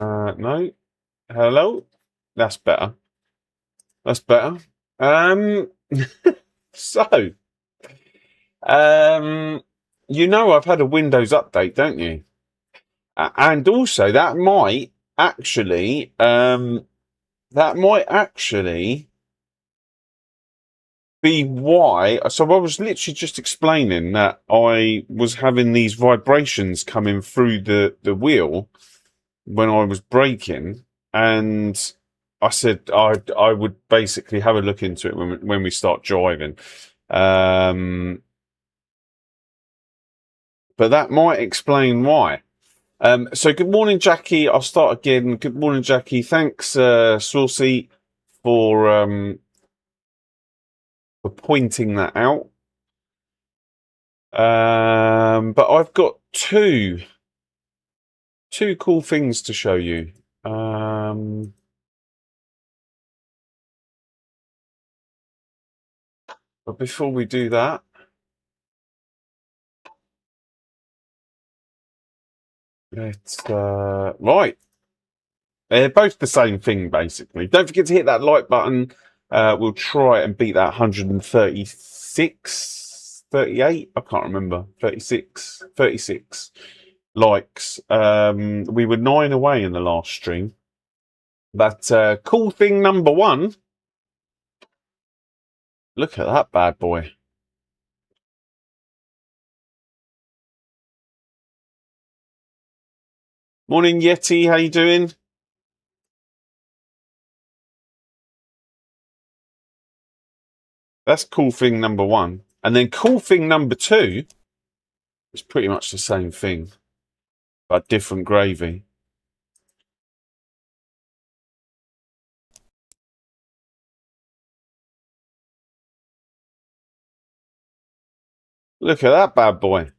No. Hello. That's better. That's better. Um, so, um, I've had a Windows update, don't you? And also that might actually be why. So I was literally just explaining that I was having these vibrations coming through the wheel when I was braking, and I said I would basically have a look into it when we start driving. Um, but that might explain why. So good morning, Jackie. I'll start again. Good morning, Jackie. Thanks, Saucy, for pointing that out. But I've got two cool things to show you. But before we do that, let's right. They're both the same thing, basically. Don't forget to hit that like button. We'll try and beat that 136, 38. I can't remember. 36 likes. We were 9 away in the last stream. But cool thing number one. Look at that bad boy. Morning, Yeti. How you doing? That's cool thing number one. And then cool thing number two is pretty much the same thing, but different gravy. Look at that bad boy.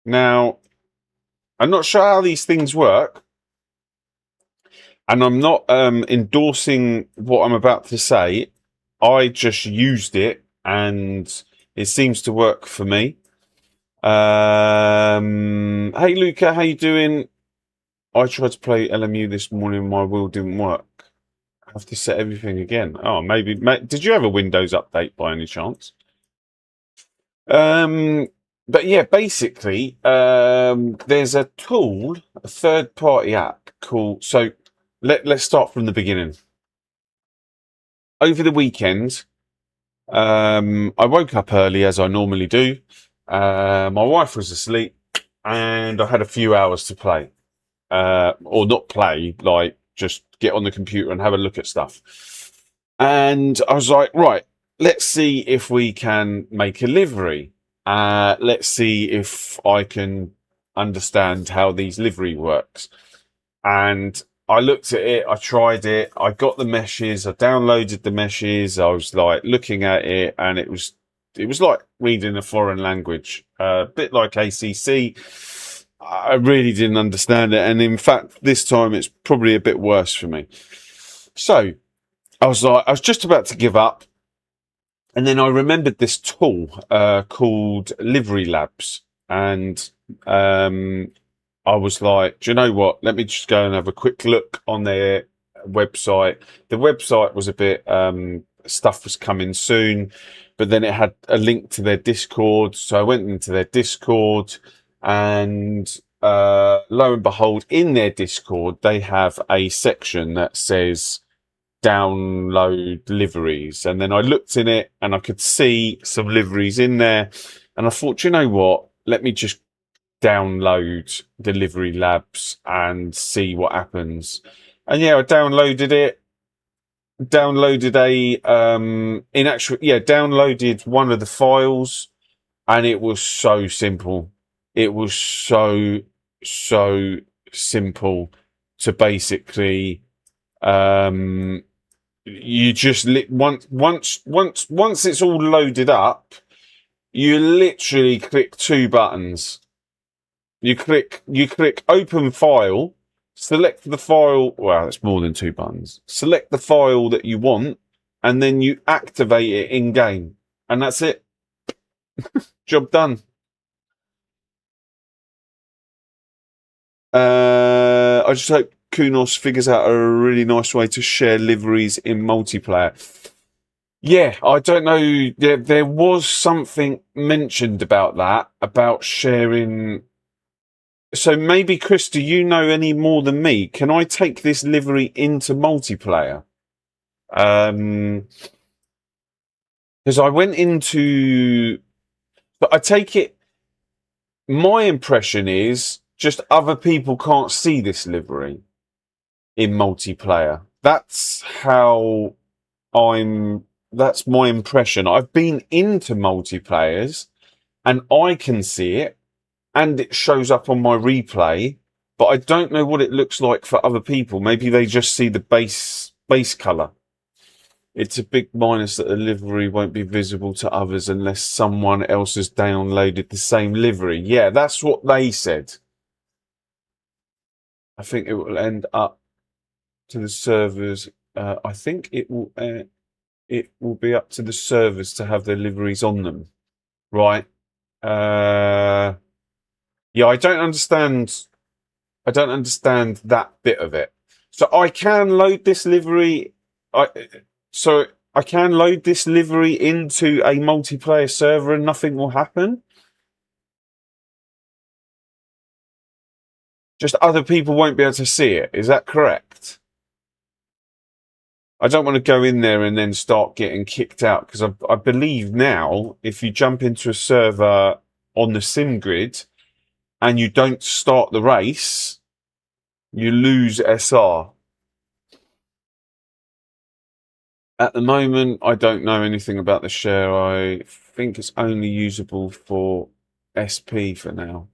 Now, I'm not sure how these things work, and I'm not endorsing what I'm about to say. I just used it, and it seems to work for me. Hey, Luca, how you doing? I tried to play LMU this morning. My wheel didn't work. I have to set everything again. Oh, maybe. Did you have a Windows update by any chance? But yeah, basically, there's a tool, a third-party app called. So let's start from the beginning. Over the weekend, I woke up early as I normally do. My wife was asleep, and I had a few hours to play, or not play, like just get on the computer and have a look at stuff. And I was like, right, let's see if we can make a livery. Let's see if I can understand how these livery works. And I looked at it, I tried it, I got the meshes, I downloaded the meshes, I was like looking at it, and it was like reading a foreign language, a bit like ACC. I really didn't understand it, and in fact, this time it's probably a bit worse for me. So I was just about to give up. And then I remembered this tool called Livery Labs. And I was like, do you know what? Let me just go and have a quick look on their website. The website was a bit, stuff was coming soon, but then it had a link to their Discord. So I went into their Discord, and lo and behold, in their Discord, they have a section that says download liveries. And then I looked in it and I could see some liveries in there. And I thought, you know what? Let me just download Delivery Labs and see what happens. And yeah, I downloaded it. Downloaded downloaded one of the files, and it was so simple. It was so simple to basically you just once it's all loaded up, you literally click two buttons. You click open file, select the file. Well, it's more than two buttons. Select the file that you want, and then you activate it in game, and that's it. Job done. I just hope Kunos figures out a really nice way to share liveries in multiplayer. Yeah, I don't know. There was something mentioned about that, about sharing. So maybe, Chris, do you know any more than me? Can I take this livery into multiplayer? Because I went into, but I take it. My impression is just other people can't see this livery in multiplayer. That's how that's my impression. I've been into multiplayers and I can see it and it shows up on my replay, but I don't know what it looks like for other people. Maybe they just see the base colour. It's a big minus that the livery won't be visible to others unless someone else has downloaded the same livery. Yeah, that's what they said. I think it will end up to the servers. I think it will be up to the servers to have their liveries on them. Right. Yeah, I don't understand that bit of it. So I can load this livery. I can load this livery into a multiplayer server and nothing will happen. Just other people won't be able to see it. Is that correct? I don't want to go in there and then start getting kicked out, because I believe now if you jump into a server on the sim grid and you don't start the race, you lose SR. At the moment, I don't know anything about the share. I think it's only usable for SP for now.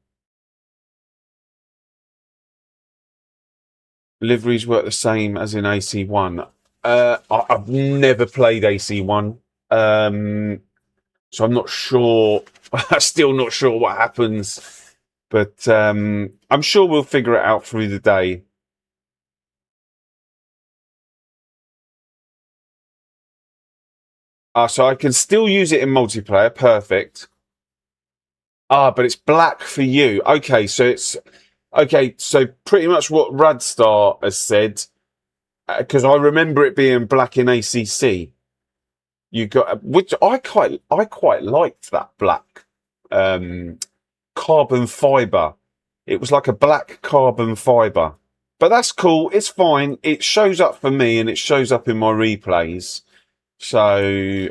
Liveries work the same as in AC1. I've never played AC1, so I'm not sure. I'm still not sure what happens, but I'm sure we'll figure it out through the day. So I can still use it in multiplayer. Perfect. But it's black for you. Okay, so it's okay. So pretty much what Radstar has said, because I remember it being black in ACC. You got, which I quite liked that black carbon fiber. It was like a black carbon fiber, but that's cool. It's fine. It shows up for me and it shows up in my replays. So,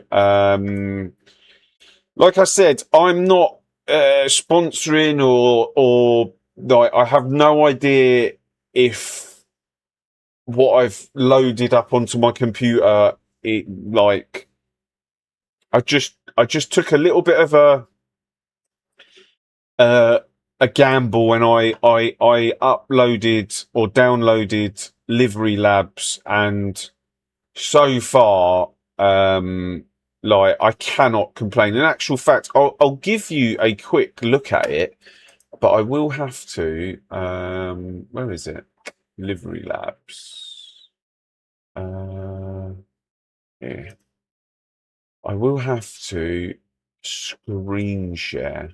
like I said, I'm not sponsoring or like, I have no idea if what I've loaded up onto my computer, it like, I just took a little bit of a gamble when I uploaded or downloaded Livery Labs, and so far like I cannot complain. In actual fact, I'll give you a quick look at it, but I will have to where is it? Livery Labs. Yeah. I will have to screen share.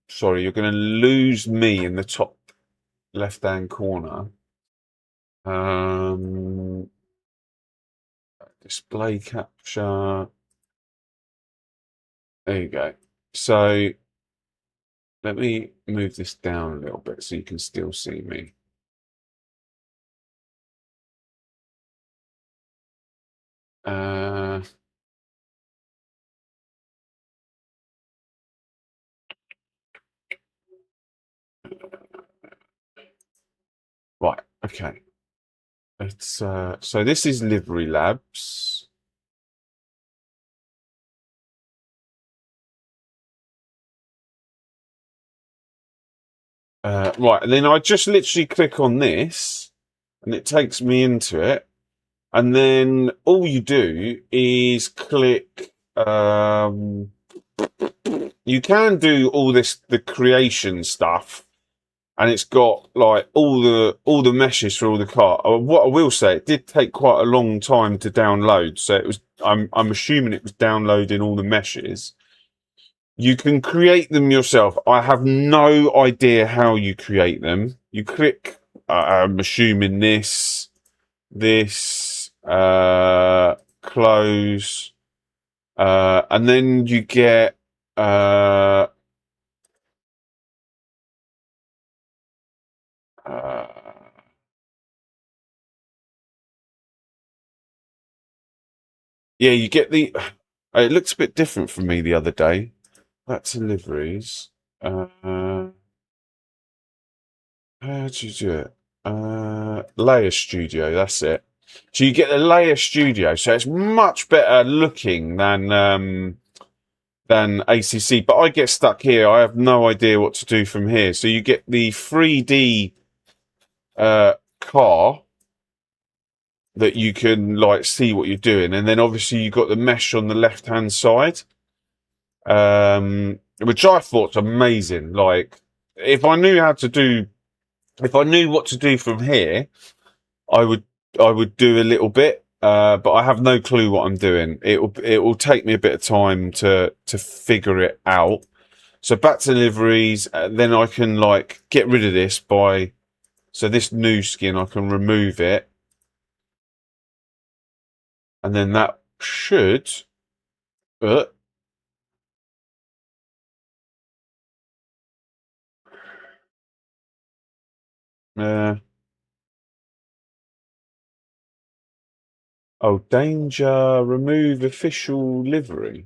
Sorry, you're going to lose me in the top left-hand corner. Display capture. There you go. So let me move this down a little bit so you can still see me. Right, okay. It's so this is Livery Labs. Right, and then I just literally click on this and it takes me into it. And then all you do is click, you can do all this, the creation stuff, and it's got like all the meshes for all the car. What I will say, it did take quite a long time to download. So it was, I'm assuming it was downloading all the meshes. You can create them yourself. I have no idea how you create them. You click, I'm assuming this, close, and then you get, yeah, you get the, it looks a bit different for me the other day. That's deliveries. How do you do it? Layer Studio, that's it. So you get the Layer Studio, so it's much better looking than ACC. But I get stuck here. I have no idea what to do from here. So you get the 3D car that you can like see what you're doing, and then obviously you got the mesh on the left hand side, which I thought's amazing. Like if I knew what to do from here, I would do a little bit, but I have no clue what I'm doing. It will take me a bit of time to figure it out. So back to deliveries, then I can like get rid of this by, so this new skin, I can remove it. And then that should, oh, danger, remove official livery.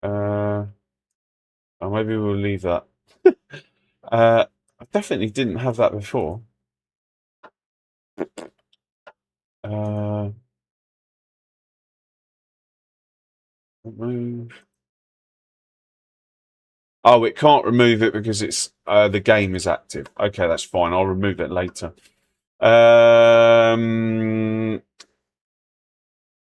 Oh, maybe we'll leave that. I definitely didn't have that before. Remove. Oh, it can't remove it because it's the game is active. Okay, that's fine. I'll remove it later.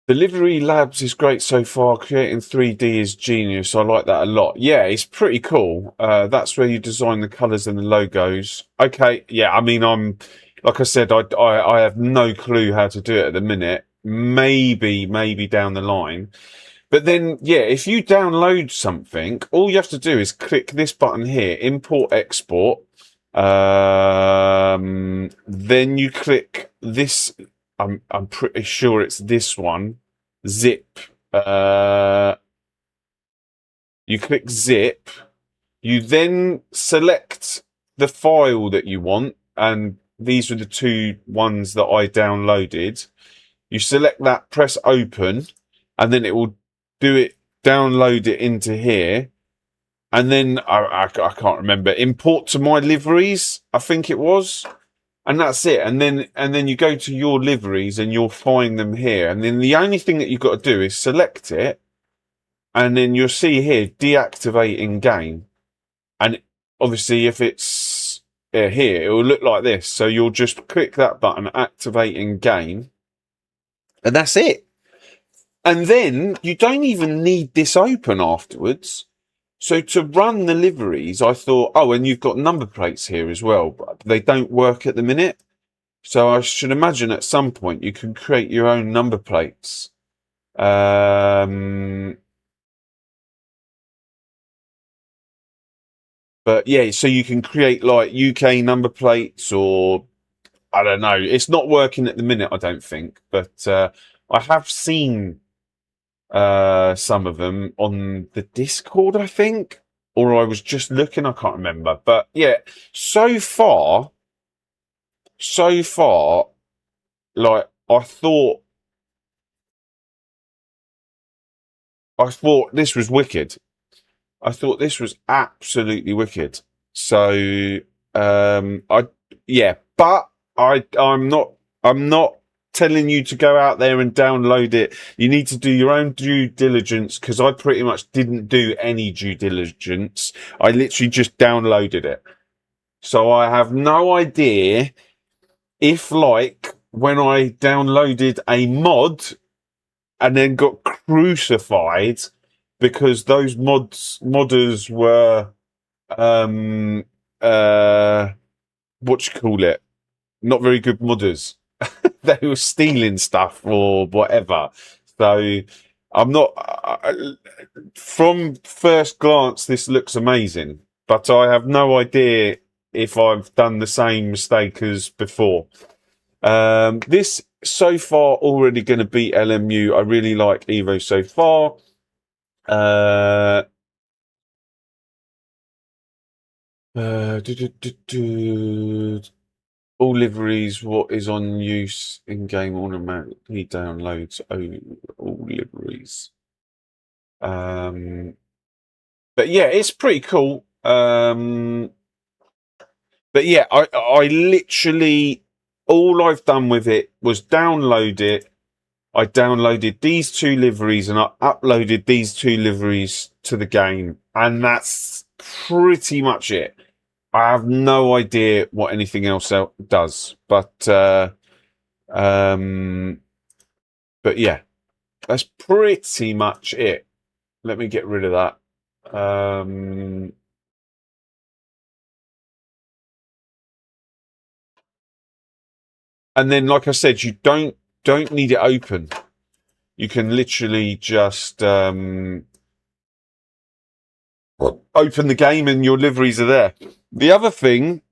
Delivery Labs is great so far. Creating 3D is genius. I like that a lot. Yeah, it's pretty cool. That's where you design the colours and the logos. Okay, yeah, I mean, like I said, I have no clue how to do it at the minute. Maybe down the line. But then, yeah, if you download something, all you have to do is click this button here, import, export. Then you click this. I'm pretty sure it's this one, zip. You click zip. You then select the file that you want, and these were the two ones that I downloaded. You select that, press open, and then it will download it into here. And then I can't remember, import to my liveries, I think it was. And that's it. And then you go to your liveries and you'll find them here. And then the only thing that you've got to do is select it. And then you'll see here, deactivate in game. And obviously if it's here, it will look like this. So you'll just click that button, activate in game. And that's it. And then you don't even need this open afterwards. So to run the liveries, I thought, oh, and you've got number plates here as well, but they don't work at the minute. So I should imagine at some point you can create your own number plates. But yeah, so you can create like UK number plates, or I don't know. It's not working at the minute, I don't think, but I have seen some of them on the Discord, I think, or I was just looking, I can't remember. But yeah, so far, like I thought this was wicked. I thought this was absolutely wicked. So I'm not telling you to go out there and download it. You need to do your own due diligence, because I pretty much didn't do any due diligence. I literally just downloaded it. So I have no idea if, like, when I downloaded a mod and then got crucified because those modders were what you call it? Not very good modders. They were stealing stuff or whatever. So I'm not. From first glance, this looks amazing, but I have no idea if I've done the same mistake as before. This so far already going to beat LMU. I really like Evo so far. All liveries, what is on use in game automatically downloads all liveries. But yeah, it's pretty cool. But yeah, I literally, all I've done with it was download it. I downloaded these 2 liveries and I uploaded these 2 liveries to the game, and that's pretty much it. I have no idea what anything else does, but yeah, that's pretty much it. Let me get rid of that. And then, like I said, you don't need it open. You can literally just open the game and your liveries are there. The other thing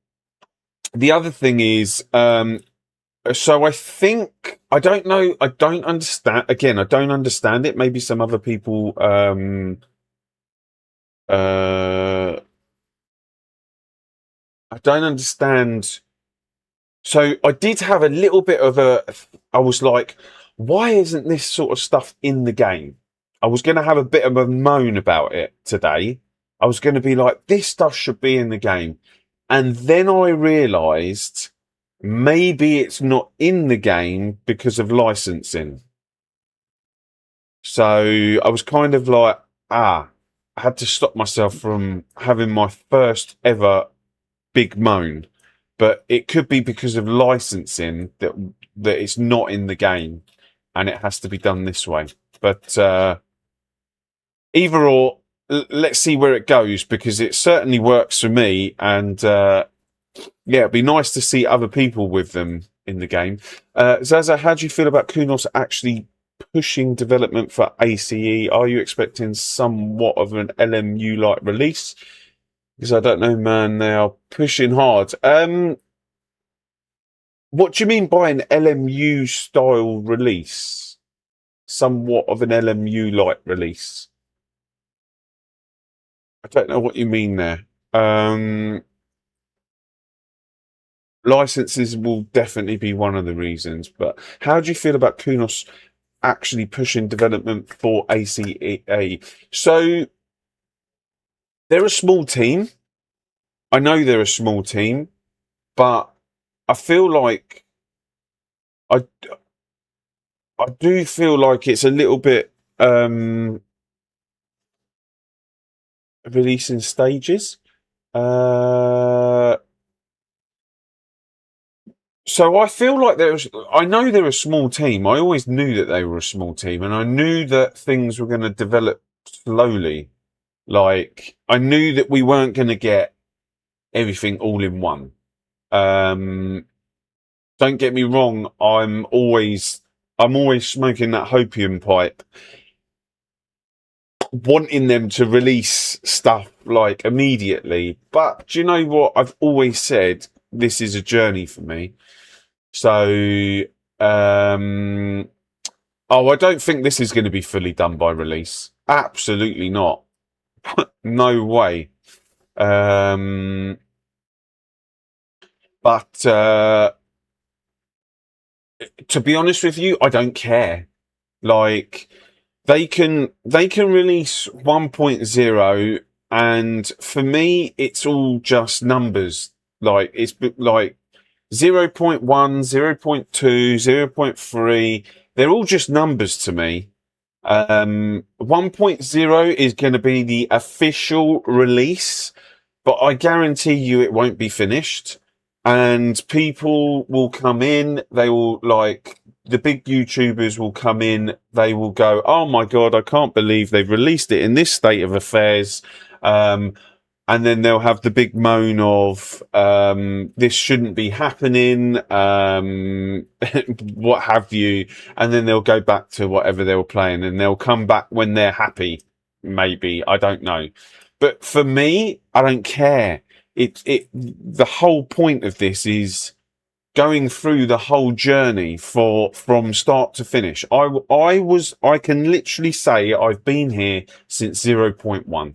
is, so I think, I don't know, I don't understand. Again, I don't understand it. Maybe some other people I don't understand. So I did have a little bit of I was like, why isn't this sort of stuff in the game? I was going to have a bit of a moan about it today. I was going to be like, this stuff should be in the game. And then I realised maybe it's not in the game because of licensing. So I was kind of like, I had to stop myself from having my first ever big moan. But it could be because of licensing that it's not in the game and it has to be done this way. But either or, let's see where it goes, because it certainly works for me. And yeah, it'd be nice to see other people with them in the game. Zaza, how do you feel about Kunos actually pushing development for ACE? Are you expecting somewhat of an LMU-like release? Because I don't know, man, they are pushing hard. What do you mean by an LMU style release? Somewhat of an LMU-like release? I don't know what you mean there. Licenses will definitely be one of the reasons, but how do you feel about Kunos actually pushing development for ACEA? So they're a small team. I know they're a small team, but I feel like I do feel like it's a little bit releasing stages. So I feel like I know they're a small team. I always knew that they were a small team, and I knew that things were going to develop slowly. Like, I knew that we weren't going to get everything all in one. Don't get me wrong. I'm always smoking that hopium pipe, wanting them to release stuff like immediately. But do you know what? I've always said this is a journey for me. So, I don't think this is going to be fully done by release. Absolutely not. No way. But to be honest with you, I don't care. Like, they can release 1.0, and for me, it's all just numbers. Like, it's like 0.1, 0.2, 0.3. They're all just numbers to me. 1.0 is going to be the official release, but I guarantee you it won't be finished. And people will come in, they will, like, the big YouTubers will come in, they will go, oh my God, I can't believe they've released it in this state of affairs. and then they'll have the big moan of this shouldn't be happening, this shouldn't be happening, what have you, and then they'll go back to whatever they were playing, and they'll come back when they're happy. Maybe, I don't know, but for me, I don't care. The whole point of this is going through the whole journey from start to finish. I can literally say I've been here since 0.1.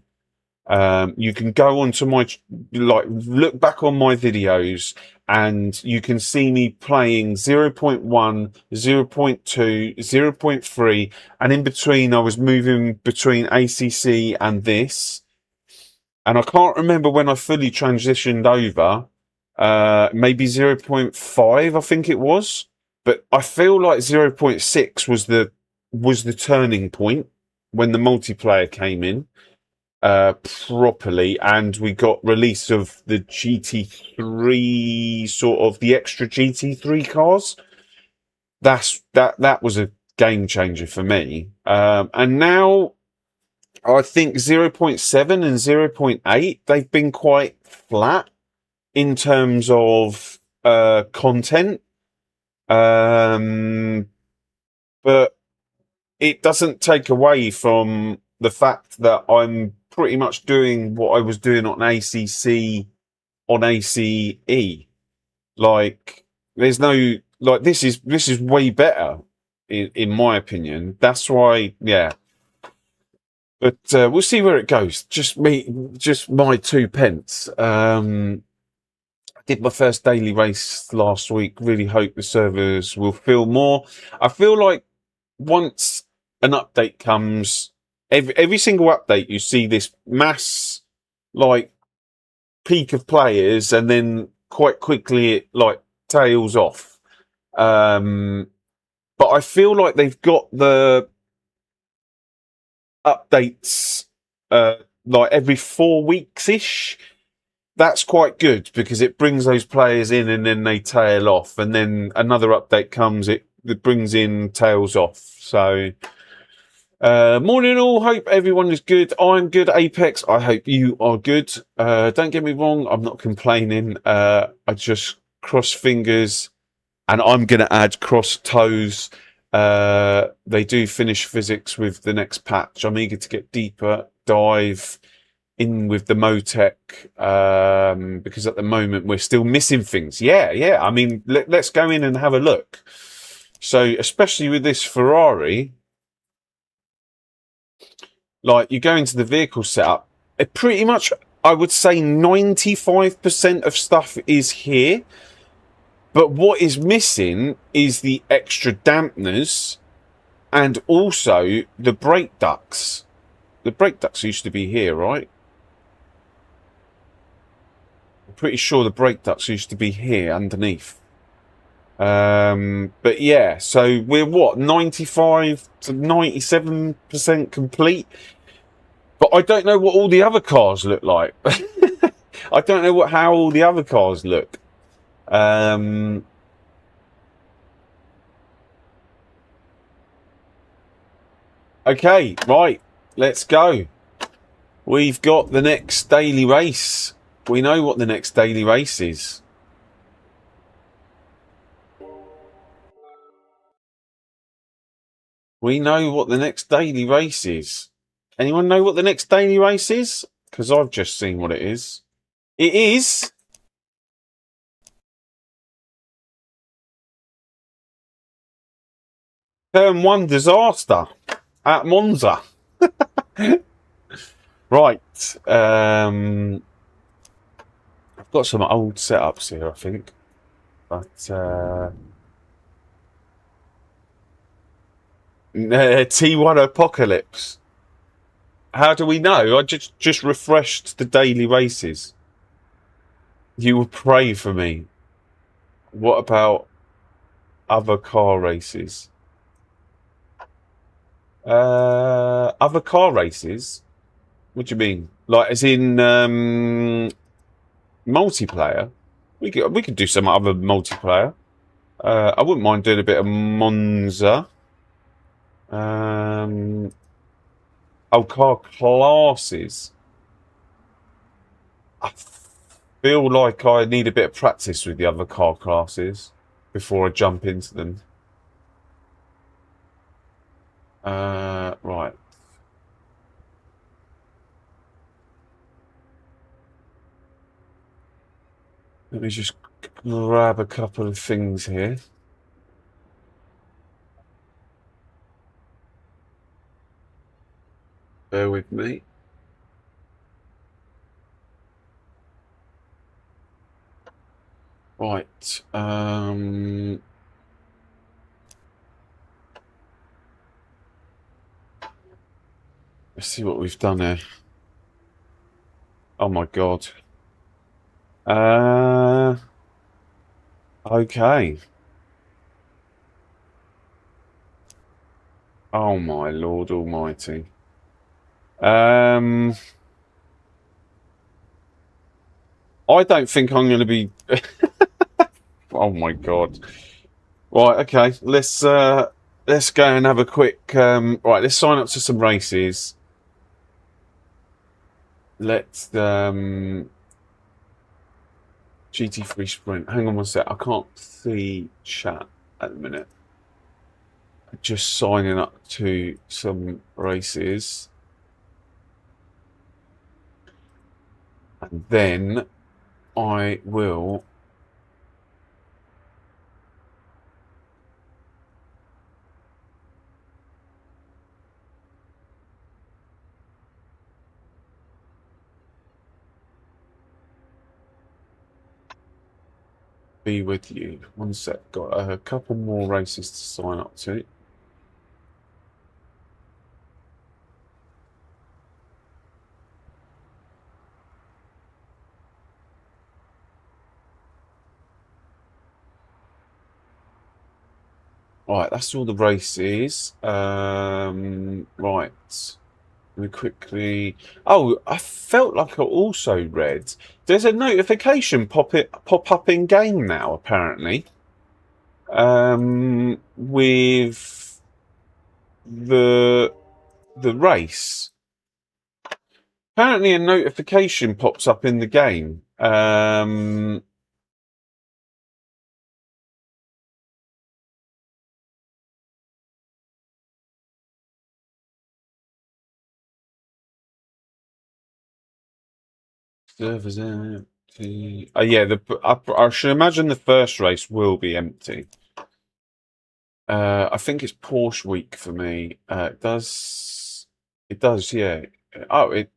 You can go onto my, look back on my videos and you can see me playing 0.1, 0.2, 0.3, and in between I was moving between ACC and this. And I can't remember when I fully transitioned over, maybe 0.5, I think it was. But I feel like 0.6 was the turning point when the multiplayer came in properly, and we got release of the GT3, sort of the extra GT3 cars. That was a game changer for me. And now I think 0.7 and 0.8, they've been quite flat in terms of content. But it doesn't take away from the fact that I'm pretty much doing what I was doing on ACC, on ACE. Like, there's no, like, this is way better in my opinion. That's why, yeah. But we'll see where it goes. Just my 2 pence. I did my first daily race last week. Really hope the servers will feel more. I feel like once an update comes, every single update, you see this mass, like, peak of players, and then quite quickly it, like, tails off. But I feel like they've got the updates like every 4 weeks ish. That's quite good because it brings those players in and then they tail off, and then another update comes, it brings in, tails off. So morning all, hope everyone is good. I'm good, Apex. I hope you are good. Don't get me wrong, I'm not complaining. I just cross fingers, and I'm gonna add cross toes. They do finish physics with the next patch. I'm eager to get deeper dive in with the Motec, because at the moment we're still missing things. Yeah. I mean, let's go in and have a look. So, especially with this Ferrari, like, you go into the vehicle setup, it pretty much, I would say 95% of stuff is here. But what is missing is the extra dampeners and also the brake ducts. The brake ducts used to be here, right? I'm pretty sure the brake ducts used to be here underneath. But yeah, so we're what, 95 to 97% complete? But I don't know what all the other cars look like. I don't know how all the other cars look. Okay, right, let's go. We've got the next daily race. We know what the next daily race is. We know what the next daily race is. Anyone know what the next daily race is? Because I've just seen what it is. It is Turn 1 disaster at Monza. Right. I've got some old setups here, I think. But T1 Apocalypse. How do we know? I just refreshed the daily races. You will pray for me. What about other car races? Other car races? What do you mean? Like, as in multiplayer? We could do some other multiplayer. I wouldn't mind doing a bit of Monza. Oh, car classes. I feel like I need a bit of practice with the other car classes before I jump into them. Right. Let me just grab a couple of things here. Bear with me. Right. Let's see what we've done here. Oh my god. Okay. Oh my Lord Almighty. I don't think I'm going to be. Oh my god. Right. Okay. Let's go and have a quick. Right. Let's sign up to some races. Let's GT3 Sprint. Hang on one sec. I can't see chat at the minute. Just signing up to some races. And then I will be with you. One sec. Got a couple more races to sign up to. Right, that's all the races. Right. Let me quickly. Oh, I felt like I also read there's a notification pop up in game now, apparently. With the race. Apparently a notification pops up in the game. Servers empty. Oh yeah, I should imagine the first race will be empty. I think it's Porsche week for me. It does, yeah. Oh, it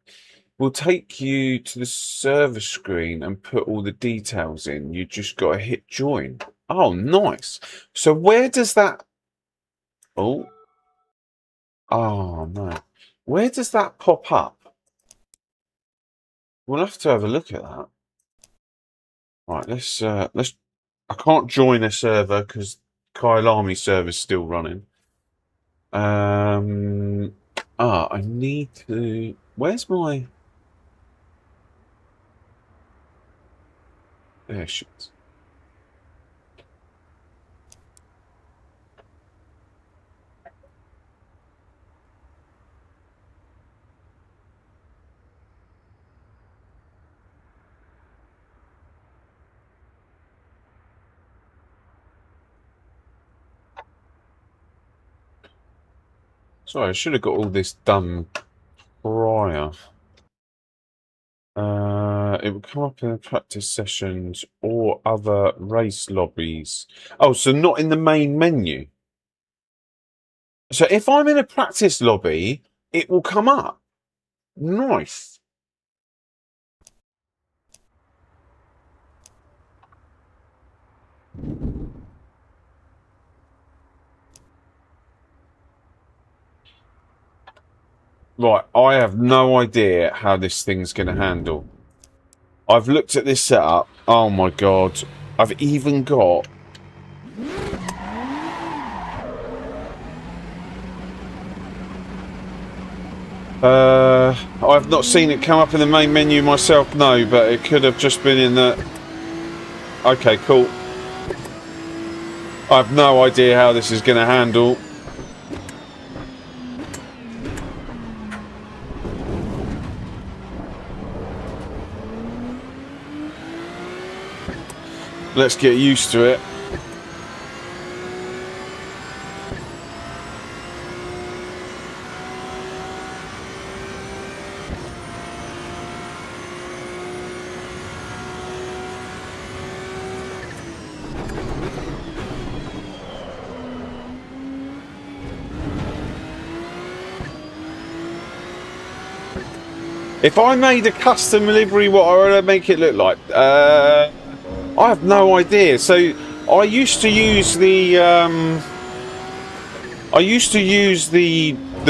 will take you to the server screen and put all the details in. You just got to hit join. Oh, nice. So where does that? Oh, oh no. Where does that pop up? We'll have to have a look at that. Right, let's. I can't join a server because Kyle Army server's still running. I need to. Where's my? There, shit. Sorry, I should have got all this done prior. It would come up in the practice sessions or other race lobbies. Oh, so not in the main menu. So if I'm in a practice lobby, it will come up. Nice. Right, I have no idea how this thing's going to handle. I've looked at this setup. Oh my god. I've even got... I've not seen it come up in the main menu myself, no, but it could have just been in the... Okay, cool. I have no idea how this is going to handle. Let's get used to it. If I made a custom livery, what would I make it look like? I have no idea. So I used to use the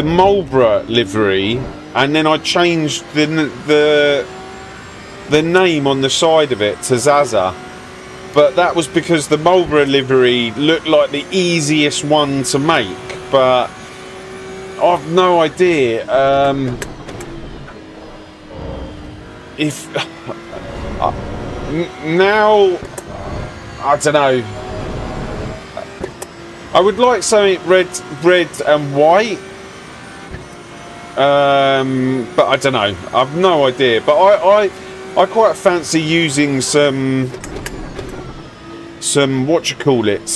Marlborough livery, and then I changed the name on the side of it to Zaza. But that was because the Marlborough livery looked like the easiest one to make. But I've no idea. If now, I don't know. I would like something red and white. But I don't know. I've no idea. But I quite fancy using some what you call it?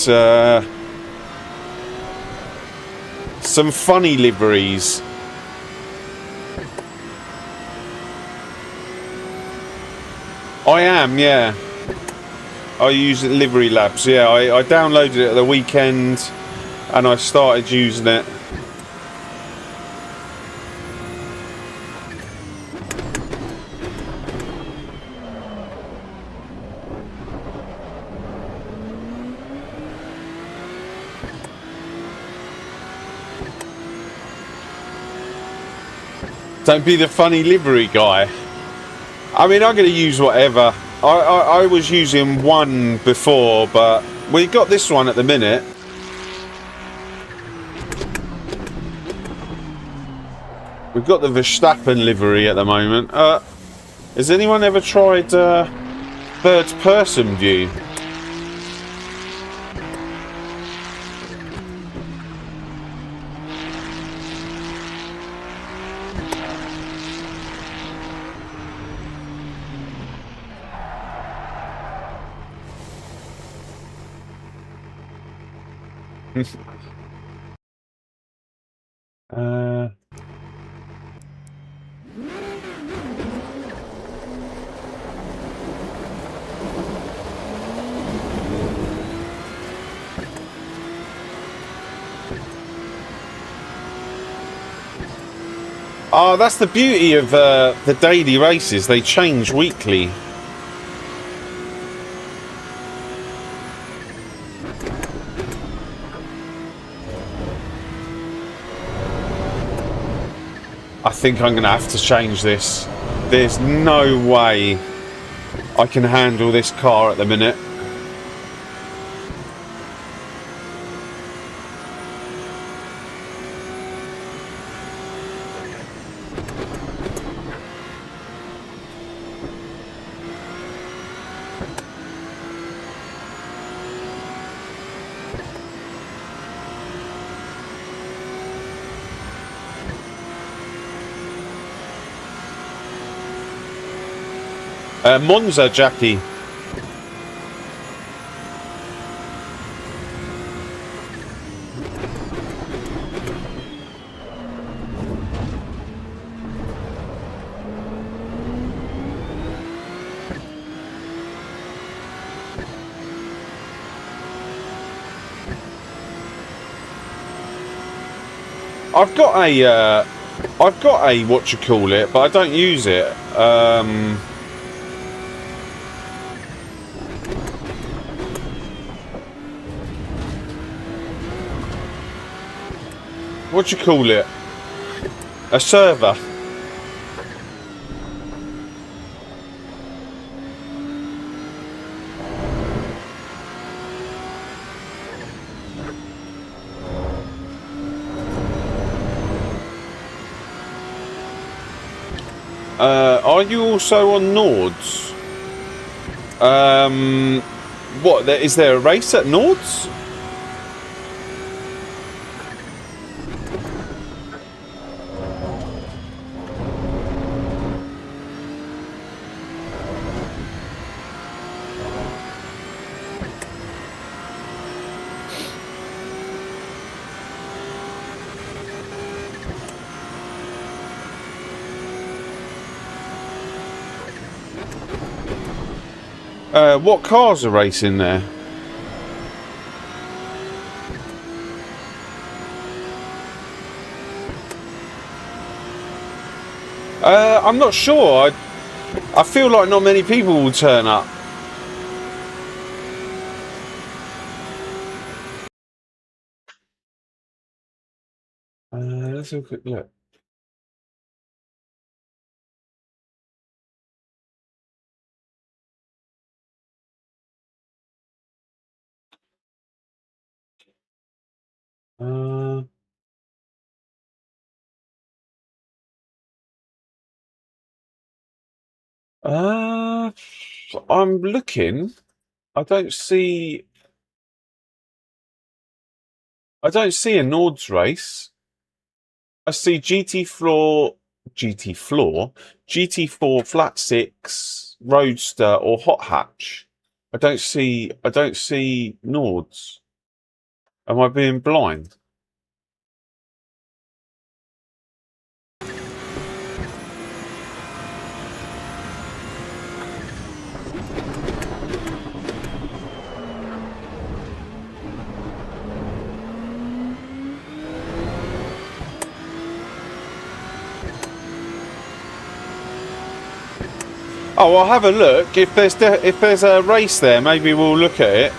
Some funny liveries. I am, yeah. I use Livery Labs, yeah. I downloaded it at the weekend and I started using it. Don't be the funny livery guy. I mean, I'm going to use whatever. I was using one before, but we got this one at the minute. We've got the Verstappen livery at the moment. Has anyone ever tried third person view? Oh, that's the beauty of the daily races. They change weekly. I think I'm going to have to change this. There's no way I can handle this car at the minute. Monza, Jackie. I've got a what you call it, but I don't use it. What do you call it? A server. Are you also on Nords? What? Is there a race at Nords? What cars are racing there? I'm not sure. I feel like not many people will turn up. Let's have a quick look. I'm looking. I don't see a Nords race. I see GT4 Flat Six, Roadster, or Hot Hatch. I don't see Nords. Am I being blind? Oh, I'll have a look. If there's a race there, maybe we'll look at it.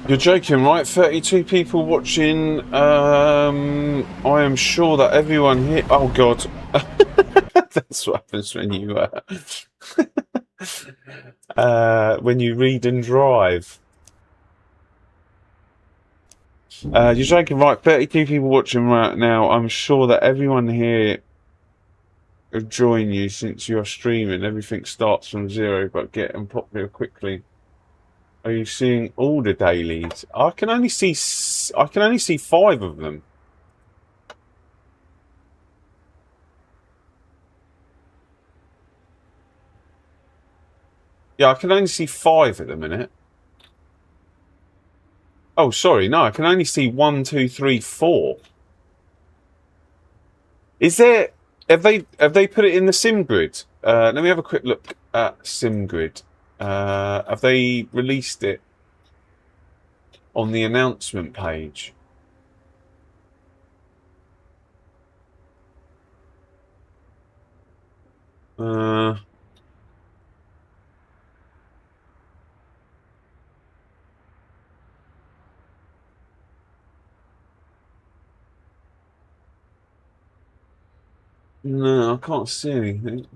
You're joking, right? 32 people watching. I am sure that everyone here. Oh God, that's what happens when you read and drive. You're joking, right? 32 people watching right now. I'm sure that everyone here will join you since you're streaming. Everything starts from zero, but getting popular quickly. Are you seeing all the dailies? I can only see 5 of them. Yeah, I can only see 5 at the minute. Oh, sorry, no, I can only see 1, 2, 3, 4. Is there? Have they put it in the sim grid? Let me have a quick look at sim grid. Have they released it on the announcement page? No, I can't see anything.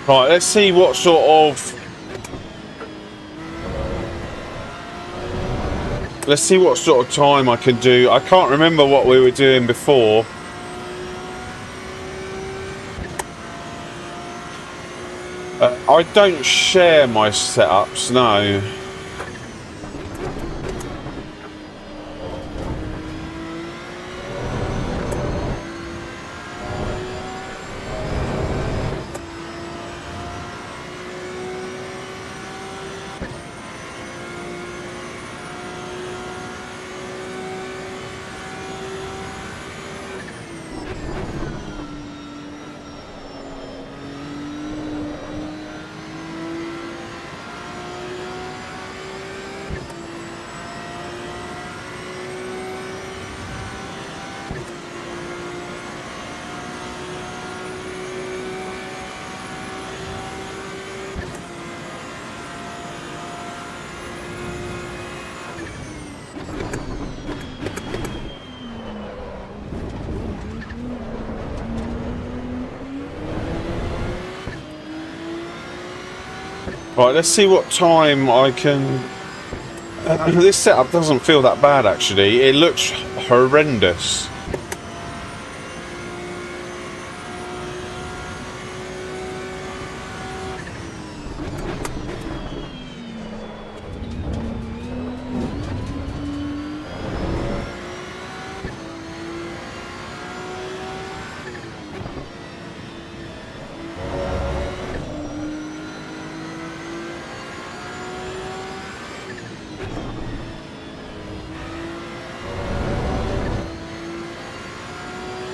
Right, let's see what sort of Let's see what sort of time I can do. I can't remember what we were doing before. I don't share my setups, no. Right, let's see what time I can... this setup doesn't feel that bad, actually. It looks horrendous.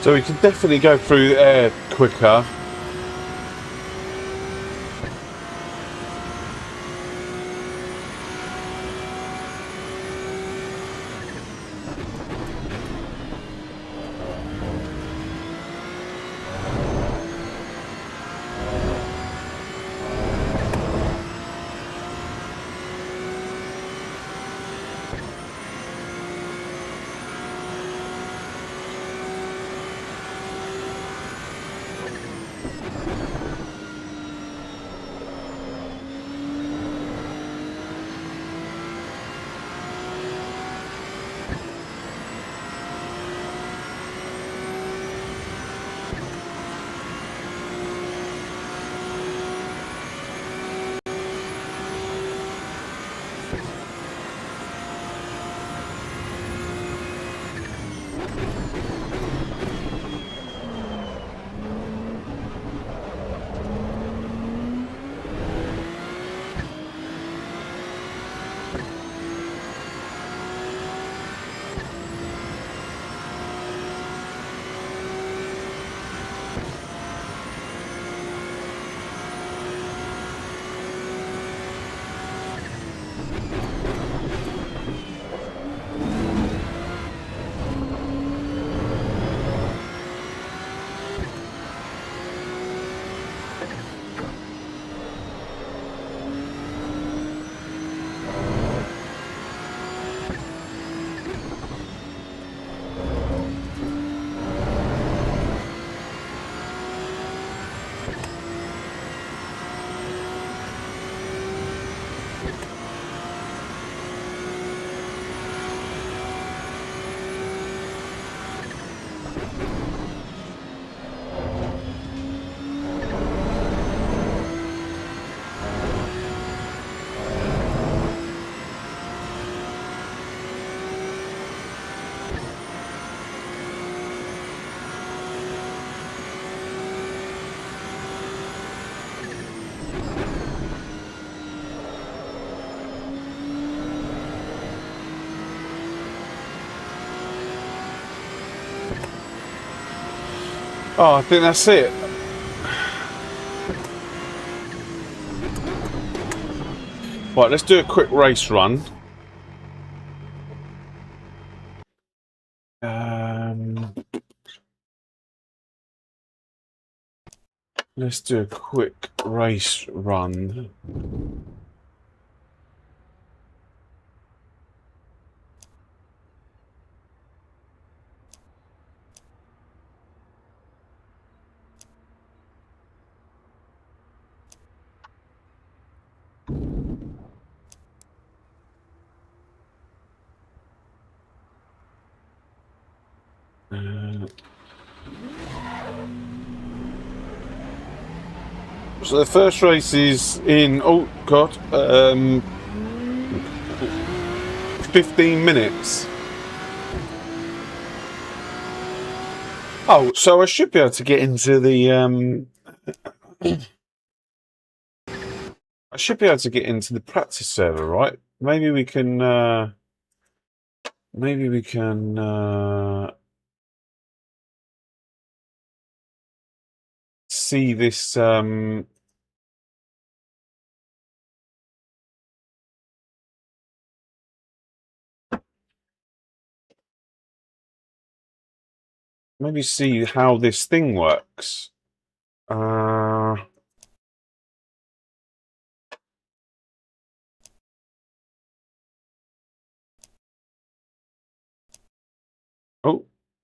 So we can definitely go through there quicker. Oh, I think that's it. Right, let's do a quick race run. Let's do a quick race run. So the first race is in, oh God, 15 minutes. Oh, so I should be able to get into the, I should be able to get into the practice server, right? Maybe we can, see this, maybe see how this thing works. Oh,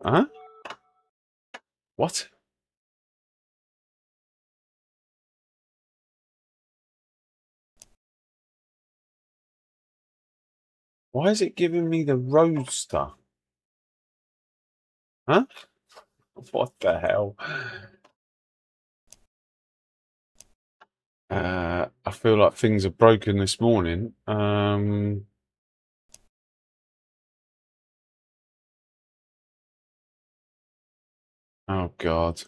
huh? What? Why is it giving me the roadster? Huh? What the hell? I feel like things are broken this morning. Oh God.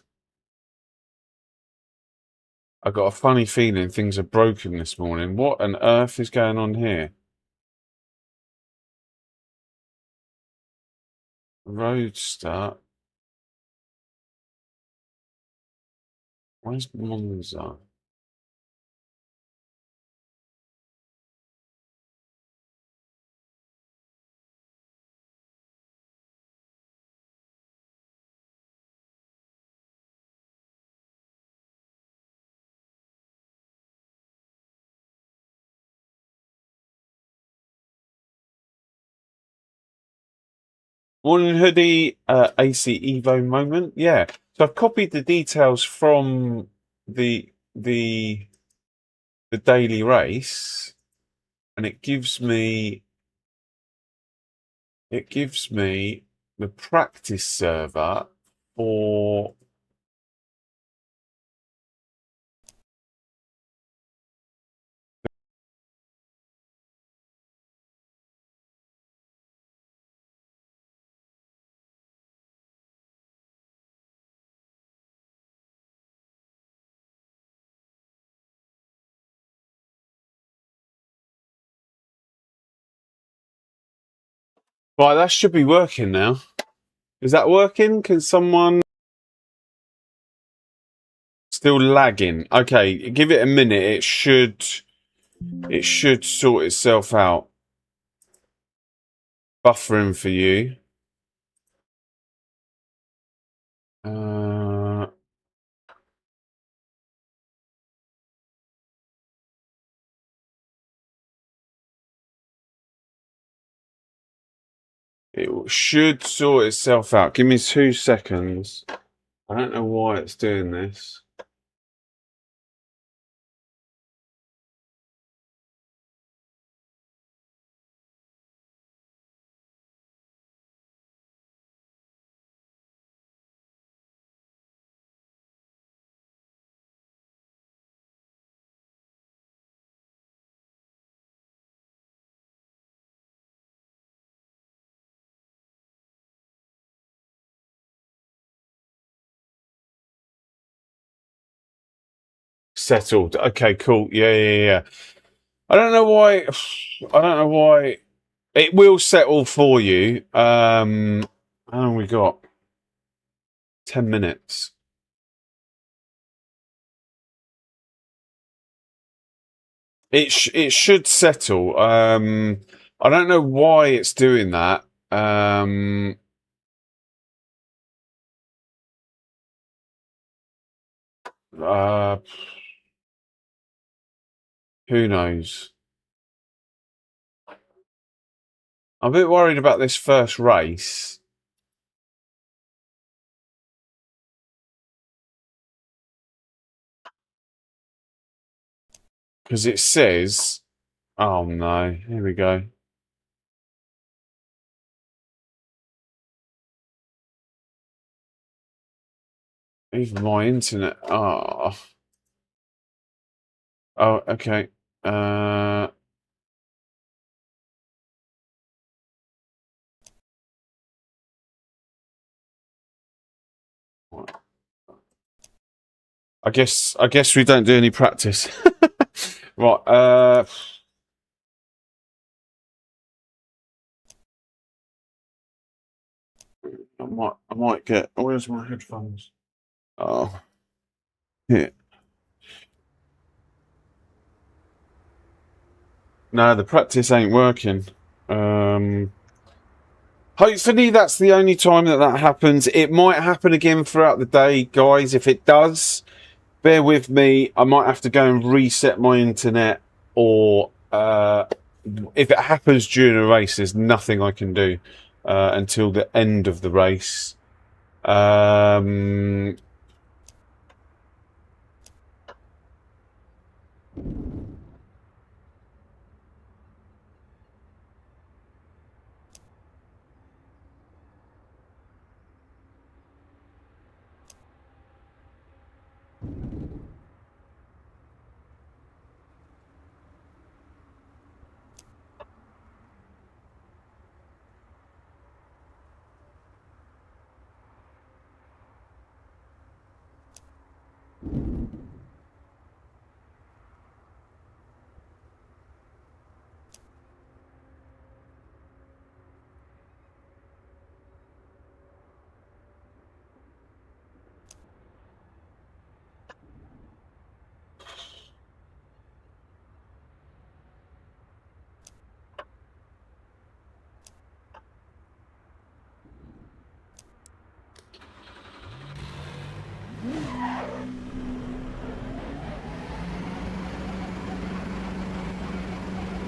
I got a funny feeling things are broken this morning. What on earth is going on here? Roadster. Where's Monza? Morning hoodie, ACEVO moment. Yeah. So I've copied the details from the daily race, and it gives me the practice server for right, that should be working now. Is that working? Can someone still lagging? Okay, give it a minute. It should sort itself out. Buffering for you. It should sort itself out. Give me 2 seconds. I don't know why it's doing this. Settled. Okay, cool. Yeah. I don't know why. I don't know why. It will settle for you. How long we got? 10 minutes. It should settle. I don't know why it's doing that. Uh, who knows? I'm a bit worried about this first race. Because it says, oh no, here we go. Even my internet. Oh. Oh, okay. I guess we don't do any practice. Right. I might get. Where's my headphones? Oh, here. No, the practice ain't working. Hopefully that's the only time that happens. It might happen again throughout the day, guys. If it does, bear with me. I might have to go and reset my internet, or if it happens during a race, there's nothing I can do until the end of the race.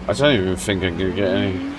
I don't even think I'm going to get any.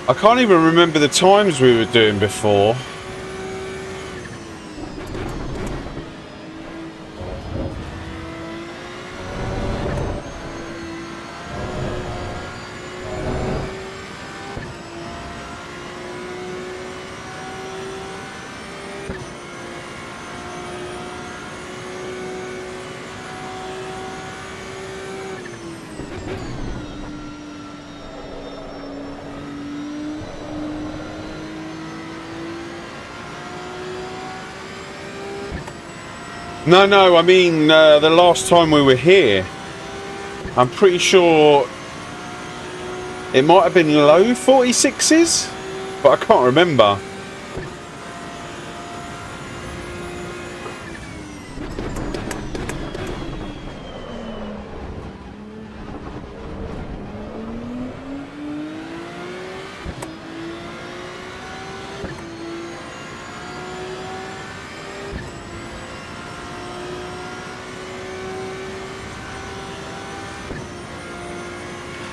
I can't even remember the times we were doing before. No, I mean the last time we were here. I'm pretty sure it might have been low 46s, but I can't remember.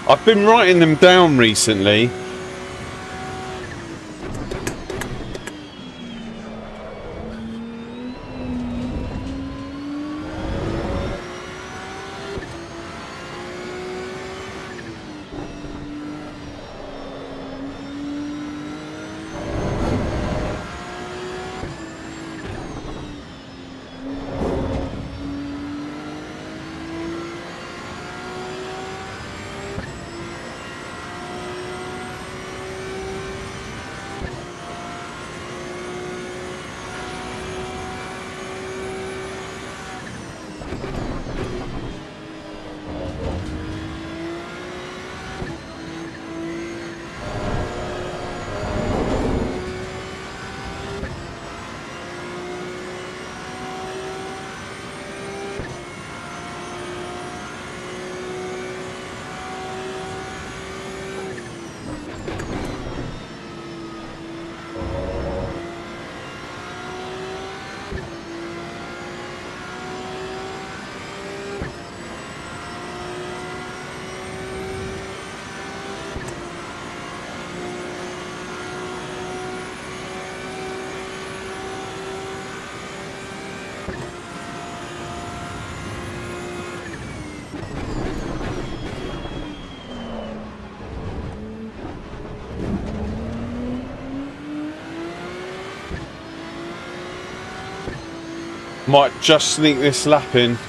I've been writing them down recently. Might just sneak this lap in.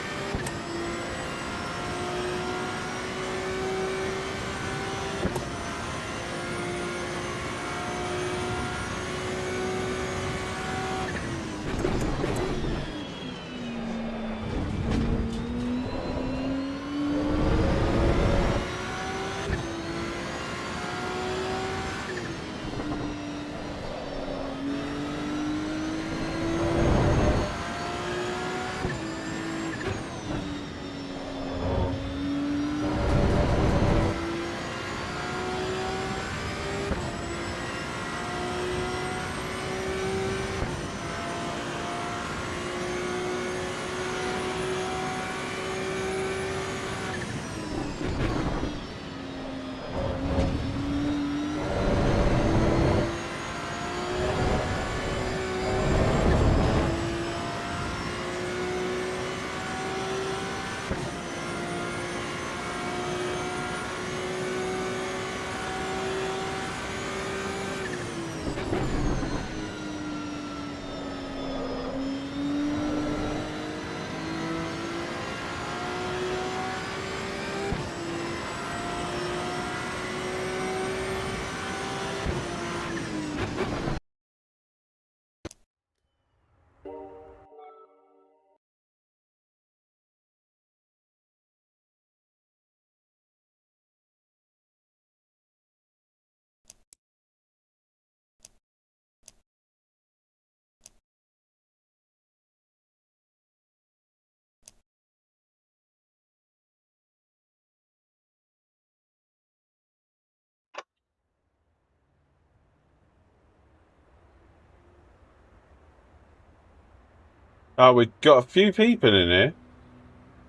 Oh, we've got a few people in here.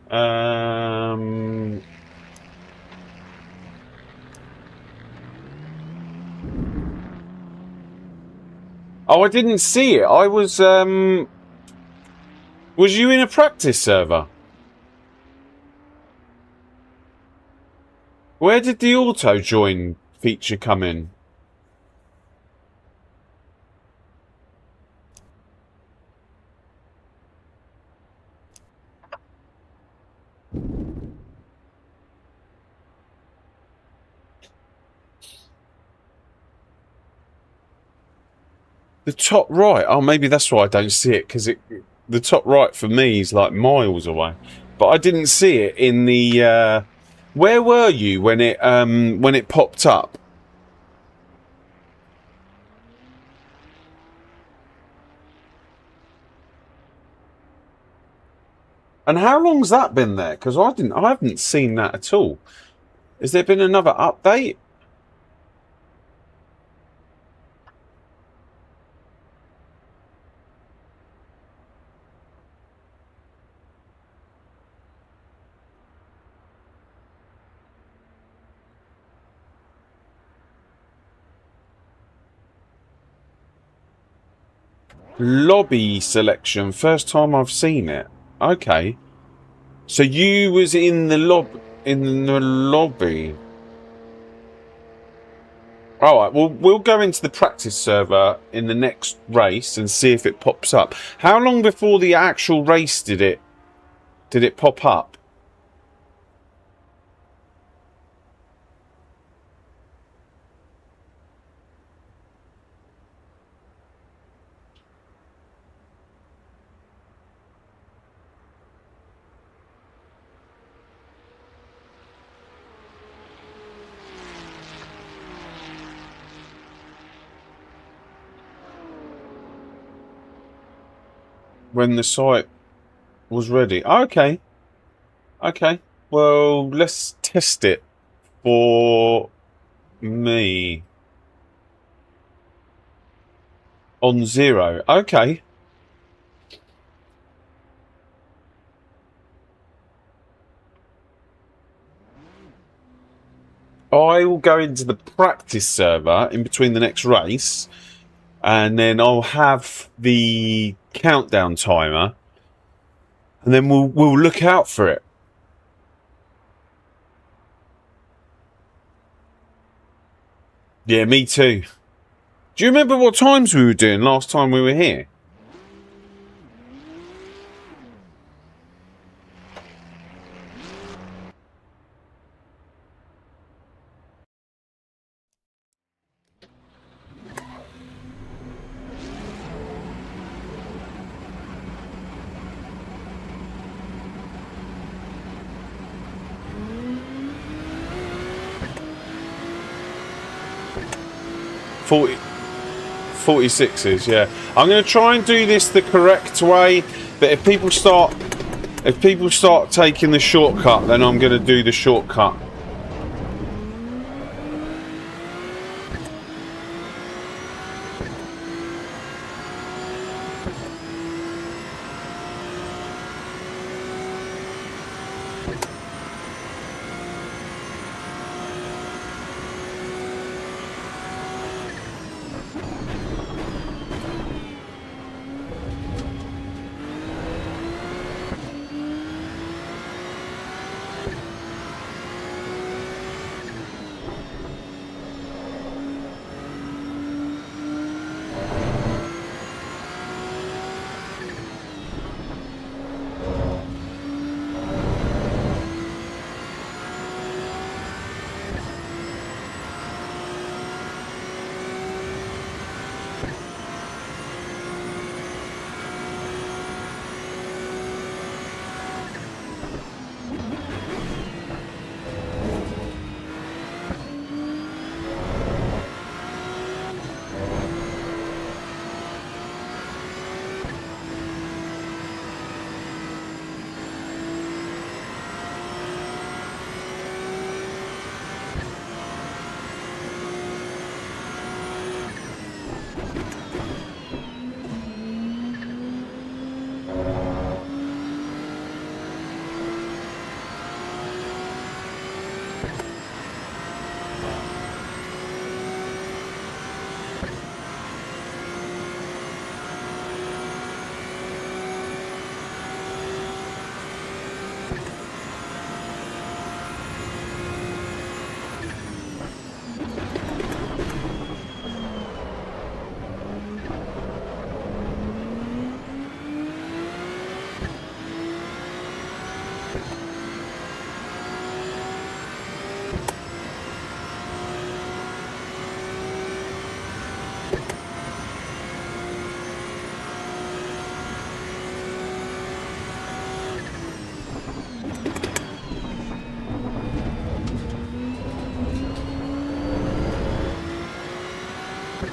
Oh, I didn't see it. I was you in a practice server? Where did the auto join feature come in? The top right. Oh, maybe that's why I don't see it, because the top right for me is like miles away. But I didn't see it in the. Where were you when it popped up? And how long's that been there? Because I haven't seen that at all. Has there been another update? Lobby selection. First time I've seen it. Okay. So you was in the lobby. All right. Well, we'll go into the practice server in the next race and see if it pops up. How long before the actual race did it pop up? When the site was ready. Okay. Okay. Well, let's test it for me on 0. Okay. I will go into the practice server in between the next race, and then I'll have the countdown timer, and then we'll look out for it. Yeah, me too. Do you remember what times we were doing last time we were here? 46s, yeah. I'm going to try and do this the correct way, but if people start taking the shortcut, then I'm going to do the shortcut.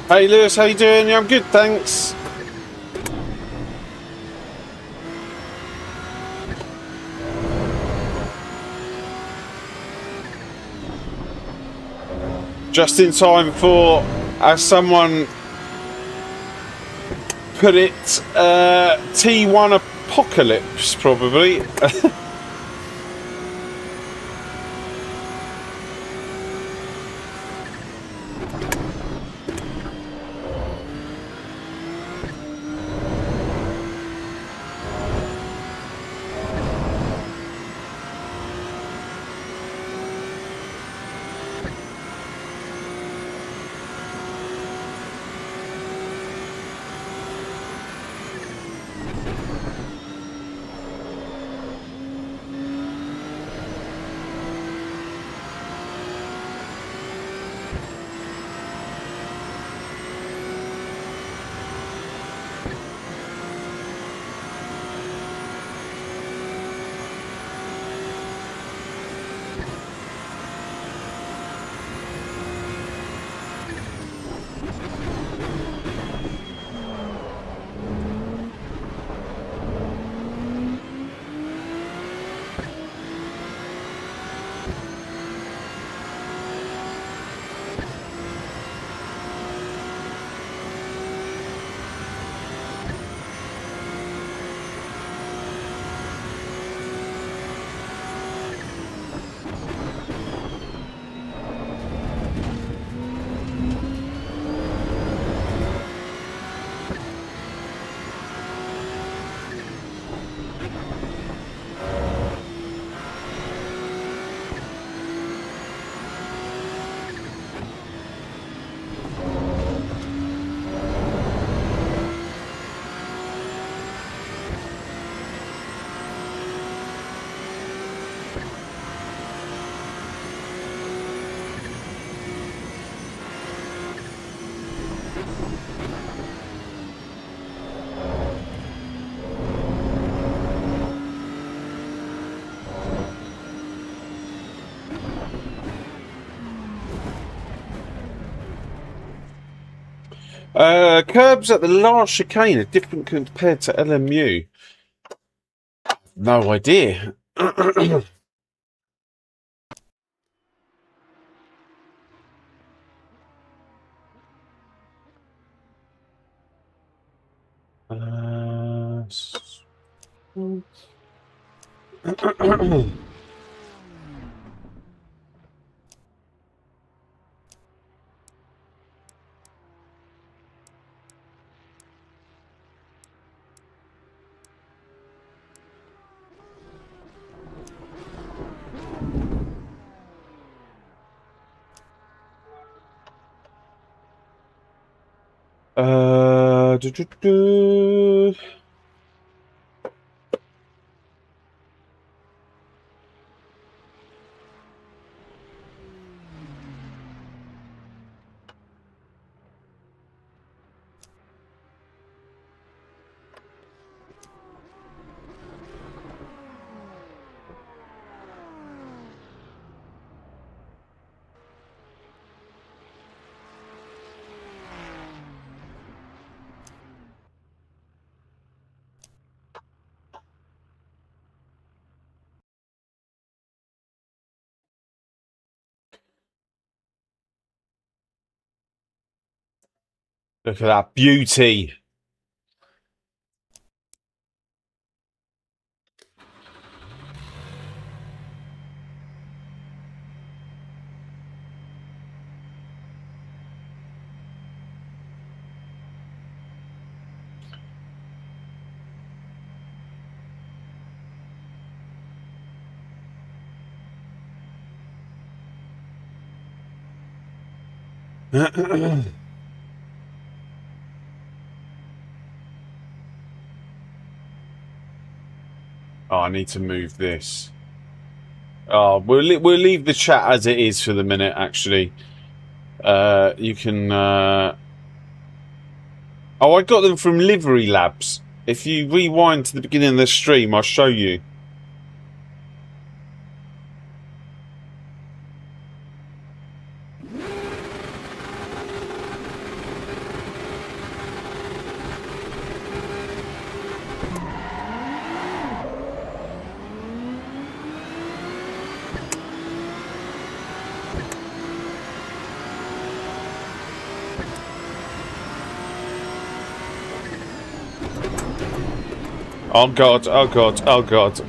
Hey Lewis, how you doing? Yeah, I'm good, thanks. Just in time for, as someone put it, T1 apocalypse, probably. Curbs at the last chicane are different compared to LMU. No idea. Do, do, do. Look at that beauty. Oh, I need to move this. Oh, we'll leave the chat as it is for the minute. Actually, you can. Oh, I got them from Livery Labs. If you rewind to the beginning of the stream, I'll show you. Oh god, oh god, oh god.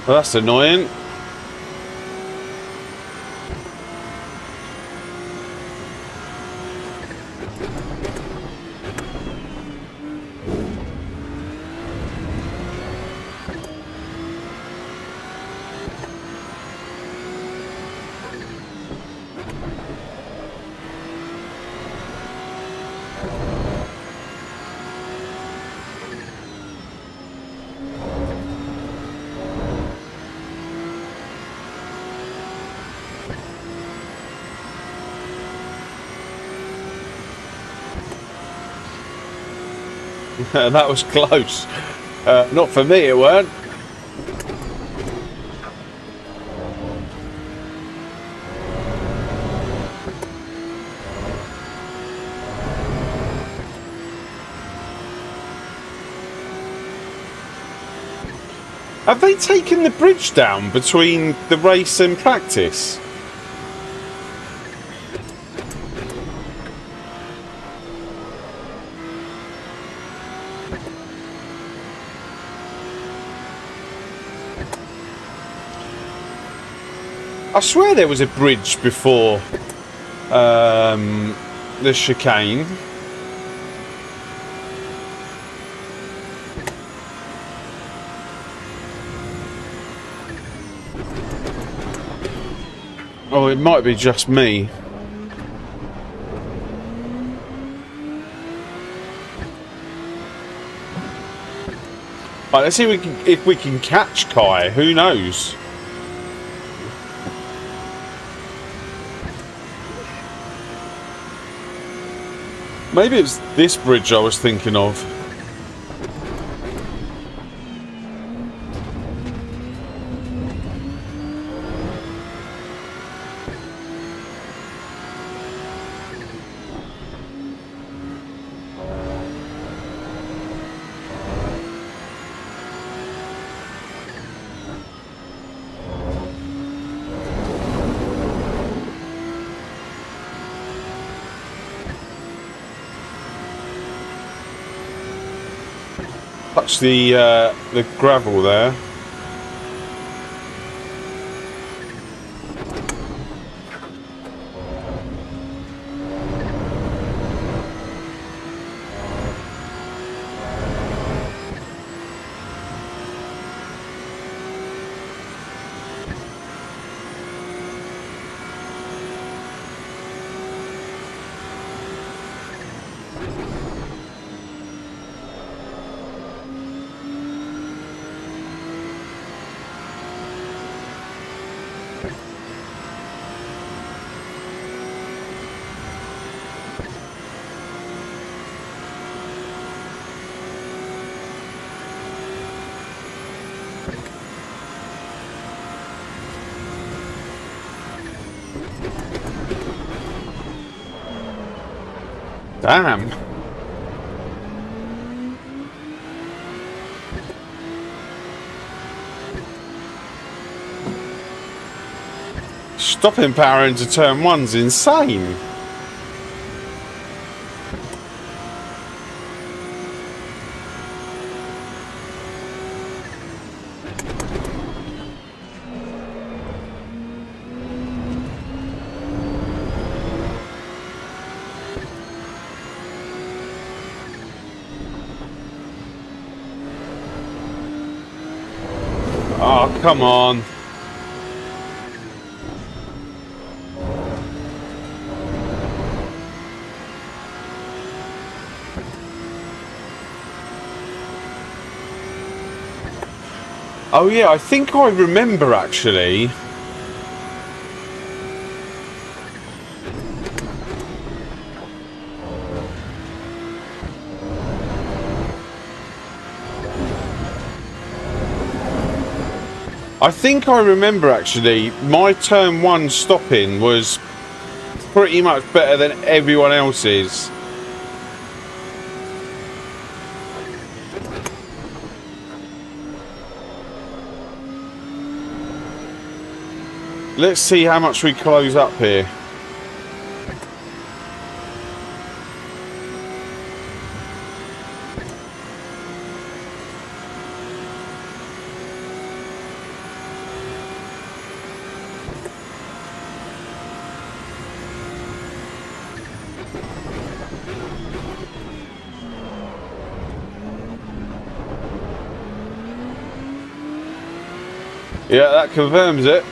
Well, that's annoying. That was close. Not for me, it weren't. Have they taken the bridge down between the race and practice? I swear there was a bridge before the chicane. Oh, it might be just me. Right, let's see if we can catch Kai. Who knows? Maybe it's this bridge I was thinking of. Touch the gravel there. Damn. Stopping power into turn one's insane. Oh, come on. Oh yeah, I think I remember actually. I think I remember actually, my turn one stopping was pretty much better than everyone else's. Let's see how much we close up here. Yeah, that confirms it.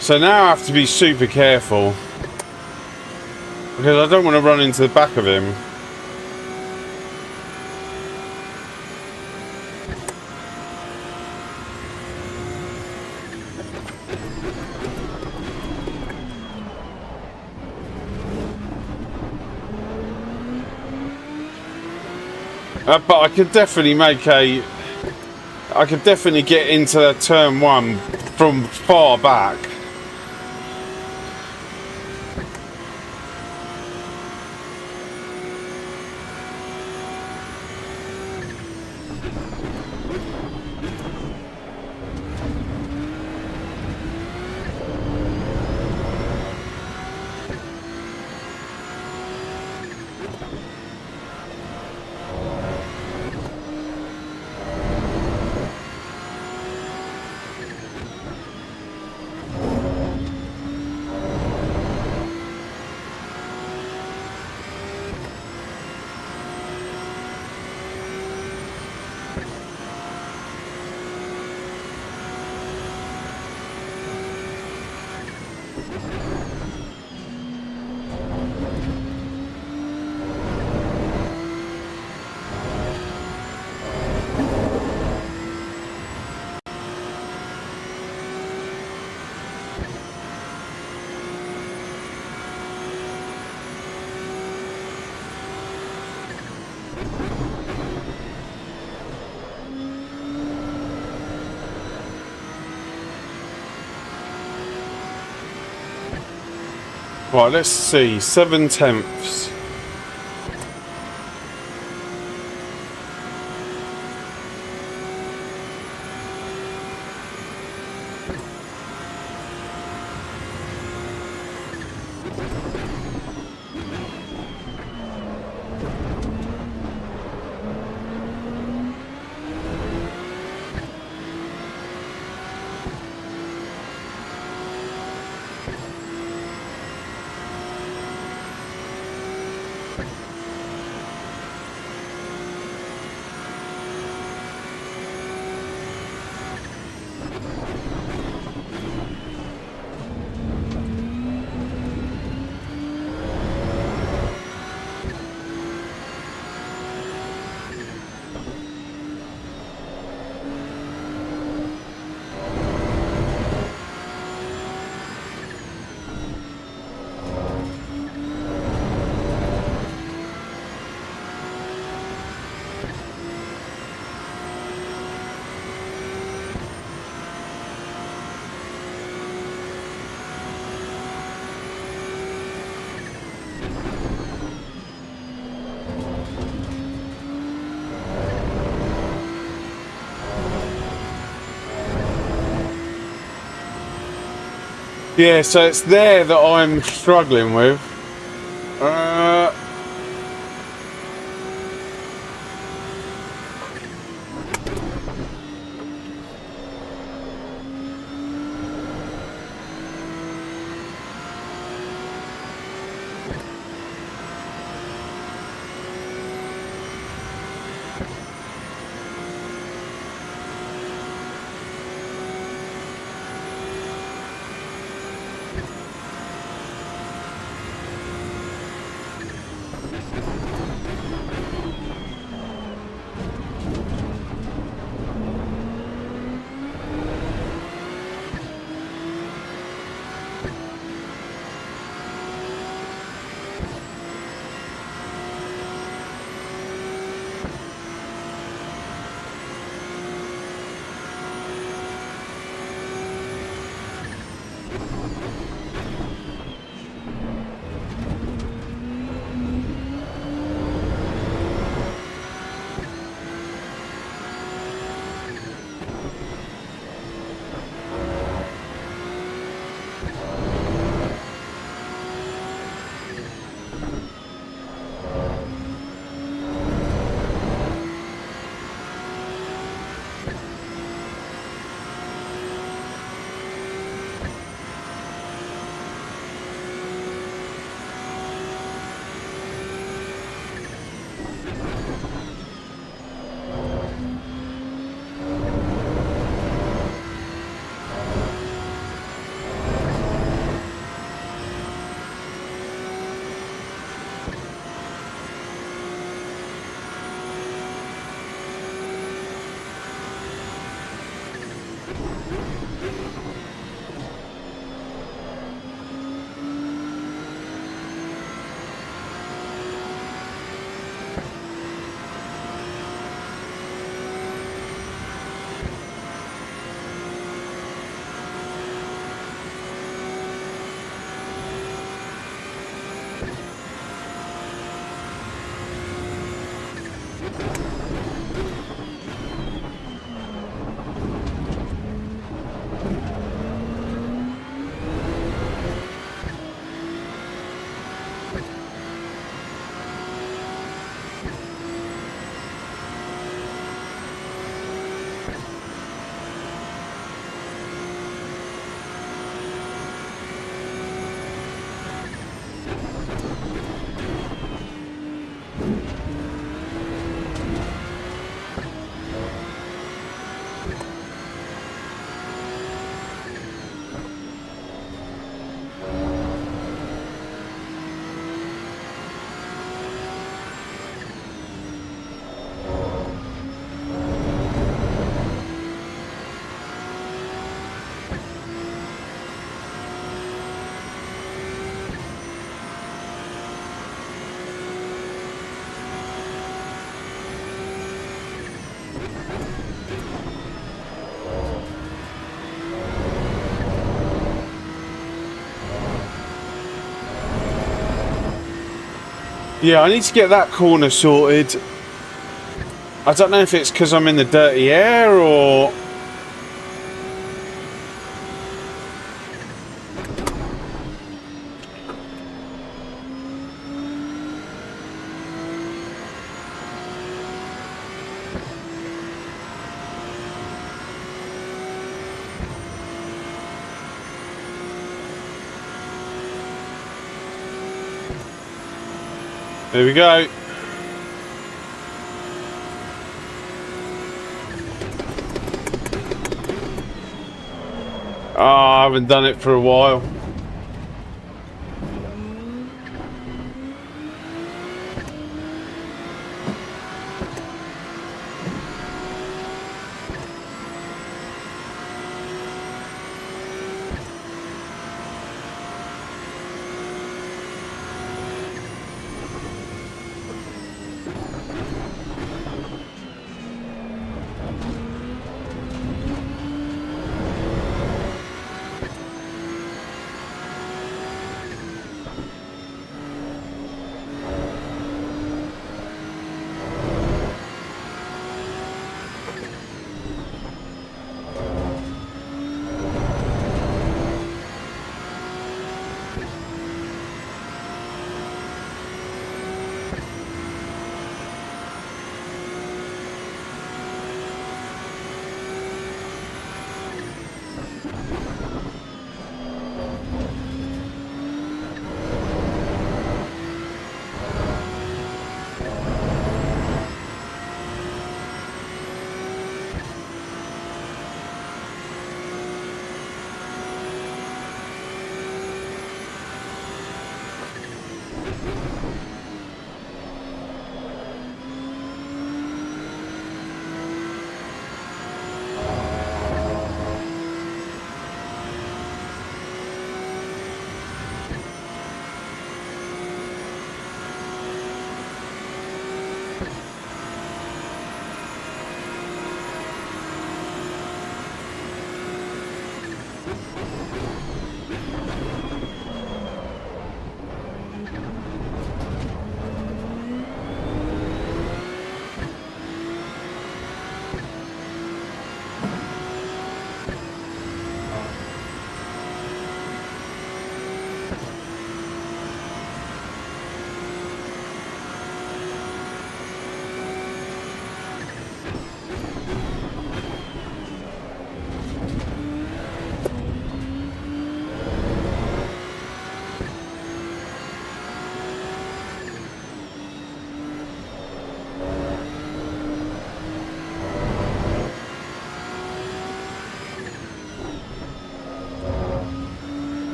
So now I have to be super careful because I don't want to run into the back of him. But I could definitely I could definitely get into turn one from far back. Right, let's see, 7/10. Yeah, so it's there that I'm struggling with. Yeah, I need to get that corner sorted. I don't know if it's because I'm in the dirty air or... There we go. Oh, I haven't done it for a while.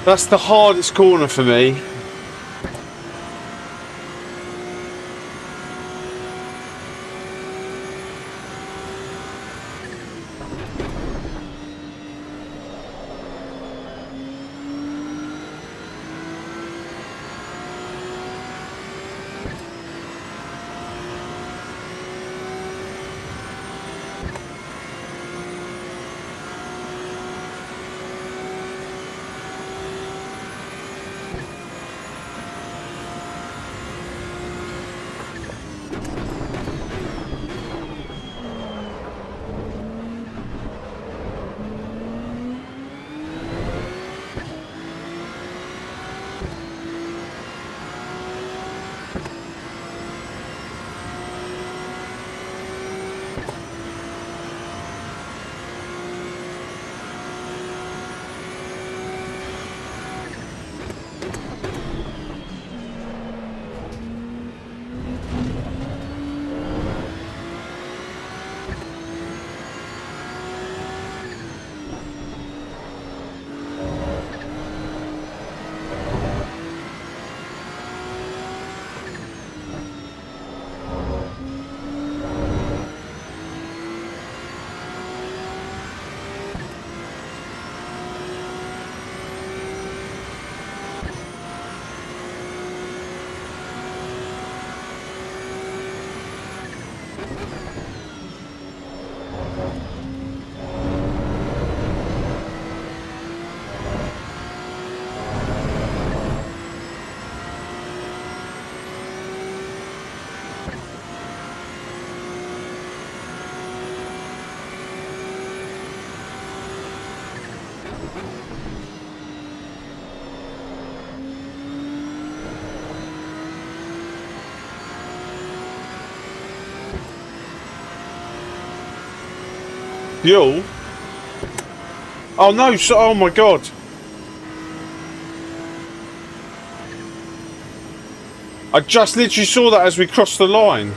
That's the hardest corner for me. Fuel? Oh no, so, oh my god. I just literally saw that as we crossed the line.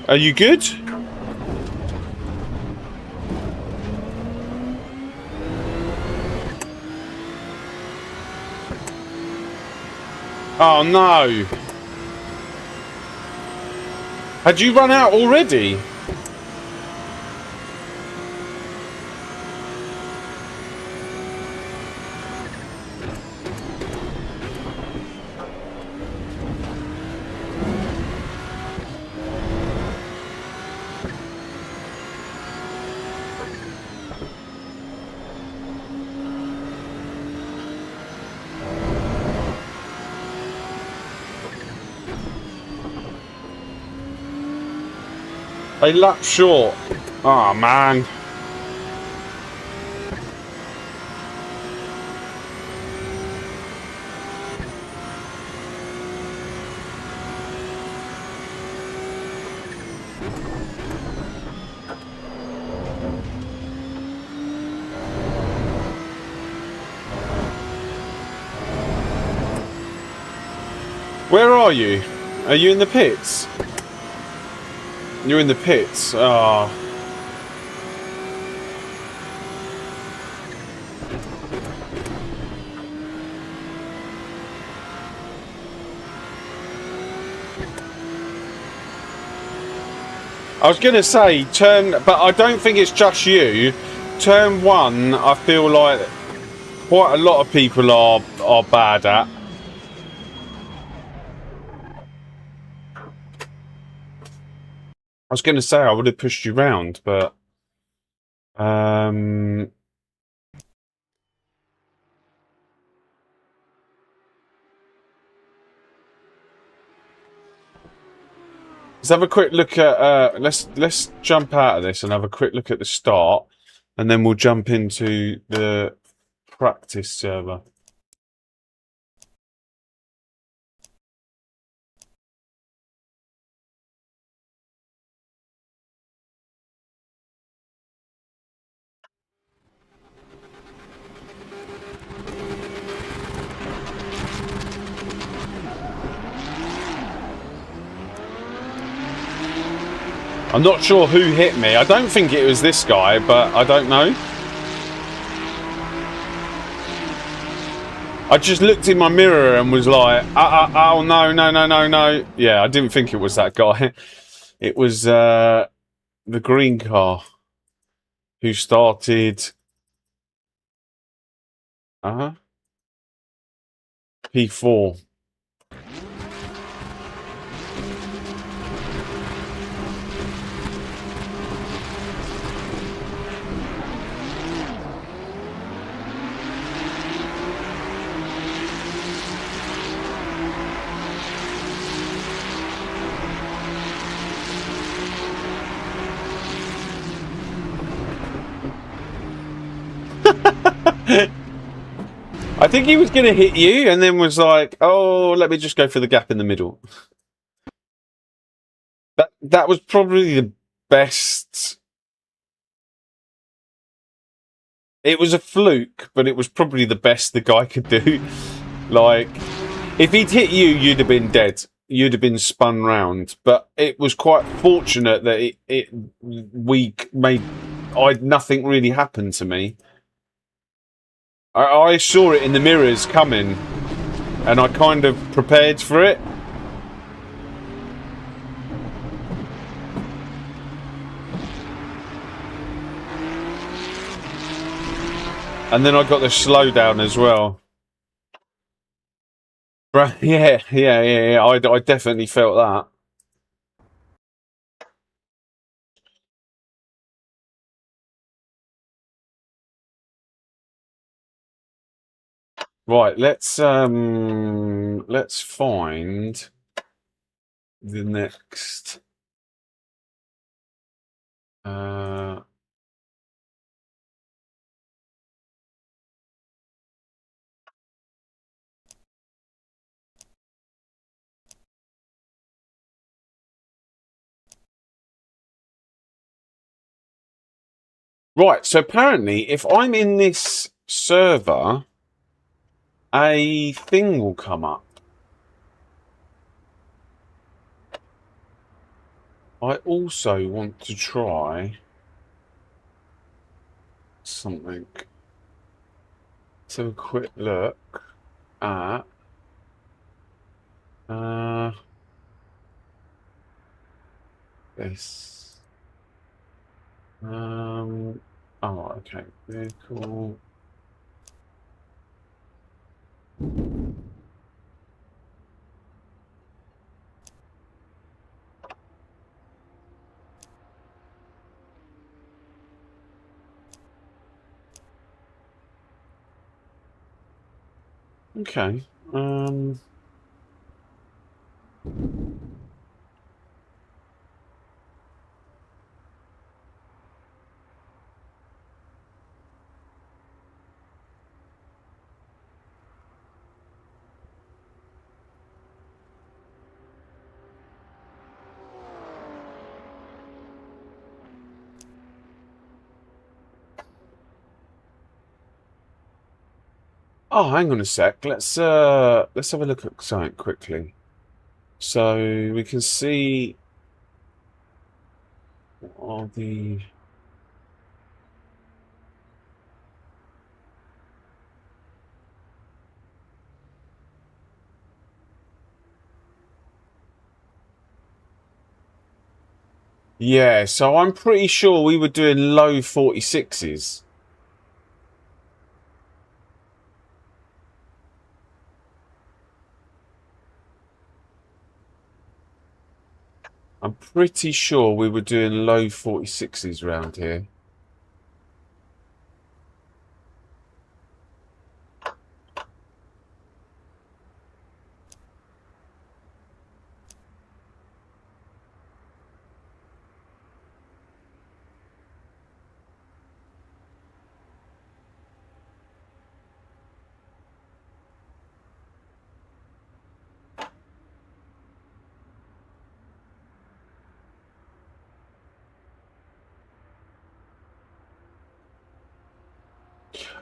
Are you good? Oh no. Had you run out already? A lap short. Oh man. Where are you? Are you in the pits? You're in the pits. Ah. Oh. I was gonna say but I don't think it's just you. Turn 1, I feel like quite a lot of people are bad at. I was gonna say I would have pushed you round, but let's have a quick look at let's jump out of this and have a quick look at the start, and then we'll jump into the practice server. I'm not sure who hit me. I don't think it was this guy, but I don't know. I just looked in my mirror and was like, oh no, no, no, no, no. Yeah, I didn't think it was that guy. It was the green car who started P4. I think he was going to hit you and then was like, oh, let me just go for the gap in the middle. That was probably the best. It was a fluke, but it was probably the best the guy could do. Like, if he'd hit you, you'd have been dead. You'd have been spun round. But it was quite fortunate that nothing really happened to me. I saw it in the mirrors coming, and I kind of prepared for it. And then I got the slowdown as well. Right? Yeah. I definitely felt that. Right, let's find the next uh right, so apparently if I'm in this server, a thing will come up. I also want to try something. Let's have a quick look at this. Oh, okay. Vehicle. Okay. Oh, hang on a sec. Let's have a look at something quickly. So we can see what are the yeah, so I'm pretty sure we were doing low 46s. I'm pretty sure we were doing low 46s around here.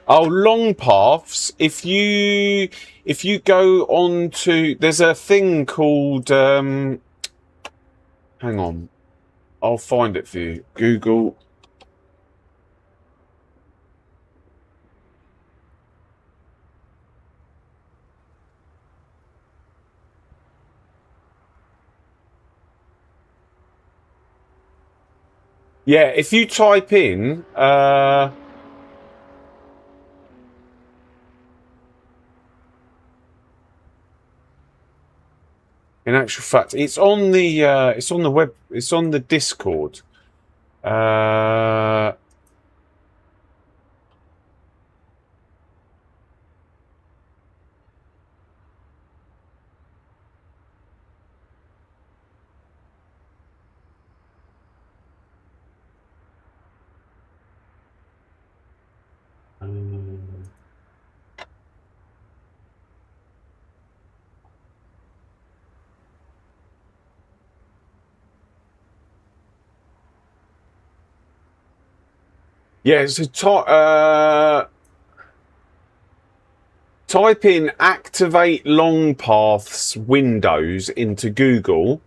Oh, long paths. If you go on to, there's a thing called hang on, I'll find it for you. Google. Yeah, if you type in in actual fact, it's on the web, it's on the Discord. Uh, yeah, so type in activate long paths Windows into Google,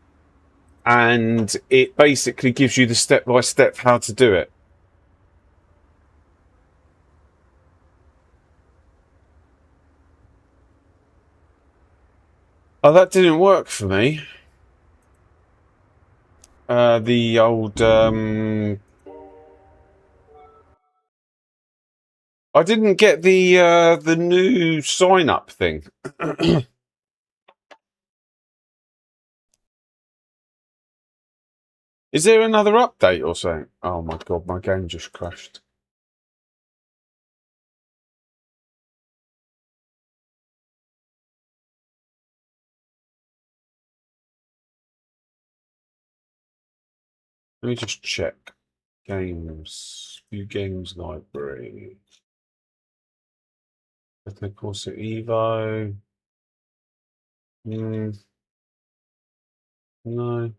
and it basically gives you the step by step how to do it. Oh, that didn't work for me. The old I didn't get the new sign up thing. Is there another update or something? Oh my god, my game just crashed. Let me just check. Games. View games library. Assetto Corsa EVO. No.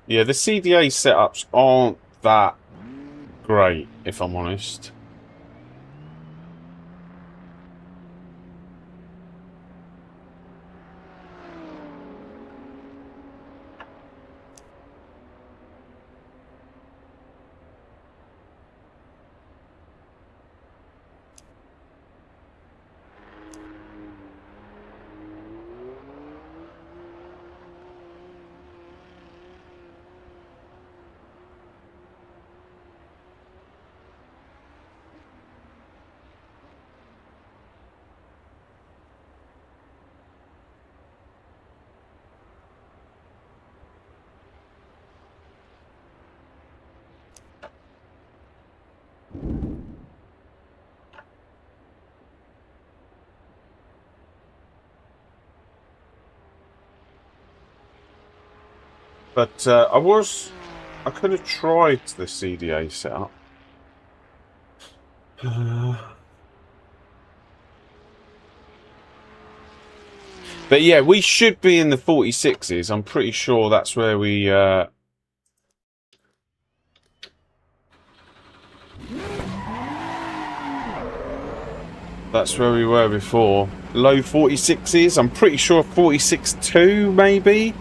Yeah, the CDA setups aren't that great, if I'm honest. But I could have tried the CDA setup. But yeah, we should be in the 46s. I'm pretty sure that's where we... That's where we were before. Low 46s. I'm pretty sure 46.2 maybe.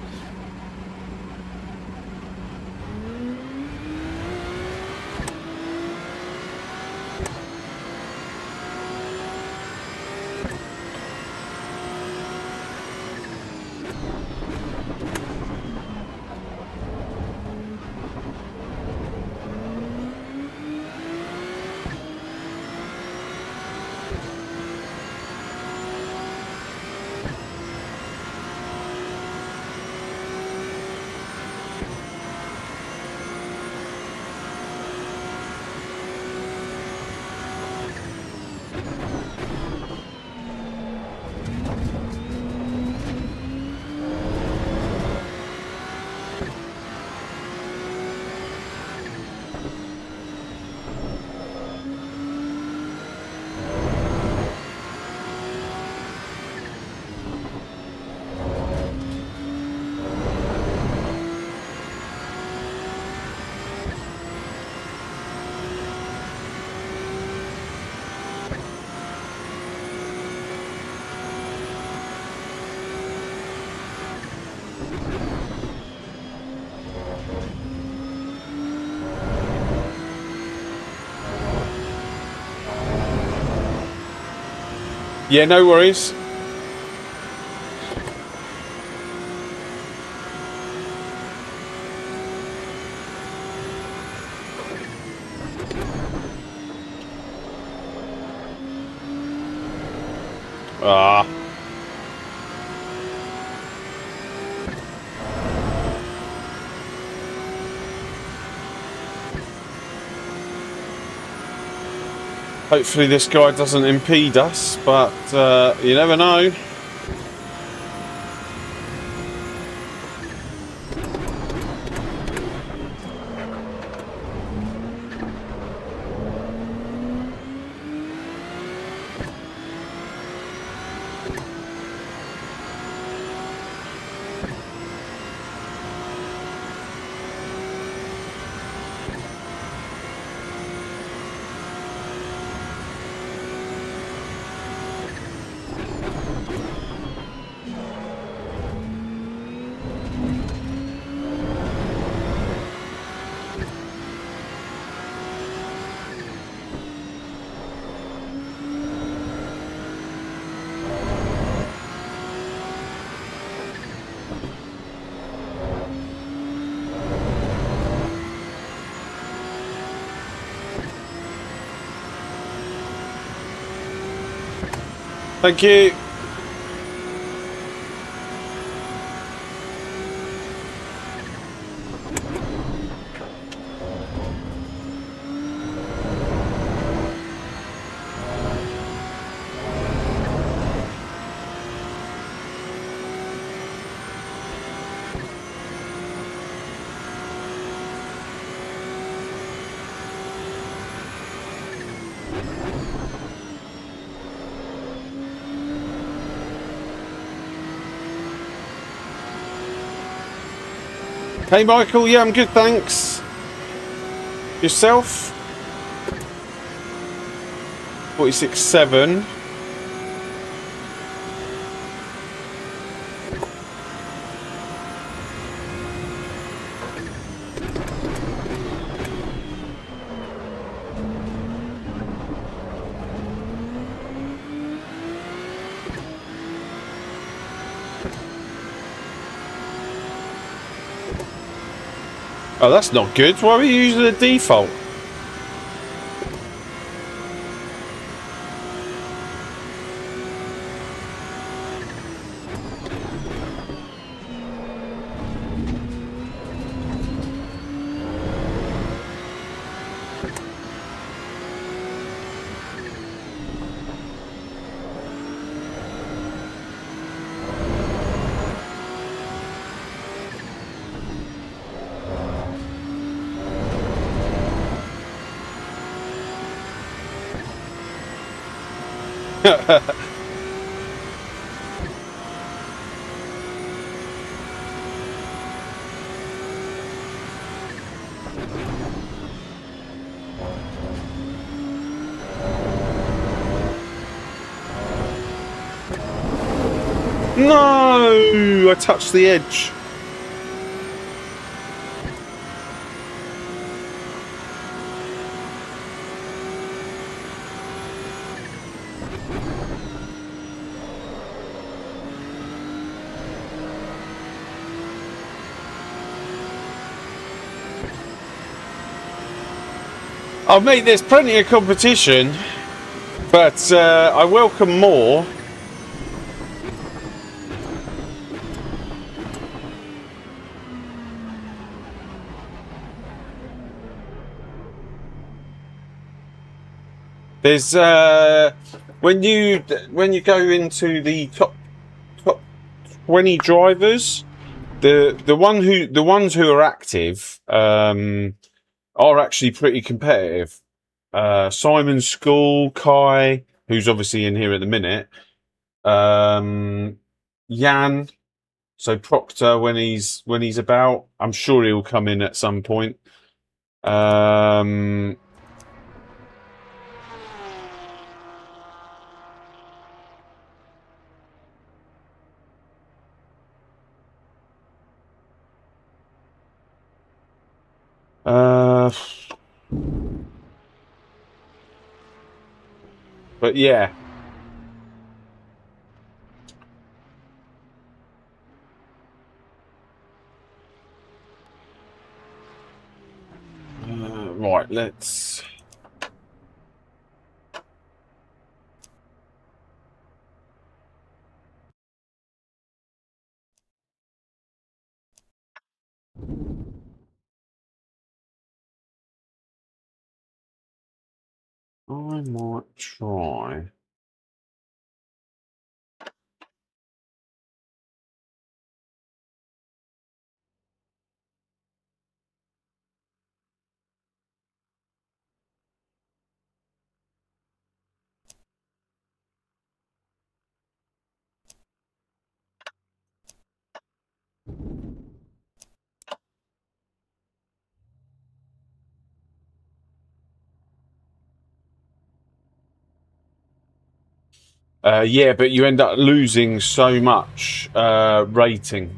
Yeah, no worries. Ah. Hopefully this guy doesn't impede us, but you never know. Thank you. Hey Michael, yeah, I'm good, thanks. Yourself? 46.7. Oh, that's not good. Why are you using the default? No, I touched the edge. Oh mate, there's plenty of competition, but I welcome more. There's when you go into the top 20 drivers, the ones who are active are actually pretty competitive. Simon School, Kai, who's obviously in here at the minute, Jan, so Proctor when he's about, I'm sure he'll come in at some point. But yeah. Right, let's. I might try. Yeah, but you end up losing so much rating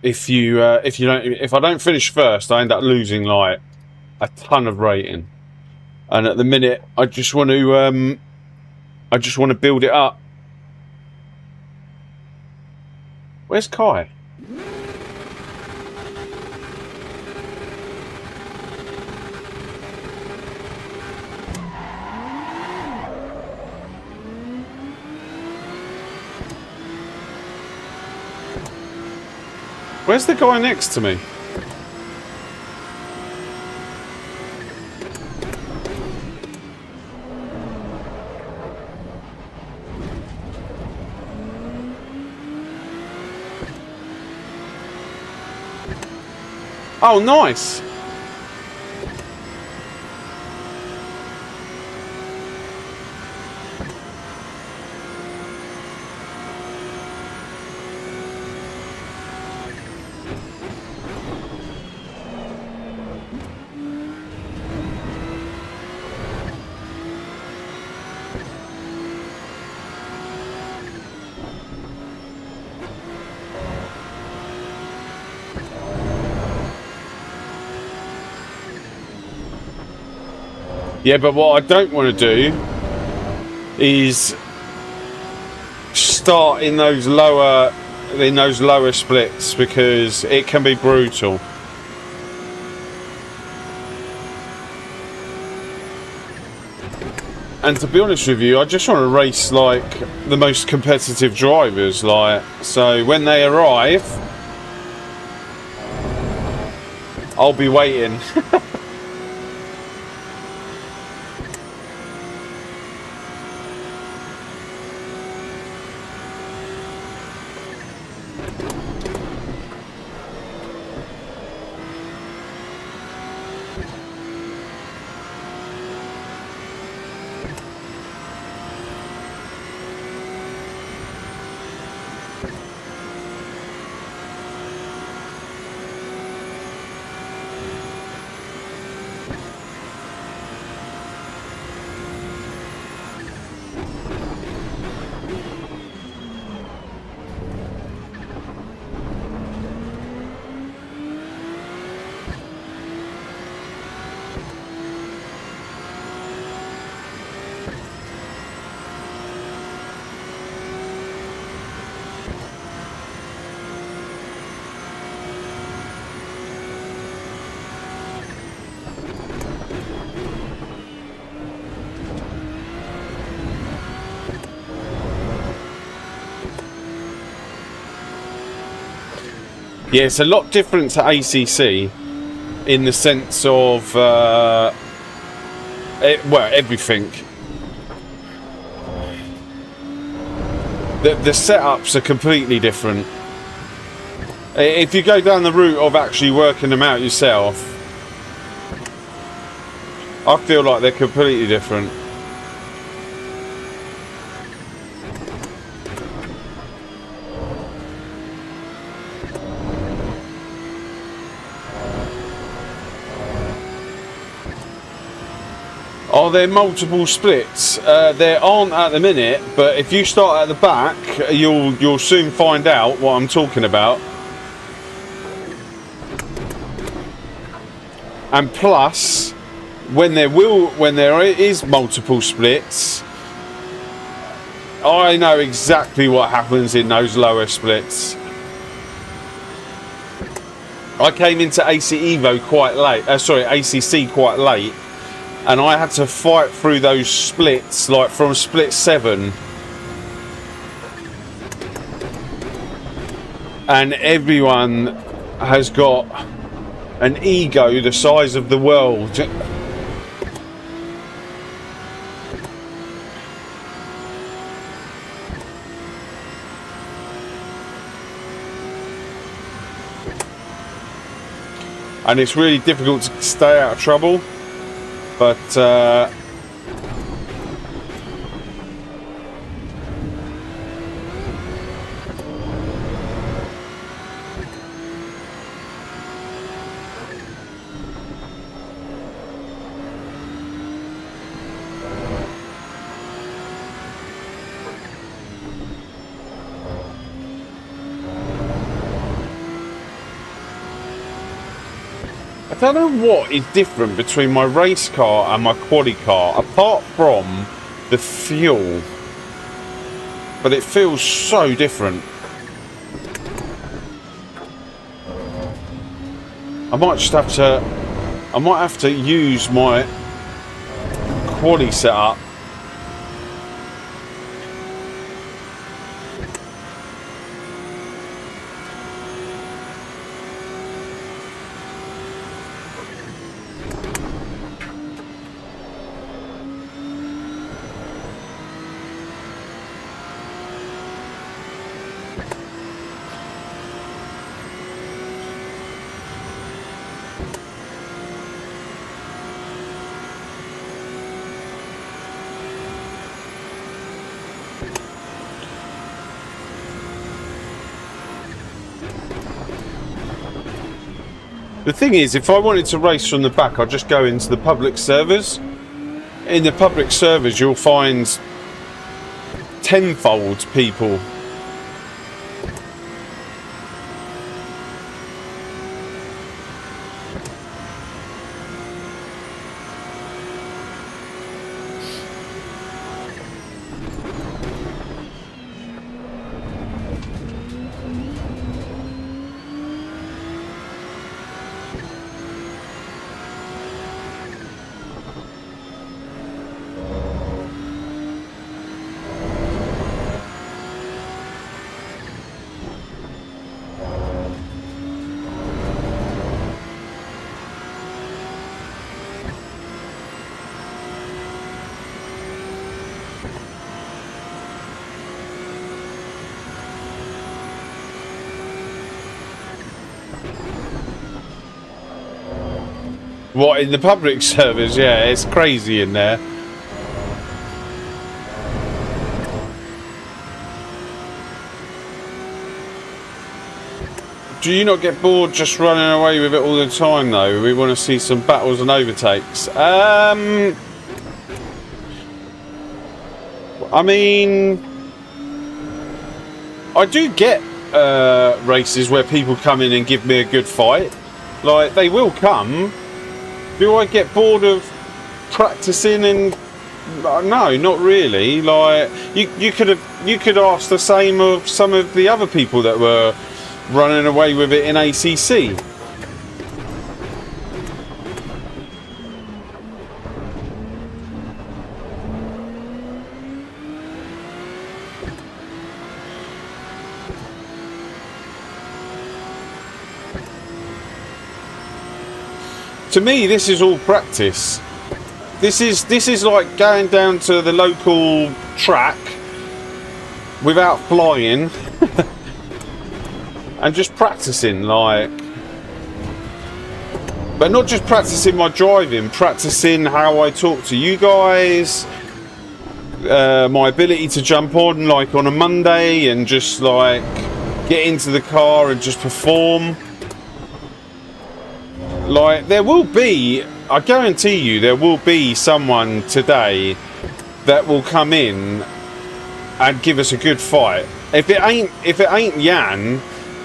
if I don't finish first, I end up losing like a ton of rating. And at the minute, I just want to build it up. Where's Kai? Where's the guy next to me? Oh, nice. Yeah, but what I don't want to do is start in those lower splits, because it can be brutal. And to be honest with you, I just want to race like the most competitive drivers, like, so when they arrive, I'll be waiting. Yeah, it's a lot different to ACC in the sense of, well, everything. The setups are completely different. If you go down the route of actually working them out yourself, I feel like they're completely different. Are there multiple splits? There aren't at the minute, but if you start at the back, you'll soon find out what I'm talking about. And plus, when there is multiple splits, I know exactly what happens in those lower splits. I came into ACEVO quite late. ACC quite late. And I had to fight through those splits, like from split 7. And everyone has got an ego the size of the world. And it's really difficult to stay out of trouble. But I don't know what is different between my race car and my quaddy car, apart from the fuel. But it feels so different. I might have to use my quaddy setup. The thing is, if I wanted to race from the back, I'd just go into the public servers. In the public servers, you'll find tenfold people. What, in the public servers? Yeah, it's crazy in there. Do you not get bored just running away with it all the time, though? We want to see some battles and overtakes. I mean, I do get races where people come in and give me a good fight. Like, they will come. Do I get bored of practicing? And no, not really. Like, you could ask the same of some of the other people that were running away with it in ACC. To me, this is all practice. This is like going down to the local track without flying and just practicing, like, but not just practicing my driving, practicing how I talk to you guys, my ability to jump on like on a Monday and just like get into the car and just perform. Like, there will be, I guarantee you, there will be someone today that will come in and give us a good fight. If it ain't Jan,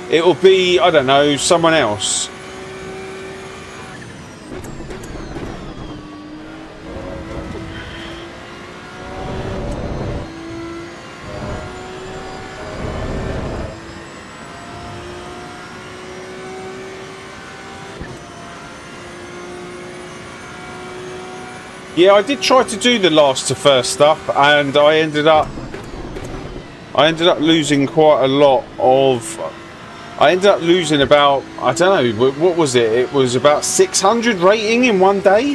it will be, I don't know, someone else. Yeah, I did try to do the last to first stuff, and I ended up losing quite a lot of. I ended up losing about, I don't know, what was it? It was about 600 rating in one day.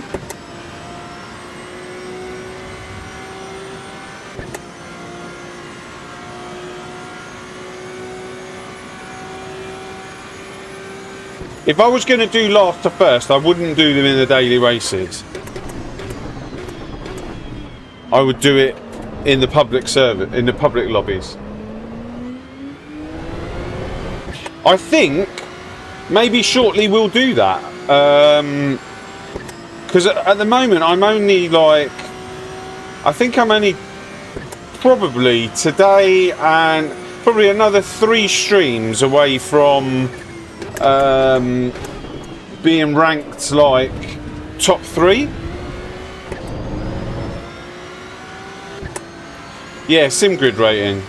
If I was going to do last to first, I wouldn't do them in the daily races. I would do it in the public server, in the public lobbies. I think maybe shortly we'll do that. Because at the moment I'm only like, I think I'm only probably today and probably another 3 streams away from being ranked like top 3. Yeah, SimGrid rating.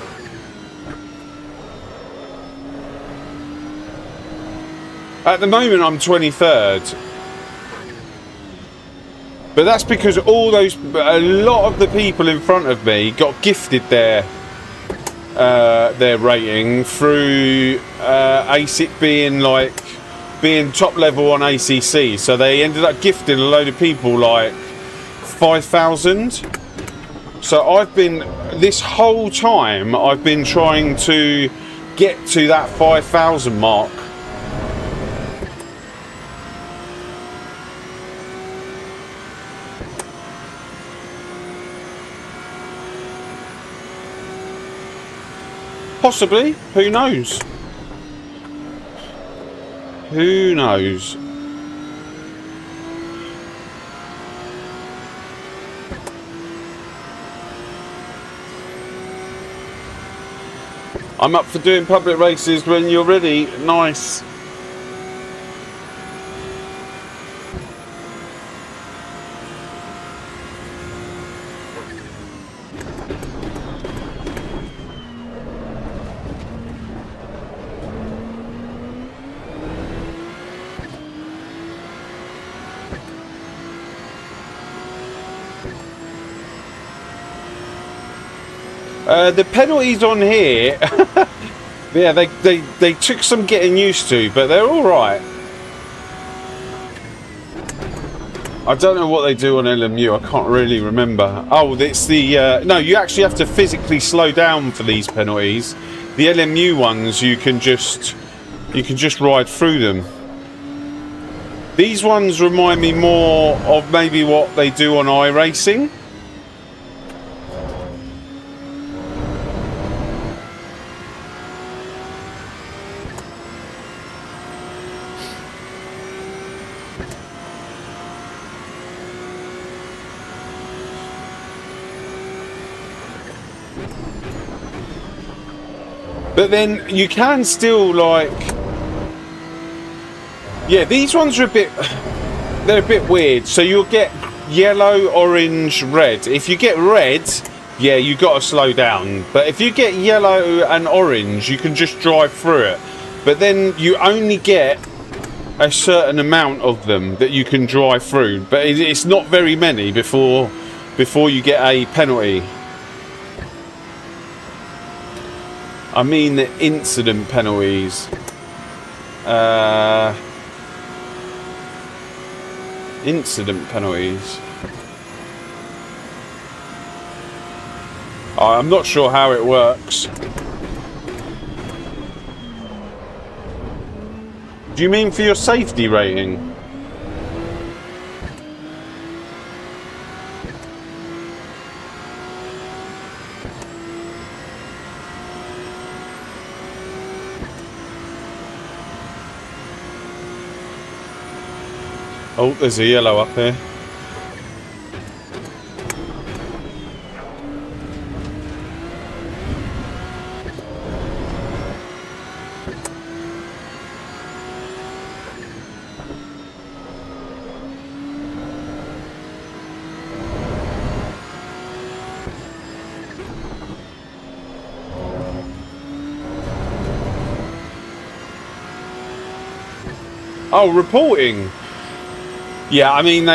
At the moment, I'm 23rd. But that's because a lot of the people in front of me got gifted their rating through ACIC being top level on ACC. So they ended up gifting a load of people like 5,000. So I've been, this whole time, I've been trying to get to that 5,000 mark. Possibly, who knows? Who knows? I'm up for doing public races when you're ready. Nice. The penalties on here, yeah, they took some getting used to, but they're all right. I don't know what they do on LMU. I can't really remember. Oh, it's the no. You actually have to physically slow down for these penalties. The LMU ones, you can just ride through them. These ones remind me more of maybe what they do on iRacing. But then you can still, like, yeah, these ones are they're a bit weird. So you'll get yellow, orange, red. If you get red, yeah, you got to slow down. But if you get yellow and orange, you can just drive through it. But then you only get a certain amount of them that you can drive through. But it's not very many before you get a penalty. I mean the incident penalties. Incident penalties. I'm not sure how it works. Do you mean for your safety rating? Oh, there's a yellow up here. Oh, reporting. Yeah, I mean,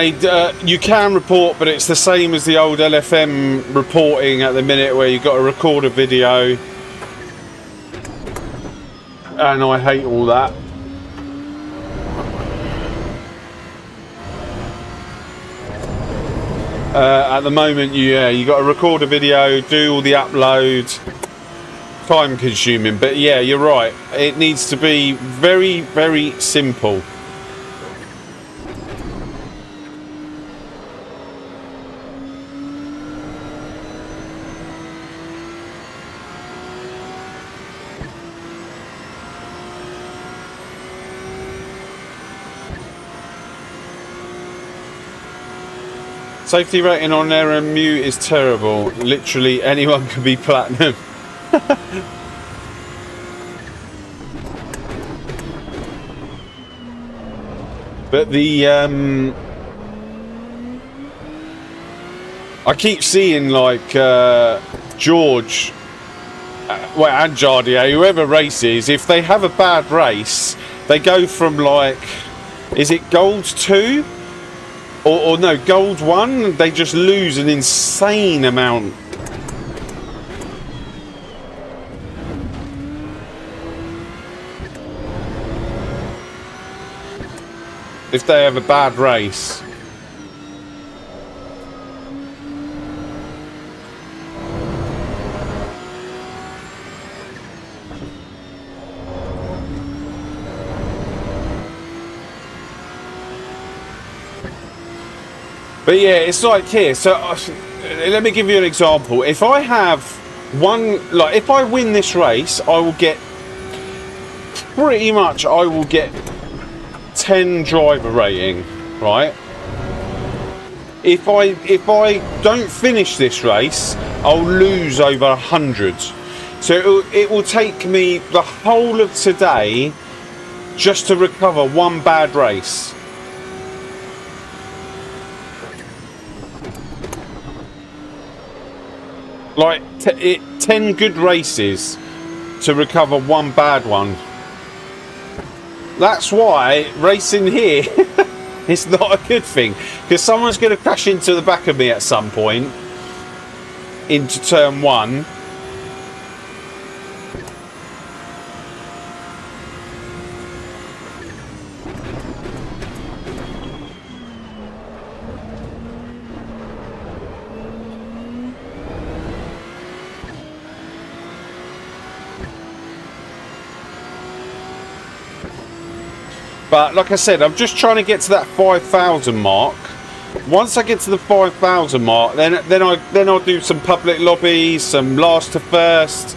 you can report, but it's the same as the old LFM reporting at the minute, where you've got to record a video. And I hate all that. At the moment, you got to record a video, do all the uploads. Time consuming, but yeah, you're right. It needs to be very, very simple. Safety rating on RMU is terrible. Literally anyone can be platinum. But the I keep seeing, like, George, well, and Jardier, whoever races, if they have a bad race, they go from, like, is it gold 2? Or no, gold 1, they just lose an insane amount. If they have a bad race. But yeah, it's like here. So let me give you an example. If I have if I win this race, I will get pretty much, I will get 10 driver rating, right? If I don't finish this race, I'll lose over 100. So it will take me the whole of today just to recover one bad race. Like 10 good races to recover one bad one. That's why racing here is not a good thing, because someone's going to crash into the back of me at some point into turn 1. But like I said, I'm just trying to get to that 5,000 mark. Once I get to the 5,000 mark, then I'll do some public lobbies, some last to first.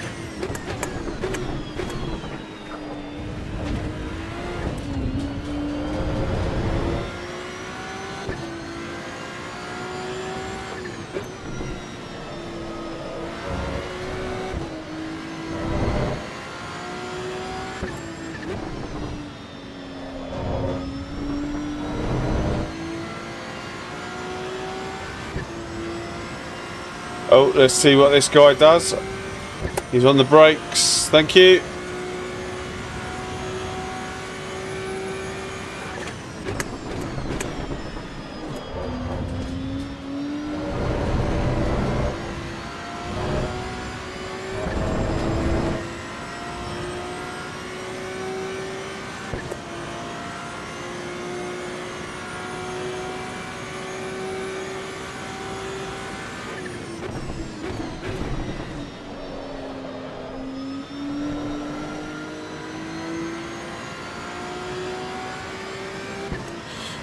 Oh, let's see what this guy does. He's on the brakes. Thank you.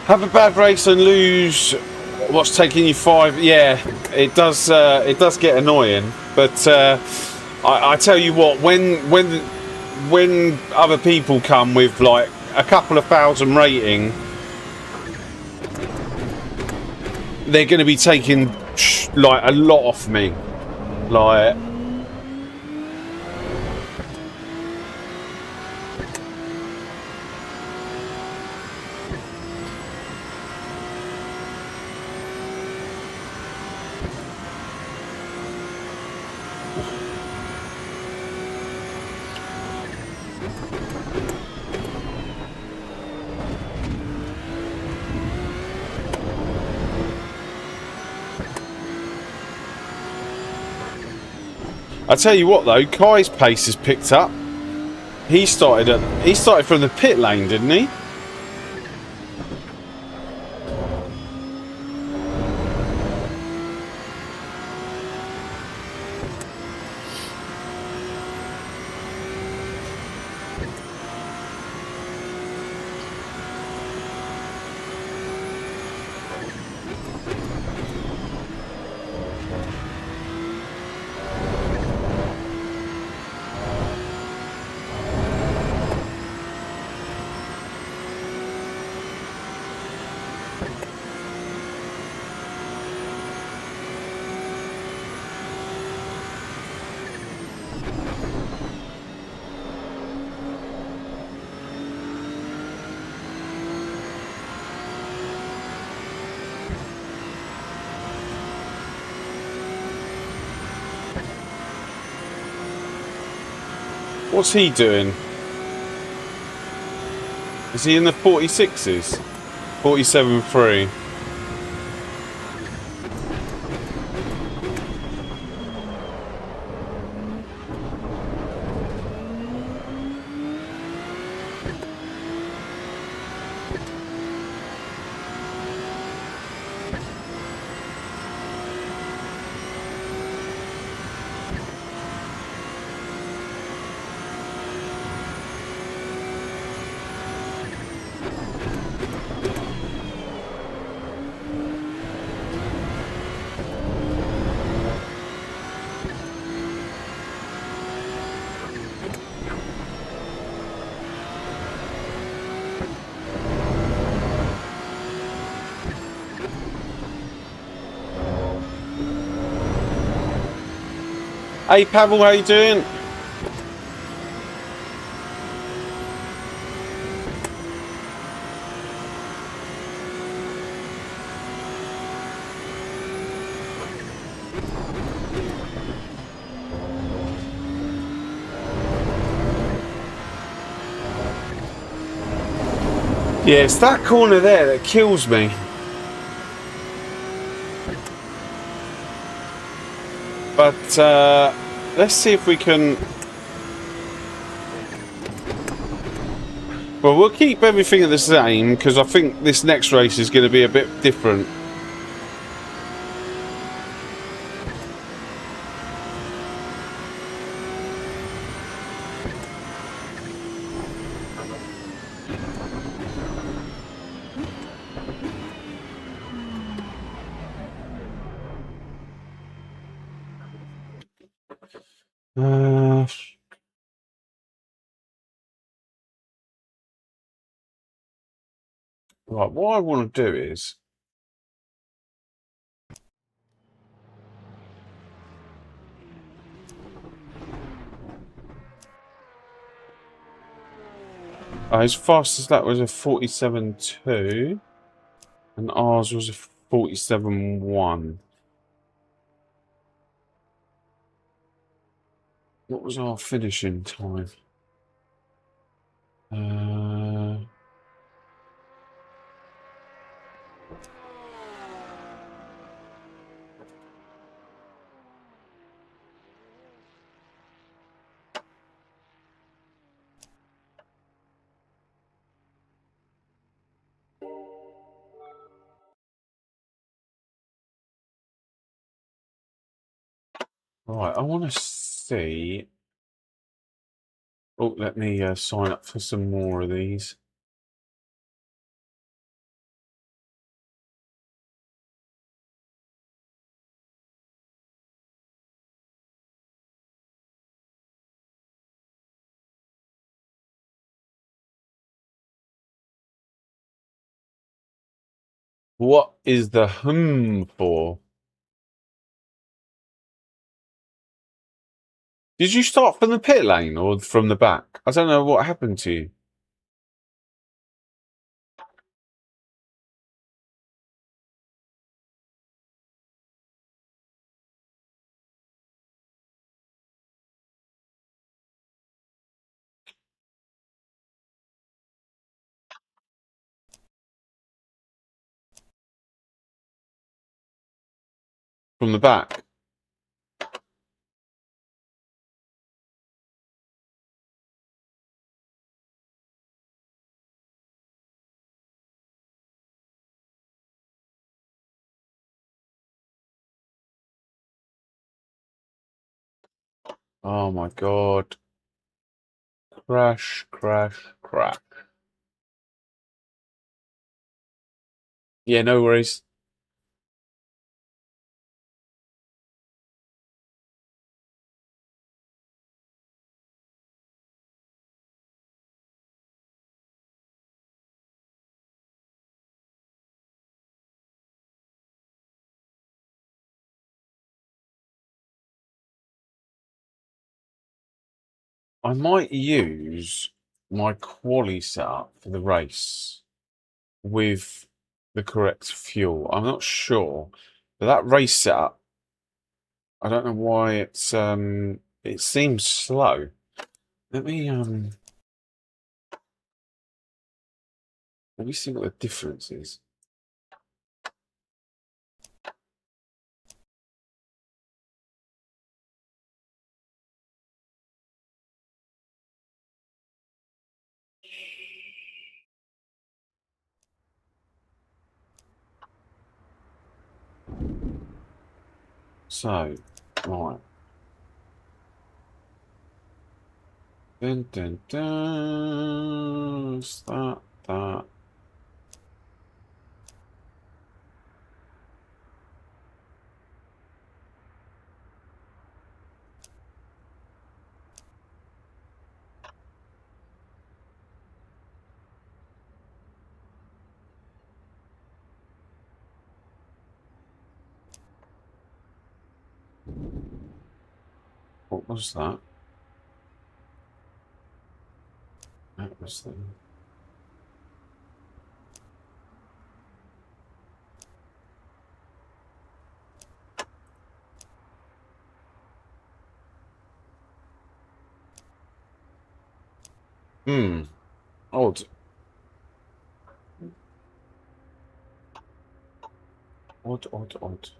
Have a bad race and lose what's taking you 5. Yeah, it does get annoying. But I tell you what, when other people come with like a couple of thousand rating, they're going to be taking like a lot off me. Like, I tell you what though, Kai's pace has picked up. He started from the pit lane, didn't he? What's he doing? Is he in the 46s? 47.3. Hey Pavel, how you doing? Yeah, it's that corner there that kills me. But let's see if we can... Well, we'll keep everything the same, because I think this next race is going to be a bit different. Right, what I want to do is... As fast as that was a 47.2, and ours was a 47.1. What was our finishing time? Right, I want to see... Oh, let me sign up for some more of these. What is the for? Did you start from the pit lane or from the back? I don't know what happened to you. From the back? Oh my god. Crash, crash, crash. Yeah, no worries. I might use my quali setup for the race with the correct fuel. I'm not sure. But that race setup, I don't know why it seems slow. Let me see what the difference is. So, right. Dun, dun, dun. That. What was that? That was the... Odd. Odd, odd, odd.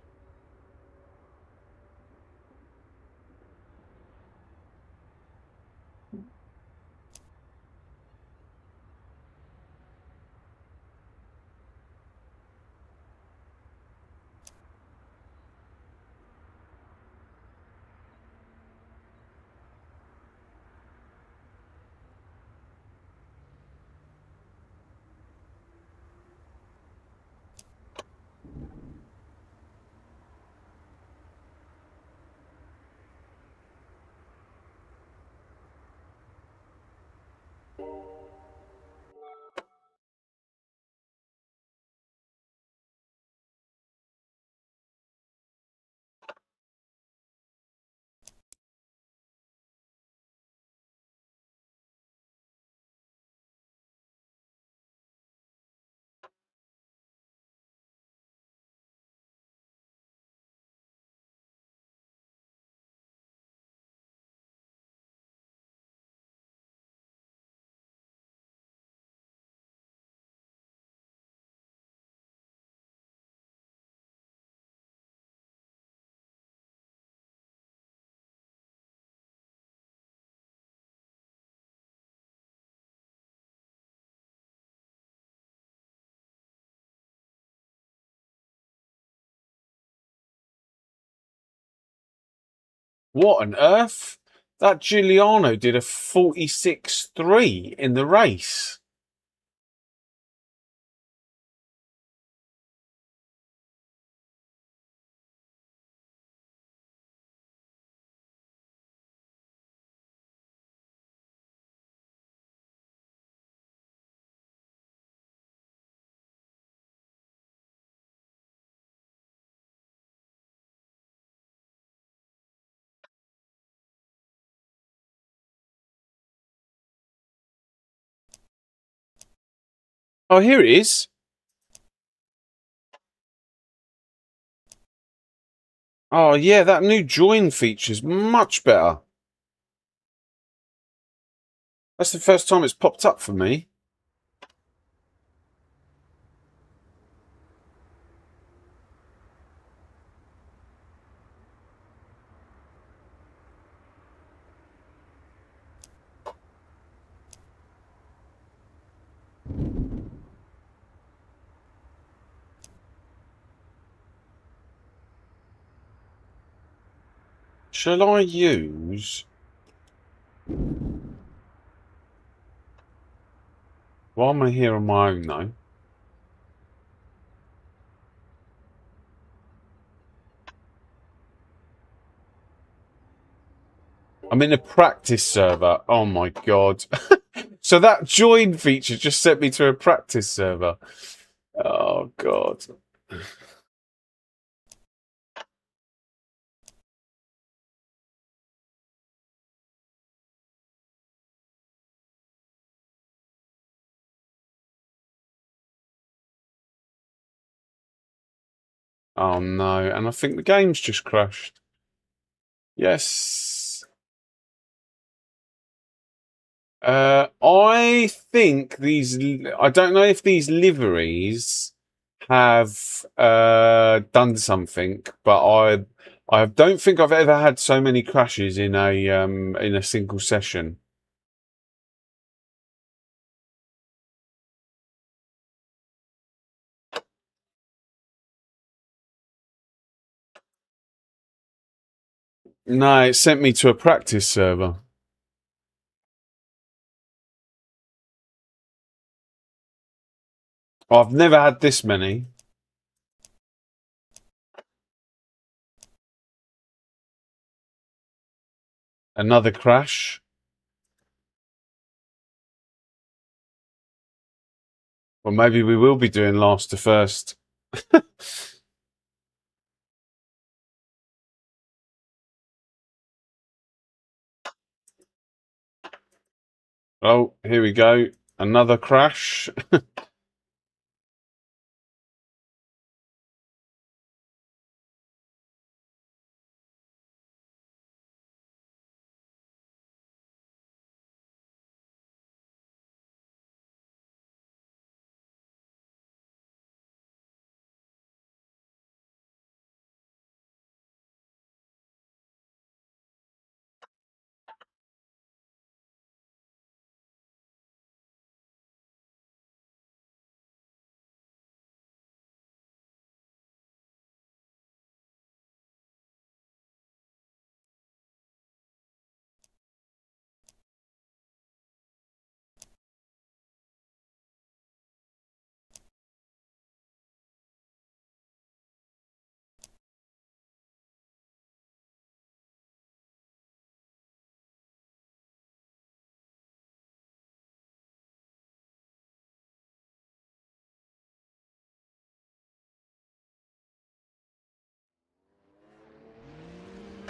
What on earth? That Giuliano did a 46.3 in the race. Oh, here it is. Oh, yeah, that new join feature's much better. That's the first time it's popped up for me. Shall I use... Why am I here on my own, though? I'm in a practice server. Oh, my God. So that join feature just sent me to a practice server. Oh, God. Oh, no. And I think the game's just crashed. Yes. I think these. I don't know if these liveries have done something, but I don't think I've ever had so many crashes in a single session. No, it sent me to a practice server. I've never had this many. Another crash. Or maybe we will be doing last to first. Oh, here we go. Another crash.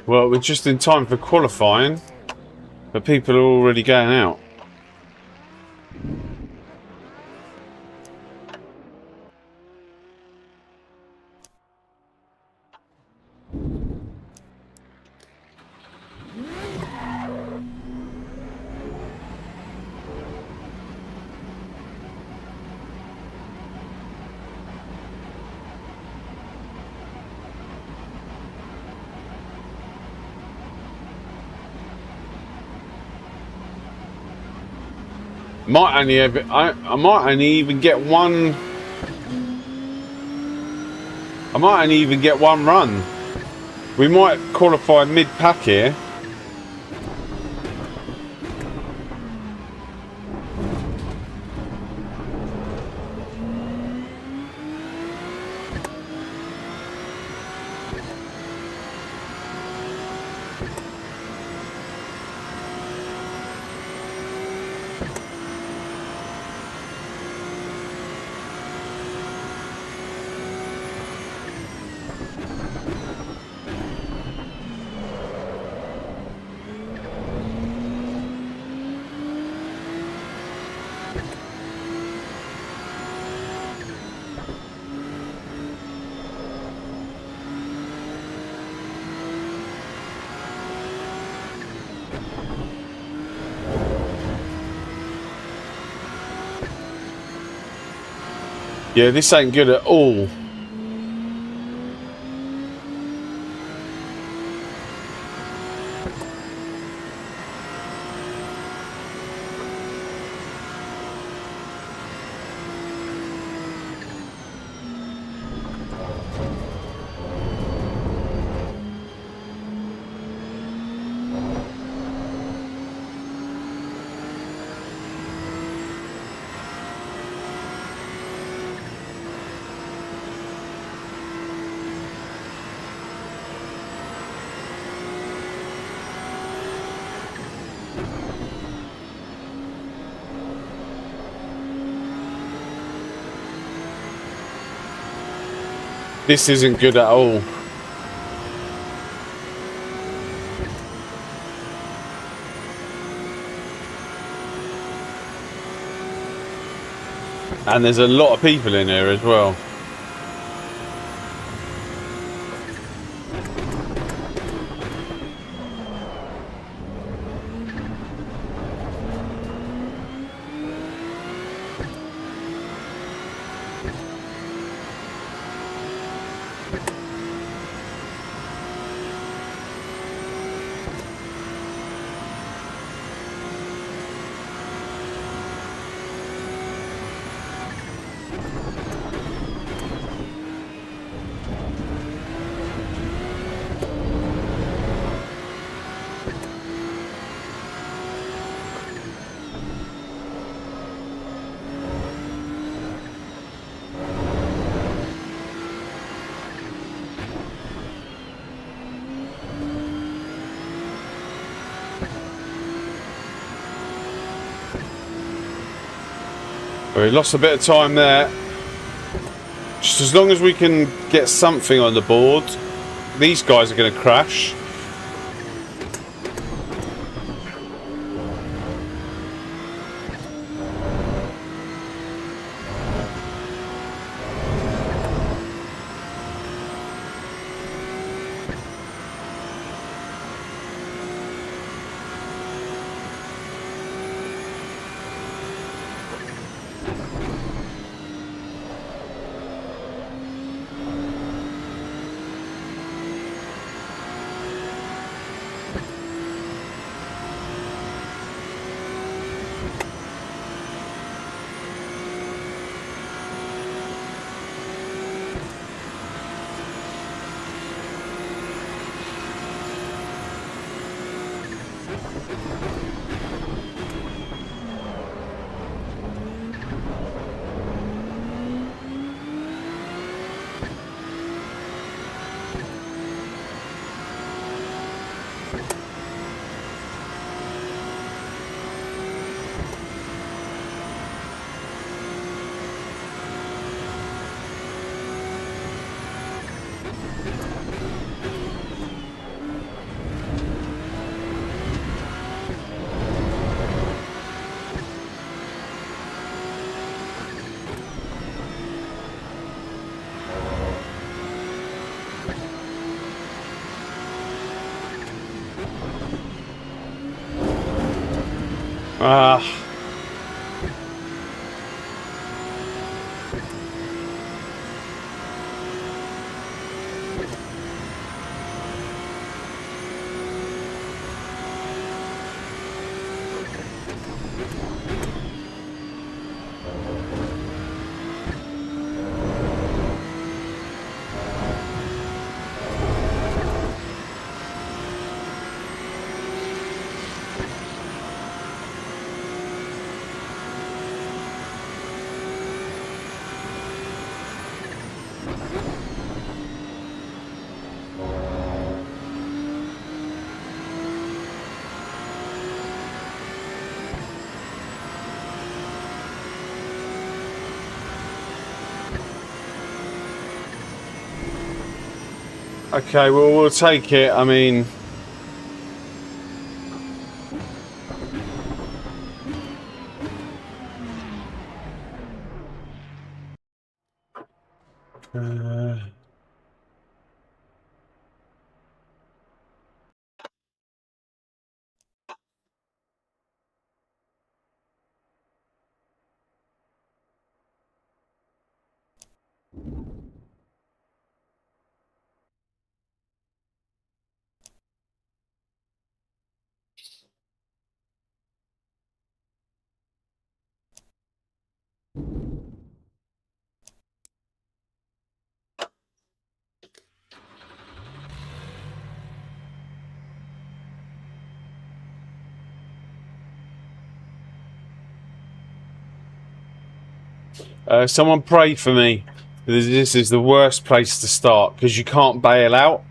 Well, we're just in time for qualifying, but people are already going out. Might only have, I might only even get one. I might only even get one run. We might qualify mid-pack here. Yeah, this ain't good at all. This isn't good at all. And there's a lot of people in here as well. We lost a bit of time there. Just as long as we can get something on the board, these guys are going to crash. Ah. Okay, well, we'll take it. I mean... someone pray for me. This is the worst place to start because you can't bail out.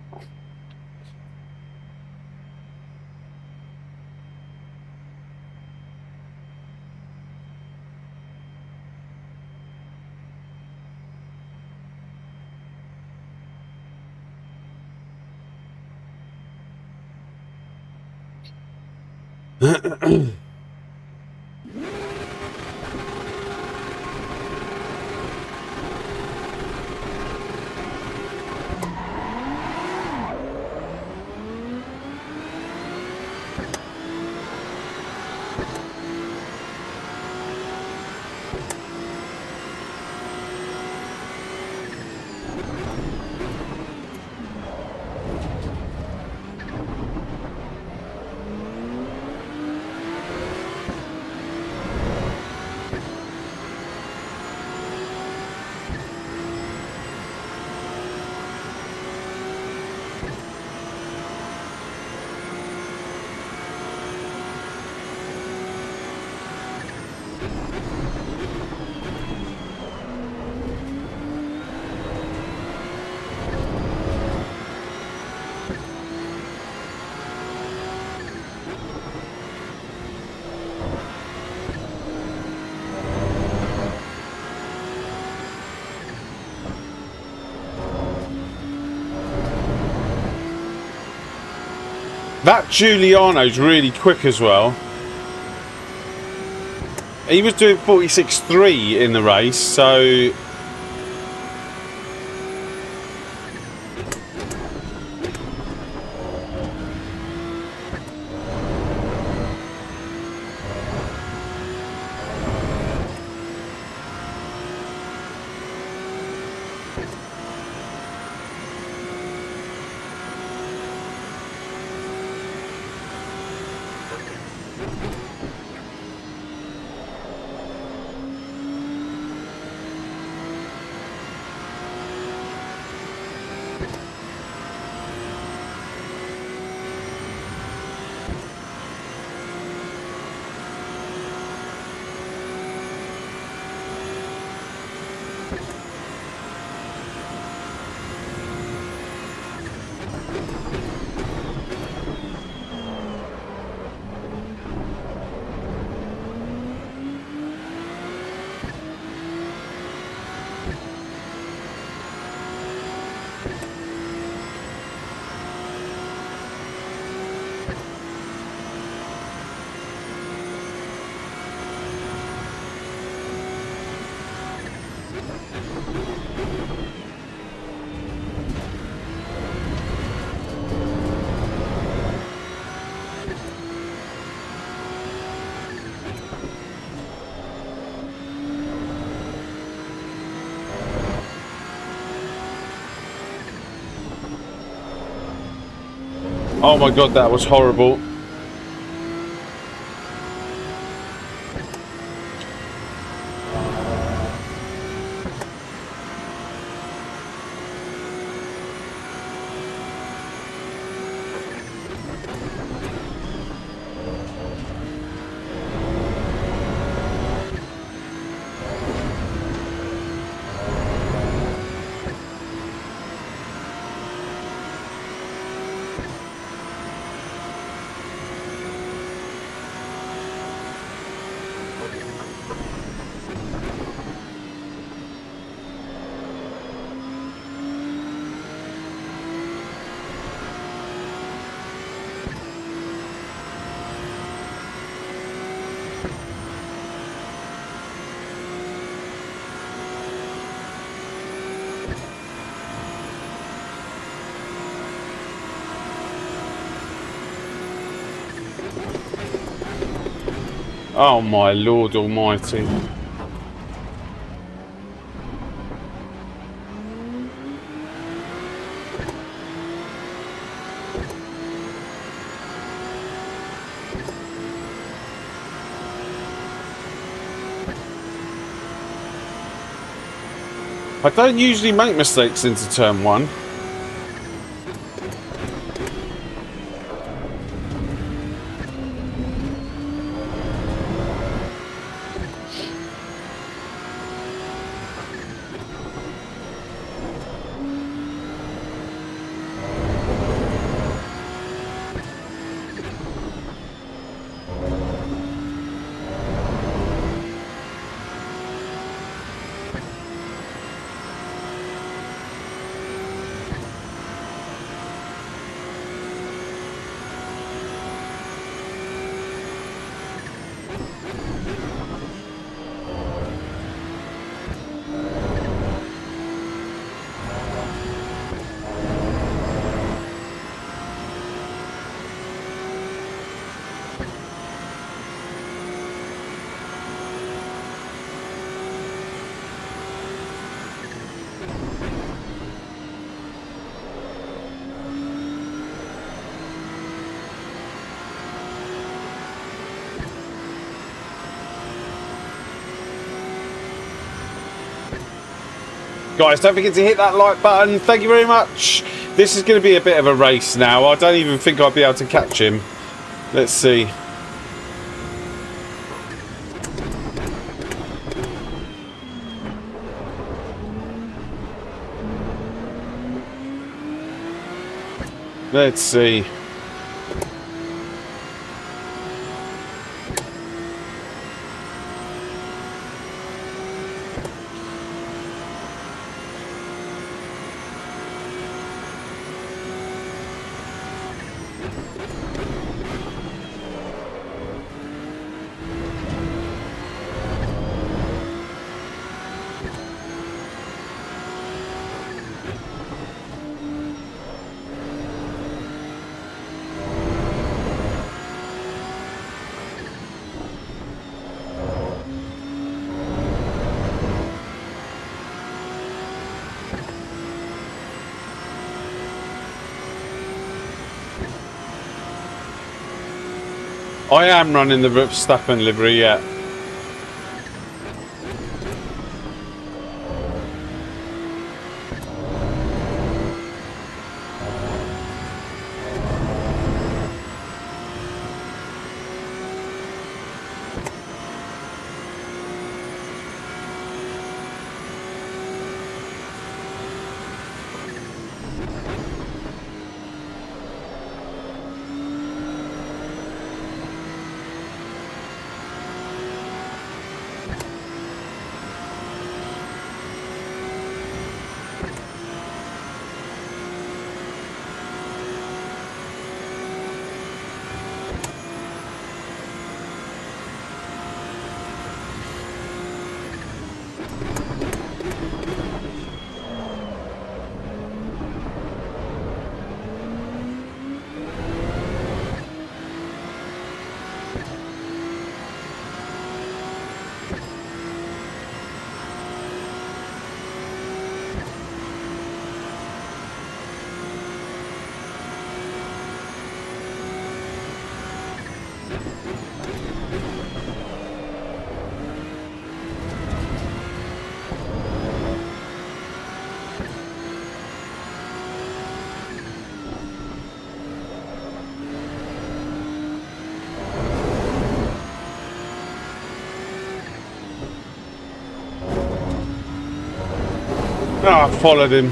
That Giuliano's really quick as well. He was doing 46.3 in the race, so... Oh my god, that was horrible. Oh my Lord Almighty. I don't usually make mistakes into turn one. Guys, don't forget to hit that like button. Thank you very much. This is going to be a bit of a race now. I don't even think I'll be able to catch him. Let's see. Let's see. I am running the Verstappen livery, yeah. I followed him.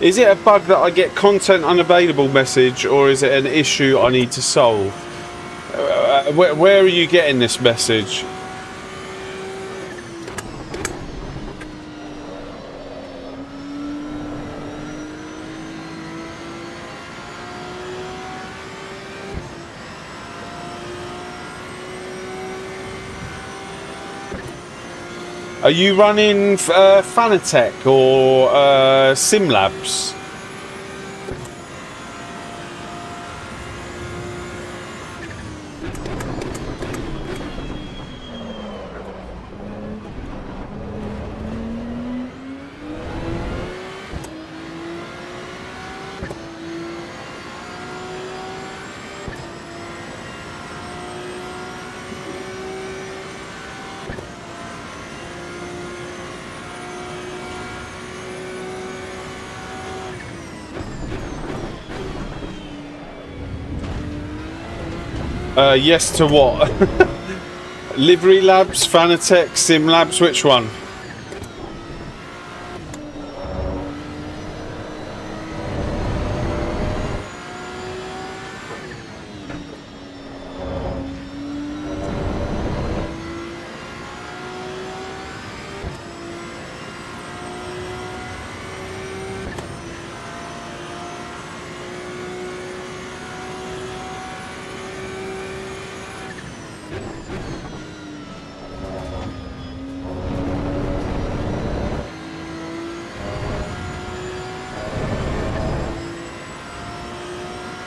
Is it a bug that I get content unavailable message, or is it an issue I need to solve? Where are you getting this message? Are you running Fanatec or SimLabs? Yes to what? Livery Labs, Fanatec, SimLabs, which one?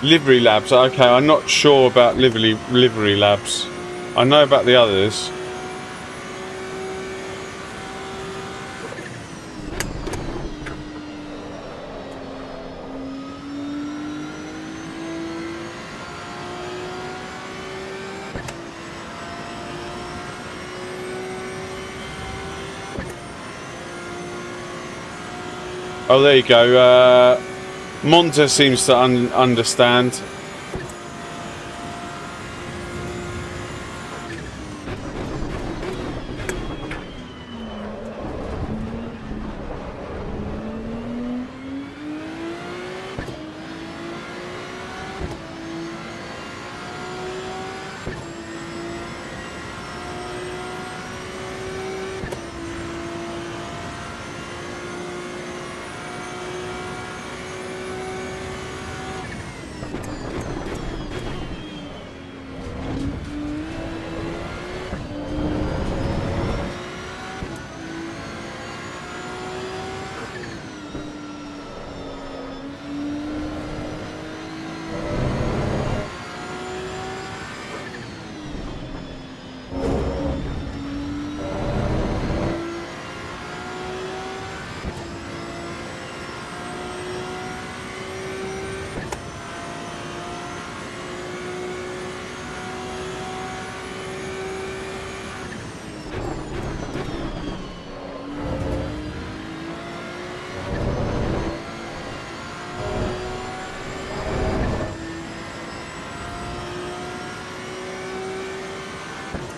Livery Labs, okay, I'm not sure about Livery Labs. I know about the others. Oh, there you go. Monta seems to understand.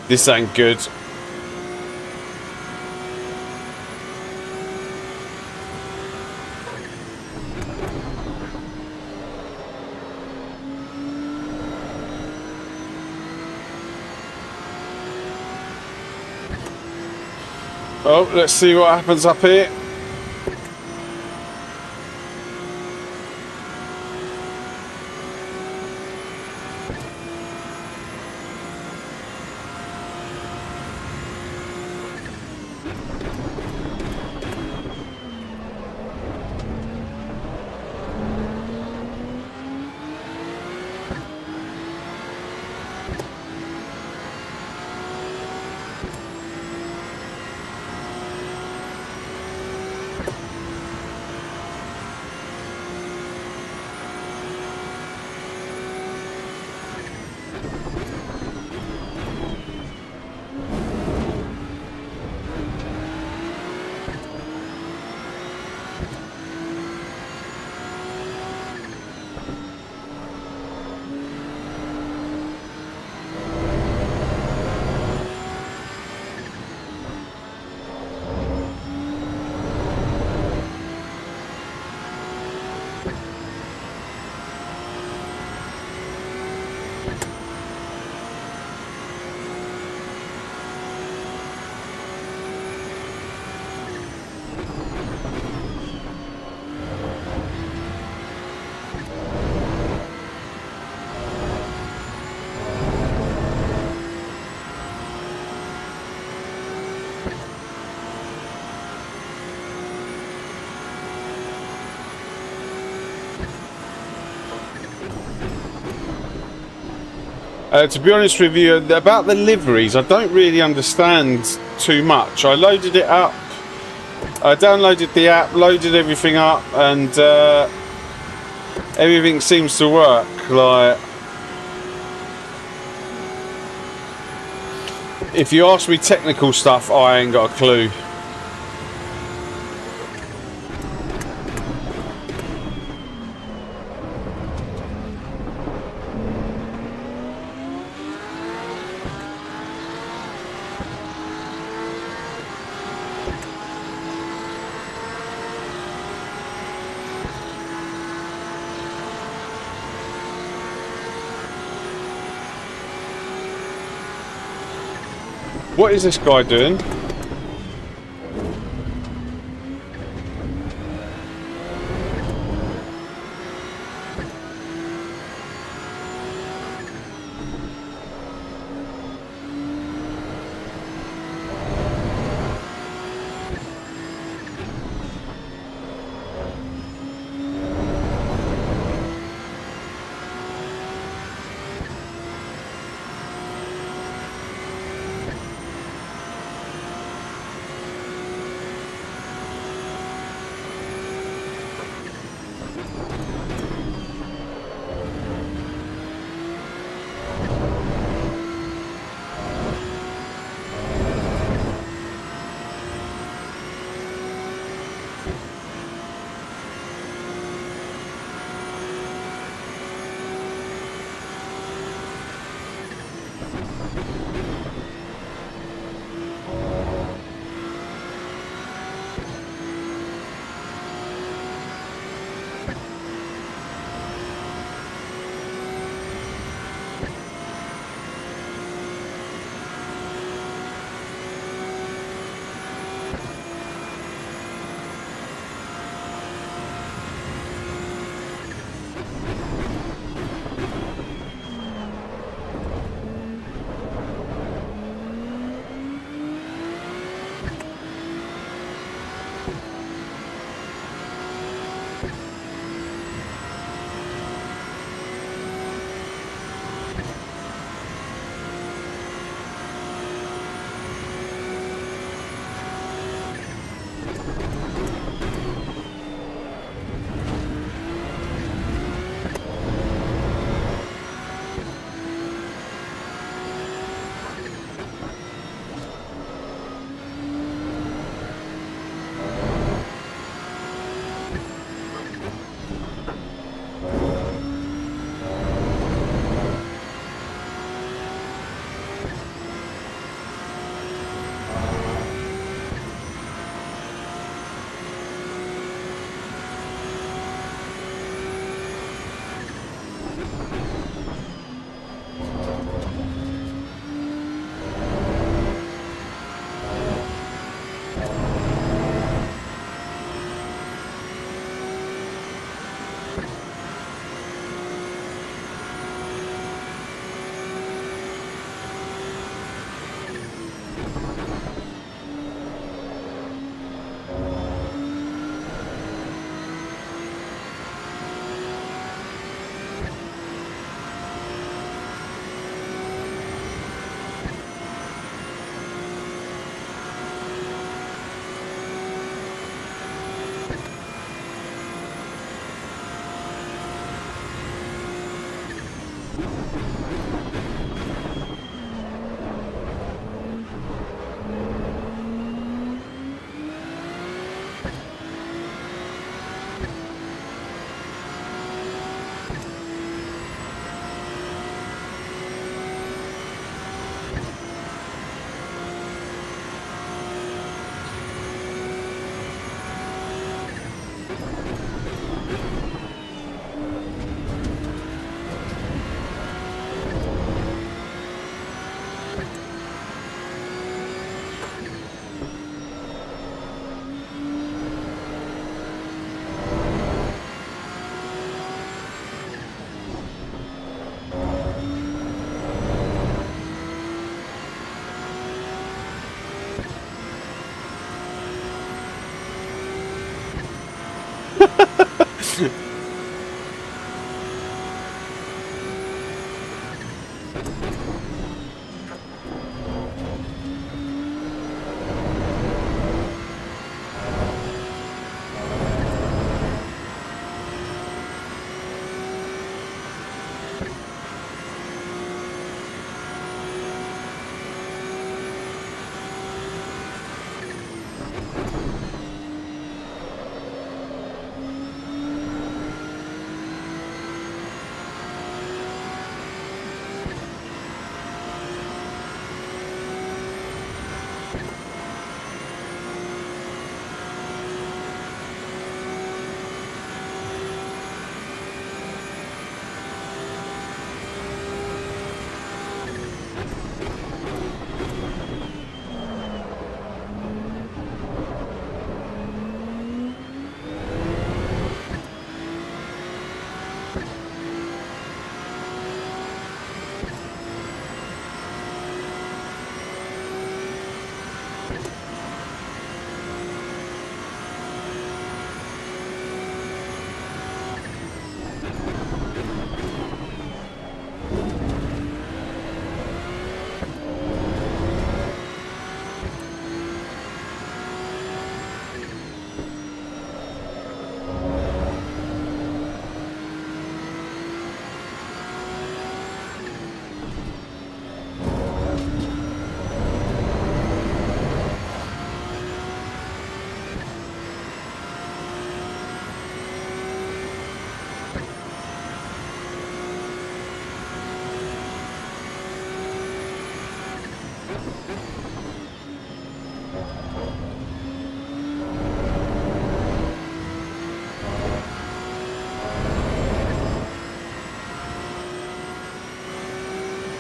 This ain't good. Oh, let's see what happens up here. To be honest with you, about the liveries, I don't really understand too much. I loaded it up, I downloaded the app, loaded everything up, and everything seems to work. Like, if you ask me technical stuff, I ain't got a clue. What is this guy doing?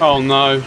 Oh no.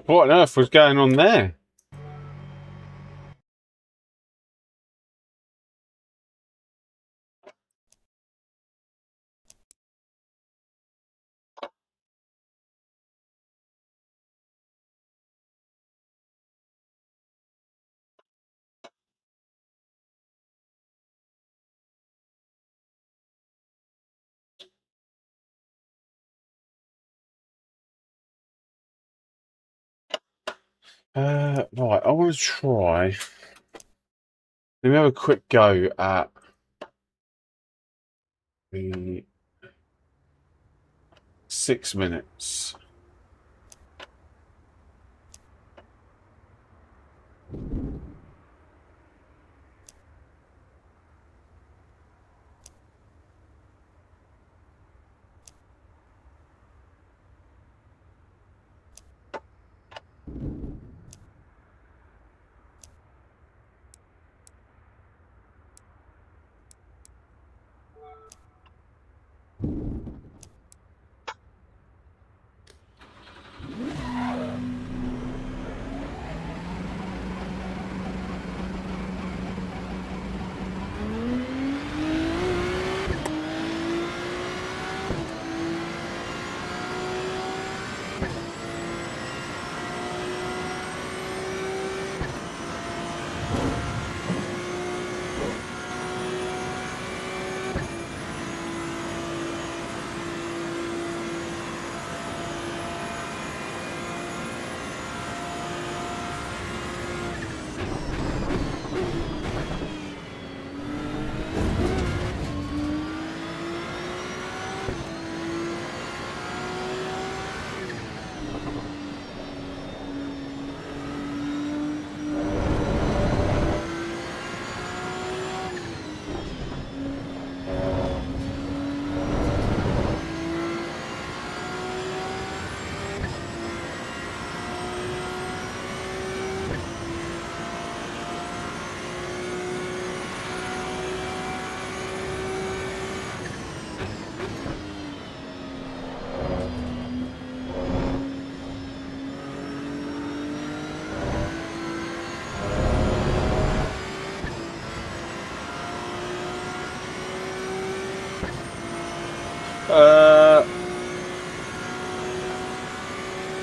What on earth was going on there? Right, I want to try. Let me have a quick go at the 6 minutes.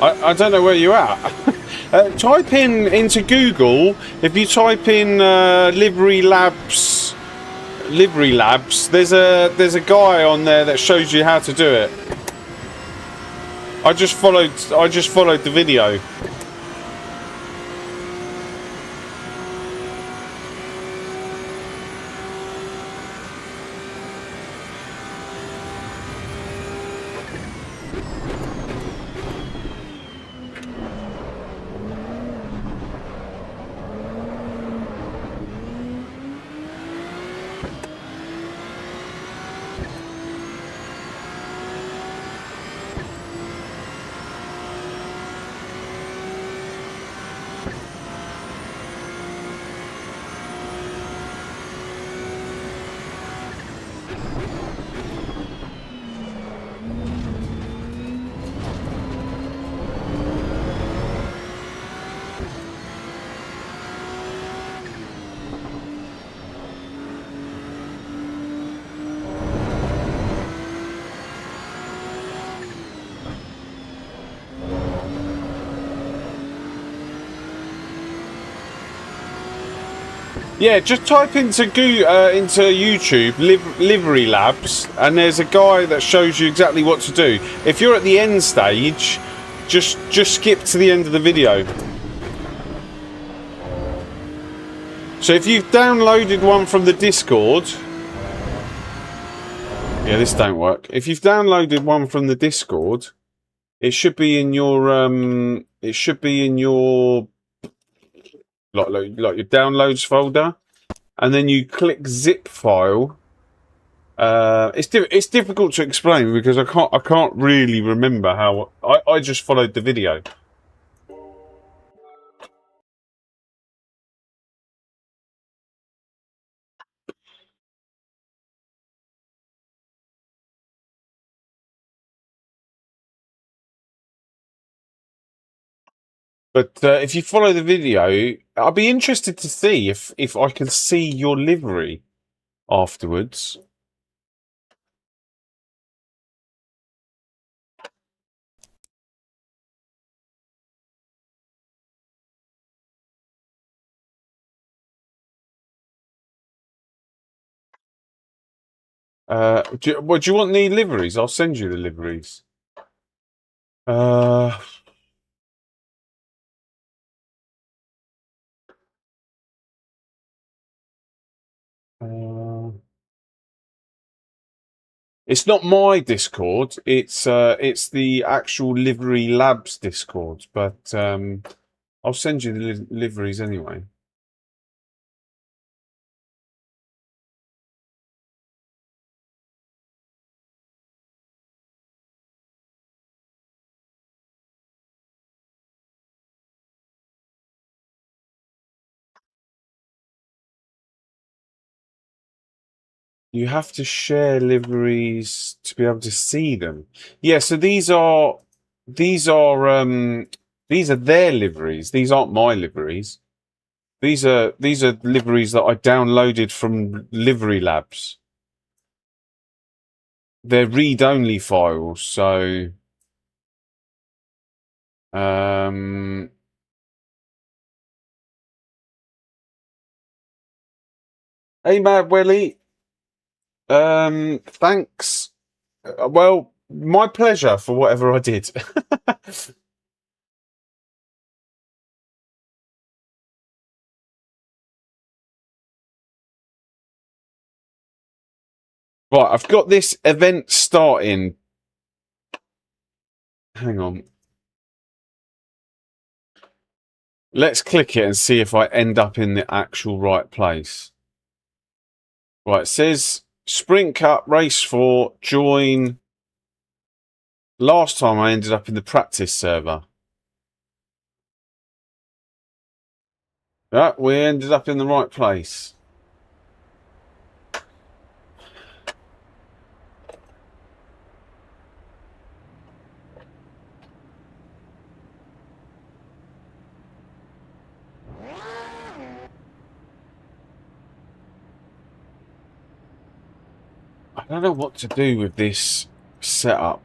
I don't know where you're at. Type in into Google. If you type in livery labs, there's a guy on there that shows you how to do it. I just followed the video. Yeah, just type into YouTube livery labs, and there's a guy that shows you exactly what to do. If you're at the end stage, just skip to the end of the video. So if you've downloaded one from the Discord, yeah, this don't work. If you've downloaded one from the Discord, it should be in your like your downloads folder, and then you click zip file. It's difficult to explain because I can't really remember how I just followed the video. But if you follow the video, I'll be interested to see if I can see your livery afterwards. Do you want the liveries? I'll send you the liveries. Uh, it's not my Discord. It's the actual Livery Labs Discord. But I'll send you the liveries anyway. You have to share liveries to be able to see them. Yeah, so these are their liveries. These aren't my liveries. These are liveries that I downloaded from Livery Labs. They're read-only files, so hey Mad Welly. Thanks. Well, my pleasure for whatever I did. Right, I've got this event starting. Hang on. Let's click it and see if I end up in the actual right place. Right, it says Sprint Cup Race 4, join. Last time I ended up in the practice server. Yeah, we ended up in the right place. I don't know what to do with this set up.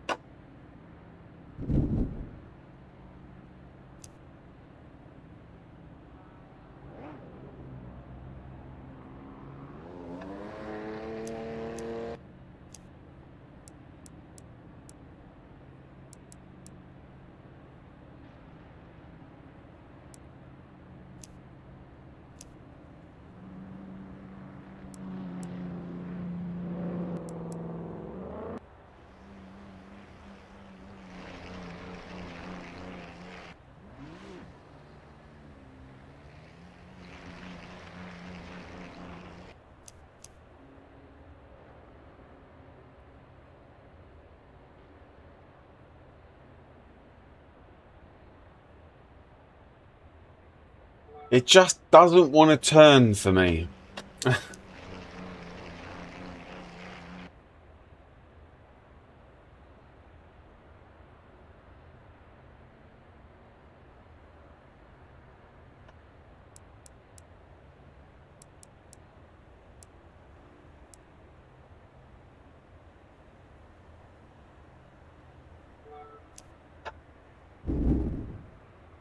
It just doesn't want to turn for me.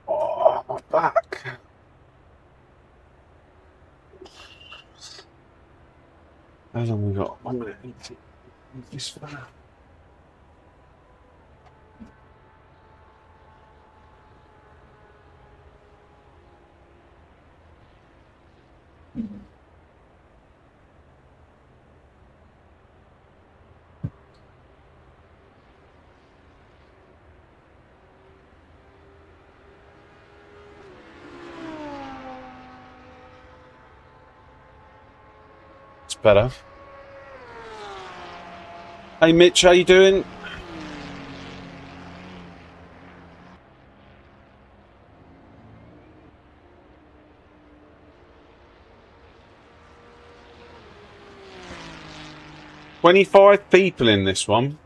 Oh, my back. How long we got? 1 minute. This far. It's better. Hey Mitch, how you doing? $25 people in this one.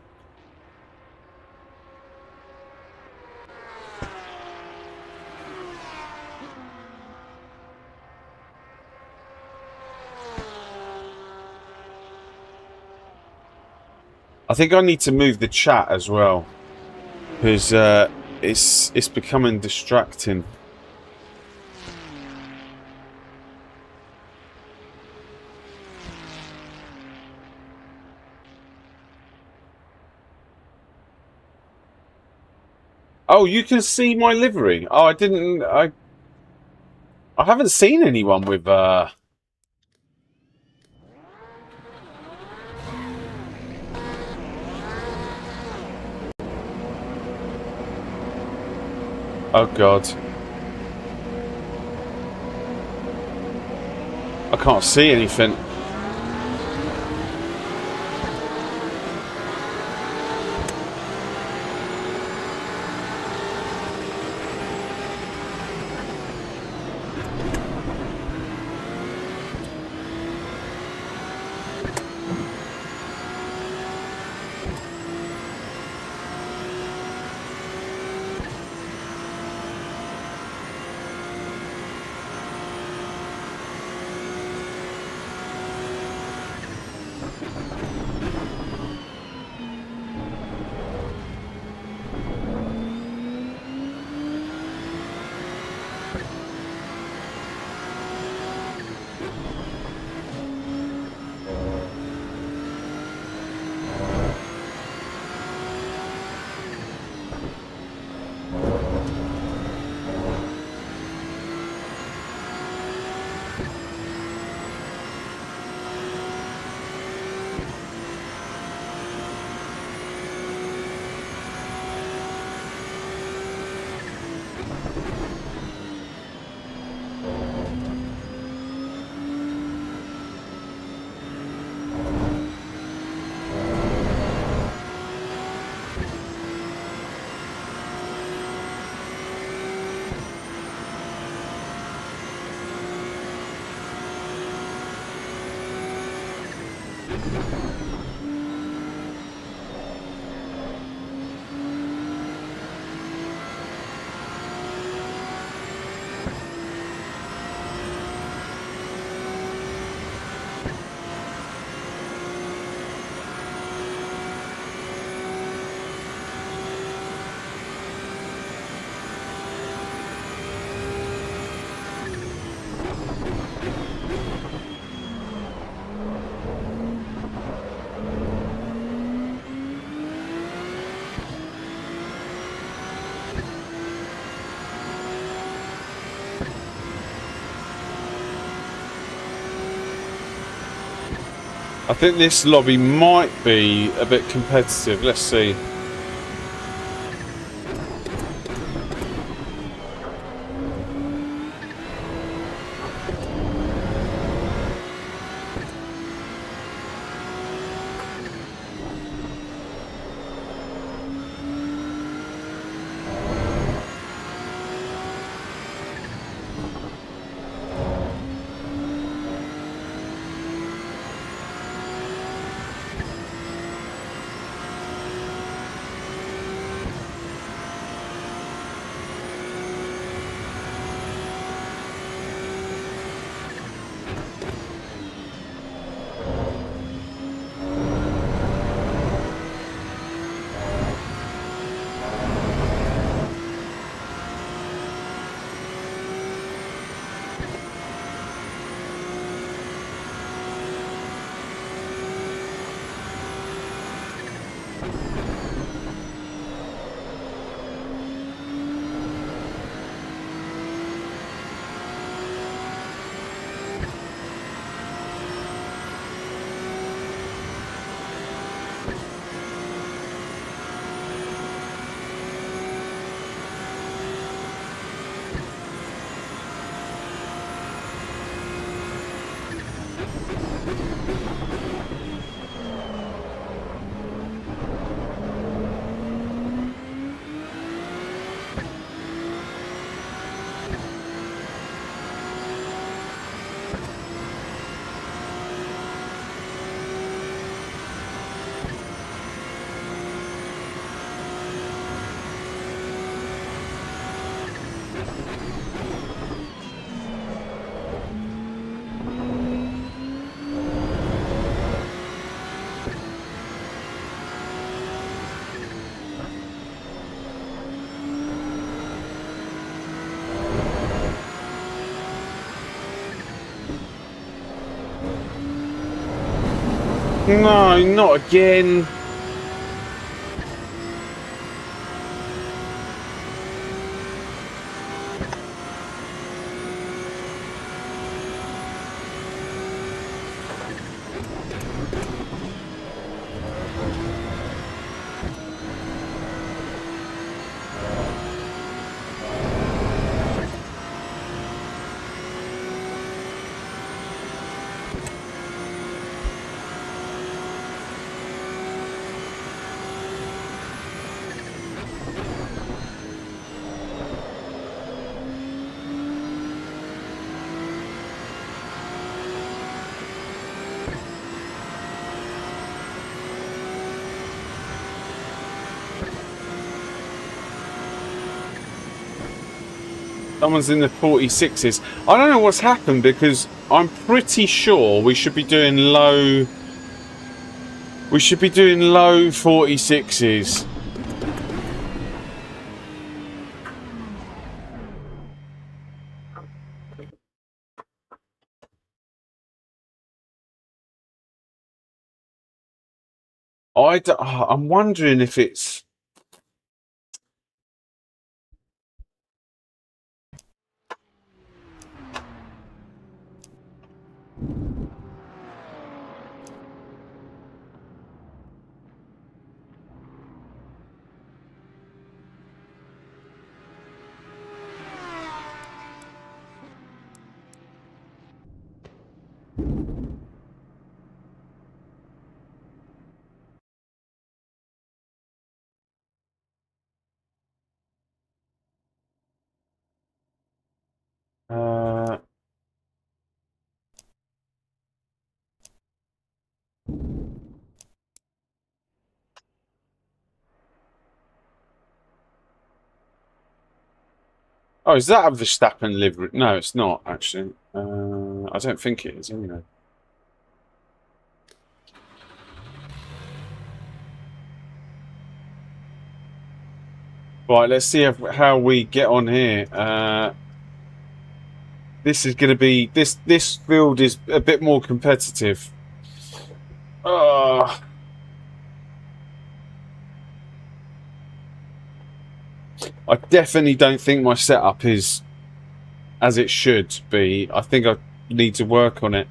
I think I need to move the chat as well, because it's becoming distracting. Oh, you can see my livery. Oh, I didn't. I haven't seen anyone with. Oh God. I can't see anything. I think this lobby might be a bit competitive. Let's see. No, not again. Someone's in the 46s. I don't know what's happened because I'm pretty sure we should be doing low. We should be doing low 46s. I'm wondering if it's. Oh, is that a Verstappen livery? No, it's not actually. I don't think it is. Anyway. Right, let's see how we get on here. This is going to be this field is a bit more competitive. I definitely don't think my setup is as it should be. I think I need to work on it.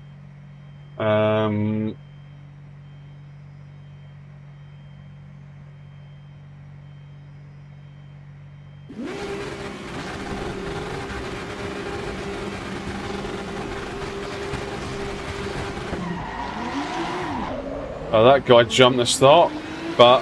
Oh, that guy jumped the start, but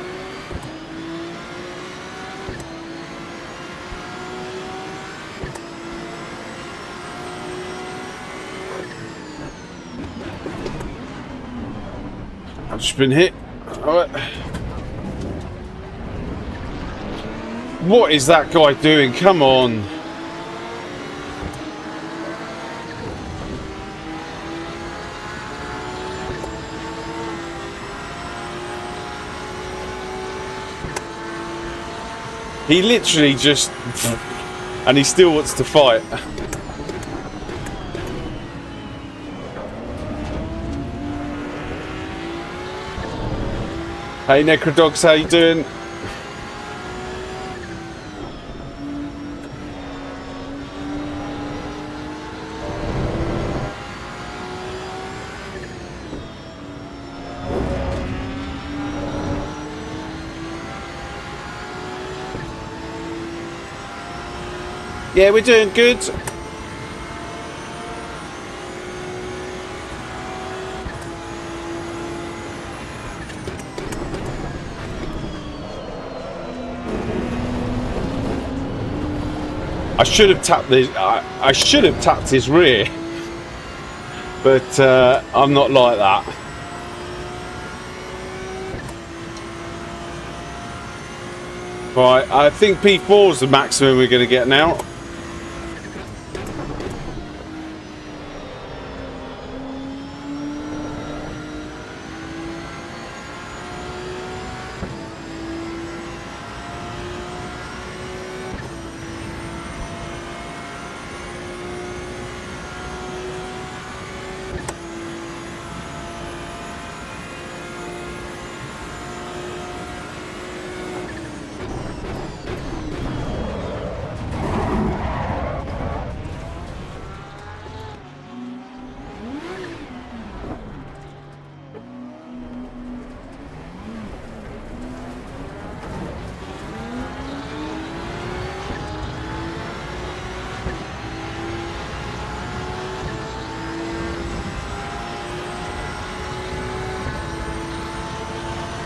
I've just been hit. What is that guy doing? Come on. He literally just... and he still wants to fight. Hey Necrodogs, how you doing? Yeah, we're doing good. I should have tapped this. I should have tapped his rear, but I'm not like that. Right, I think P4 is the maximum we're going to get now.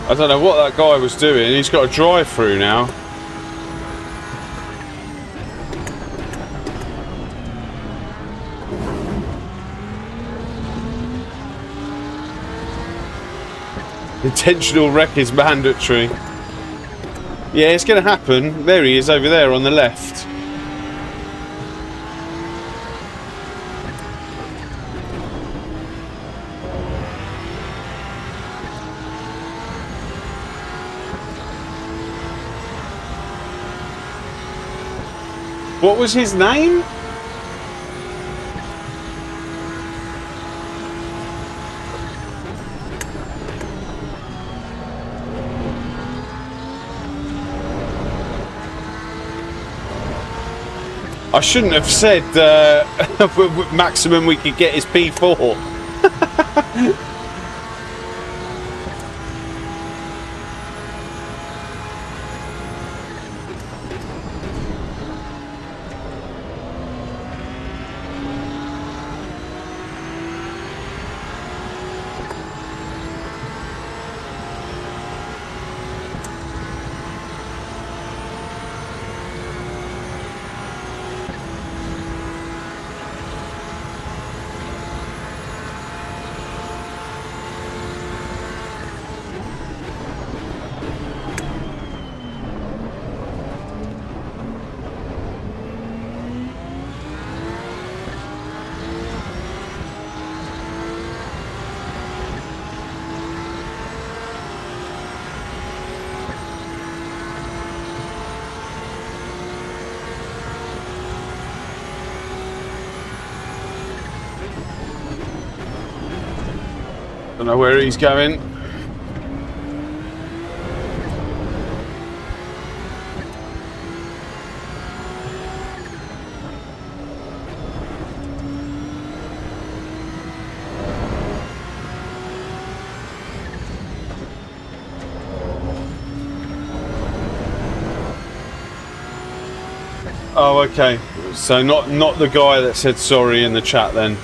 I don't know what that guy was doing. He's got a drive through now. Intentional wreck is mandatory. Yeah, it's going to happen. There he is over there on the left. What was his name? I shouldn't have said maximum we could get is P4. Don't know where he's going. Oh, okay. So not the guy that said sorry in the chat then.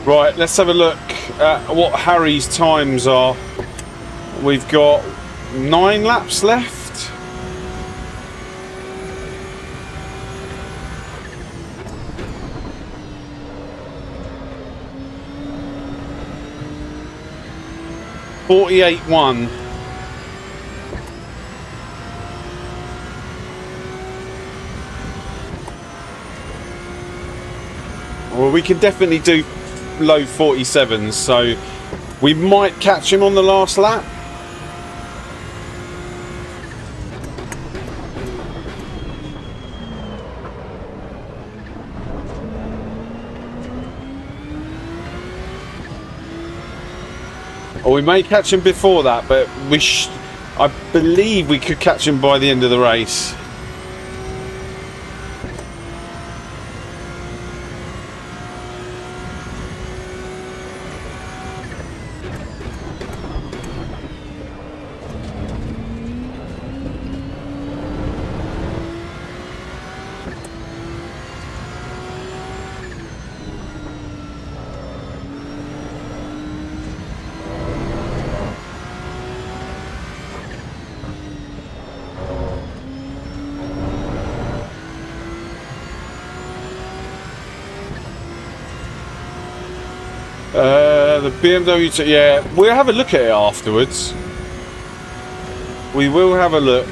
Right, let's have a look at what Harry's times are. We've got 9 laps left. .48.1. Well, we can definitely do low 47s, so we might catch him on the last lap. Or we may catch him before that, but I believe we could catch him by the end of the race. The BMW, yeah, we'll have a look at it afterwards. We will have a look.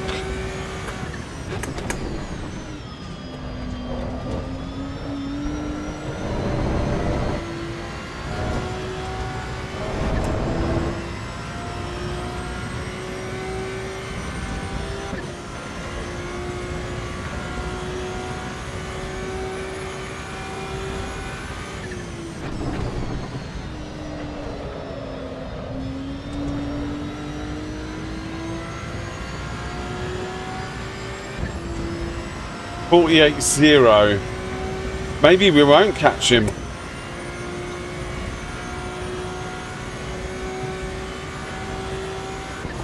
.48.0. Maybe we won't catch him.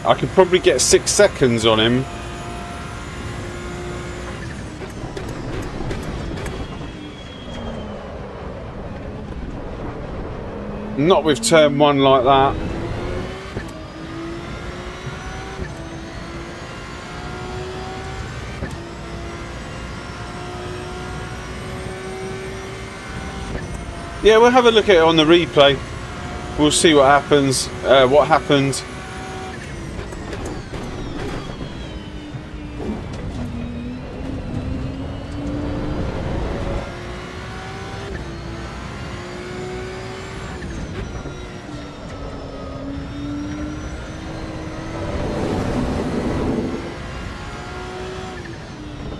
I could probably get 6 seconds on him. Not with turn 1 like that. Yeah, we'll have a look at it on the replay. We'll see what happens. What happened.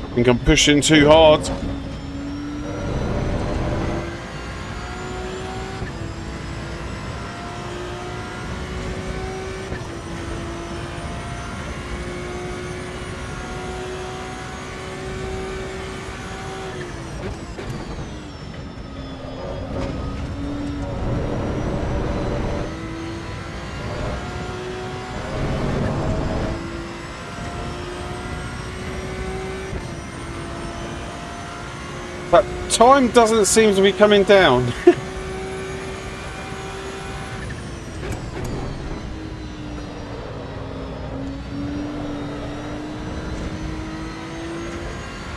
I think I'm pushing too hard. But time doesn't seem to be coming down.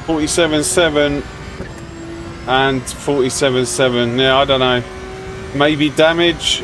.47.7 and 47.7. Yeah, I don't know. Maybe damage.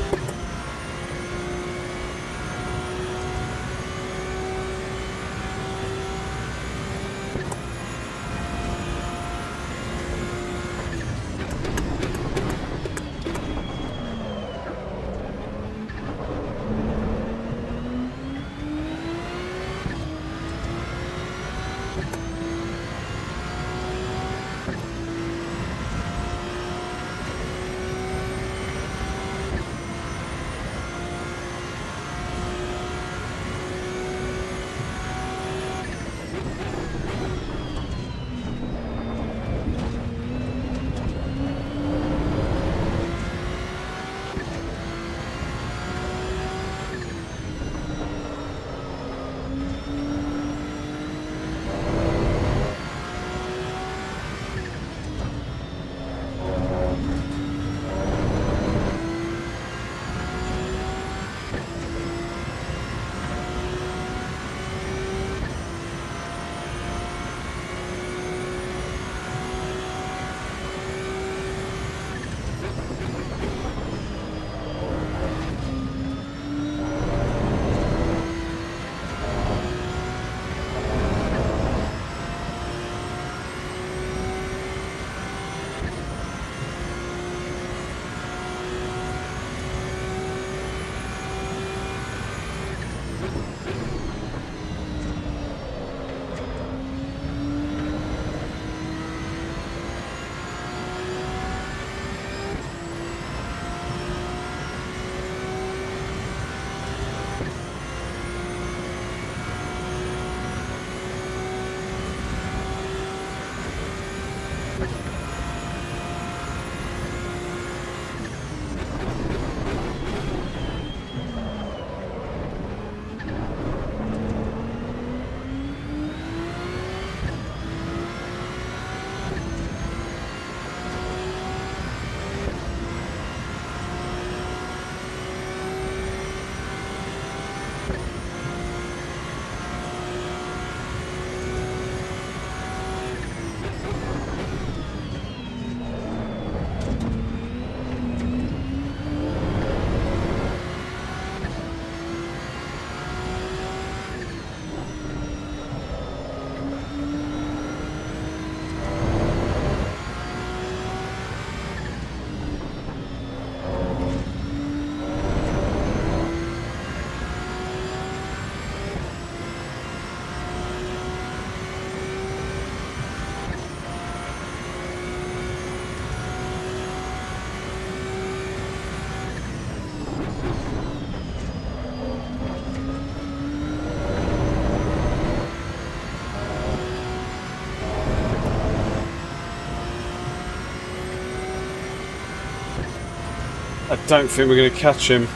don't think we're going to catch him.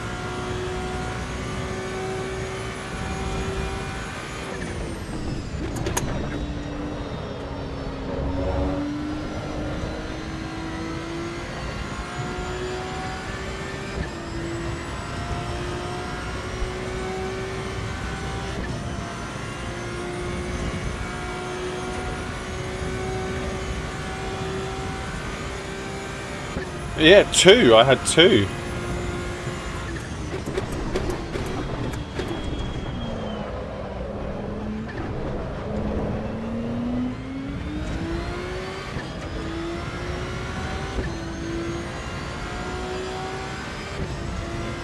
Yeah, 2. I had 2.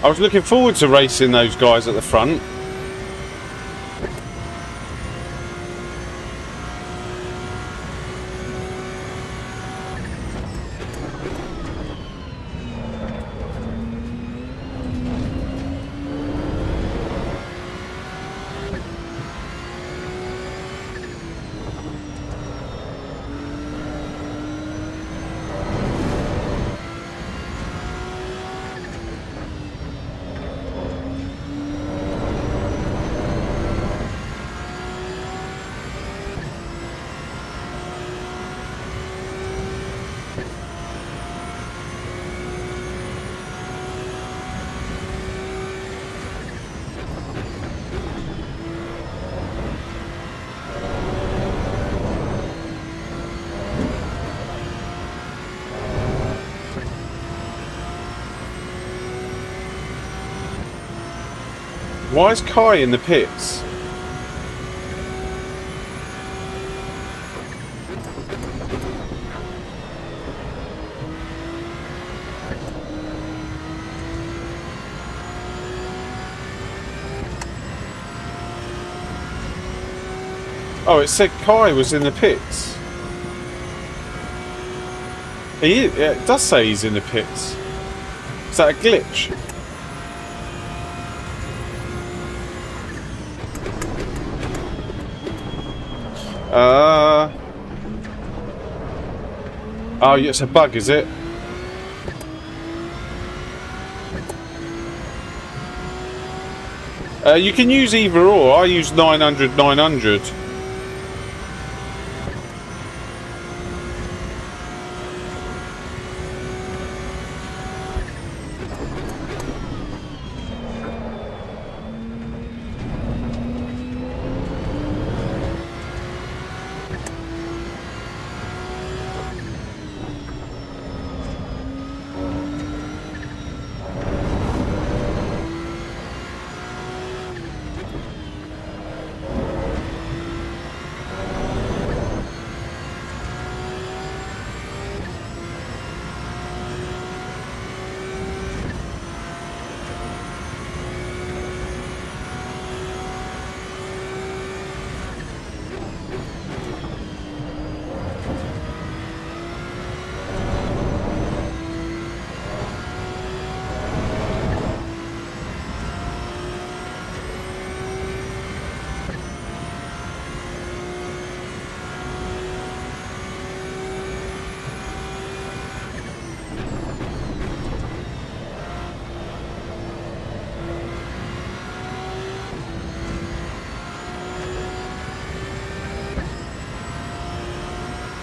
I was looking forward to racing those guys at the front. Why is Kai in the pits? Oh, it said Kai was in the pits. He is, yeah, it does say he's in the pits. Is that a glitch? Oh, yeah, it's a bug, is it? You can use either or. I use 900, 900.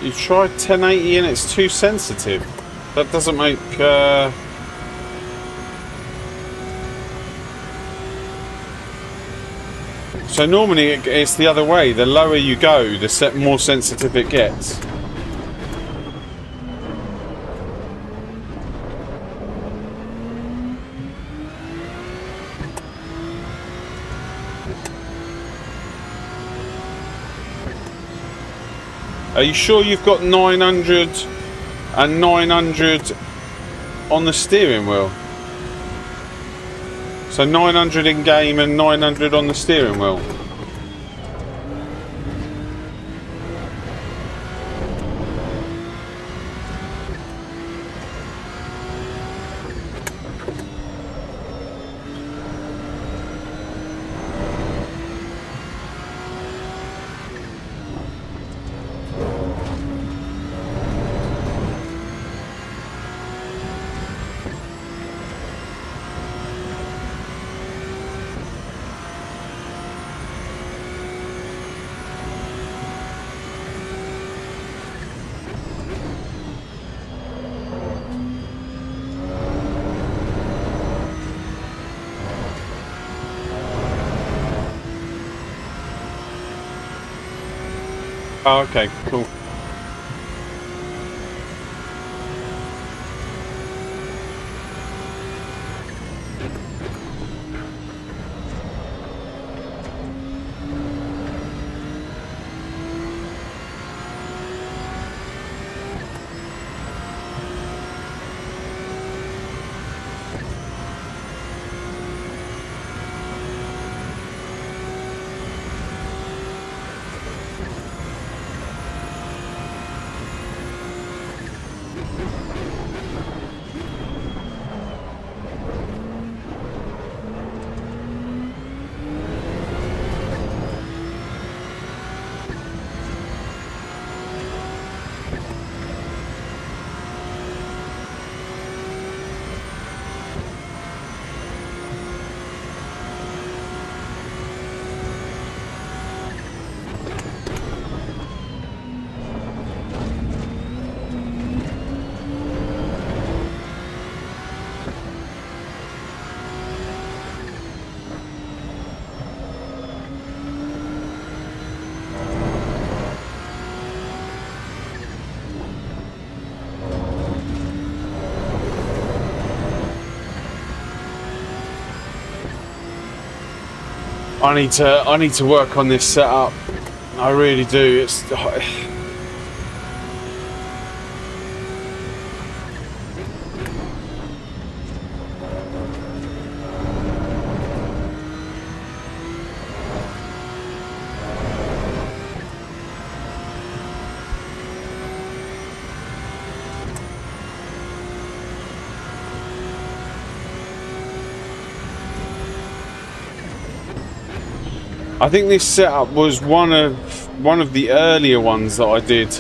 You tried 1080 and it's too sensitive. That doesn't make... So normally it's the other way. The lower you go, the more sensitive it gets. Are you sure you've got 900 and 900 on the steering wheel? So 900 in game and 900 on the steering wheel. Oh, okay, cool. I need to work on this setup. I really do. It's I think this setup was one of the earlier ones that I did.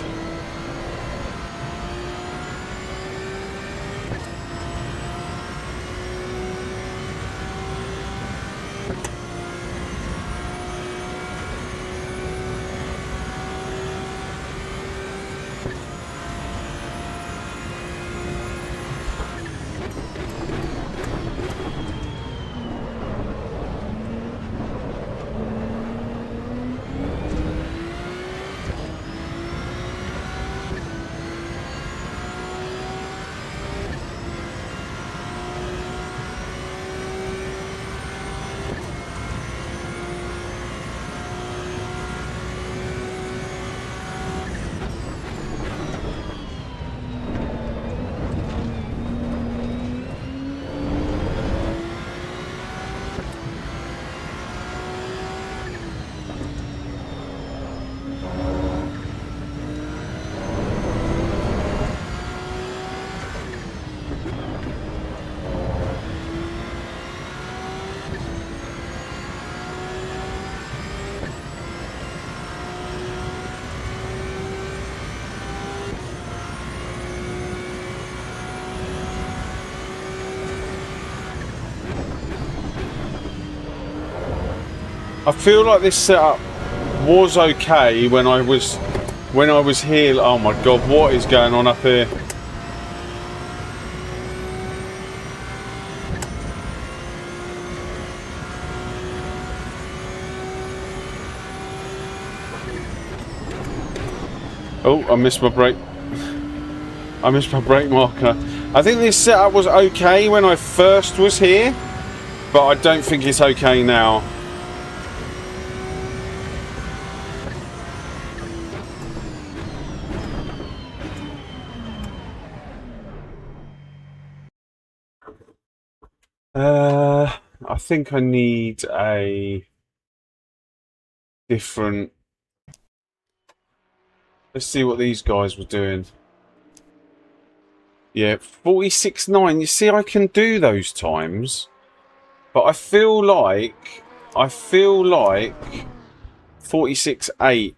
I feel like this setup was okay when I was here. Oh my god, what is going on up here? Oh, I missed my brake. I missed my brake marker. I think this setup was okay when I first was here, but I don't think it's okay now. I think I need a different. Let's see what these guys were doing. Yeah, 46.9. You see, I can do those times, but I feel like 46.8.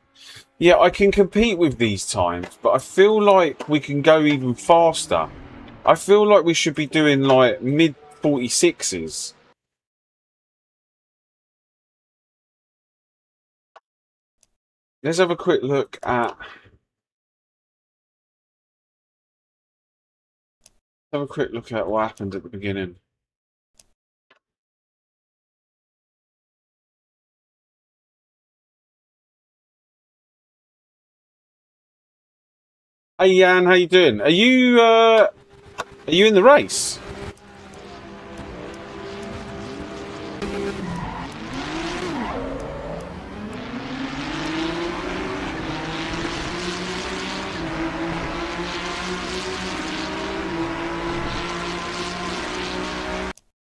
Yeah, I can compete with these times, but I feel like we can go even faster. I feel like we should be doing like mid 46s. Let's have a quick look at. Have a quick look at what happened at the beginning. Hey Jan, how you doing? Are you in the race?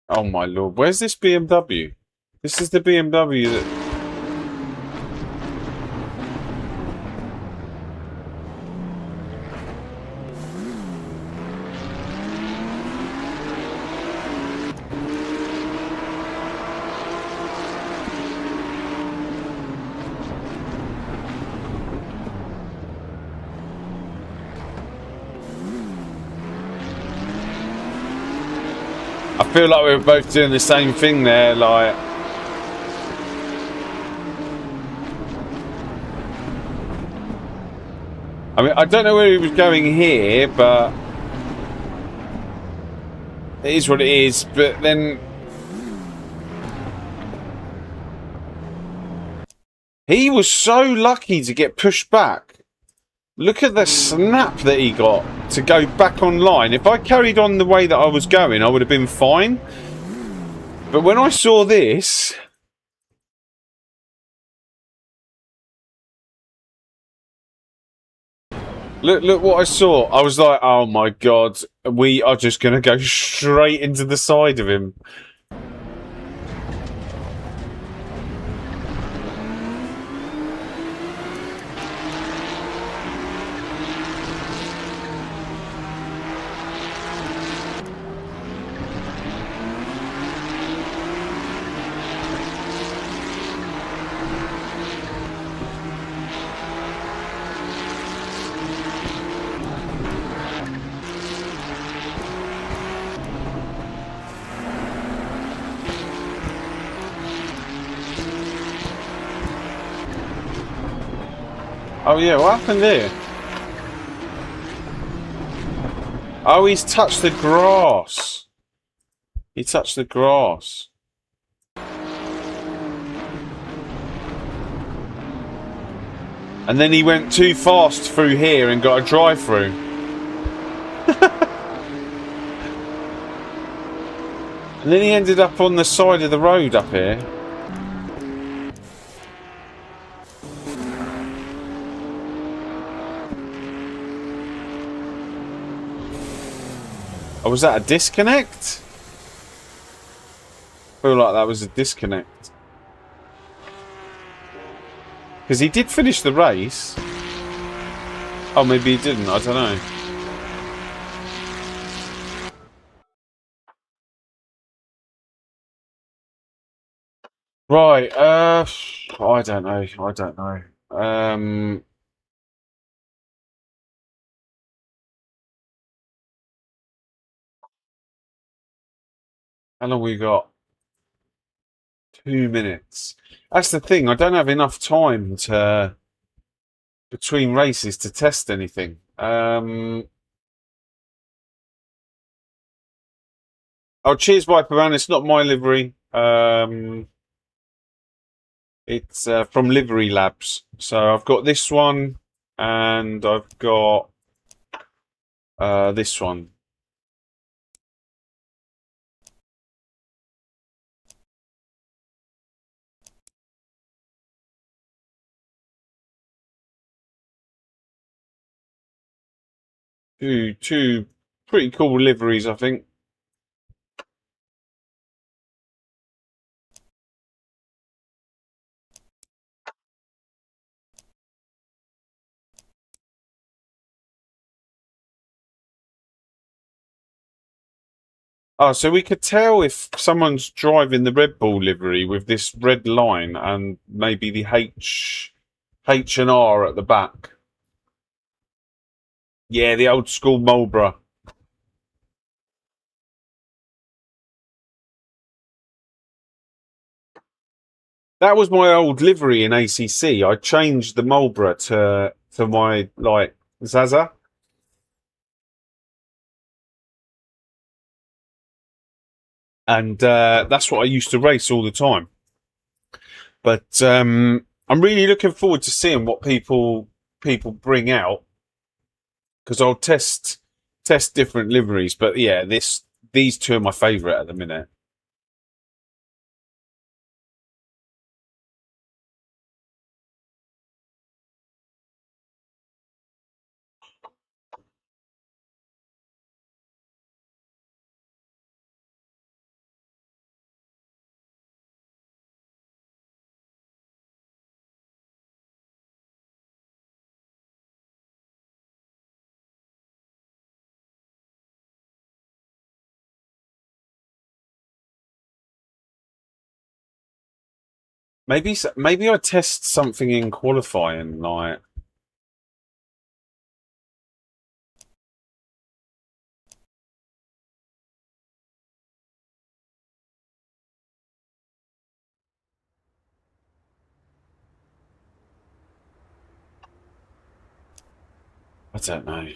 Oh my lord, where's this BMW? This is the BMW that... I feel like we're both doing the same thing there, like... I mean, I don't know where he was going here, but... It is what it is, but then... He was so lucky to get pushed back. Look at the snap that he got to go back online. If I carried on the way that I was going, I would have been fine. But when I saw this... Look what I saw. I was like, oh my god, we are just going to go straight into the side of him. Oh yeah, what happened there? Oh, he's touched the grass. He touched the grass. And then he went too fast through here and got a drive-through. And then he ended up on the side of the road up here. Oh, was that a disconnect? I feel like that was a disconnect. Because he did finish the race. Oh, maybe he didn't. I don't know. Right. I don't know. I don't know. How long we got? 2 minutes. That's the thing. I don't have enough time to between races to test anything. Oh, cheers, Viperman. It's not my livery. It's from Livery Labs. So I've got this one, and I've got this one. Two pretty cool liveries, I think. Oh, so we could tell if someone's driving the Red Bull livery with this red line and maybe the H and R at the back. Yeah, the old school Marlboro. That was my old livery in ACC. I changed the Marlboro to my like Zaza. And that's what I used to race all the time. But I'm really looking forward to seeing what people bring out, because I'll test different liveries. But yeah, these two are my favourite at the minute. Maybe I test something in qualifying, like. I don't know.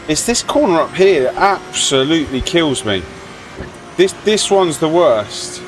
It's this corner up here that absolutely kills me. This one's the worst.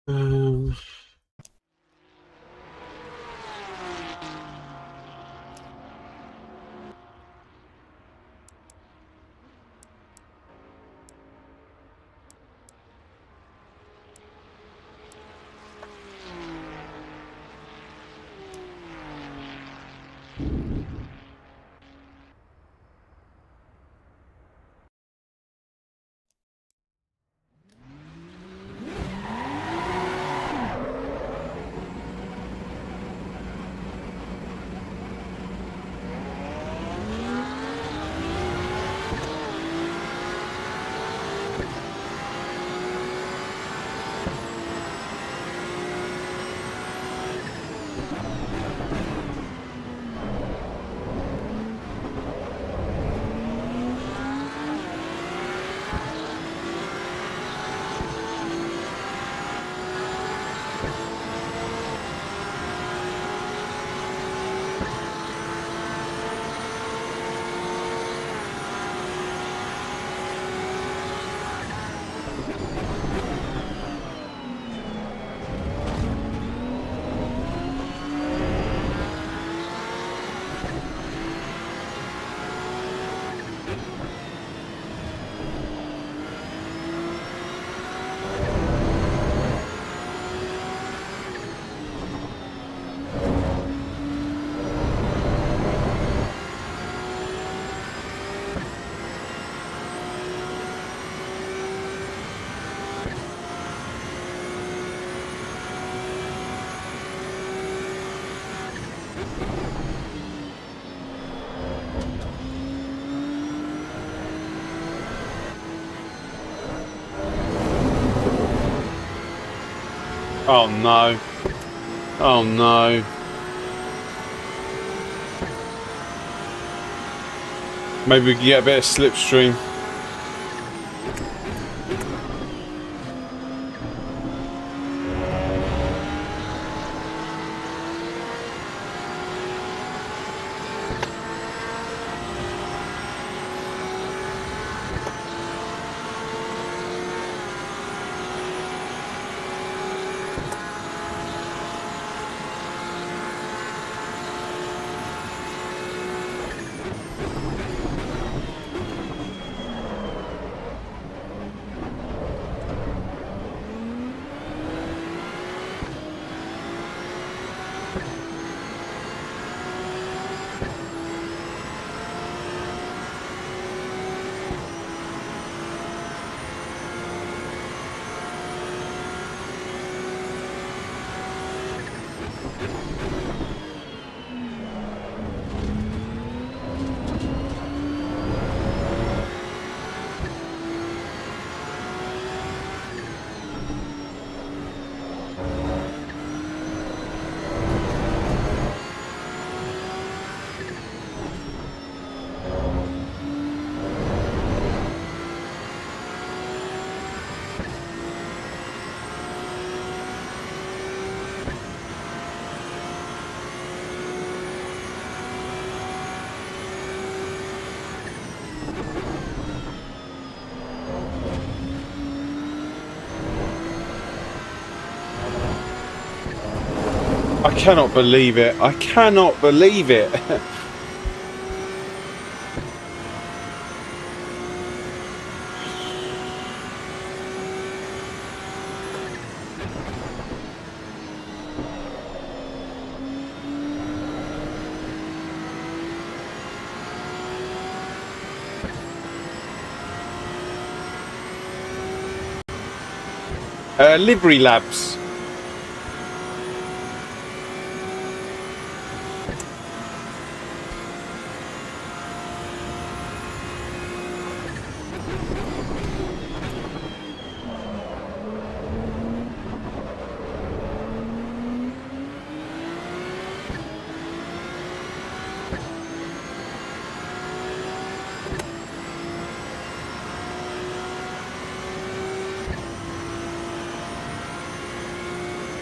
Um, Oh no. Oh no. Maybe we can get a bit of slipstream. I cannot believe it. I cannot believe it. Livery Labs.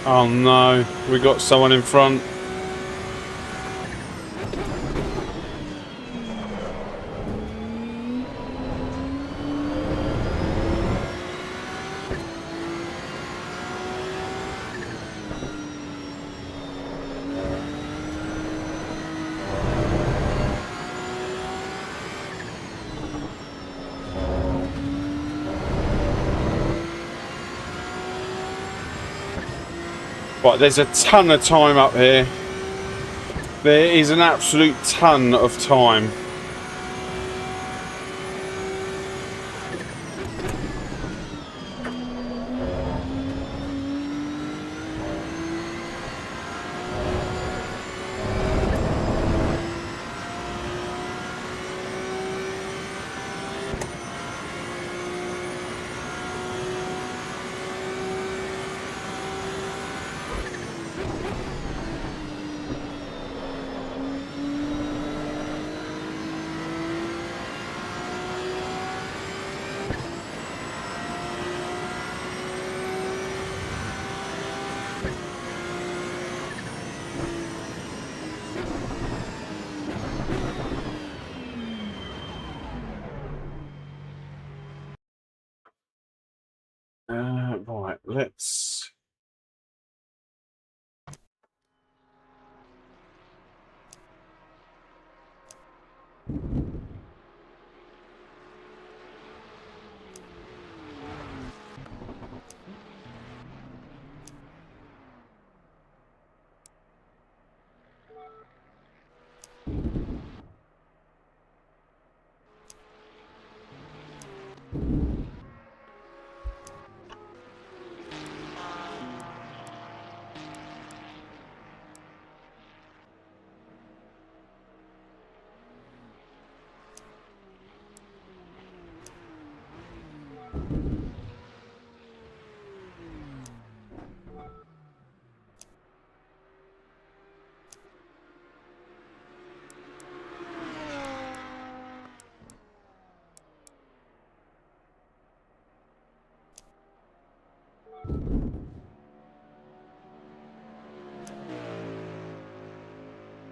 Oh no, we got someone in front. Right, there's a ton of time up here. There is an absolute ton of time. Right, let's...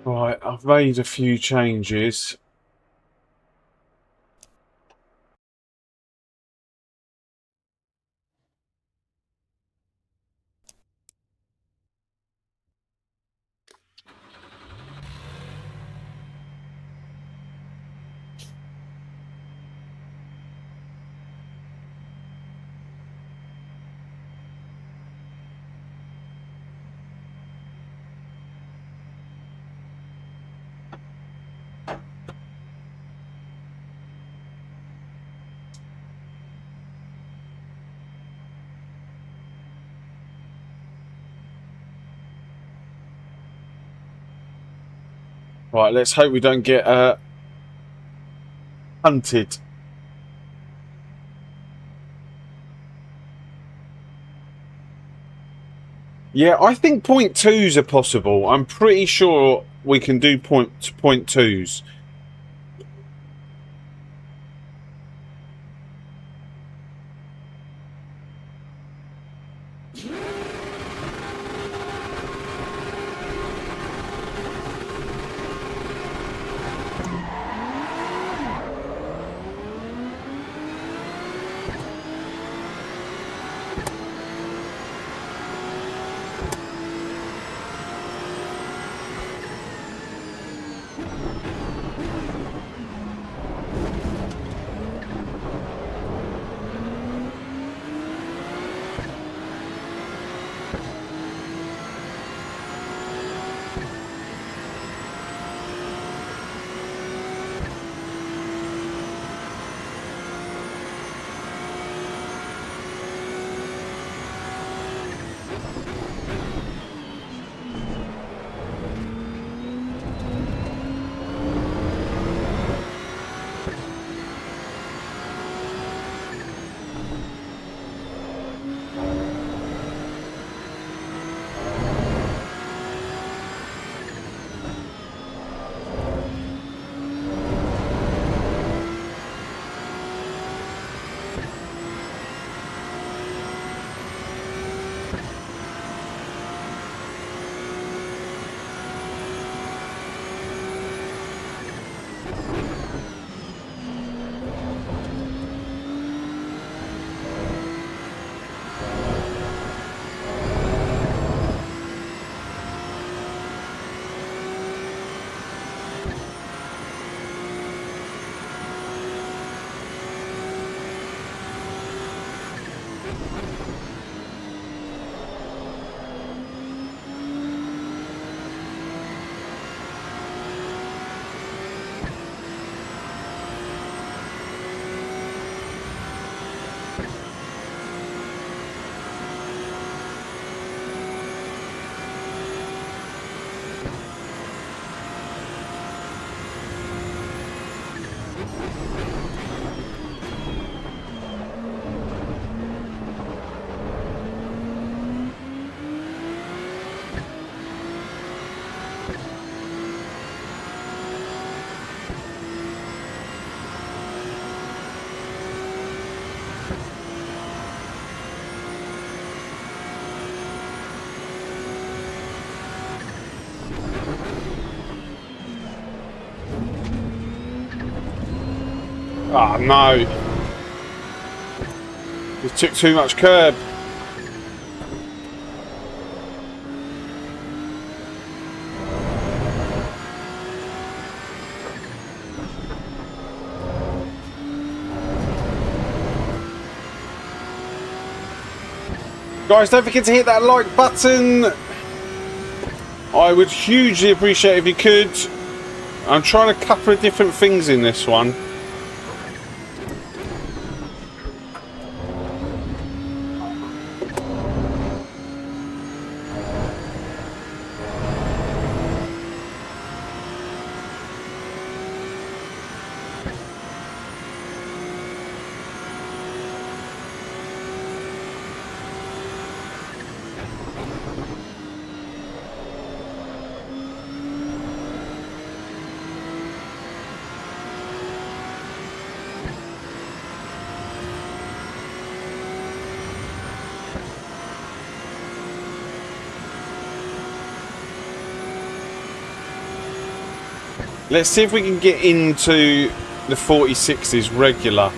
Right, I've made a few changes. Right, let's hope we don't get hunted. Yeah, I think point twos are possible. I'm pretty sure we can do point twos. Oh no! We took too much curb. Guys, don't forget to hit that like button. I would hugely appreciate if you could. I'm trying a couple of different things in this one. Let's see if we can get into the 4060s regular.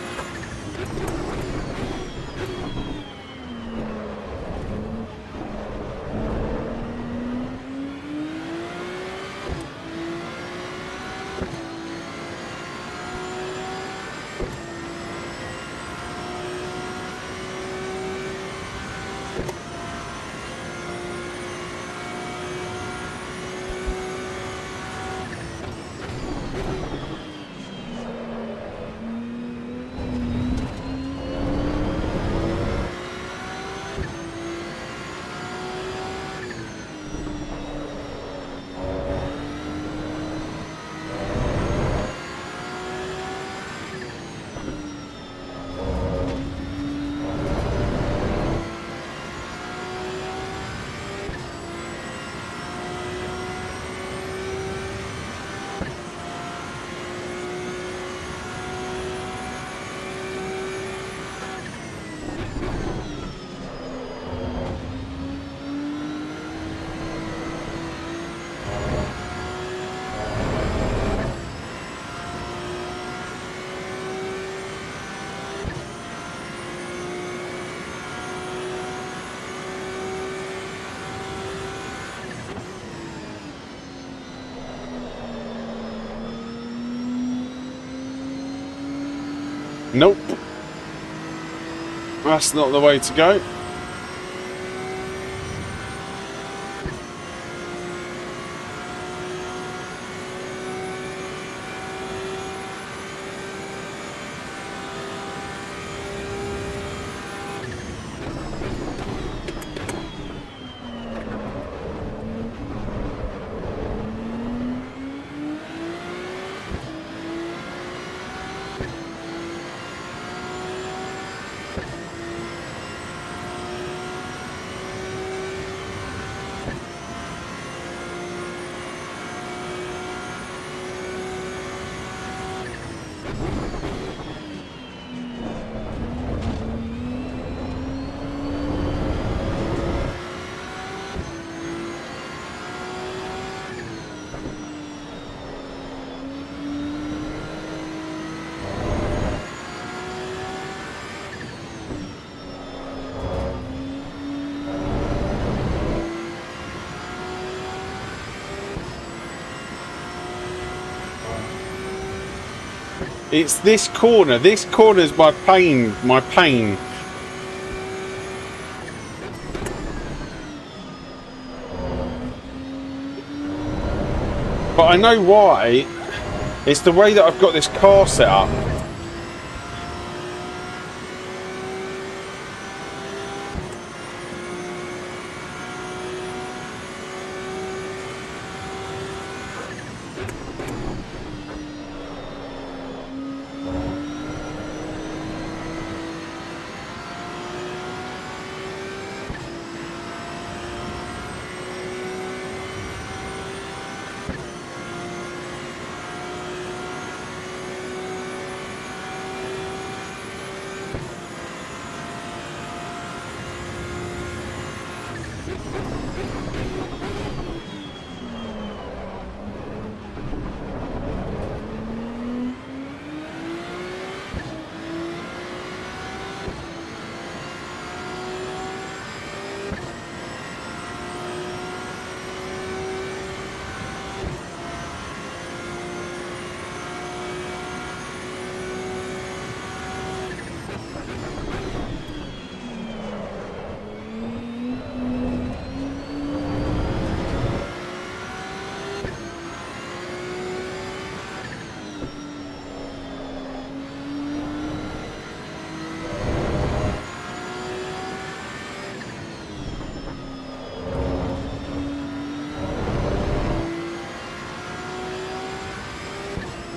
Nope. That's not the way to go. It's this corner. This corner's my pain. My pain. But I know why. It's the way that I've got this car set up.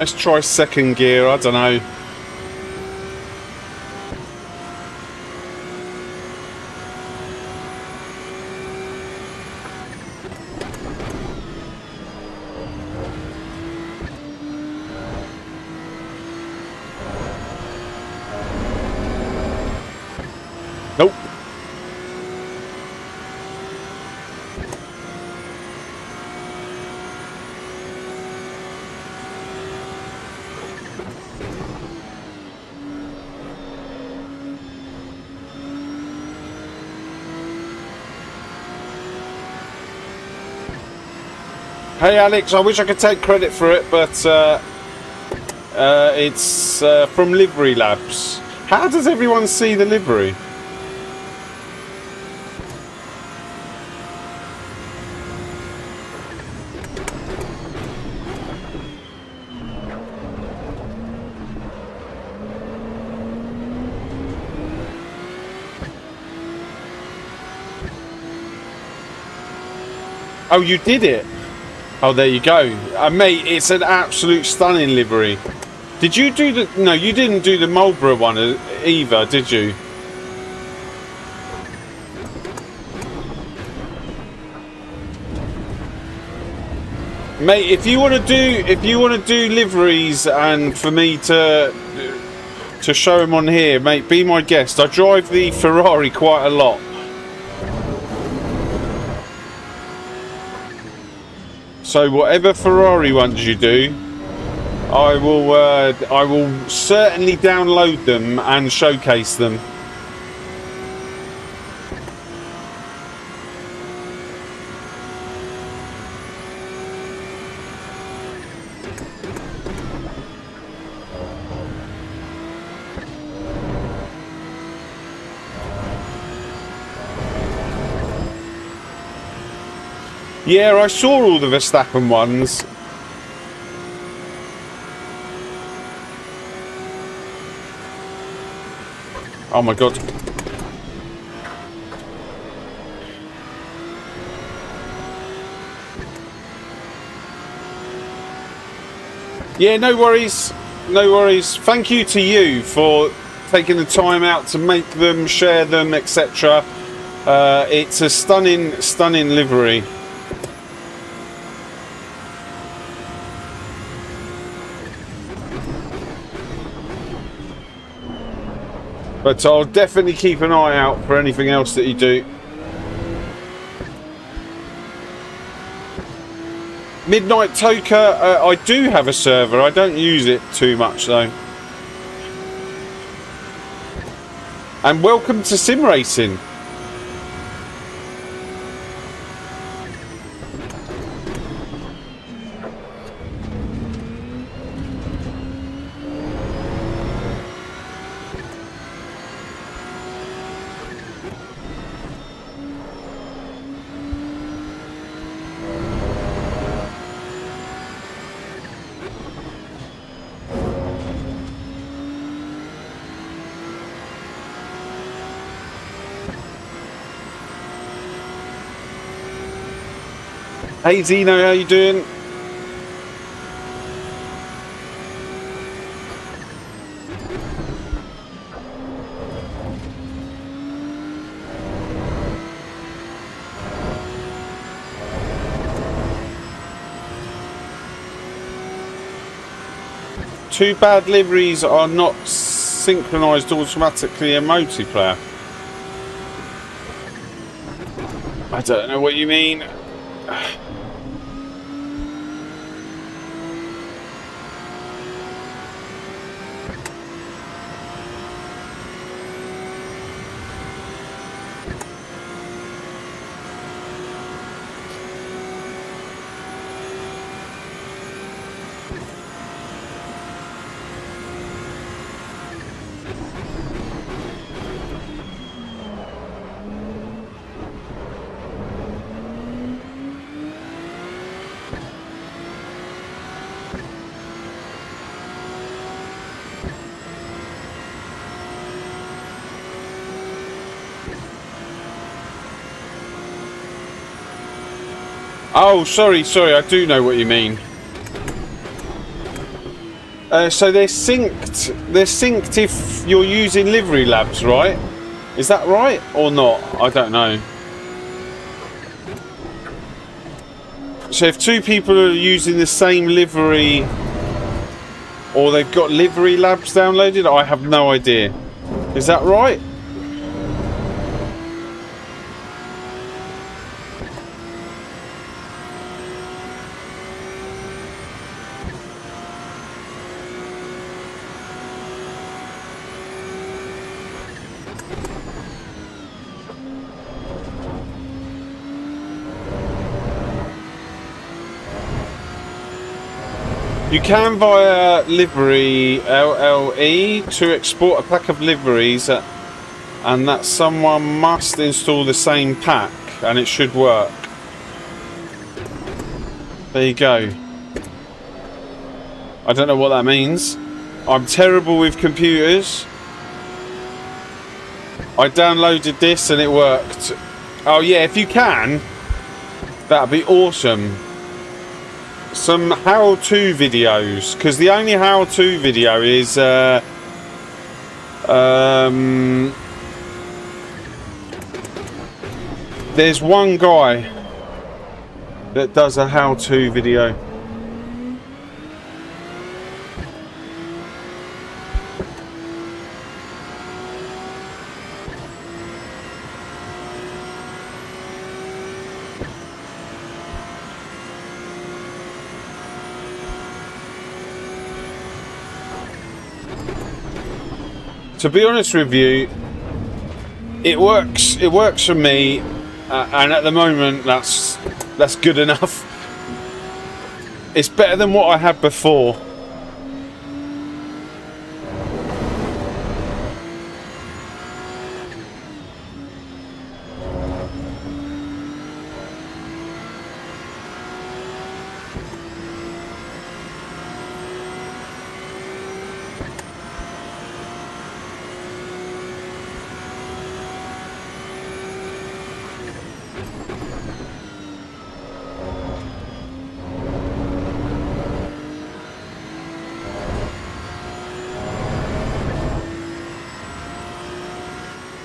Let's try second gear, I don't know. Nope. Hey Alex, I wish I could take credit for it, but it's from Livery Labs. How does everyone see the livery? Oh, you did it? Oh, there you go. Mate, it's an absolute stunning livery. Did you do the... No, you didn't do the Marlborough one either, did you? Mate, if you want to do liveries and for me to show them on here, mate, be my guest. I drive the Ferrari quite a lot. So whatever Ferrari ones you do, I will certainly download them and showcase them. Yeah, I saw all the Verstappen ones. Oh my god. Yeah, no worries. No worries. Thank you to you for taking the time out to make them, share them, etc. It's a stunning, stunning livery. But I'll definitely keep an eye out for anything else that you do. Midnight Toker, I do have a server. I don't use it too much though. And welcome to Sim Racing. Hey Zeno, how you doing? Two bad liveries are not synchronized automatically in multiplayer. I don't know what you mean. Oh, sorry, I do know what you mean. So they're synced if you're using Livery Labs, right? Is that right or not? I don't know. So if two people are using the same livery or they've got Livery Labs downloaded, I have no idea. Is that right? You can via livery LLE to export a pack of liveries, and that someone must install the same pack, and it should work. There you go. I don't know what that means. I'm terrible with computers. I downloaded this and it worked. Oh yeah, if you can, that'd be awesome. Some how-to videos, because the only how-to video is there's one guy that does a how-to video. To be honest with you, it works for me, and at the moment that's good enough. It's better than what I had before.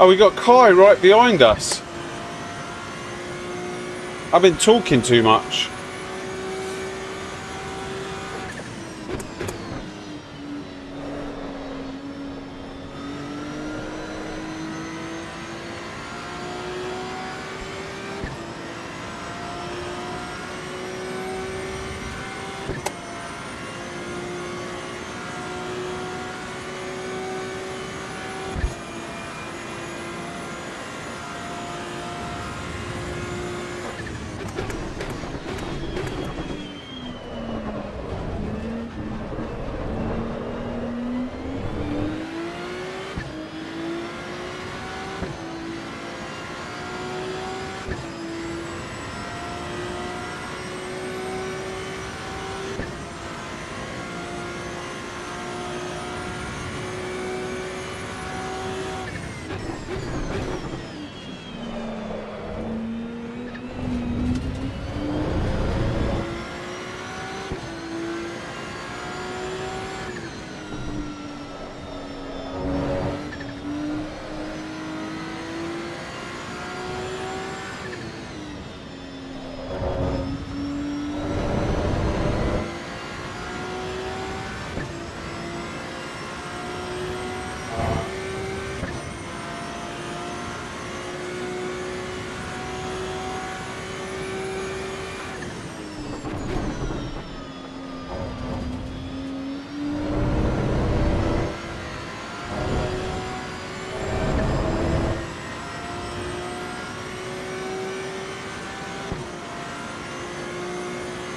Oh, we got Kai right behind us. I've been talking too much.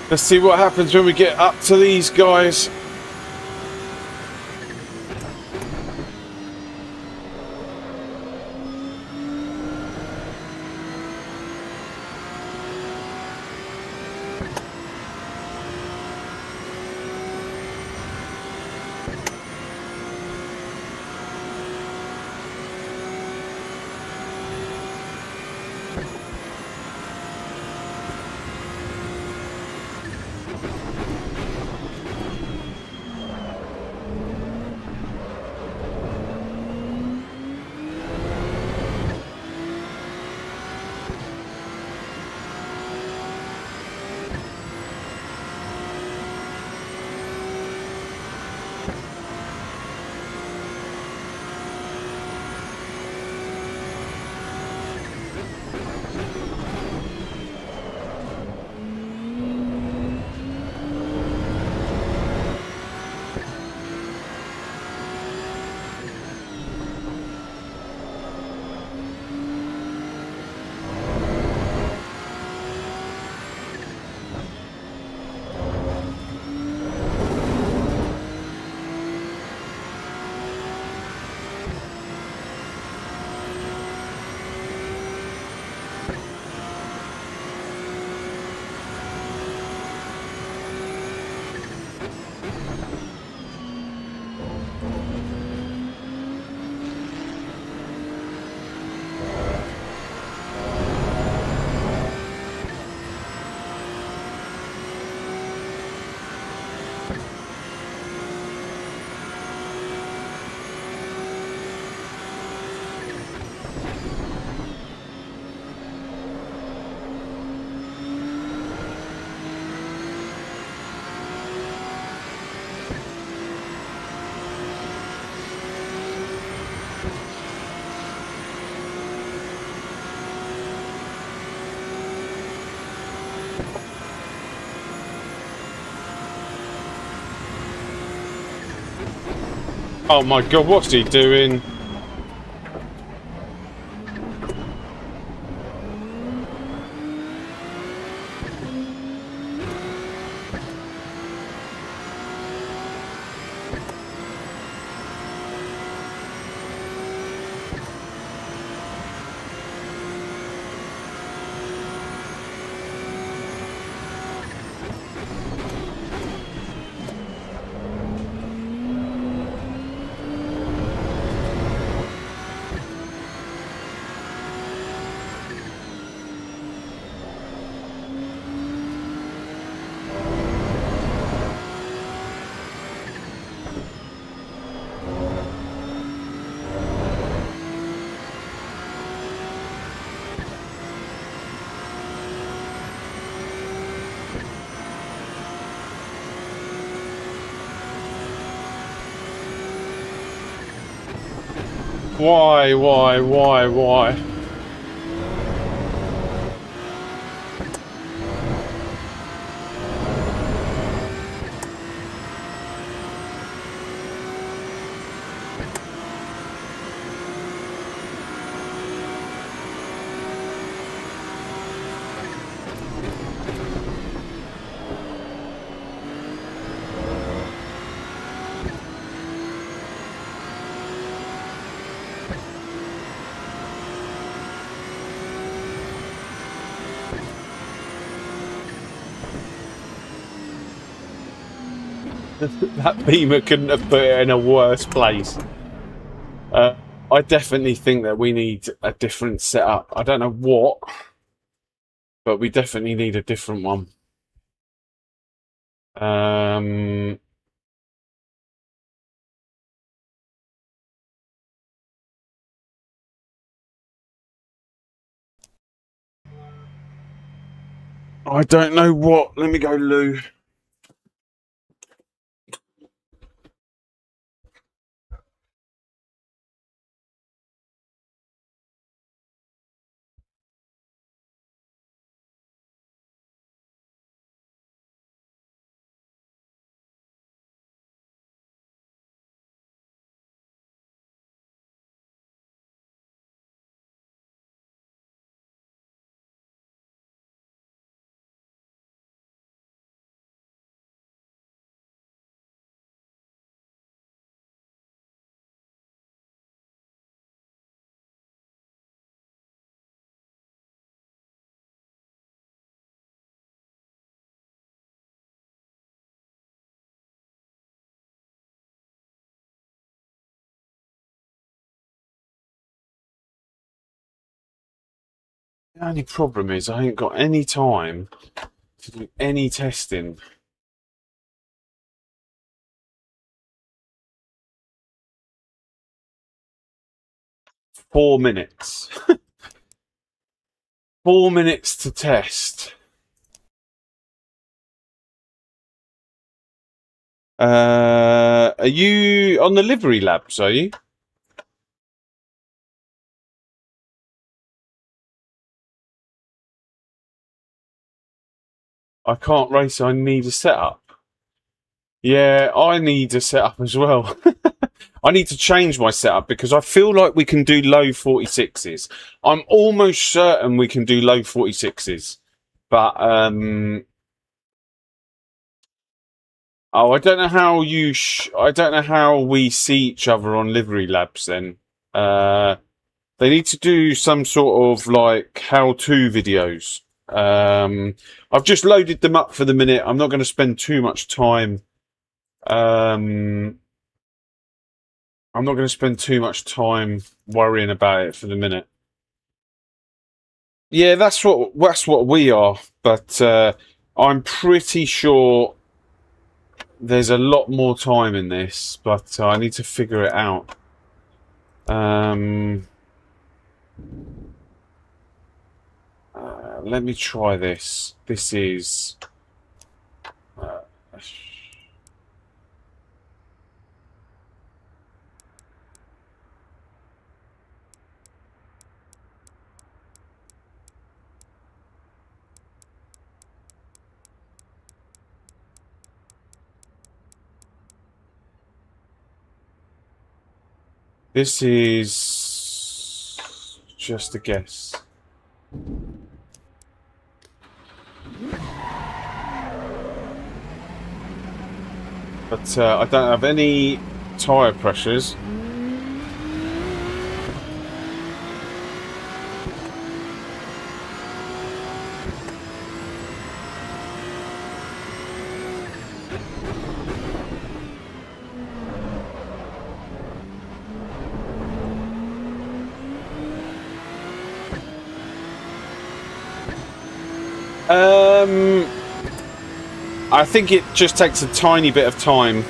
Let's see what happens when we get up to these guys. Oh my god, what's he doing? Why? That Beamer couldn't have put it in a worse place. I definitely think that we need a different setup. I don't know what, but we definitely need a different one. I don't know what. Let me go loo. The only problem is I ain't got any time to do any testing. £4. 4 minutes to test. Are you on the livery labs, are you? I can't race, I need a setup. Yeah, I need a setup as well. I need to change my setup because I feel like we can do low 46s. I'm almost certain we can do low 46s. But, oh, I don't know how I don't know how we see each other on livery labs then. They need to do some sort of like how-to videos. I've just loaded them up for the minute. I'm not going to spend too much time. I'm not going to spend too much time worrying about it for the minute. Yeah, that's what we are. But I'm pretty sure there's a lot more time in this. But I need to figure it out. Let me try this. This is. This is just a guess. But I don't have any tyre pressures. I think it just takes a tiny bit of time.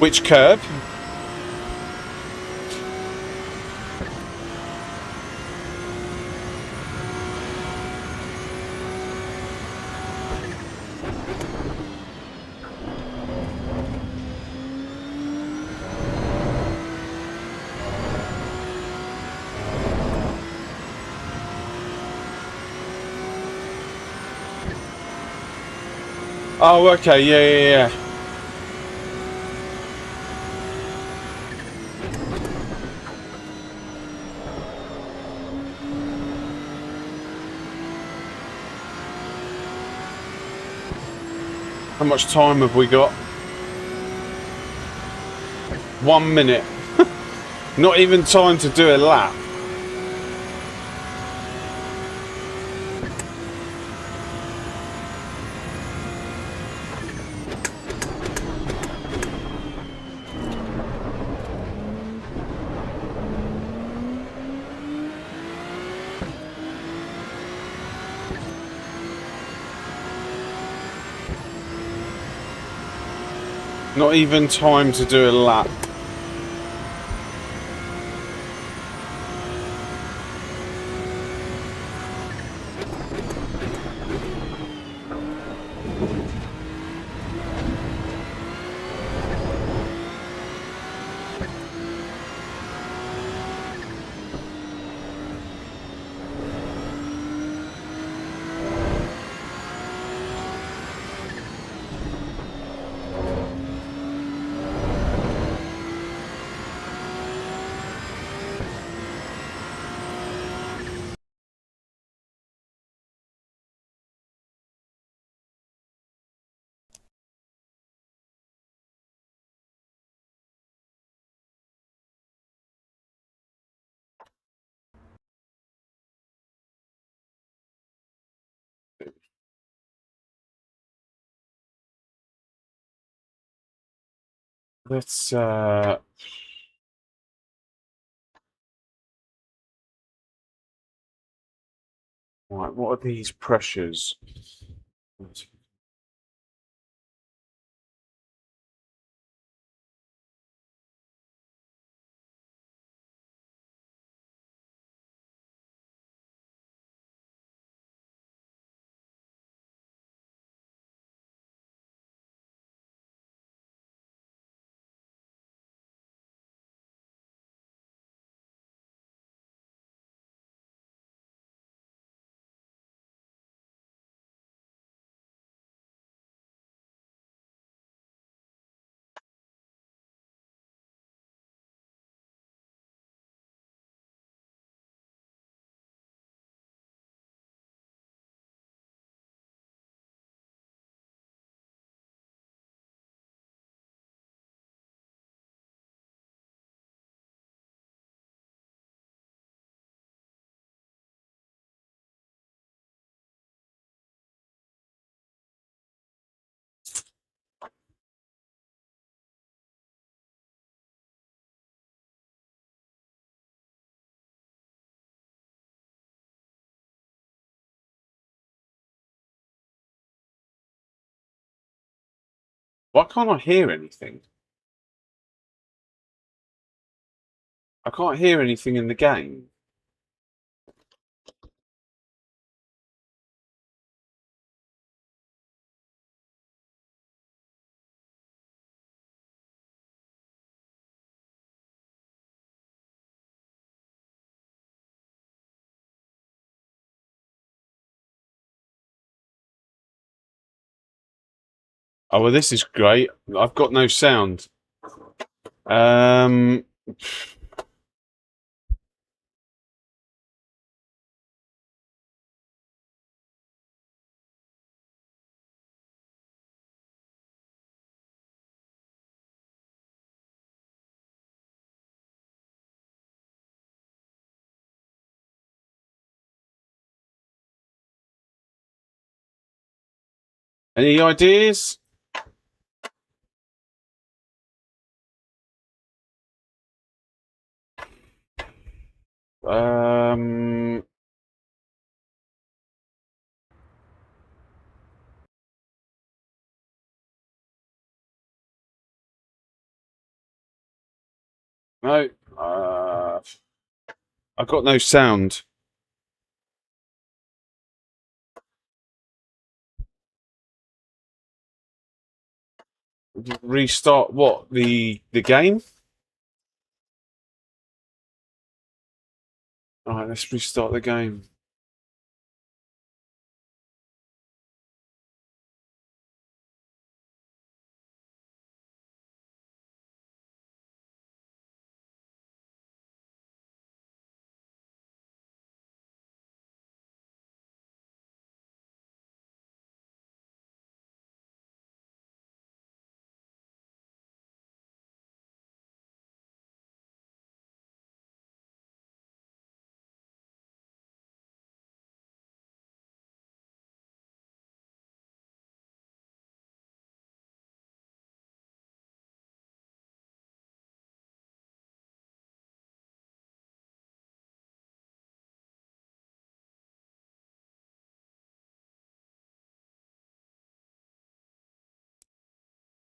Which curb? Oh, okay, yeah. How much time have we got? 1 minute. Not even time to do a lap. Not even time to do a lap. Let's right, what are these pressures? Why can't I hear anything? I can't hear anything in the game. Oh, well, this is great. I've got no sound. Um, any ideas? Um, no. I've got no sound. Restart what? The game? All right, let's restart the game.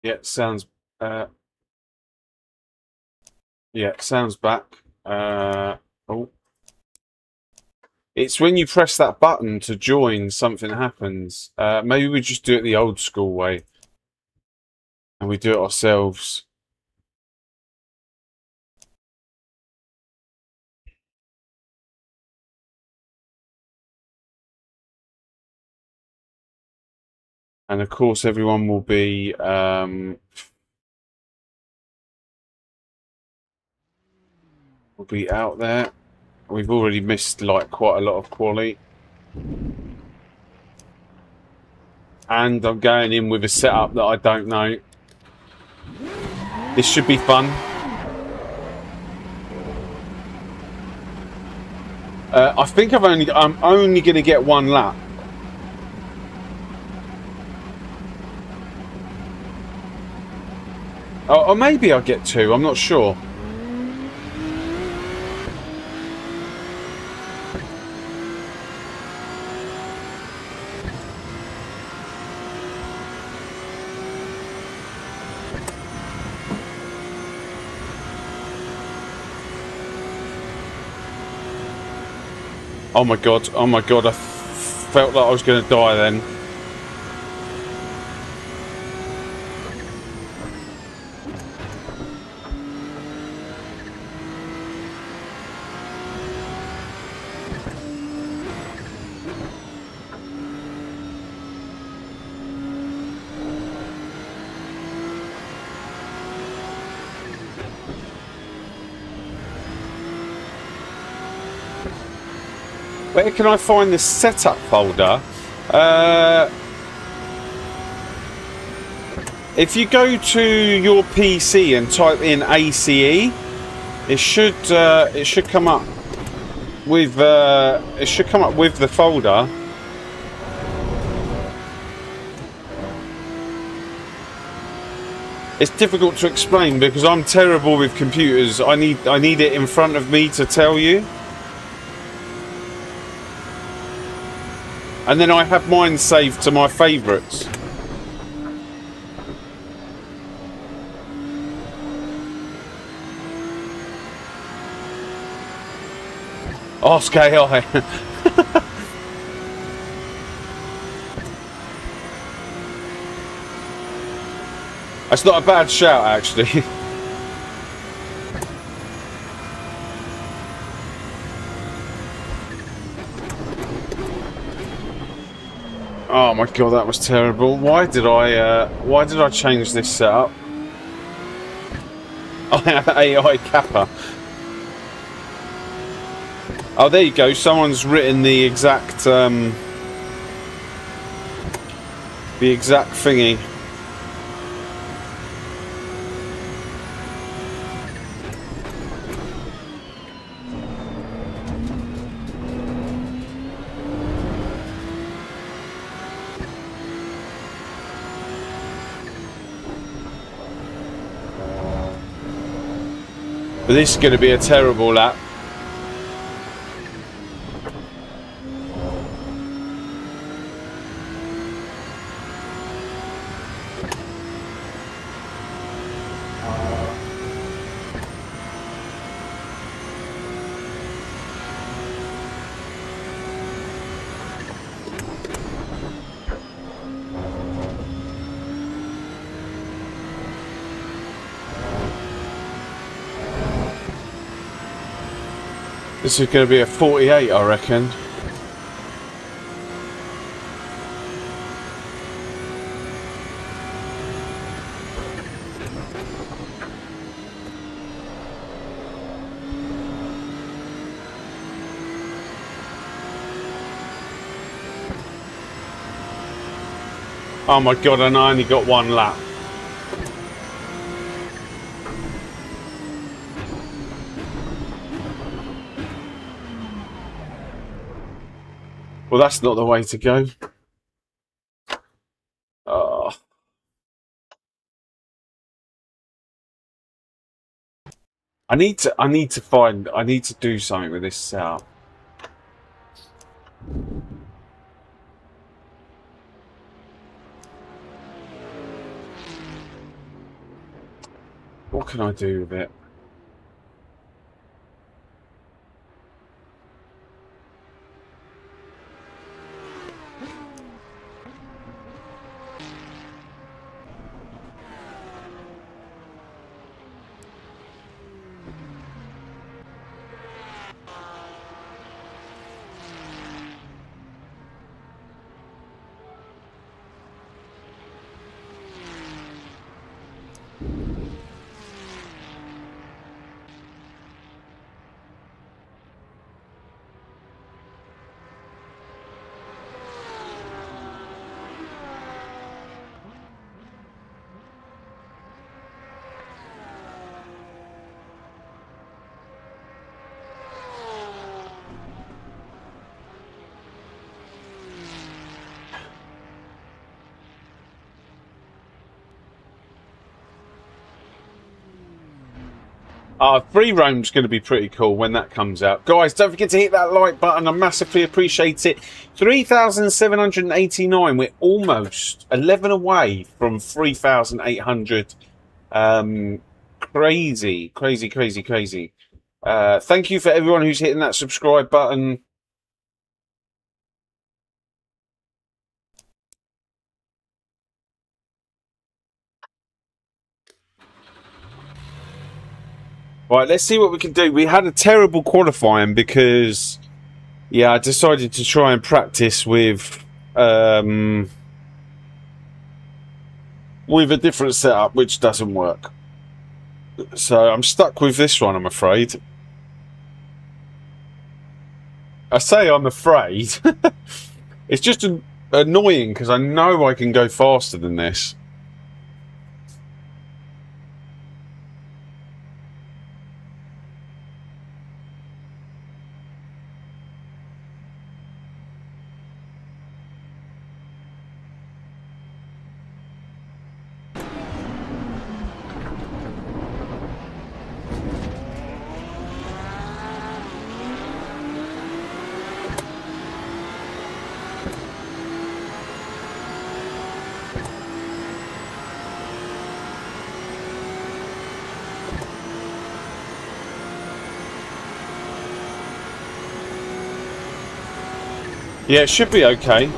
Yeah, sounds. Uh, yeah, sounds back. Oh, it's when you press that button to join, something happens. Maybe we just do it the old school way, and we do it ourselves. And of course, everyone will be out there. We've already missed like quite a lot of quality. And I'm going in with a setup that I don't know. This should be fun. I think I'm only going to get one lap. Or maybe I'll get two. I'm not sure. Oh my god, I felt like I was going to die then. Where can I find the setup folder? If you go to your PC and type in ACE, it should come up with the folder. It's difficult to explain because I'm terrible with computers. I need it in front of me to tell you. And then I have mine saved to my favourites. Ask AI. That's not a bad shout, actually. Oh my god, that was terrible. Why did I change this setup? I have AI Kappa. Oh, there you go. Someone's written the exact thingy. But this is going to be a terrible lap. This is going to be a 48, I reckon. Oh my god, and I only got one lap. Well, that's not the way to go. Oh. I need to do something with this setup. What can I do with it? Free roam's going to be pretty cool when that comes out. Guys, don't forget to hit that like button. I massively appreciate it. 3,789. We're almost 11 away from 3,800. Crazy, crazy, crazy, crazy. Thank you for everyone who's hitting that subscribe button. Right, let's see what we can do. We had a terrible qualifying because, yeah, I decided to try and practice with a different setup, which doesn't work. So I'm stuck with this one, I'm afraid. I say I'm afraid. It's just annoying because I know I can go faster than this. Yeah, it should be okay.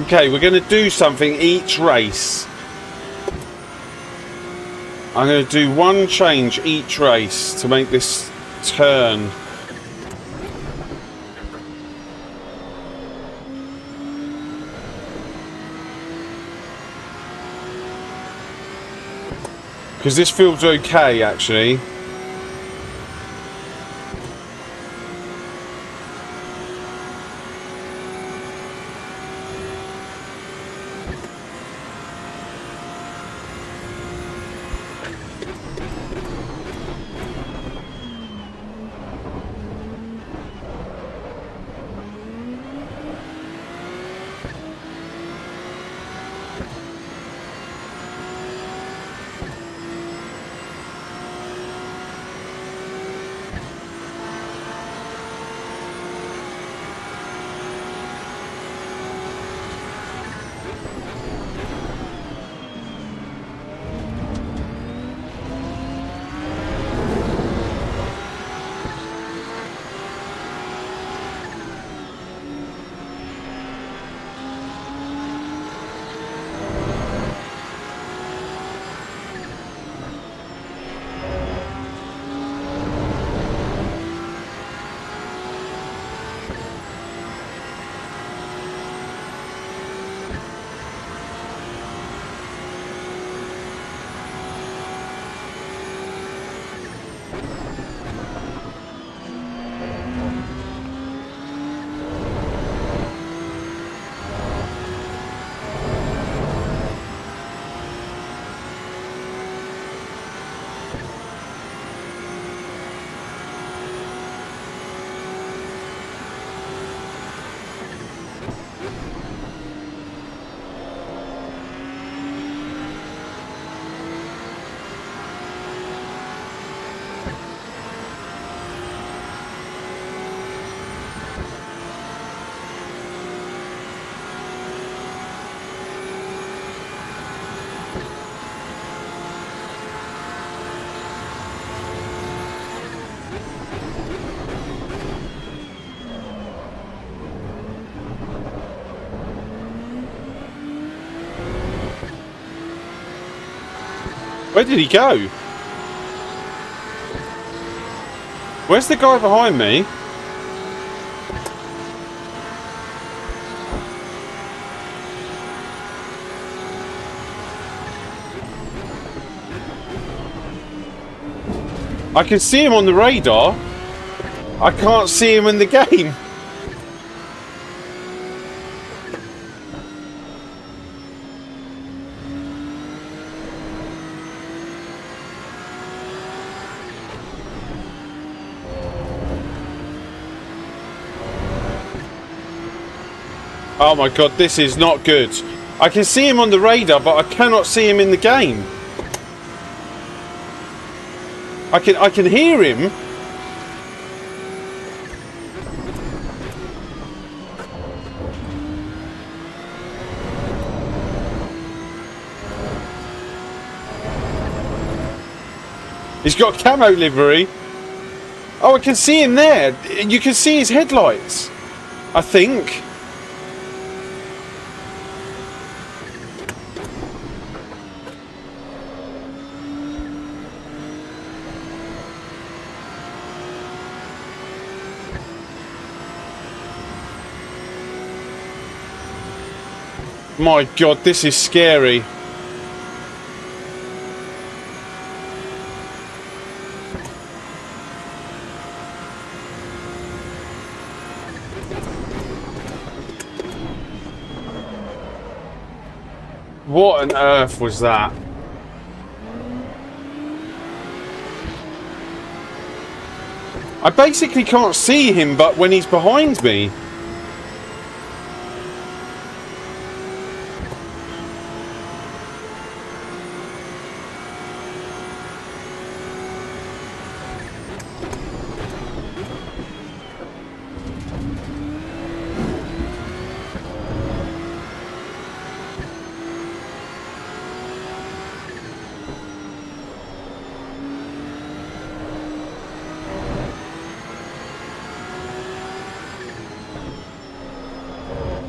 Okay, we're going to do something each race. I'm going to do one change each race to make this turn. Because this feels okay, actually. Where did he go? Where's the guy behind me? I can see him on the radar. I can't see him in the game. Oh my god, this is not good. I can see him on the radar, but I cannot see him in the game. I can hear him. He's got camo livery. Oh, I can see him there. You can see his headlights, I think. My god, this is scary. What on earth was that? I basically can't see him, but when he's behind me.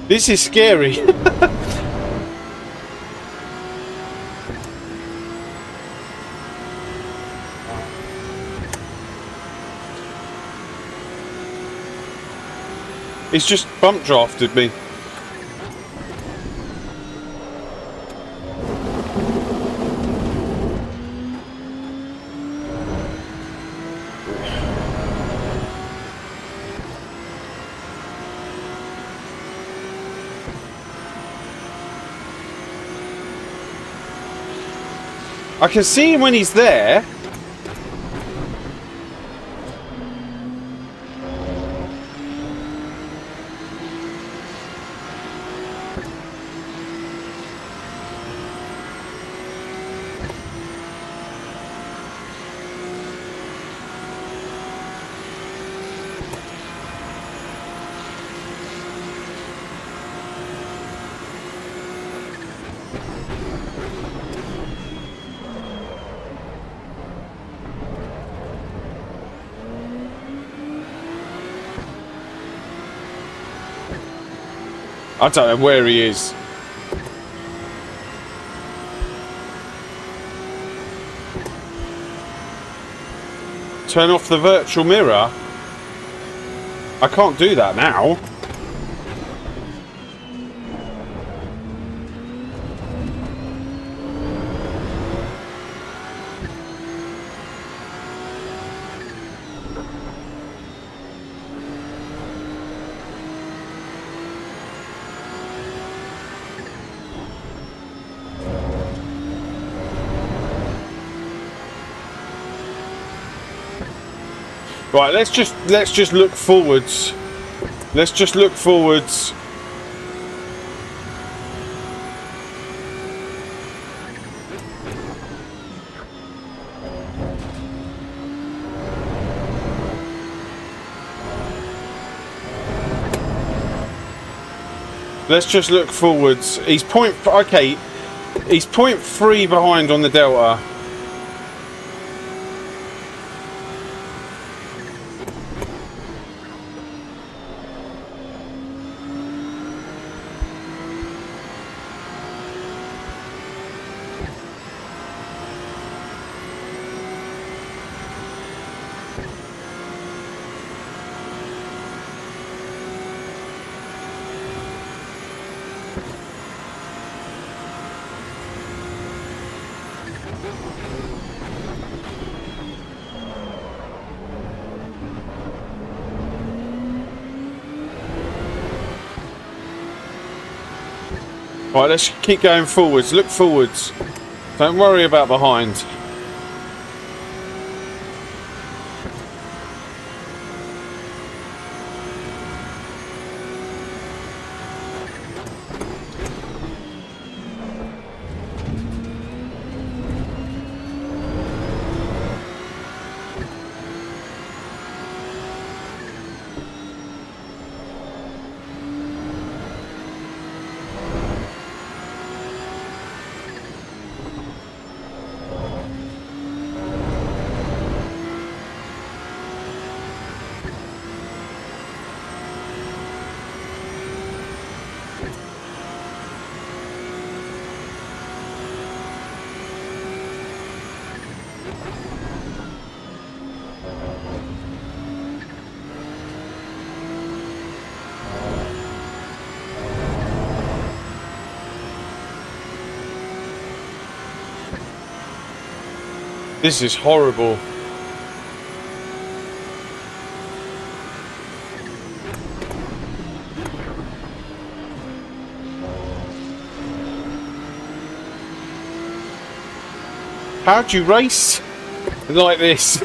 This is scary. It's just bump drafted me. I can see him when he's there. I don't know where he is. Turn off the virtual mirror? I can't do that now. Right, let's just look forwards. Let's just look forwards. Let's just look forwards. He's okay. He's 0.3 behind on the delta. Right, let's keep going forwards. Look forwards. Don't worry about behind. This is horrible. How do you race like this?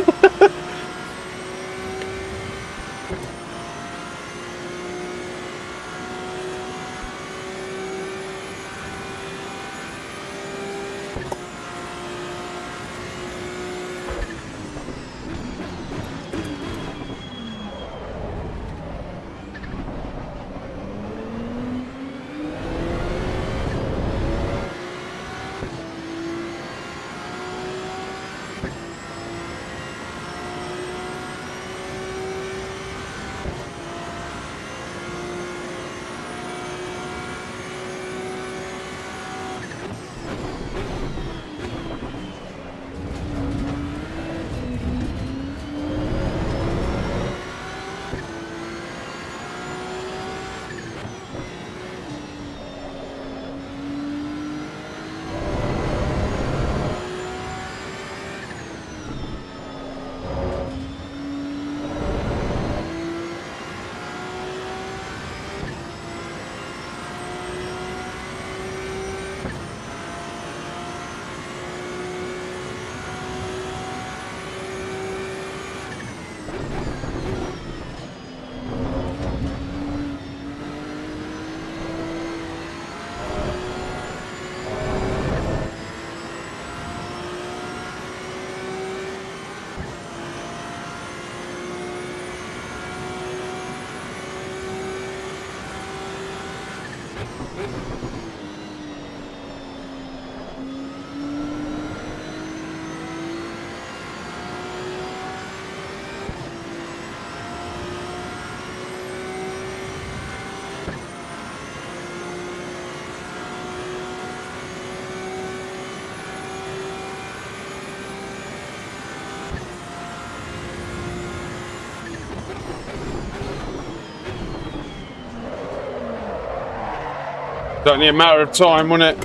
It's only a matter of time, won't it?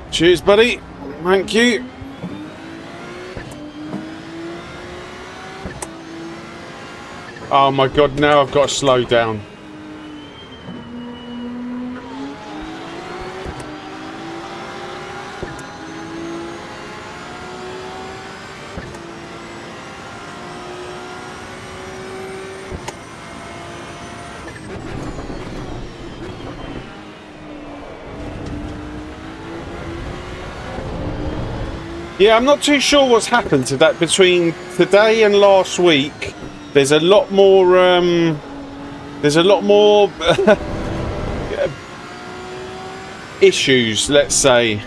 Cheers, buddy. Thank you. Oh my god, now I've got to slow down. Yeah, I'm not too sure what's happened to that between today and last week. There's a lot more. Issues, let's say.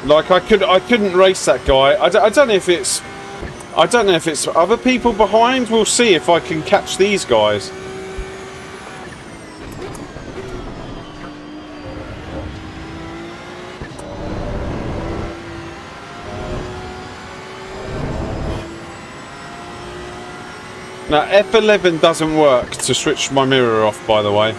Like I couldn't race that guy. I don't know if it's other people behind. We'll see if I can catch these guys. Now, F11 doesn't work to switch my mirror off, by the way.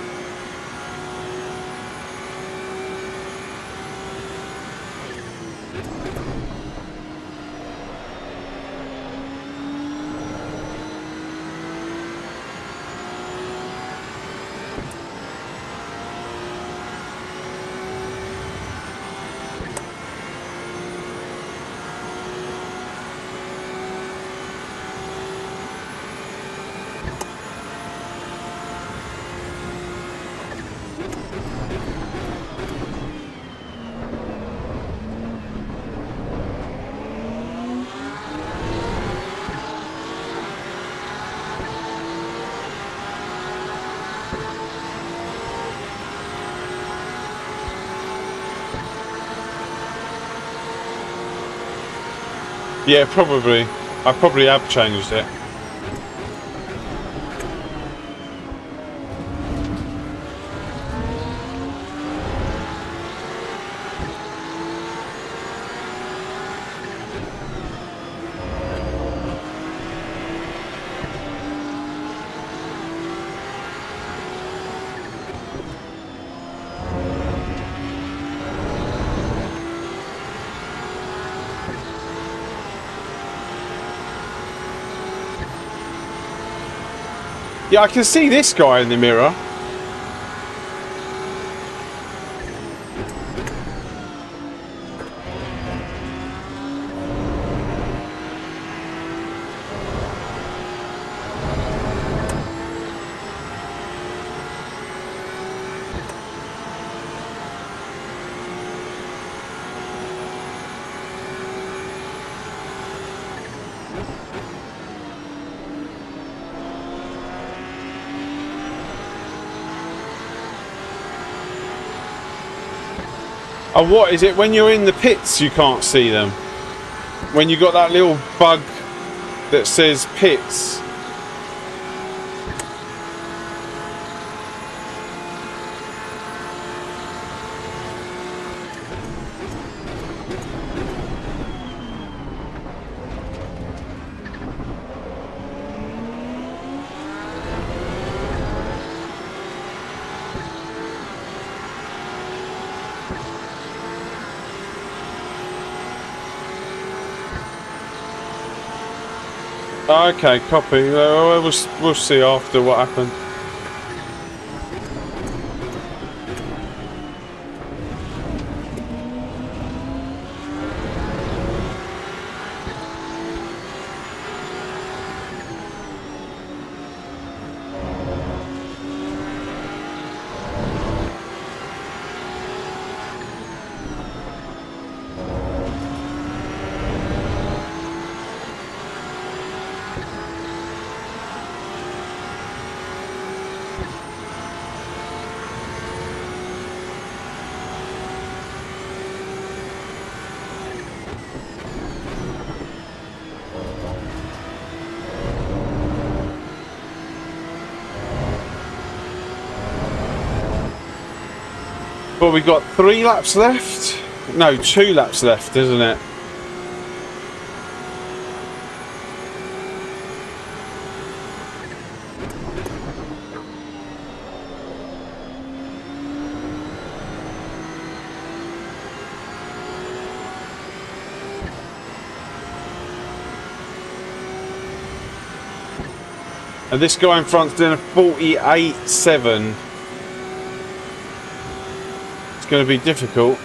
Yeah, probably. I probably have changed it. Yeah, I can see this guy in the mirror. Oh, what is it? When you're in the pits, you can't see them. When you got that little bug that says pits. Okay, copy. We'll see after what happened. Well, we've got 3 laps left. No, 2 laps left, isn't it? And this guy in front's doing a 48.7. It's going to be difficult.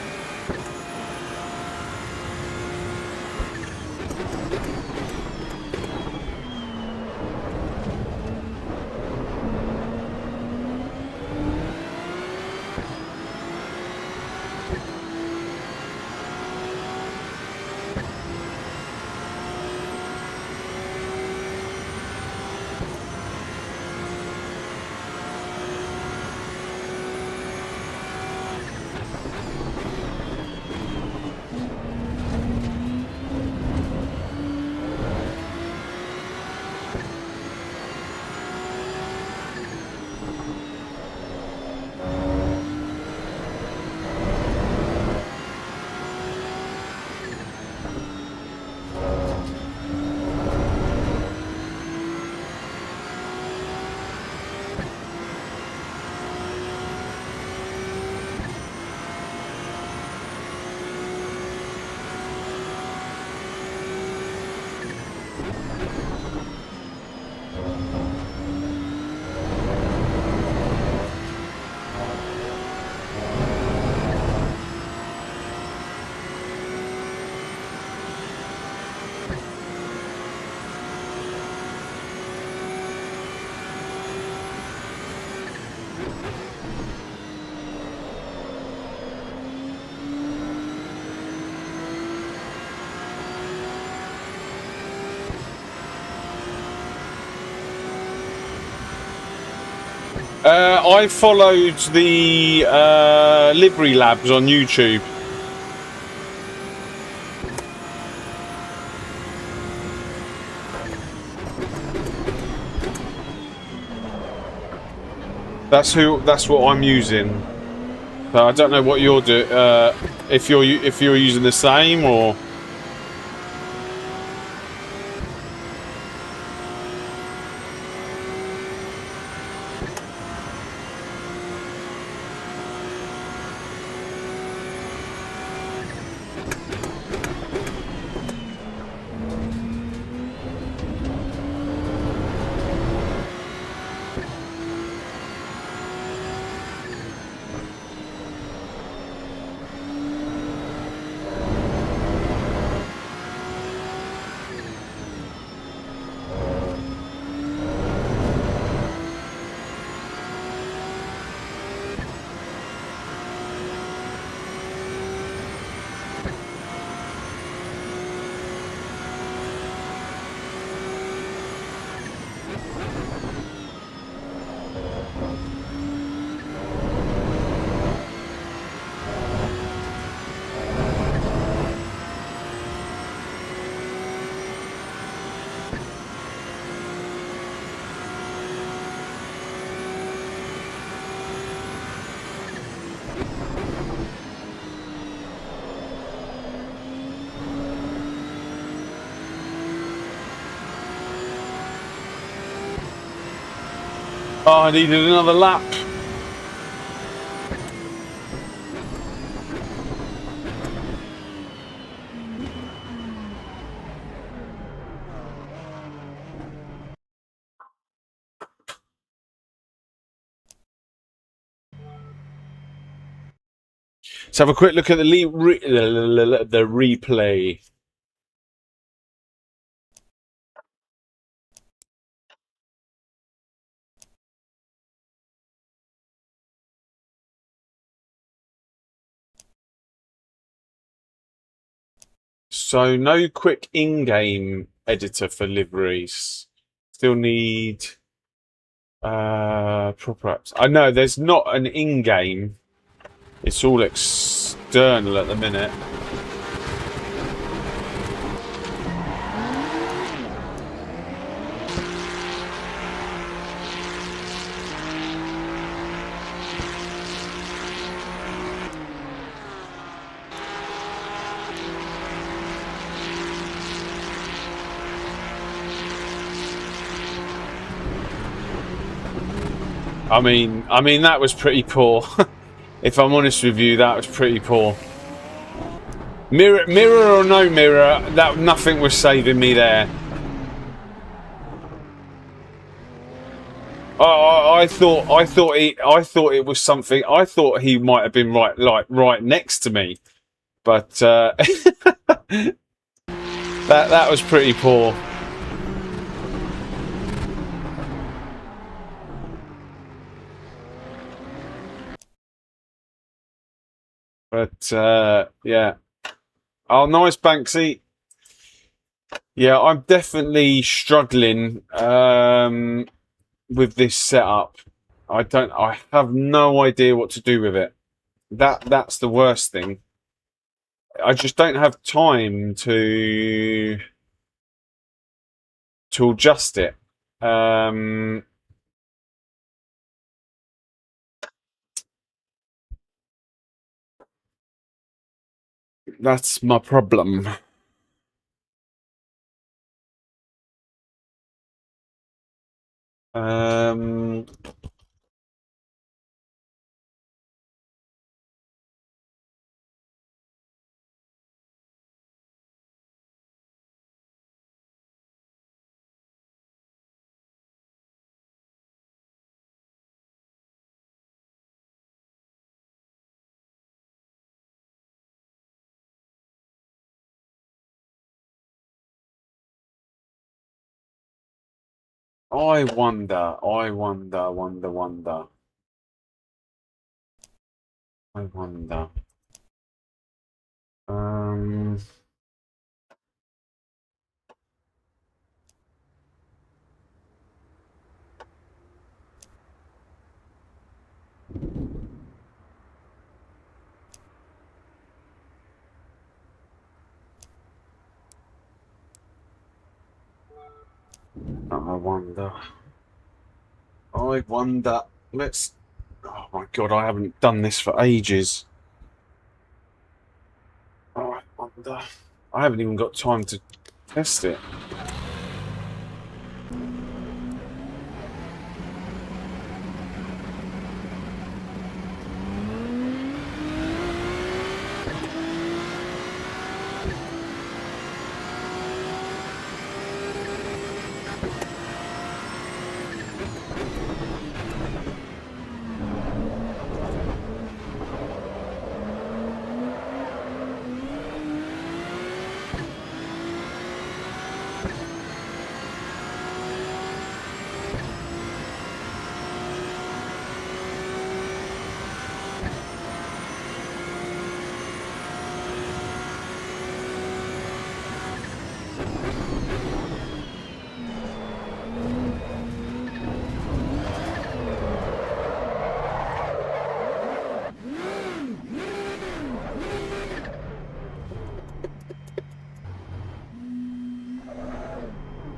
I followed the Livery Labs on YouTube. That's what I'm using. So I don't know what you're doing. If you're using the same or. Oh, I needed another lap. Let's have a quick look at the replay. So no quick in-game editor for liveries. Still need proper apps. I know there's not an in-game. It's all external at the minute. I mean that was pretty poor. If I'm honest with you, that was pretty poor. Mirror or no mirror, that nothing was saving me there. I thought it was something. I thought he might have been right next to me, but that was pretty poor. But yeah. Oh, nice, Banksy. Yeah, I'm definitely struggling with this setup. I have no idea what to do with it. That's the worst thing. I just don't have time to adjust it. That's my problem. Oh, I wonder. I wonder. I wonder. Let's. Oh my god! I haven't done this for ages. Oh, I wonder. I haven't even got time to test it.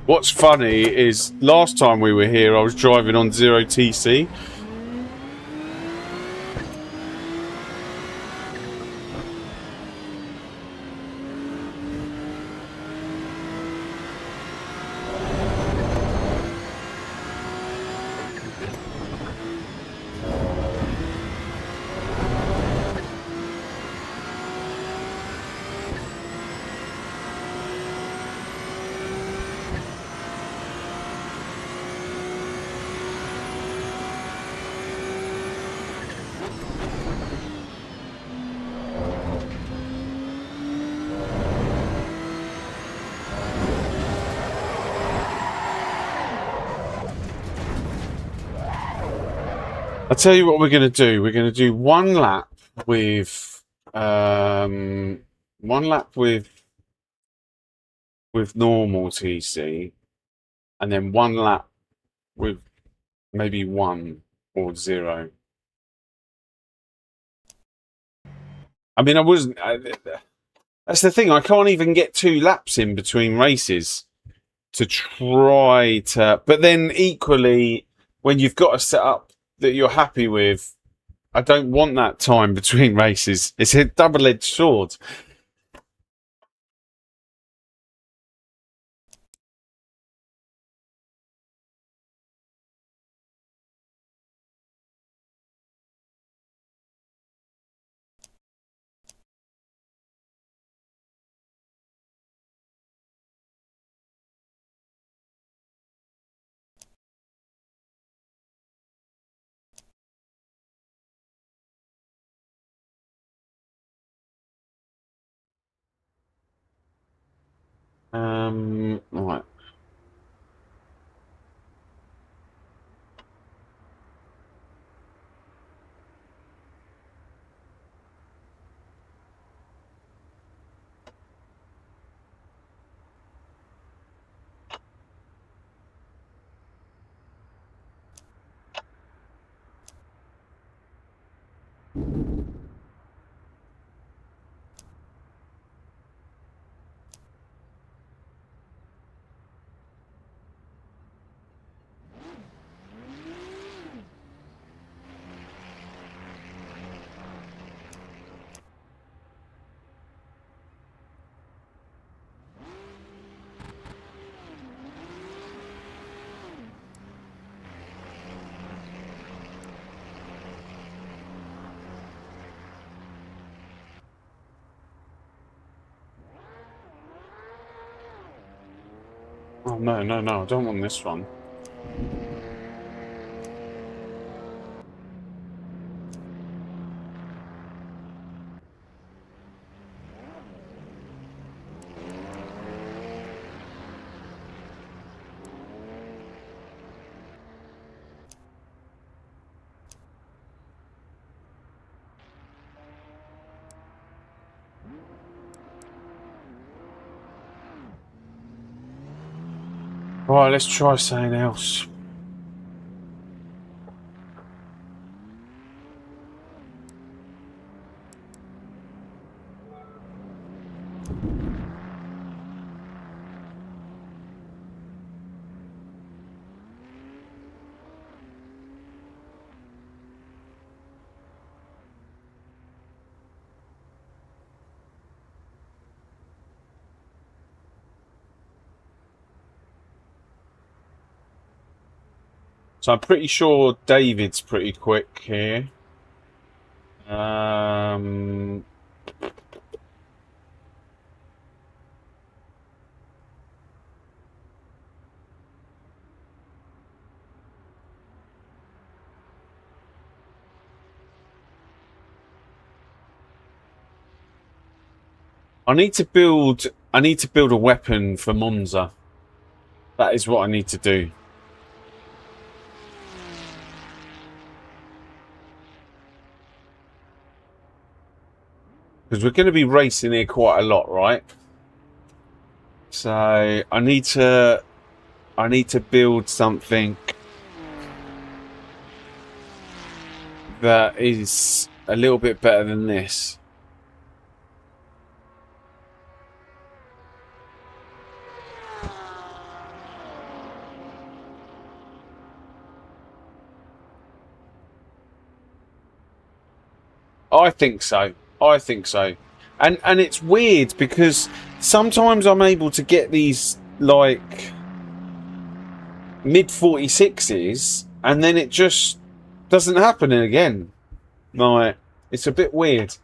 What's funny is last time we were here, I was driving on 0TC. I'll tell you what we're going to do. We're going to do one lap with one lap with normal TC, and then one lap with maybe 1 or 0. I mean, that's the thing. I can't even get 2 laps in between races to try to. But then equally, when you've got a setup that you're happy with, I don't want that time between races. It's a double-edged sword. Right. Oh, no, I don't want this one. Right, let's try something else. So I'm pretty sure David's pretty quick here. I need to build a weapon for Monza. That is what I need to do. Because we're going to be racing here quite a lot, right? So I need to build something that is a little bit better than this. I think so. And it's weird because sometimes I'm able to get these like mid 46s and then it just doesn't happen again. Like, it's a bit weird.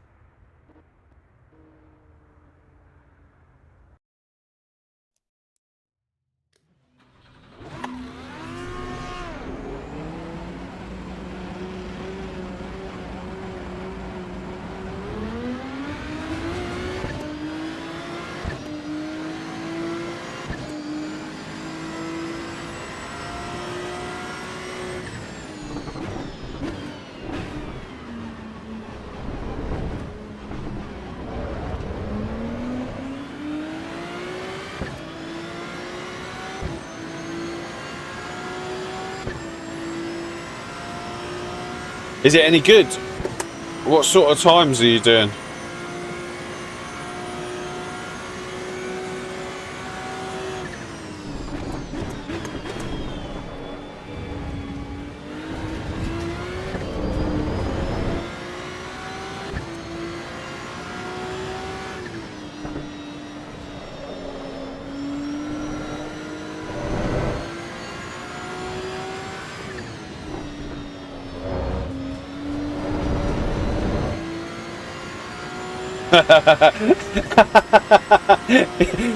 Is it any good? What sort of times are you doing?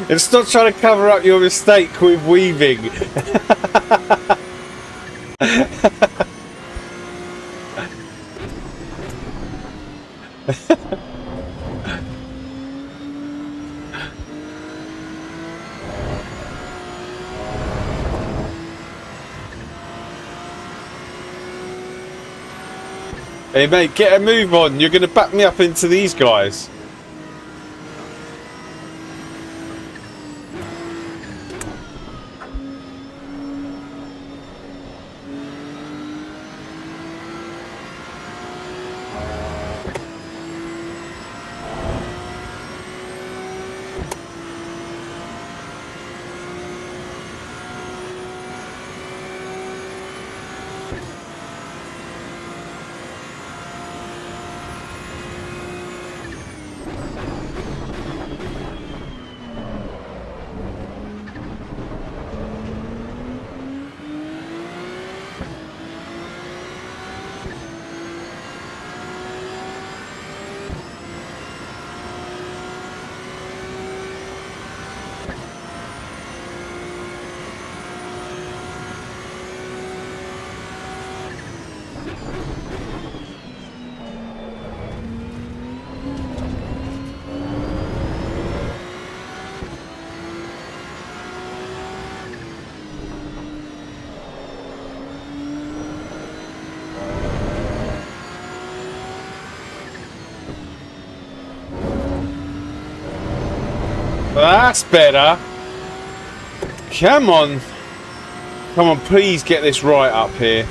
It's not trying to cover up your mistake with weaving. Hey mate, get a move on. You're going to back me up into these guys. That's better. Come on. Come on, please get this right up here.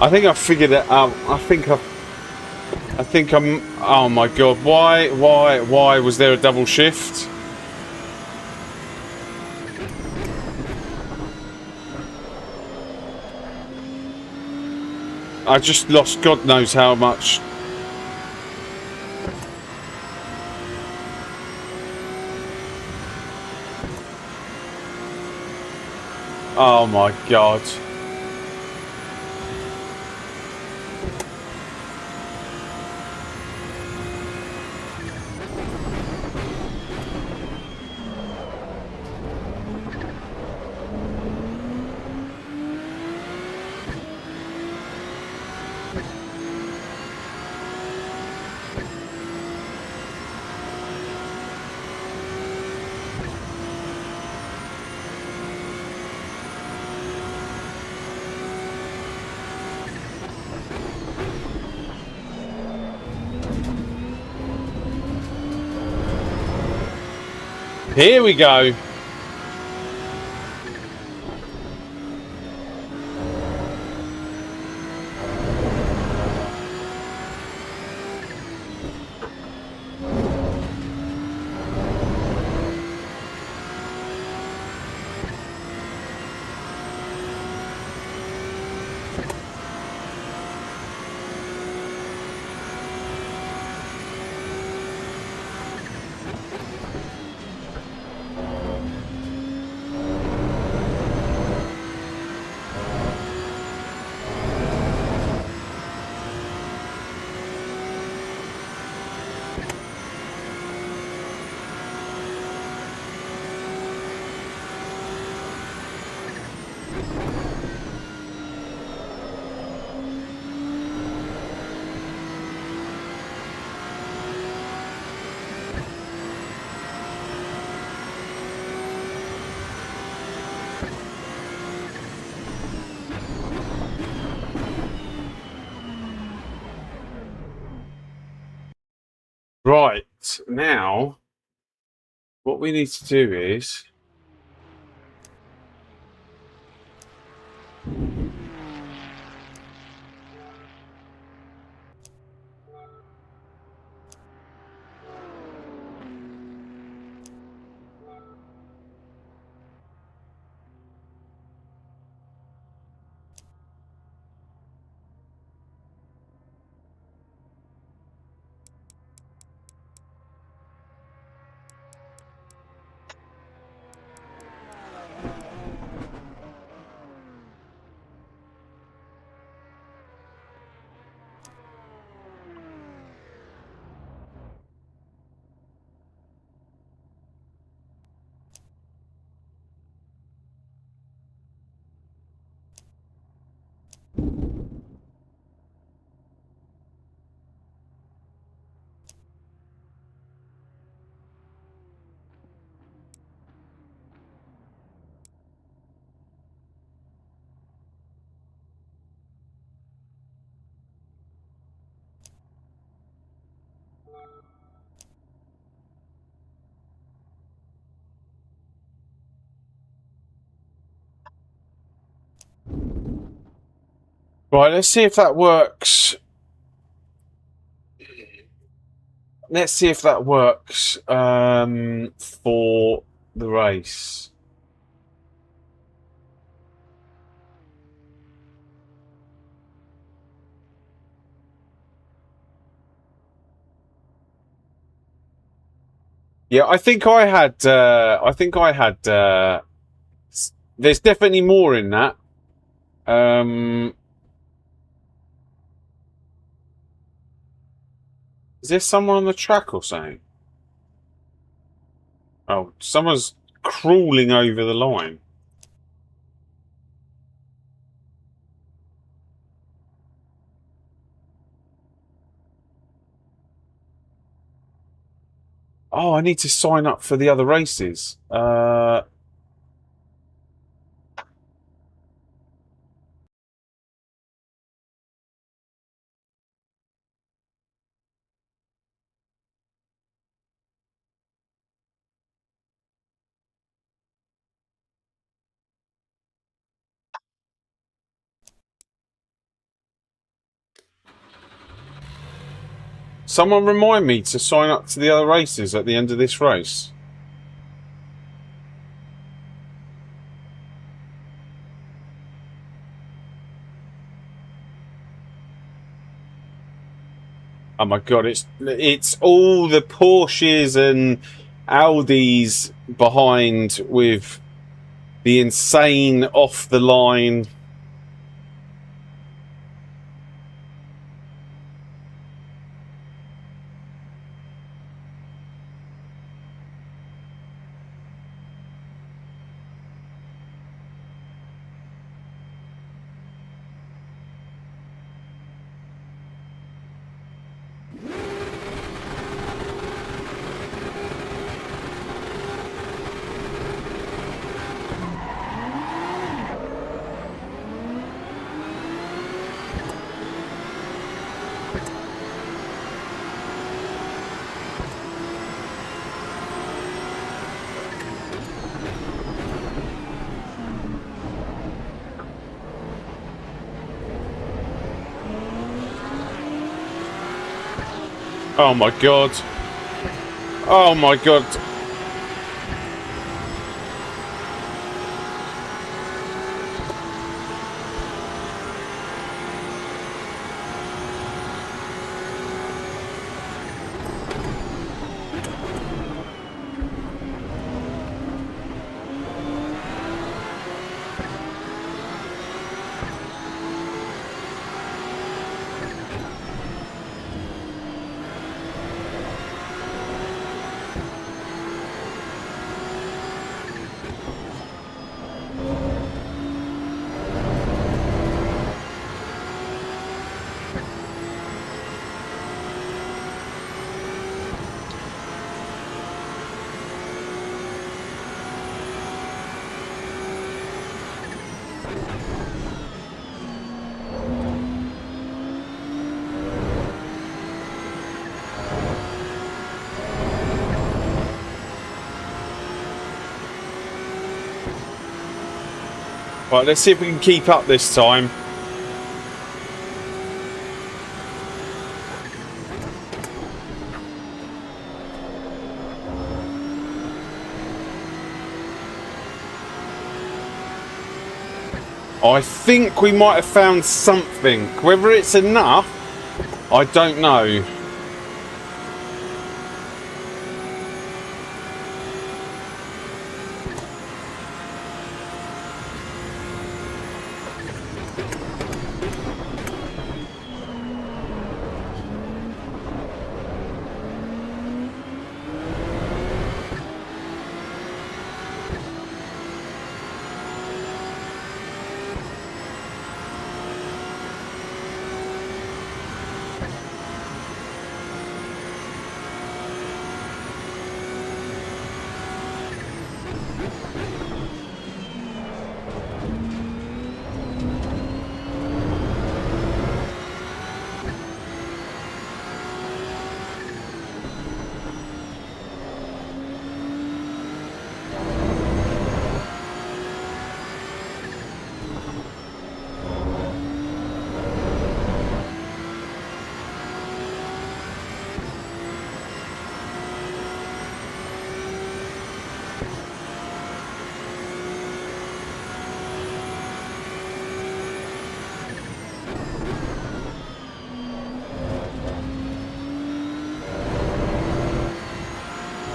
I think I figured it out. I think I'm... Oh my god, why was there a double shift? I just lost God knows how much. Oh my god. Here we go. Right, now what we need to do is right. Let's see if that works. Let's see if that works for the race. Yeah, I think I had. There's definitely more in that. Is there someone on the track or something? Oh, someone's crawling over the line. Oh, I need to sign up for the other races. Someone remind me to sign up to the other races at the end of this race. Oh my god, it's all the Porsches and Audis behind with the insane off the line. Oh my god. Oh my god. Right, let's see if we can keep up this time. I think we might have found something. Whether it's enough, I don't know.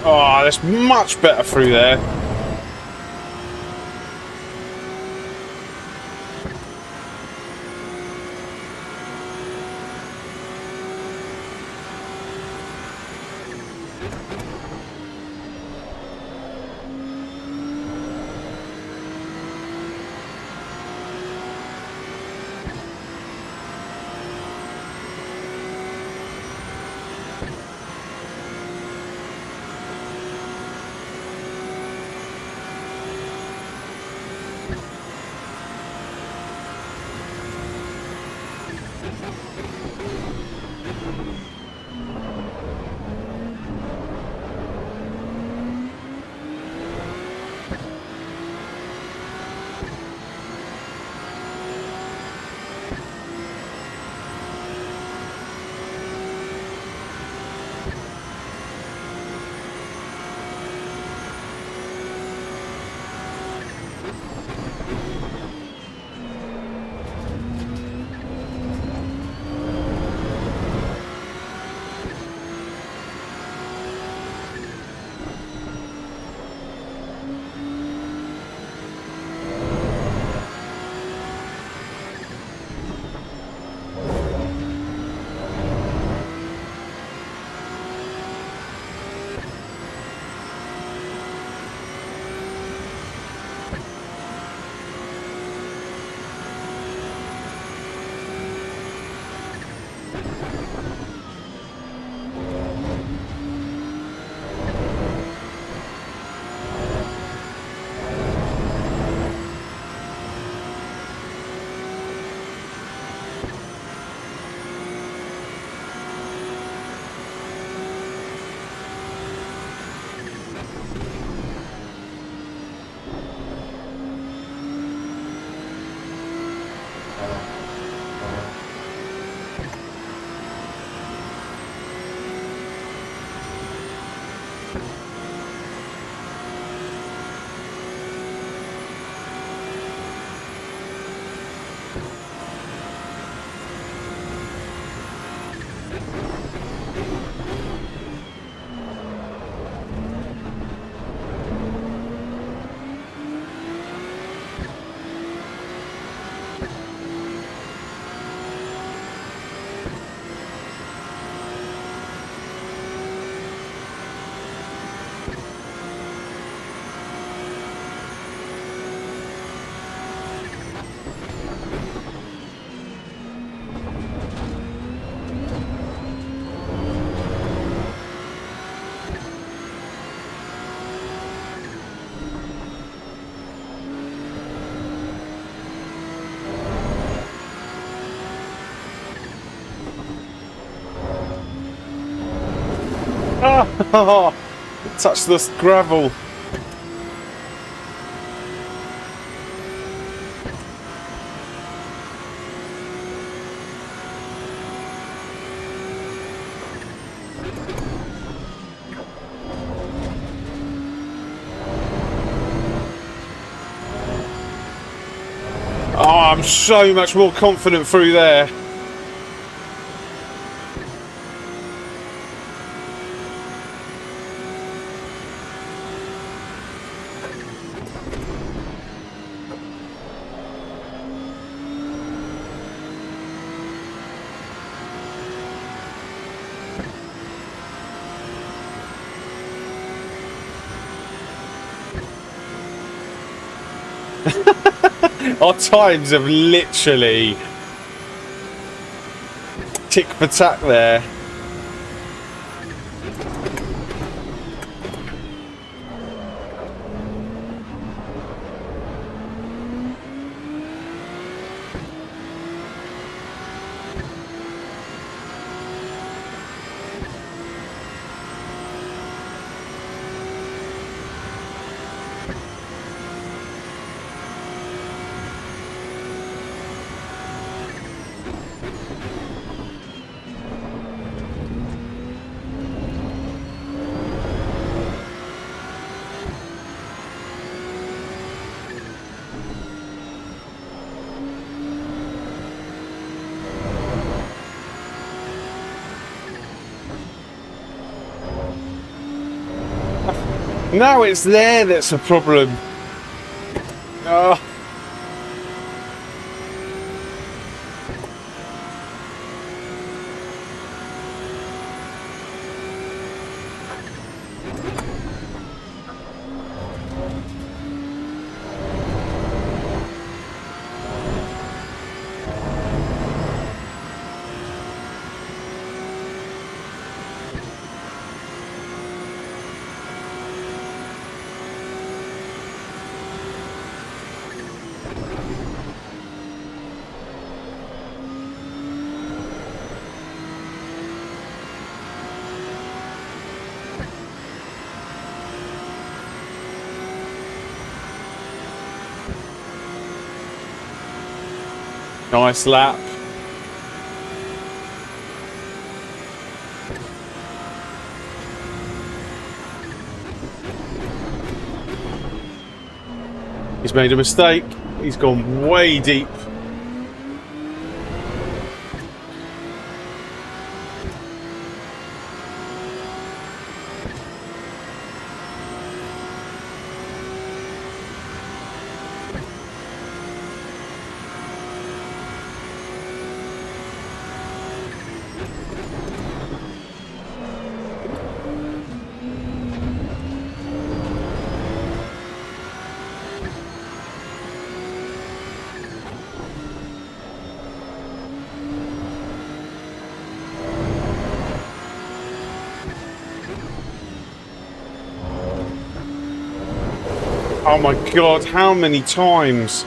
Oh, that's much better through there. Oh, touch the gravel. Oh, I'm so much more confident through there. Our times have literally tick for tack there. Now it's there that's a problem. Oh. Nice lap. He's made a mistake. He's gone way deep. Oh my god, how many times?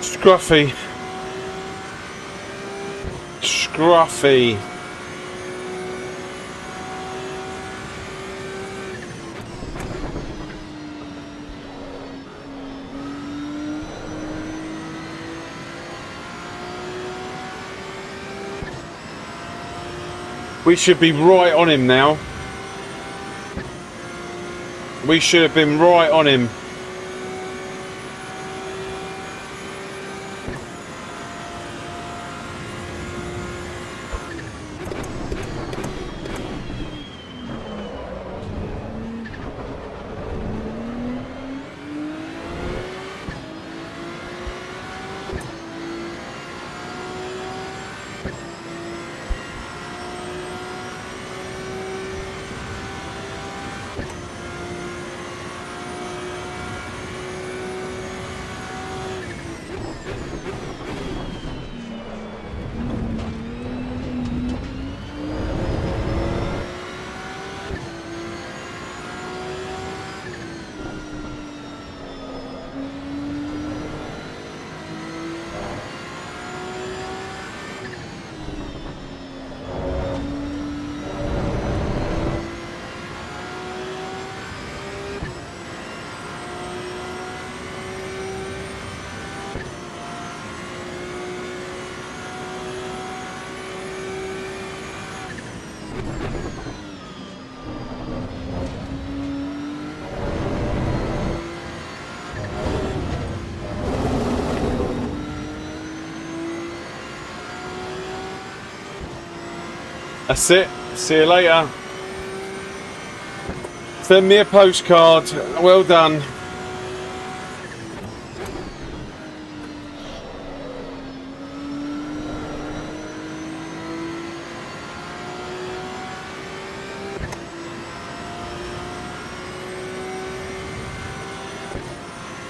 Scruffy. Scruffy. We should be right on him now. We should have been right on him. That's it. See you later. Send me a postcard. Well done.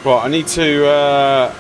Right, I need to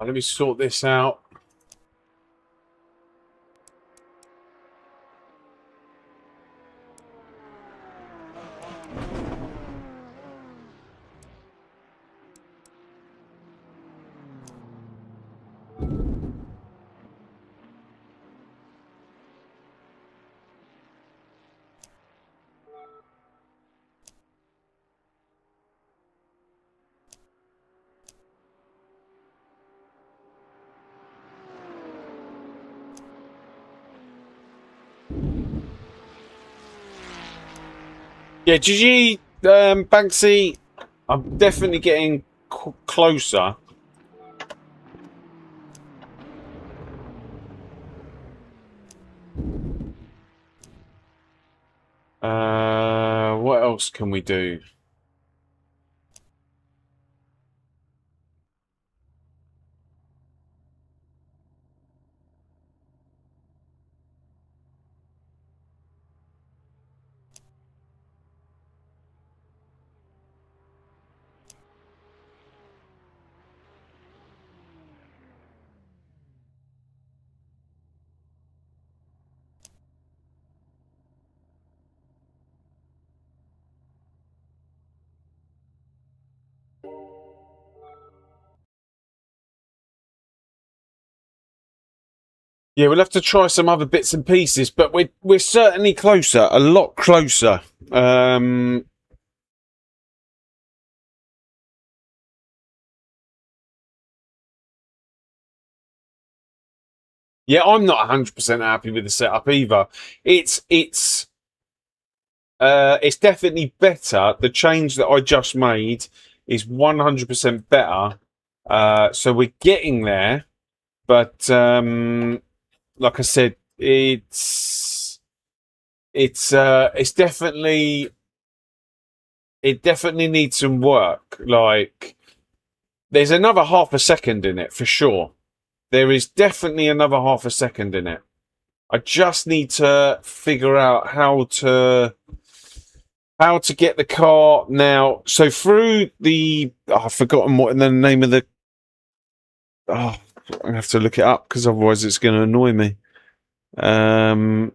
Let me sort this out. Yeah, GG, Banksy. I'm definitely getting closer. What else can we do? Yeah, we'll have to try some other bits and pieces, but we're certainly closer, a lot closer. Yeah, I'm not 100% happy with the setup either. It's definitely better. The change that I just made is 100% better. So we're getting there, but like I said, it's definitely it definitely needs some work. Like there's another half a second in it for sure. There is definitely another half a second in it. I just need to figure out how to get the car now. So through the I've forgotten what the name of the oh I have to look it up because otherwise it's going to annoy me. Um,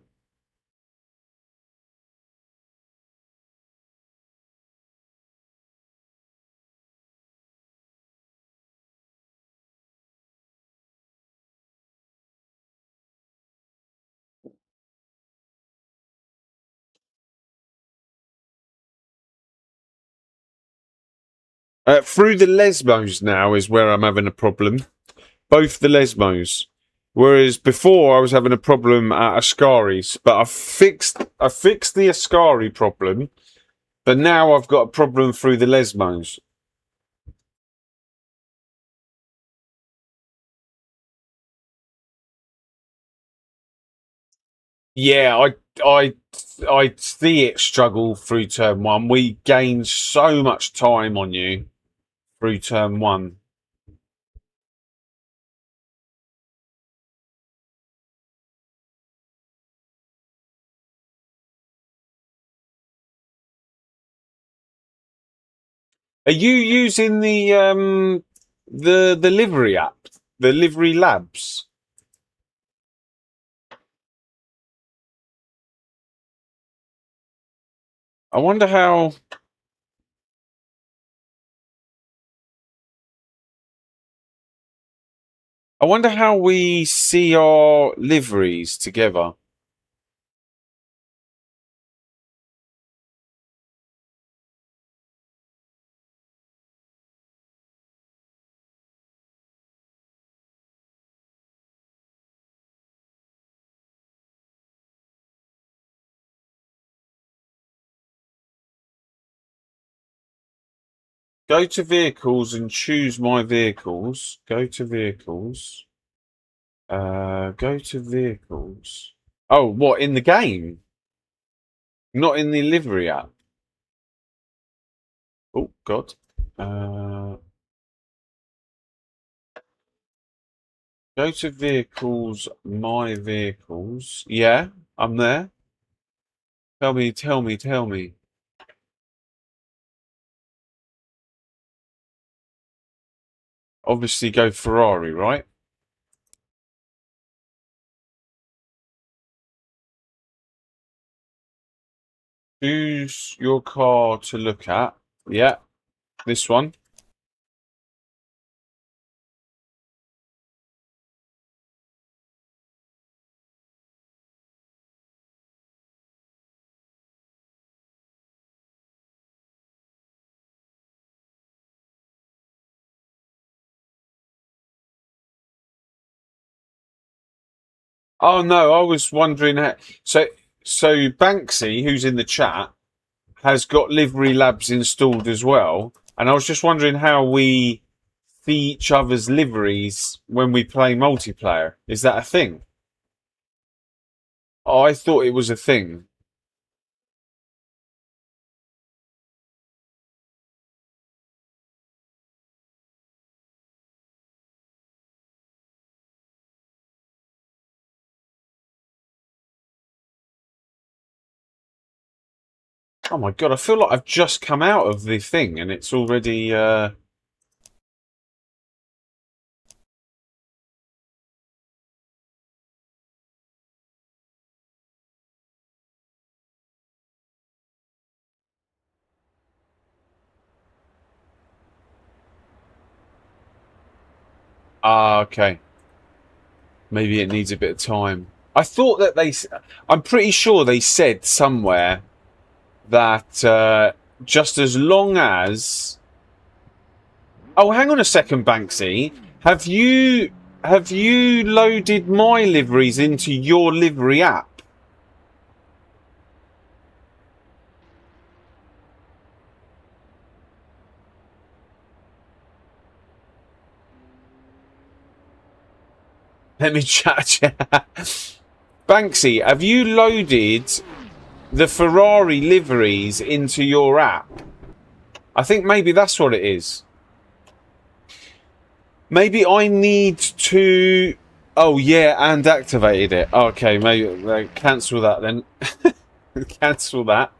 through the Lesmos now is where I'm having a problem. Both the Lesmos. Whereas before I was having a problem at Ascari's, but I fixed the Ascari problem, but now I've got a problem through the Lesmos. Yeah, I see it struggle through turn one. We gain so much time on you through turn one. Are you using the livery app, the livery labs? I wonder how. I wonder how we see our liveries together. Go to vehicles and choose my vehicles. Go to vehicles. Go to vehicles. Oh, what, in the game? Not in the livery app. Oh, God. Go to vehicles, my vehicles. Yeah, I'm there. Tell me, tell me, tell me. Obviously go Ferrari, right? Choose your car to look at. Yeah, this one. Oh no, I was wondering how. So Banksy, who's in the chat, has got Livery Labs installed as well, and I was just wondering how we see each other's liveries when we play multiplayer. Is that a thing? Oh, I thought it was a thing. Oh my god, I feel like I've just come out of the thing and it's already. Ah, okay. Maybe it needs a bit of time. I thought that I'm pretty sure they said somewhere that just as long as. Oh, hang on a second, Banksy. Have you loaded my liveries into your livery app? Let me chat. Banksy, have you loaded the Ferrari liveries into your app? I think maybe that's what it is. Maybe I need to. Oh yeah, and activated it. Okay, maybe cancel that then. Cancel that.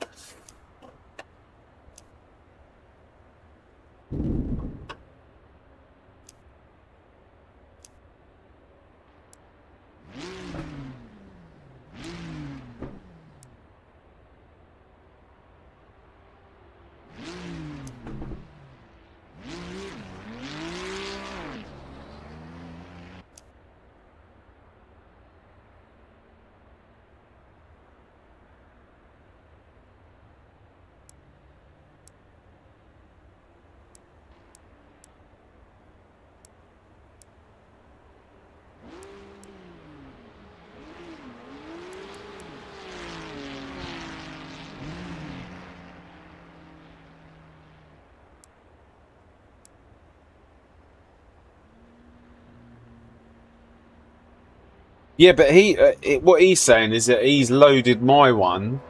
Yeah, but what he's saying is that he's loaded my one,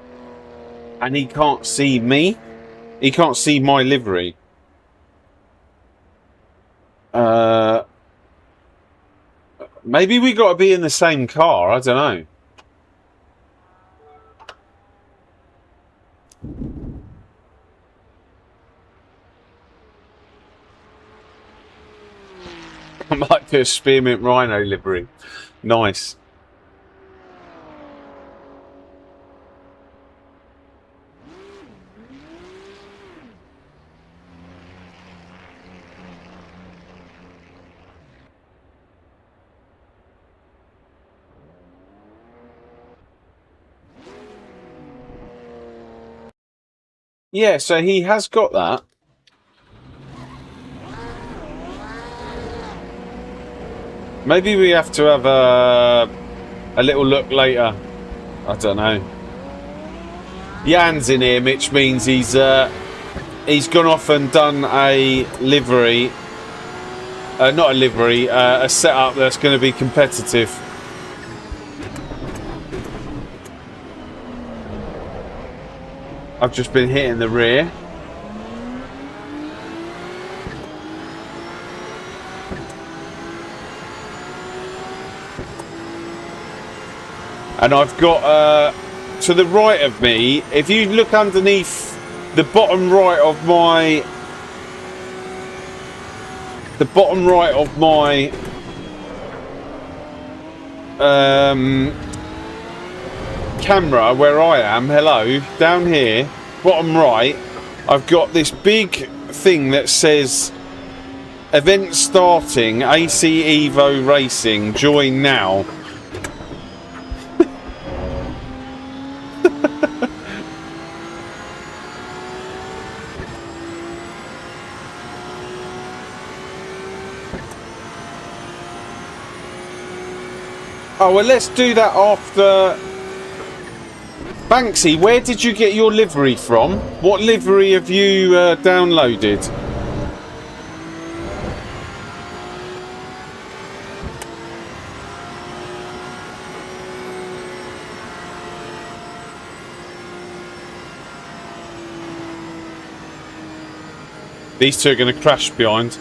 and he can't see me. He can't see my livery. Maybe we got to be in the same car. I don't know. I might do a Spearmint Rhino livery. Nice. Yeah, so he has got that. Maybe we have to have a little look later. I don't know. Jan's in here, which means he's he's gone off and done a livery, not a livery, a setup that's going to be competitive. I've just been hitting the rear. And I've got, to the right of me, if you look underneath the bottom right of my, camera where I am, hello, down here, bottom right, I've got this big thing that says event starting, ACEVO racing, join now. Oh, well, let's do that after. Banksy, where did you get your livery from? What livery have you downloaded? These two are going to crash behind.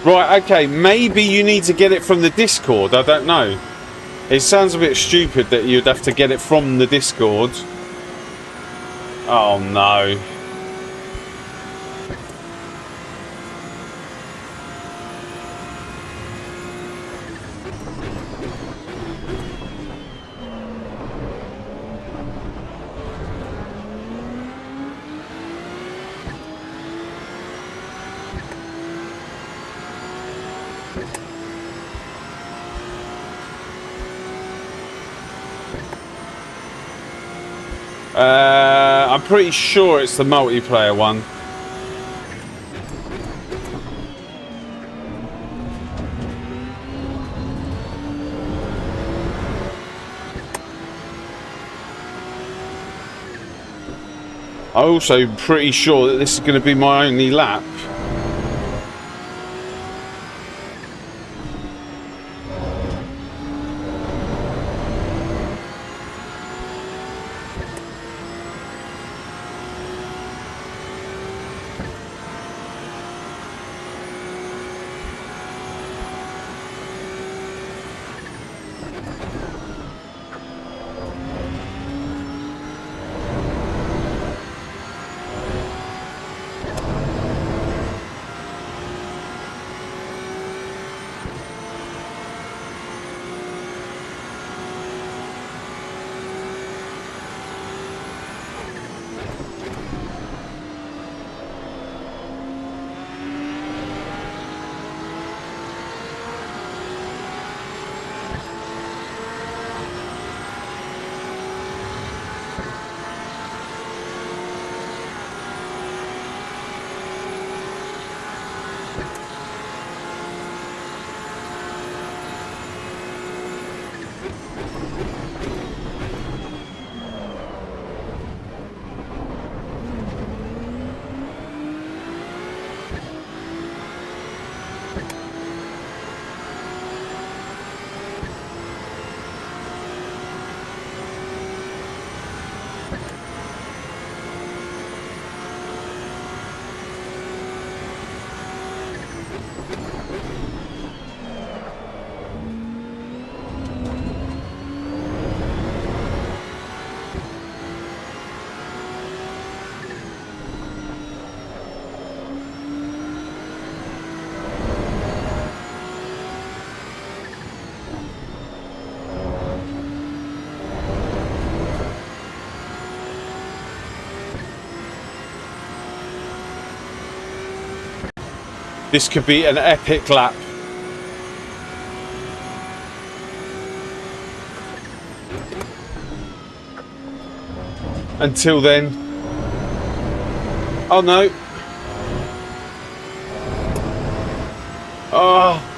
Right, okay, maybe you need to get it from the Discord, I don't know. It sounds a bit stupid that you'd have to get it from the Discord. Oh no. I'm pretty sure it's the multiplayer one. I'm also pretty sure that this is going to be my only lap. This could be an epic lap. Until then. Oh no. Oh.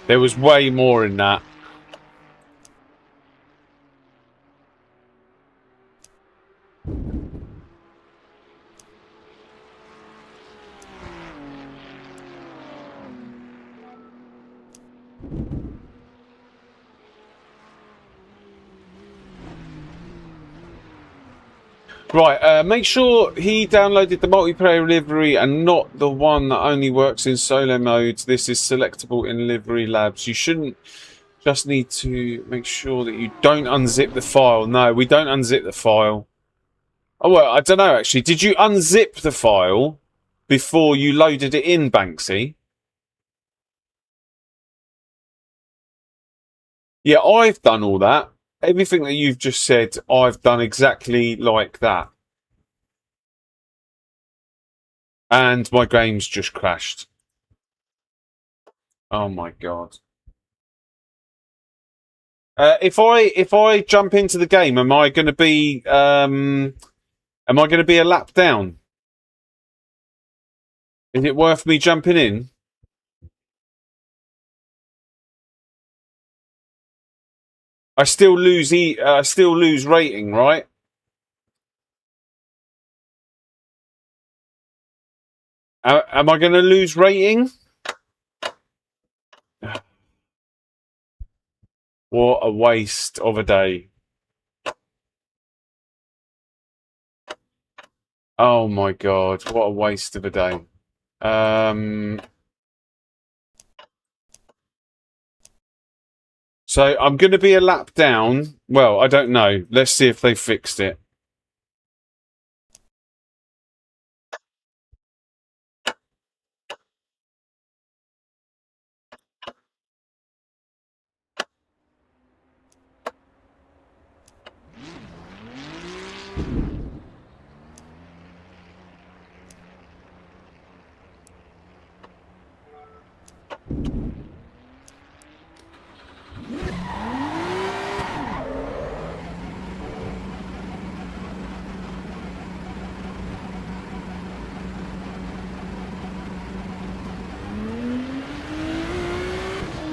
There was way more in that. Right, make sure he downloaded the multiplayer livery and not the one that only works in solo modes. This is selectable in livery labs. You shouldn't just need to make sure that you don't unzip the file. No, we don't unzip the file. Oh, well, I don't know, actually. Did you unzip the file before you loaded it in, Banksy? Yeah, I've done all that. Everything that you've just said, I've done exactly like that. And my game's just crashed. Oh my god. If I jump into the game, am I going to be a lap down? Is it worth me jumping in? I still lose rating, right? Am I going to lose rating? What a waste of a day. Oh my god, what a waste of a day. So I'm going to be a lap down. Well, I don't know. Let's see if they fixed it.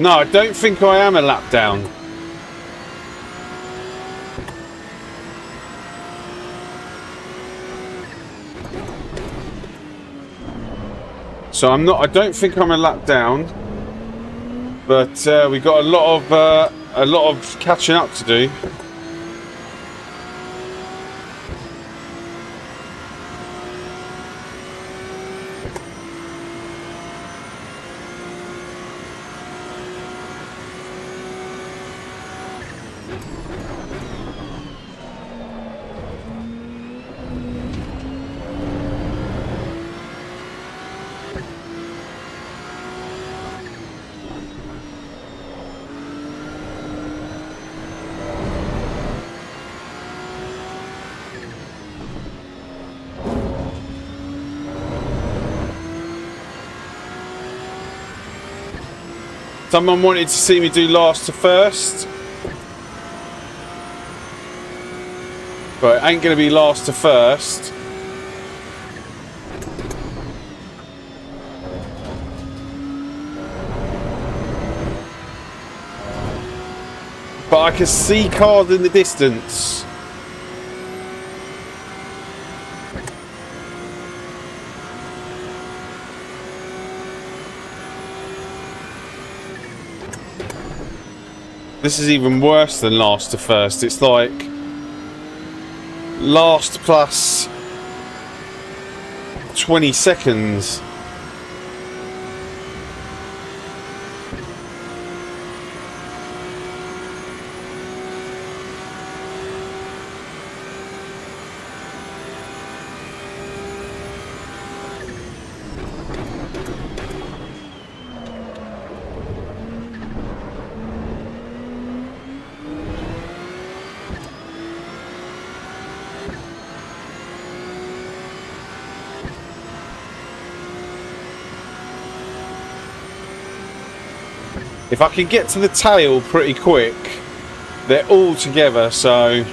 No, I don't think I am a lap down. So I'm not. I don't think I'm a lap down. But we got a lot of catching up to do. Someone wanted to see me do last to first. But it ain't going to be last to first. But I can see cars in the distance. This is even worse than last to first. It's like last plus 20 seconds. If I can get to the tail pretty quick, they're all together, so...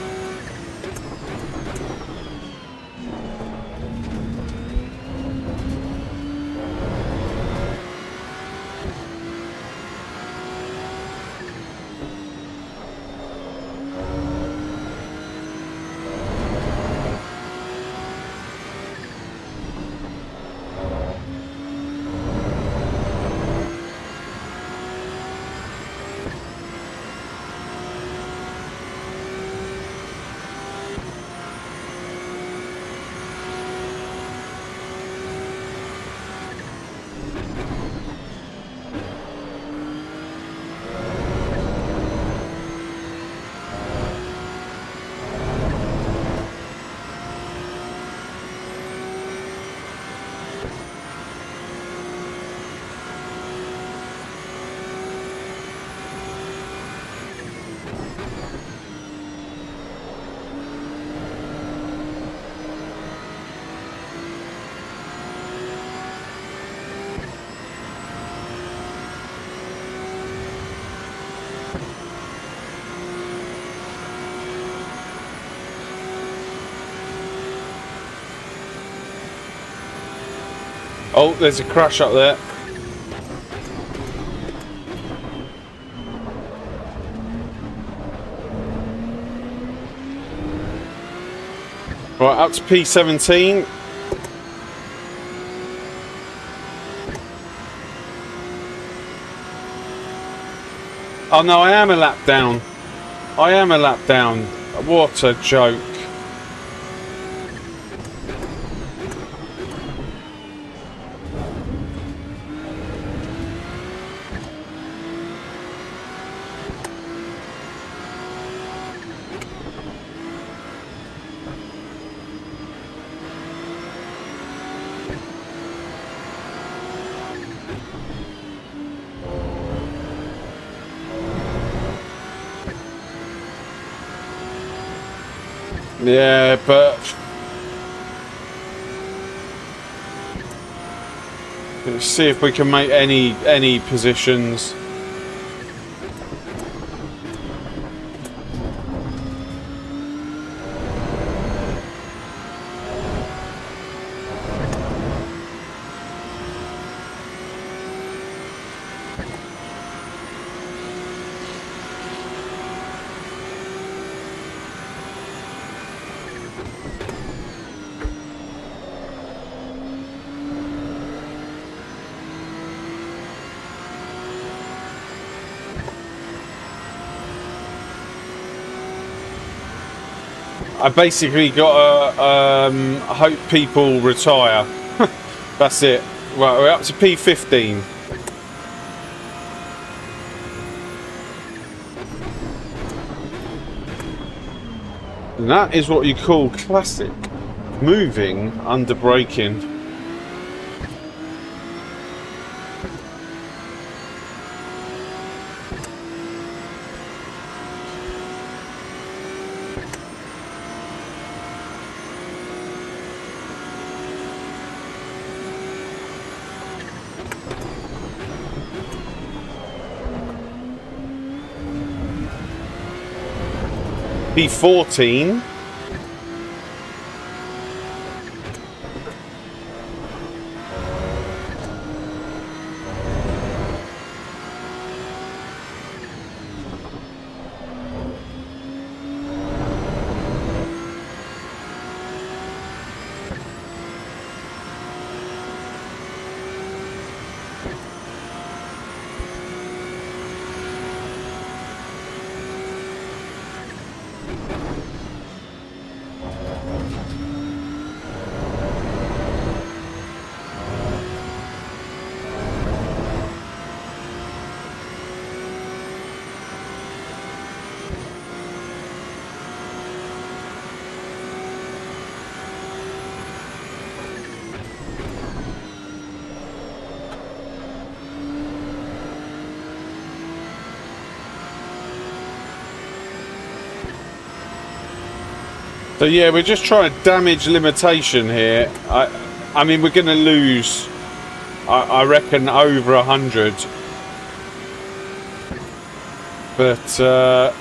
Oh, there's a crash up there. Right, up to P17. Oh no, I am a lap down. I am a lap down. What a joke. Yeah, but let's see if we can make any positions. I basically got to hope people retire. That's it. Right, we're up to P15. And that is what you call classic moving under braking. P14. So yeah, we're just trying to damage limitation here. I mean, we're going to lose, I reckon, over 100. But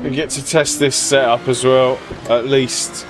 we get to test this setup as well, at least.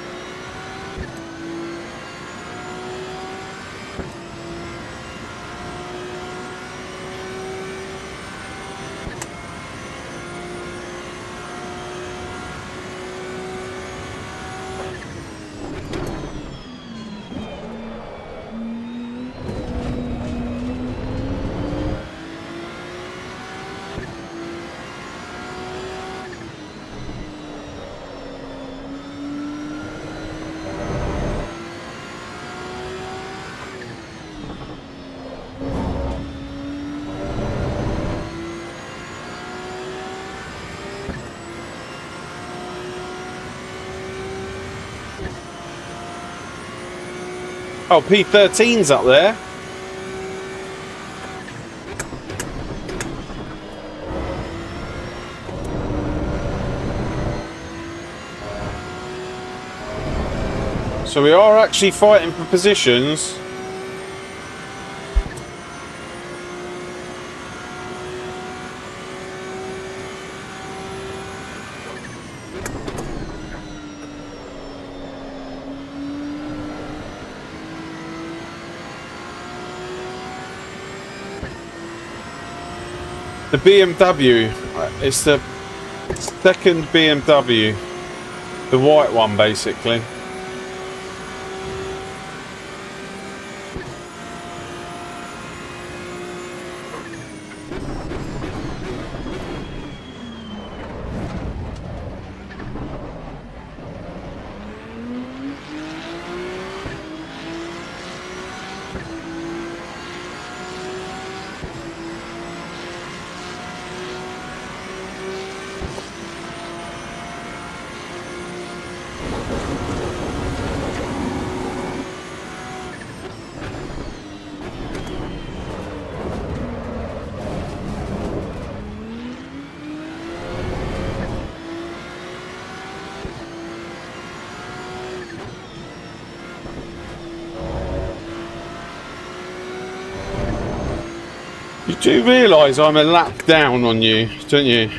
Oh, P13's up there. So we are actually fighting for positions. The BMW, it's the second BMW, the white one basically. You do realise I'm a lap down on you, don't you?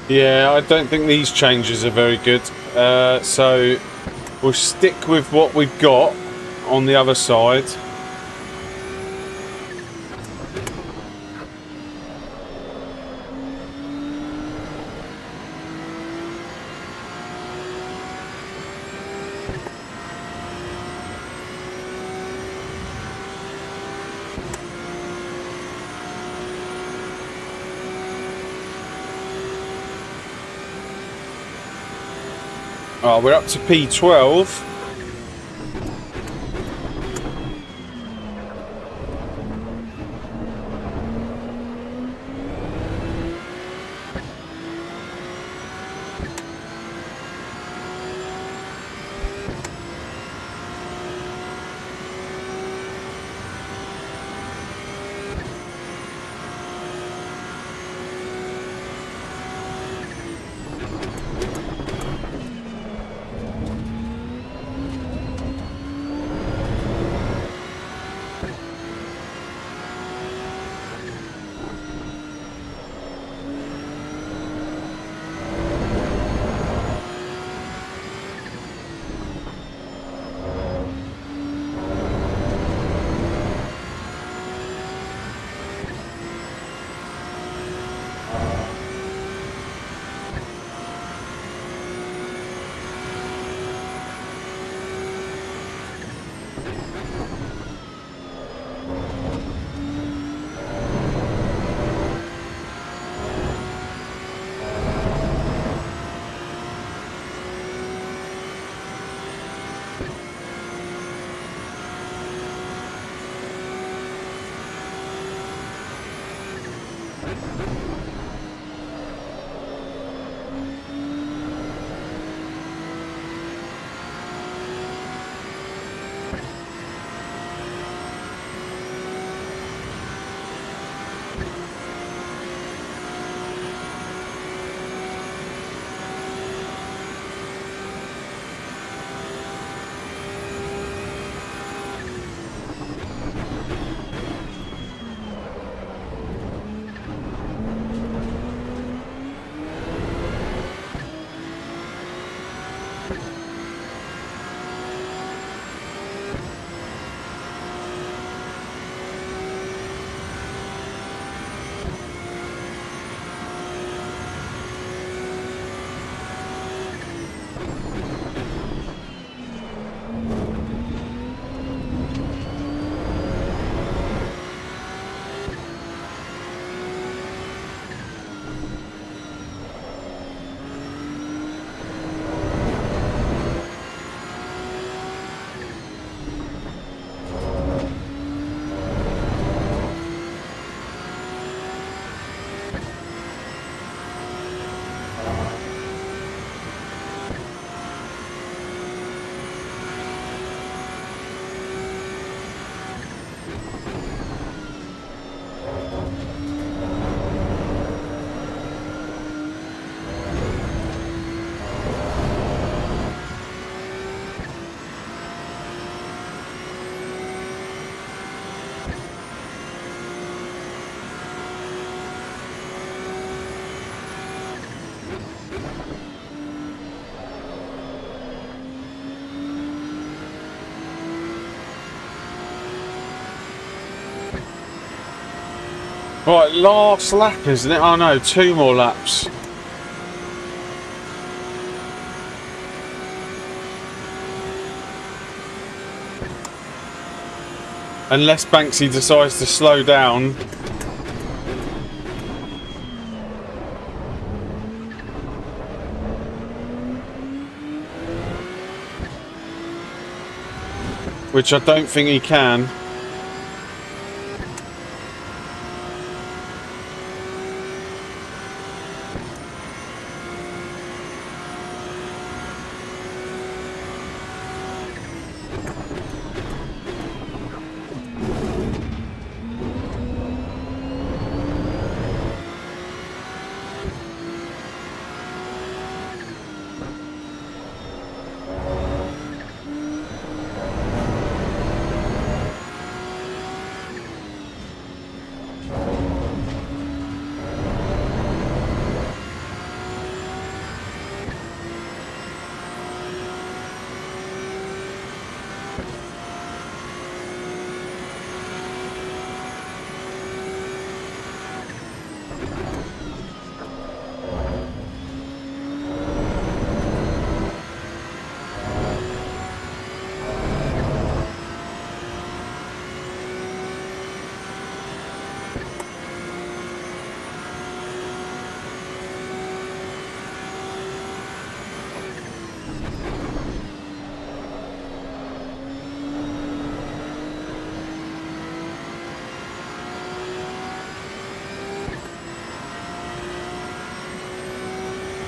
Yeah, I don't think these changes are very good. So we'll stick with what we've got on the other side. Oh, we're up to P12. Right, last lap, isn't it? Oh no, 2 more laps. Unless Banksy decides to slow down. Which I don't think he can.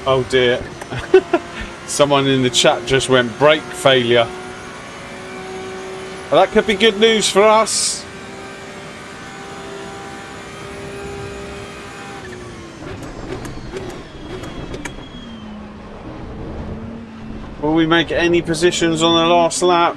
Oh dear. Someone in the chat just went brake failure. Well, that could be good news for us. Will we make any positions on the last lap?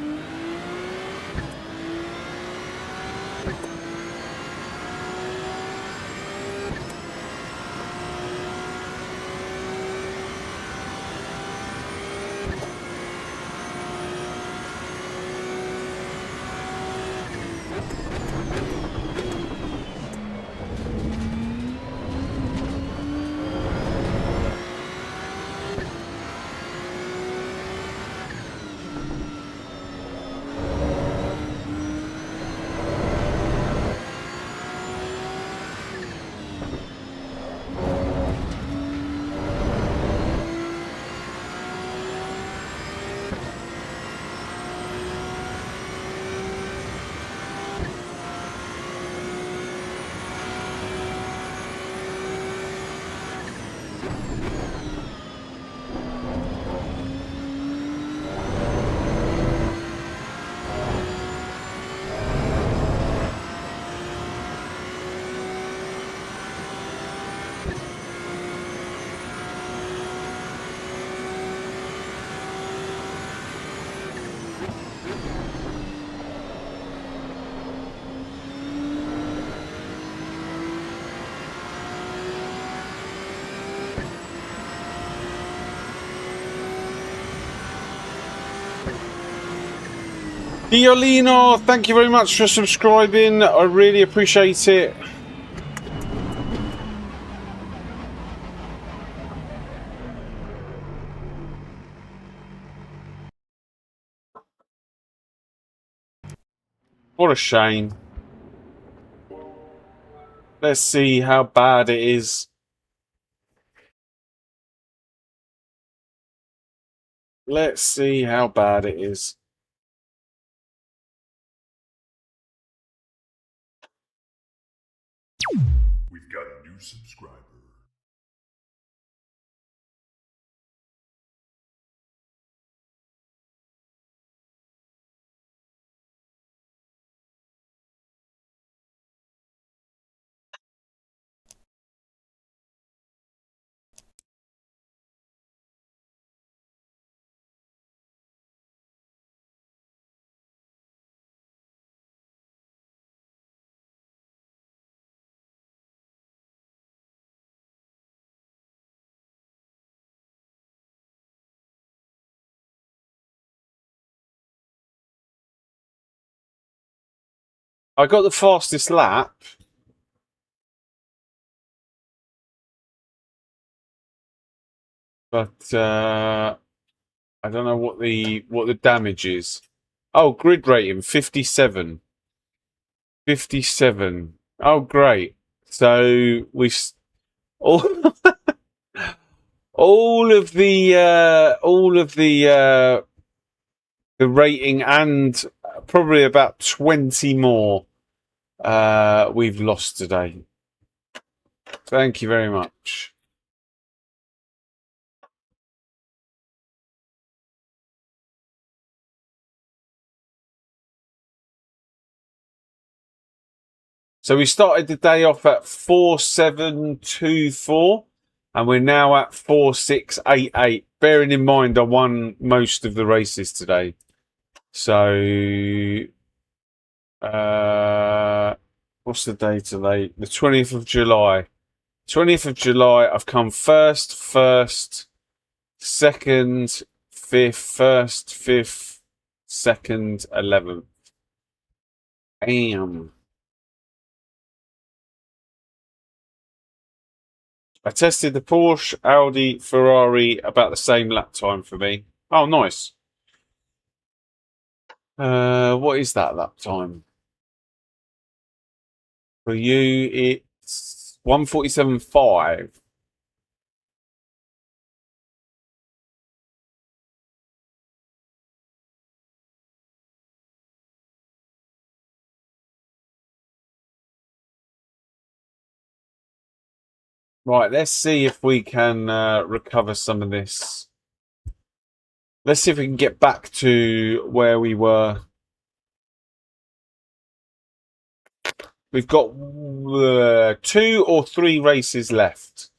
Diolino, thank you very much for subscribing. I really appreciate it. What a shame. Let's see how bad it is. Let's see how bad it is. We've got a new subscriber. I got the fastest lap. But I don't know what the damage is. Oh, grid rating 57. 57. Oh, great. So we've all the rating and probably about 20 more we've lost today. Thank you very much. So we started the day off at 4724 and we're now at 4688. Bearing in mind I won most of the races today. So what's the day today? The 20th of July. 20th of July, I've come first, second, fifth, second, 11th. Damn. I tested the Porsche, Audi, Ferrari about the same lap time for me. Oh, nice. What is that lap time? For you, it's 1:47.5. Right, let's see if we can recover some of this. Let's see if we can get back to where we were. We've got 2 or 3 races left.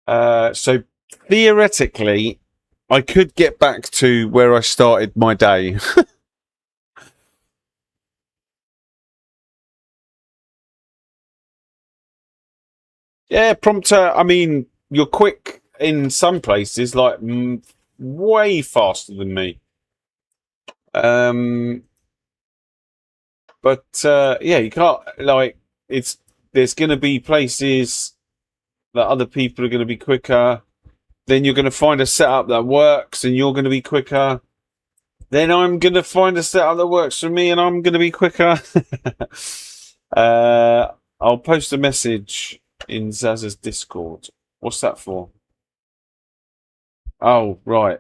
So theoretically, I could get back to where I started my day. Yeah, prompter. I mean, you're quick in some places, like way faster than me. But yeah, you can't like it's. There's going to be places that other people are going to be quicker. Then you're going to find a setup that works, and you're going to be quicker. Then I'm going to find a setup that works for me, and I'm going to be quicker. I'll post a message in Zaz's Discord. What's that for? Oh, right.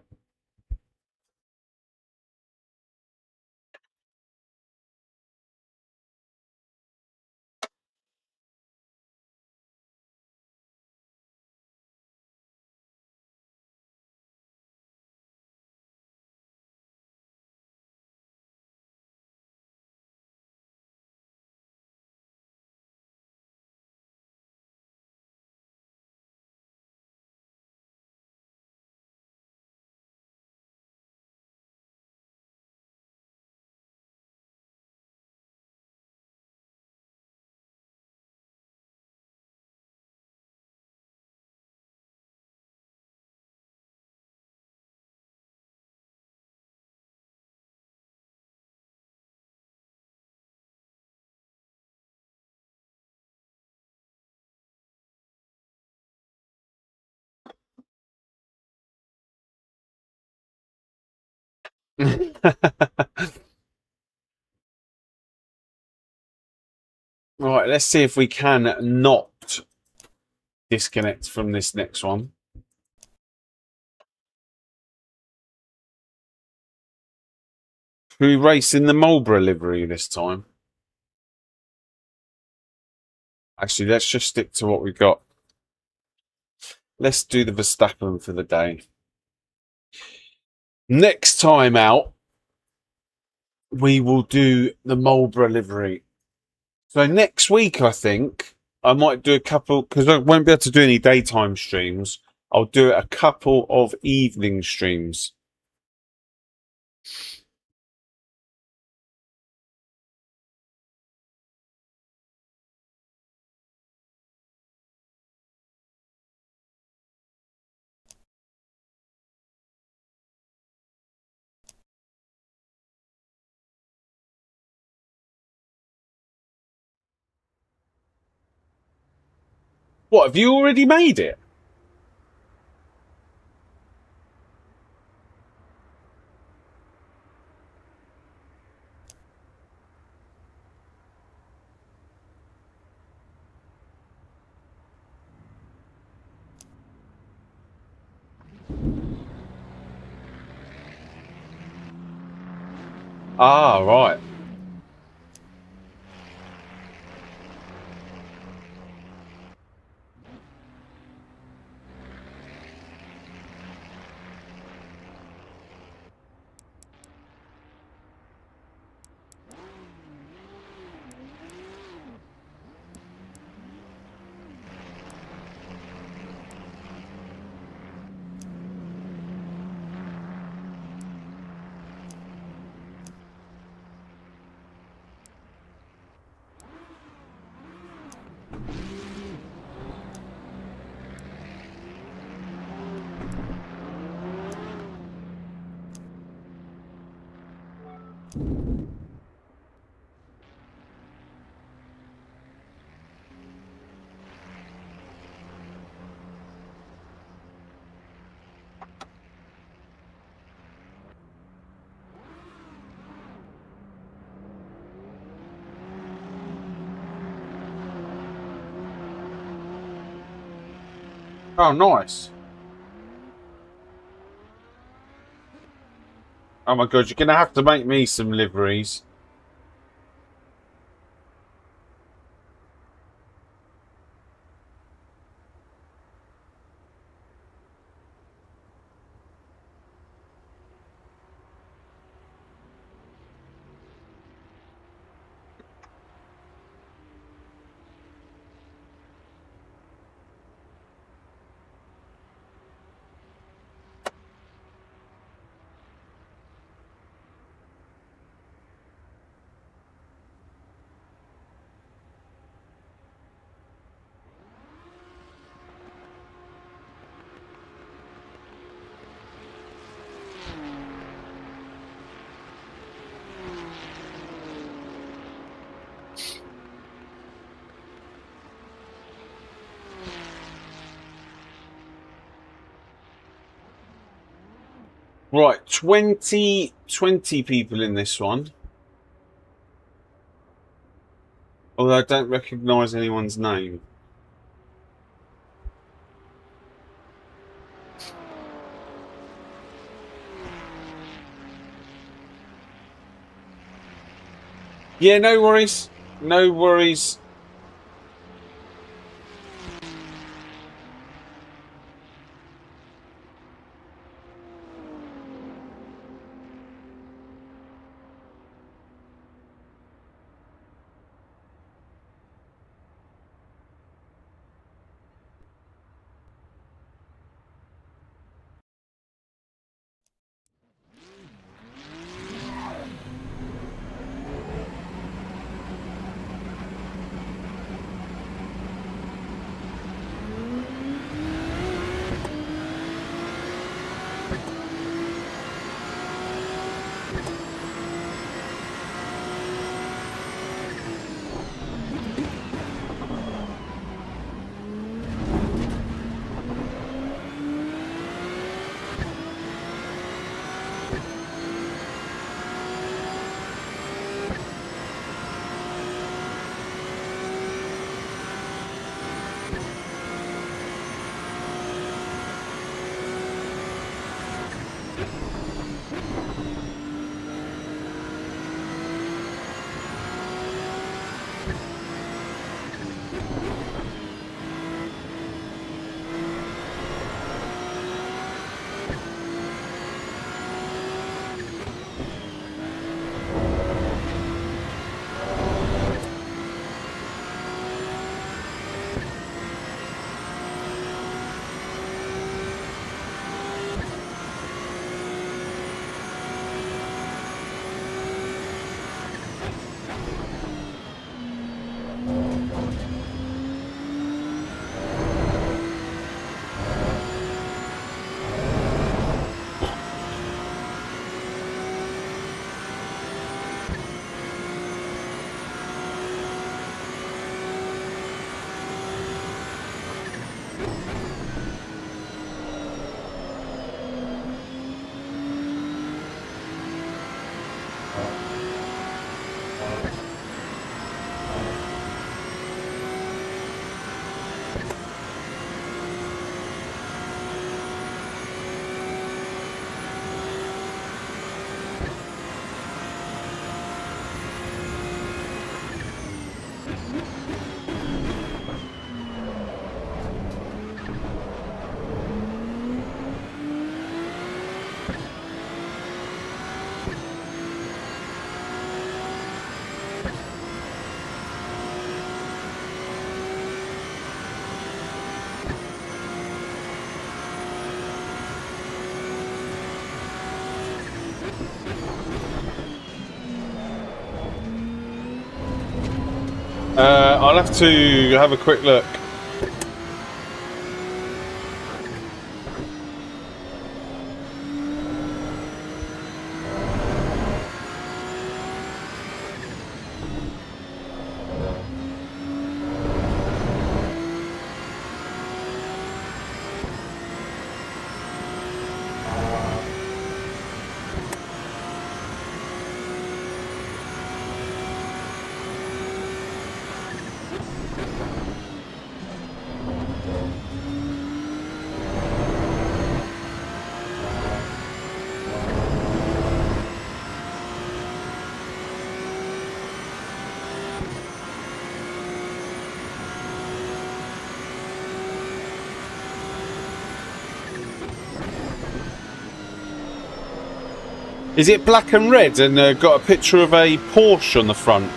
Right, let's see if we can not disconnect from this next one. We race in the Marlborough livery this time. Actually, let's just stick to what we've got. Let's do the Verstappen for the day. Next time out, we will do the Marlborough livery. So next week, I think I might do a couple, because I won't be able to do any daytime streams. I'll do a couple of evening streams. What, have you already made it? Ah, right. Oh, nice. Oh my god, you're going to have to make me some liveries. Right, 20 people in this one. Although I don't recognise anyone's name. Yeah, no worries. No worries. I'll have to have a quick look. Is it black and red and got a picture of a Porsche on the front?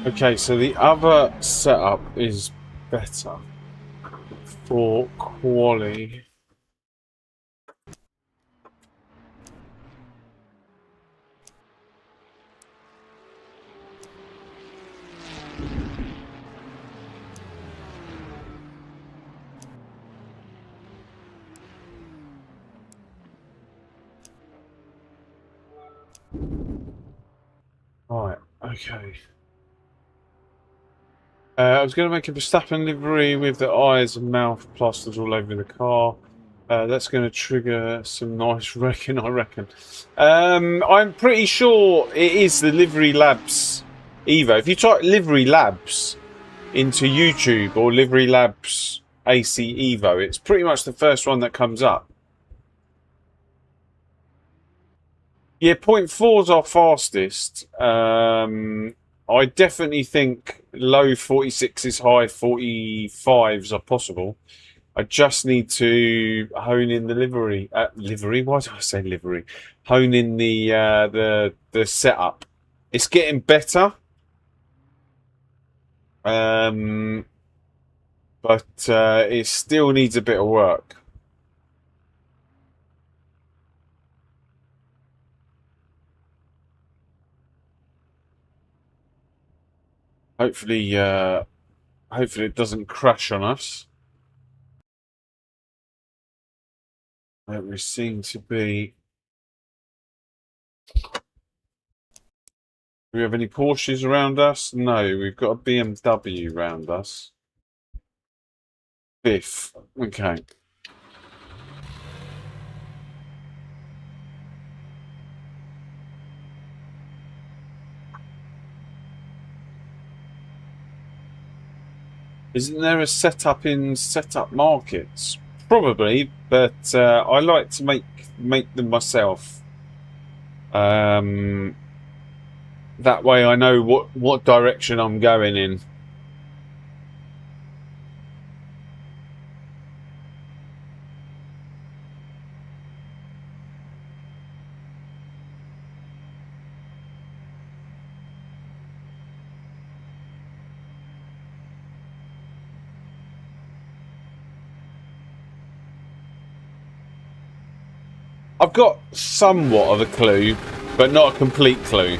Okay, so the other setup is better for quali. Right, okay. I was going to make a Verstappen livery with the eyes and mouth plastered all over the car. That's going to trigger some nice wrecking, I reckon. I'm pretty sure it is the Livery Labs Evo. If you type Livery Labs into YouTube or Livery Labs ACEVO, it's pretty much the first one that comes up. Yeah, 0.4 is our fastest. I definitely think low 46s, high 45s are possible. I just need to hone in the livery. Livery? Why did I say livery? Hone in the setup. It's getting better, but it still needs a bit of work. Hopefully, hopefully it doesn't crash on us. We seem to be. Do we have any Porsches around us? No, we've got a BMW around us. Biff. Okay. Isn't there a setup in setup markets? Probably, but I like to make them myself. That way I know what direction I'm going in. I've got somewhat of a clue, but not a complete clue.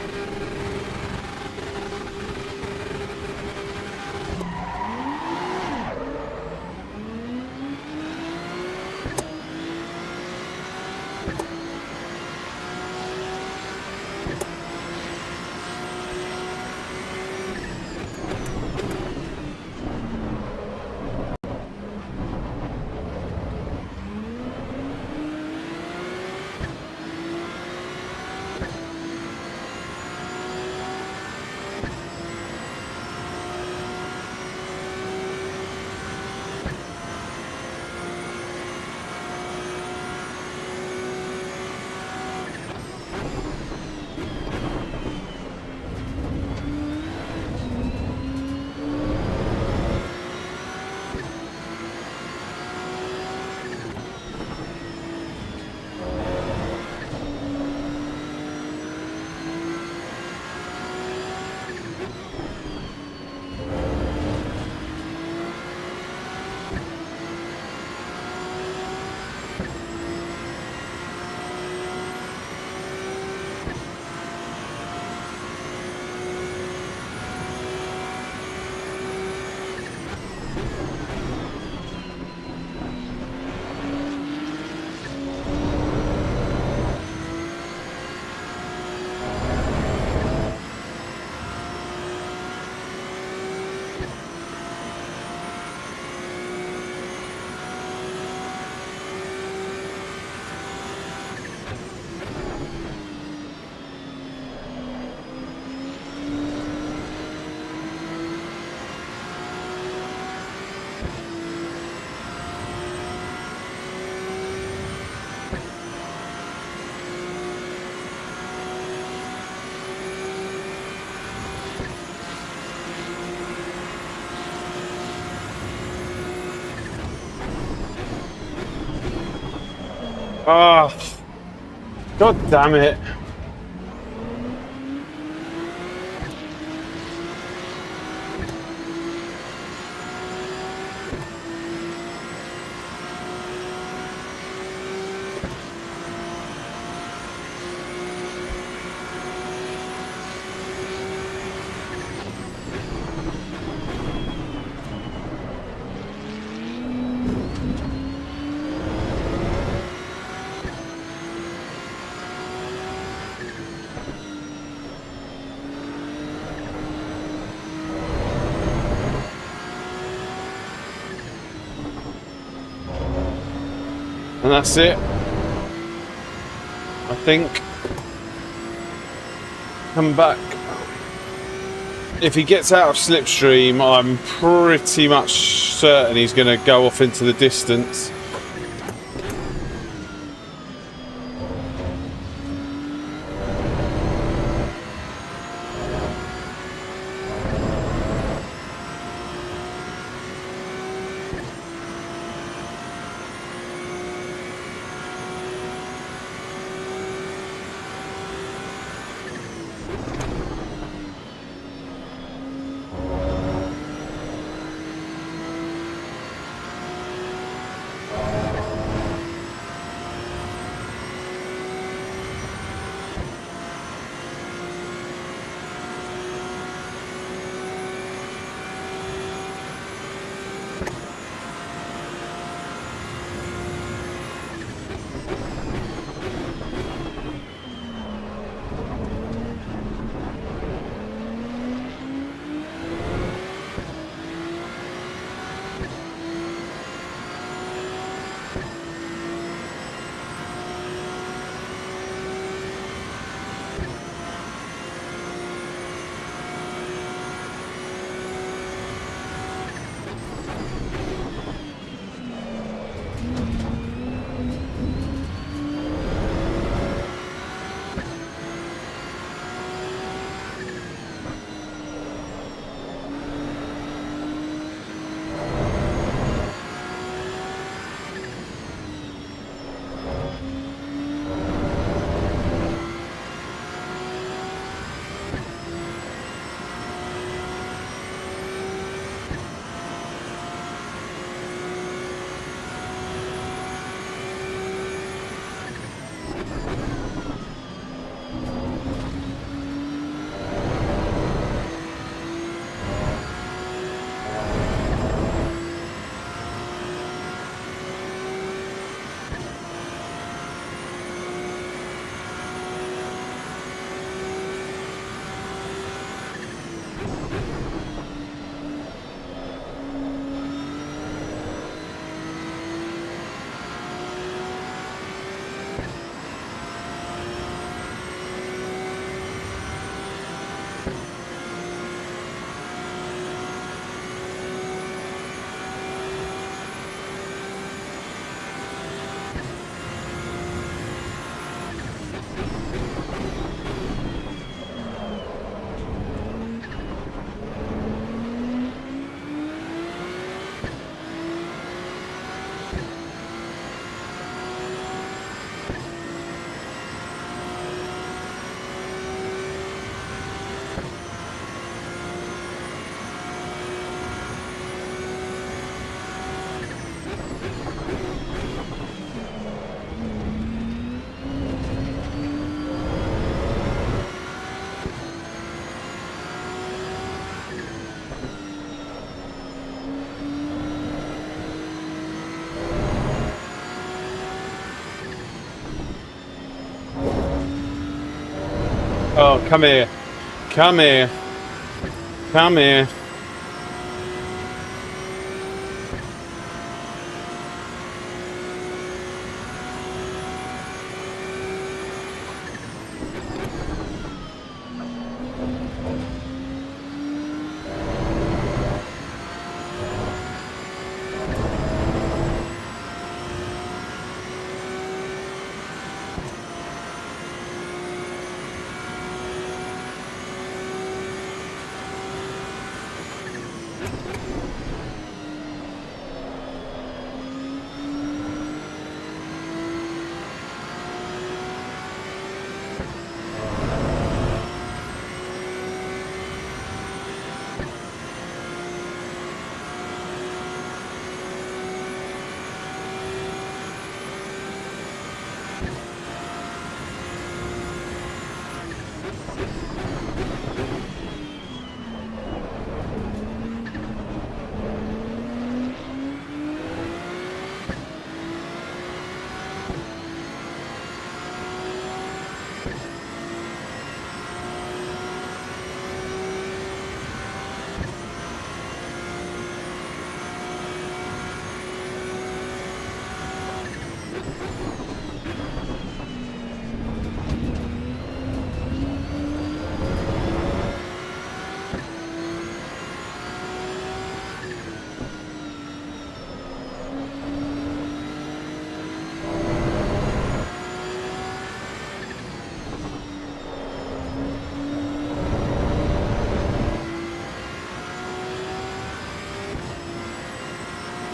Ah, God damn it. And that's it. I think. Come back. If he gets out of slipstream, I'm pretty much certain he's going to go off into the distance. Oh, come here. Come here. Come here.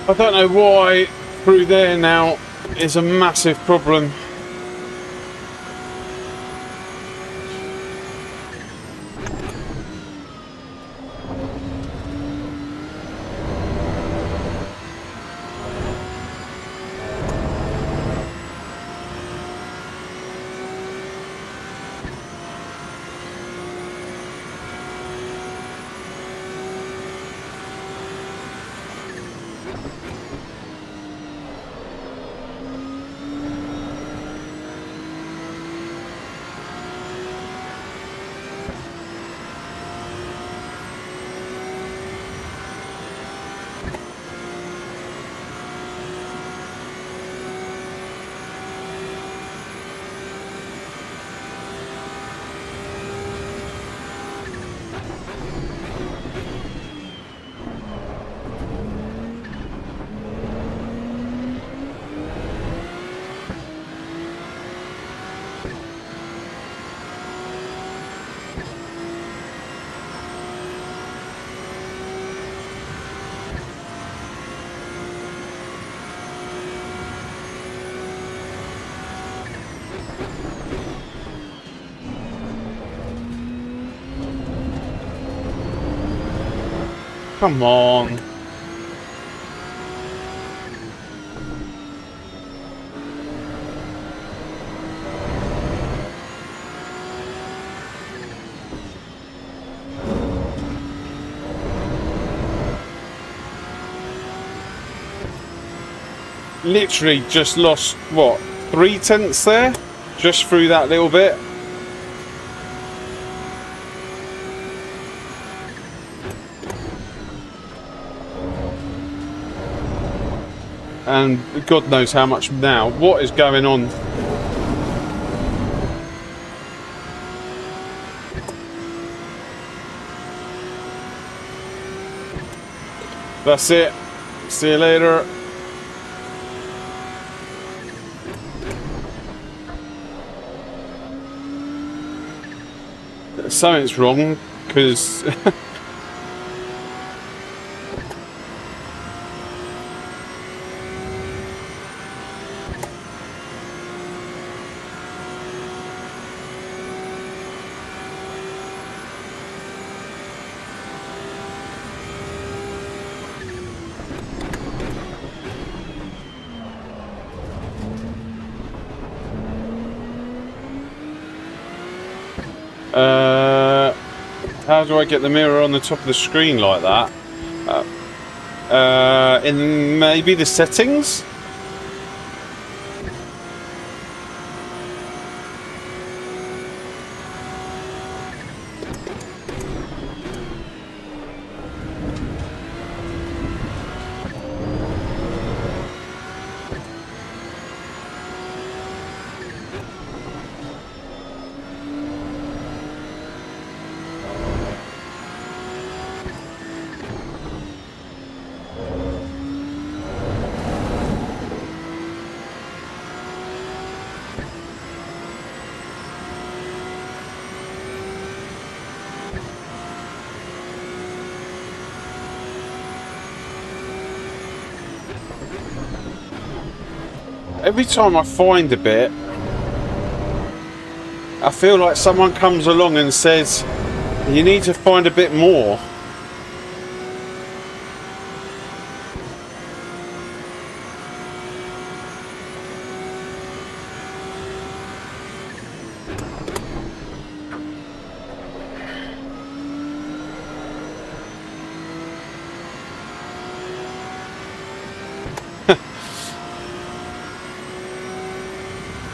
I don't know why through there now is a massive problem. Come on. Literally just lost, what, 3/10 there? Just through that little bit. And God knows how much now. What is going on? That's it. See you later. Something's wrong, because how do I get the mirror on the top of the screen like that? In maybe the settings? Every time I find a bit, I feel like someone comes along and says, you need to find a bit more.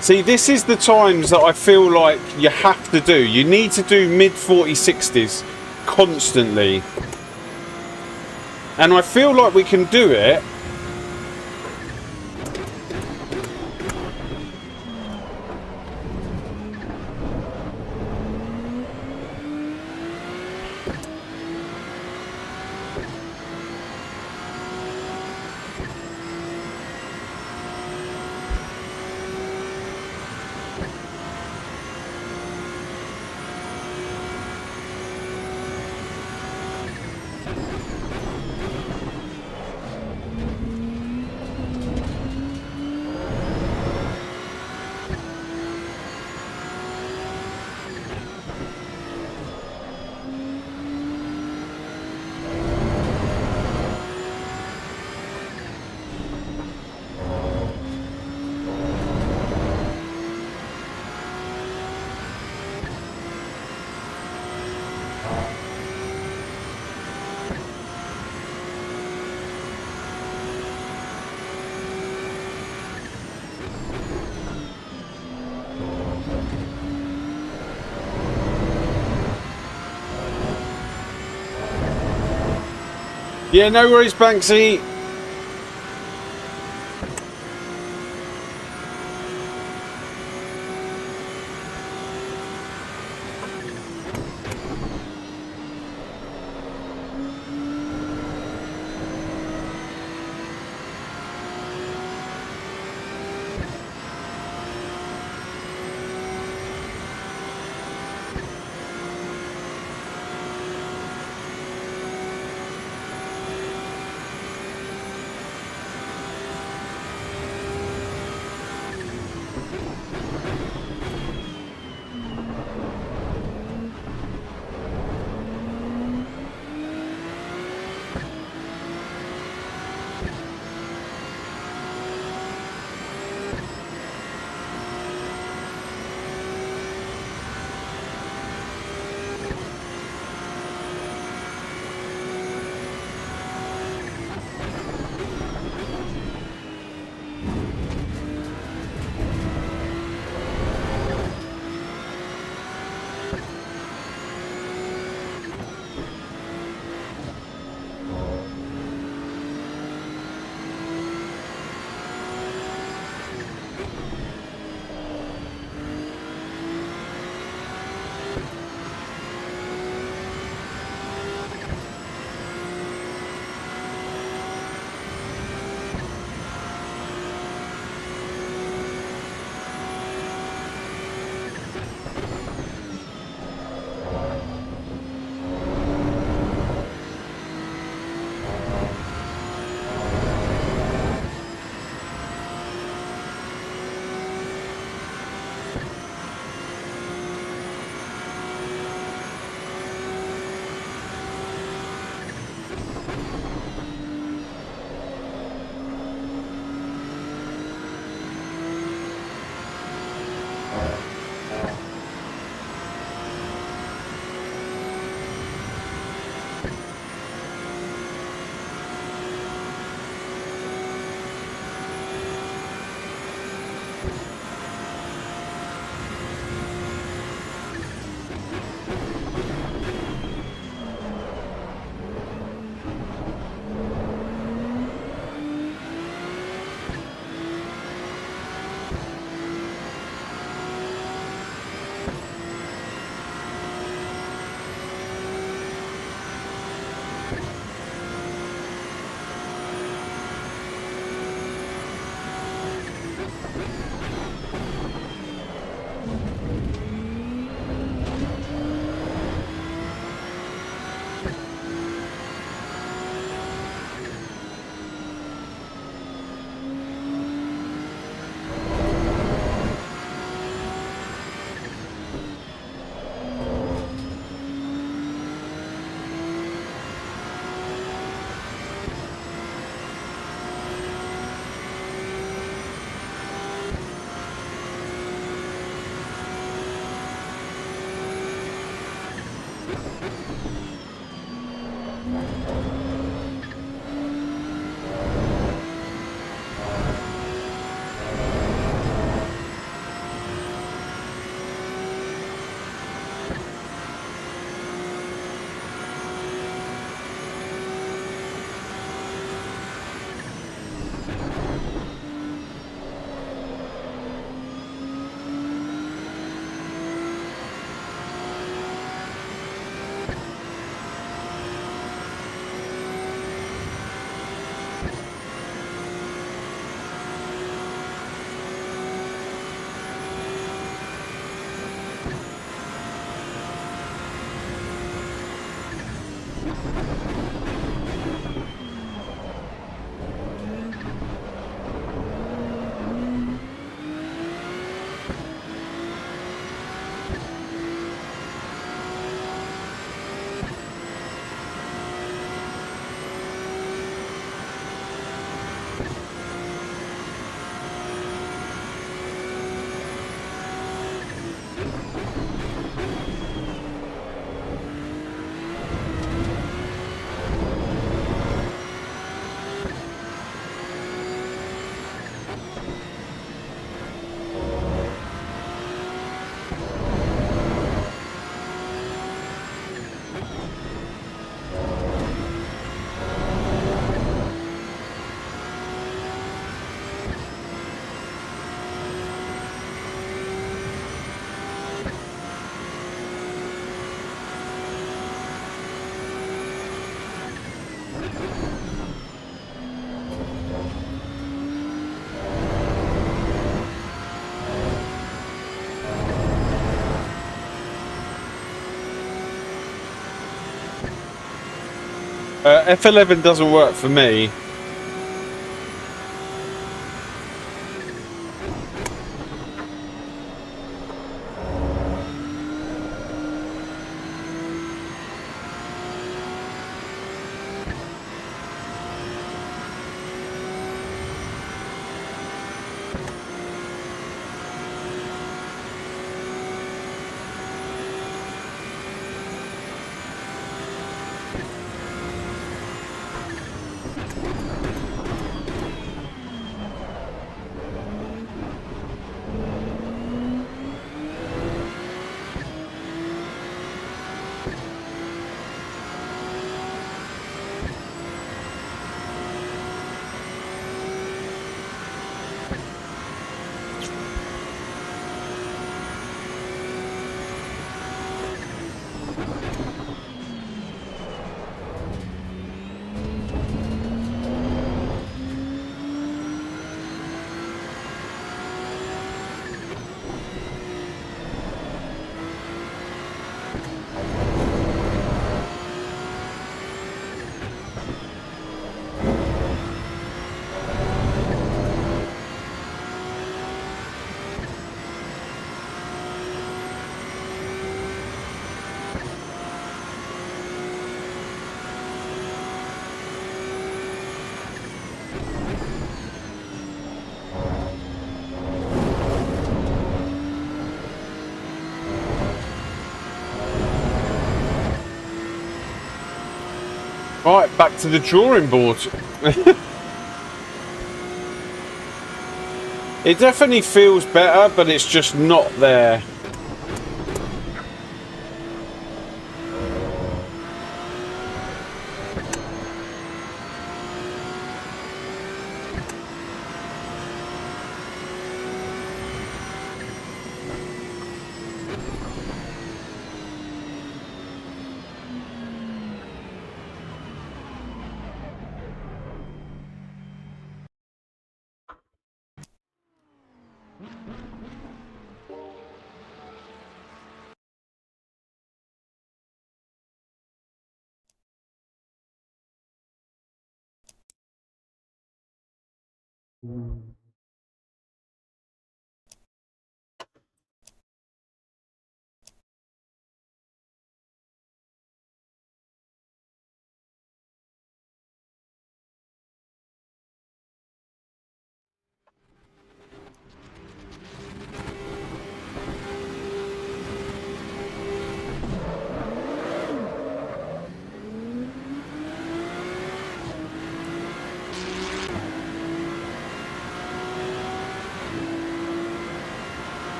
See, this is the times that I feel like you have to do. You need to do mid 40-60s constantly. And I feel like we can do it. Yeah, no worries, Banksy. F11 doesn't work for me. Right, back to the drawing board. It definitely feels better, but it's just not there.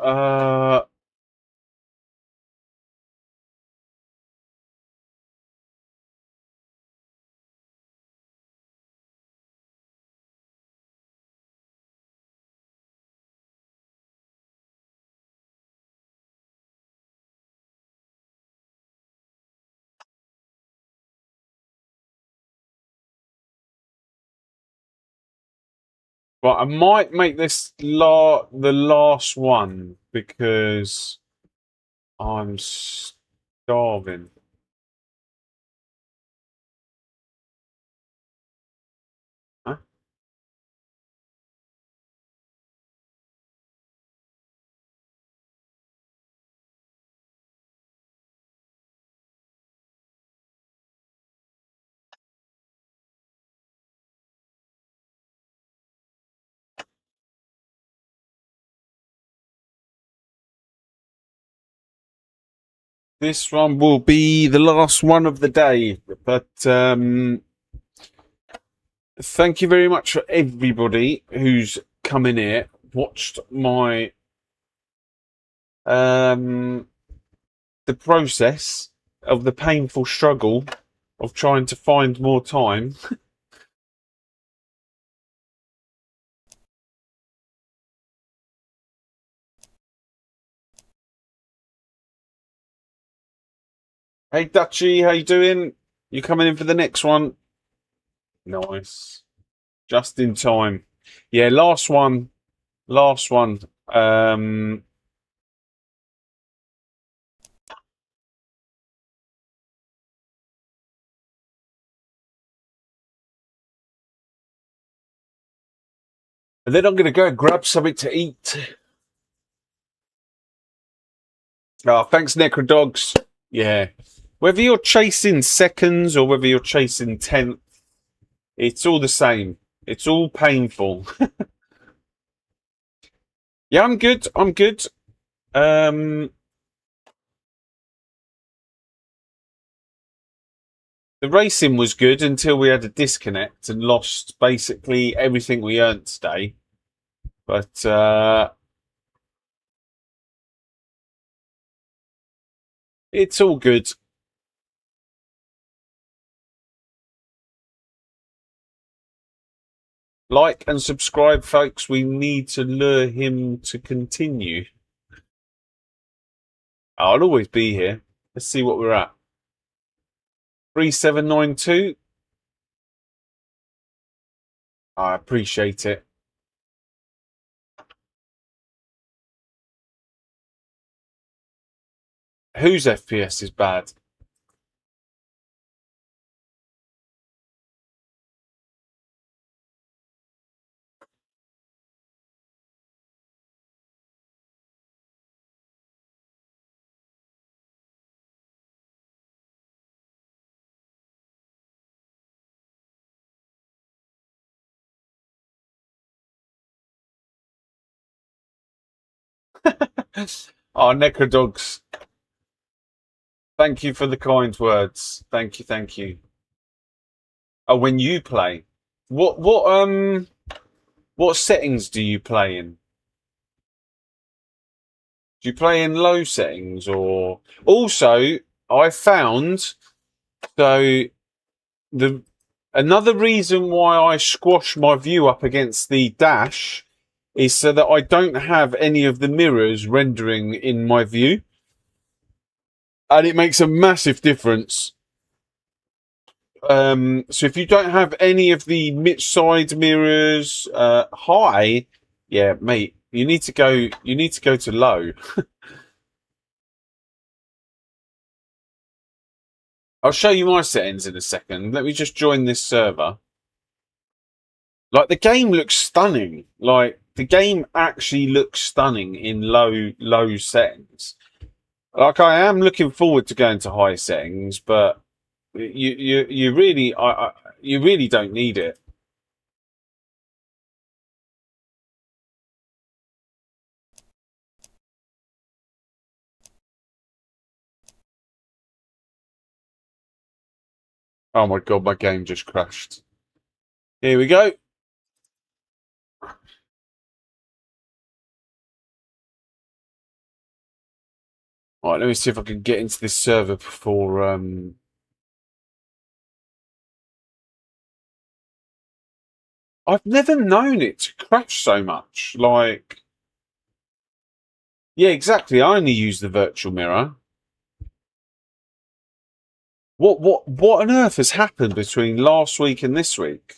Uh, but I might make this the last one because I'm starving. Huh? This one will be the last one of the day, but thank you very much for everybody who's come in here, watched my the process of the painful struggle of trying to find more time. Hey Dutchy, how you doing? You coming in for the next one? Nice. Just in time. Yeah, last one. Last one. And then I'm going to go and grab something to eat. Oh, thanks, Necrodogs. Yeah. Whether you're chasing seconds or whether you're chasing tenth, it's all the same. It's all painful. Yeah, I'm good. I'm good. The racing was good until we had a disconnect and lost basically everything we earned today. But it's all good. Like and subscribe, folks. We need to lure him to continue. I'll always be here. Let's see what we're at. 3792. I appreciate it. Whose FPS is bad? Oh, Necrodogs. Thank you for the kind words. Thank you, thank you. Oh, when you play, what settings do you play in? Do you play in low settings or also I found so the another reason why I squash my view up against the dash is so that I don't have any of the mirrors rendering in my view. And it makes a massive difference. So if you don't have any of the side mirrors high, yeah, mate, you need to go. You need to go to low. I'll show you my settings in a second. Let me just join this server. Like the game looks stunning. Like the game actually looks stunning in low settings. Like I am looking forward to going to high settings, but you really you really don't need it. Oh my god, my game just crashed. Here we go. All right, let me see if I can get into this server before. I've never known it to crash so much. Like, yeah, exactly. I only use the virtual mirror. What on earth has happened between last week and this week?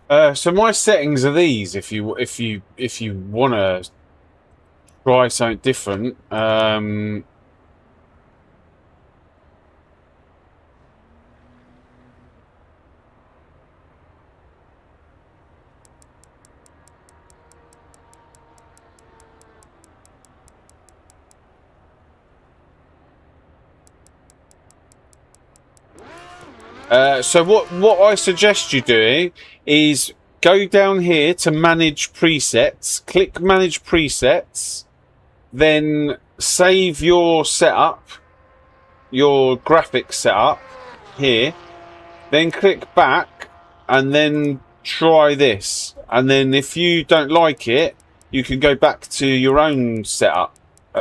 So my settings are these. If you want to try something different, so what I suggest you doing is go down here to manage presets, click manage presets, then save your setup, your graphics setup here, then click back and then try this, and then if you don't like it you can go back to your own setup,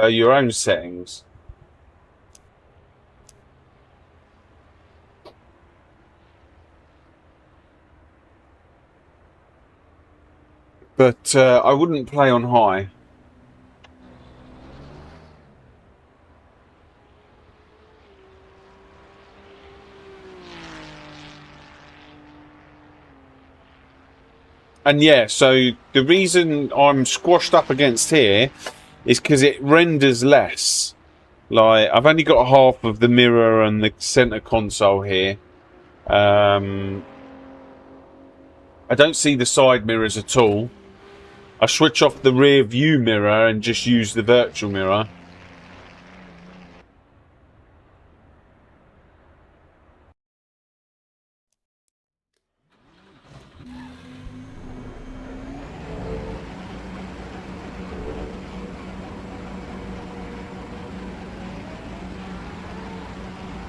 your own settings. But I wouldn't play on high. And yeah, so the reason I'm squashed up against here is because it renders less. Like, I've only got half of the mirror and the center console here. I don't see the side mirrors at all. I switch off the rear view mirror and just use the virtual mirror.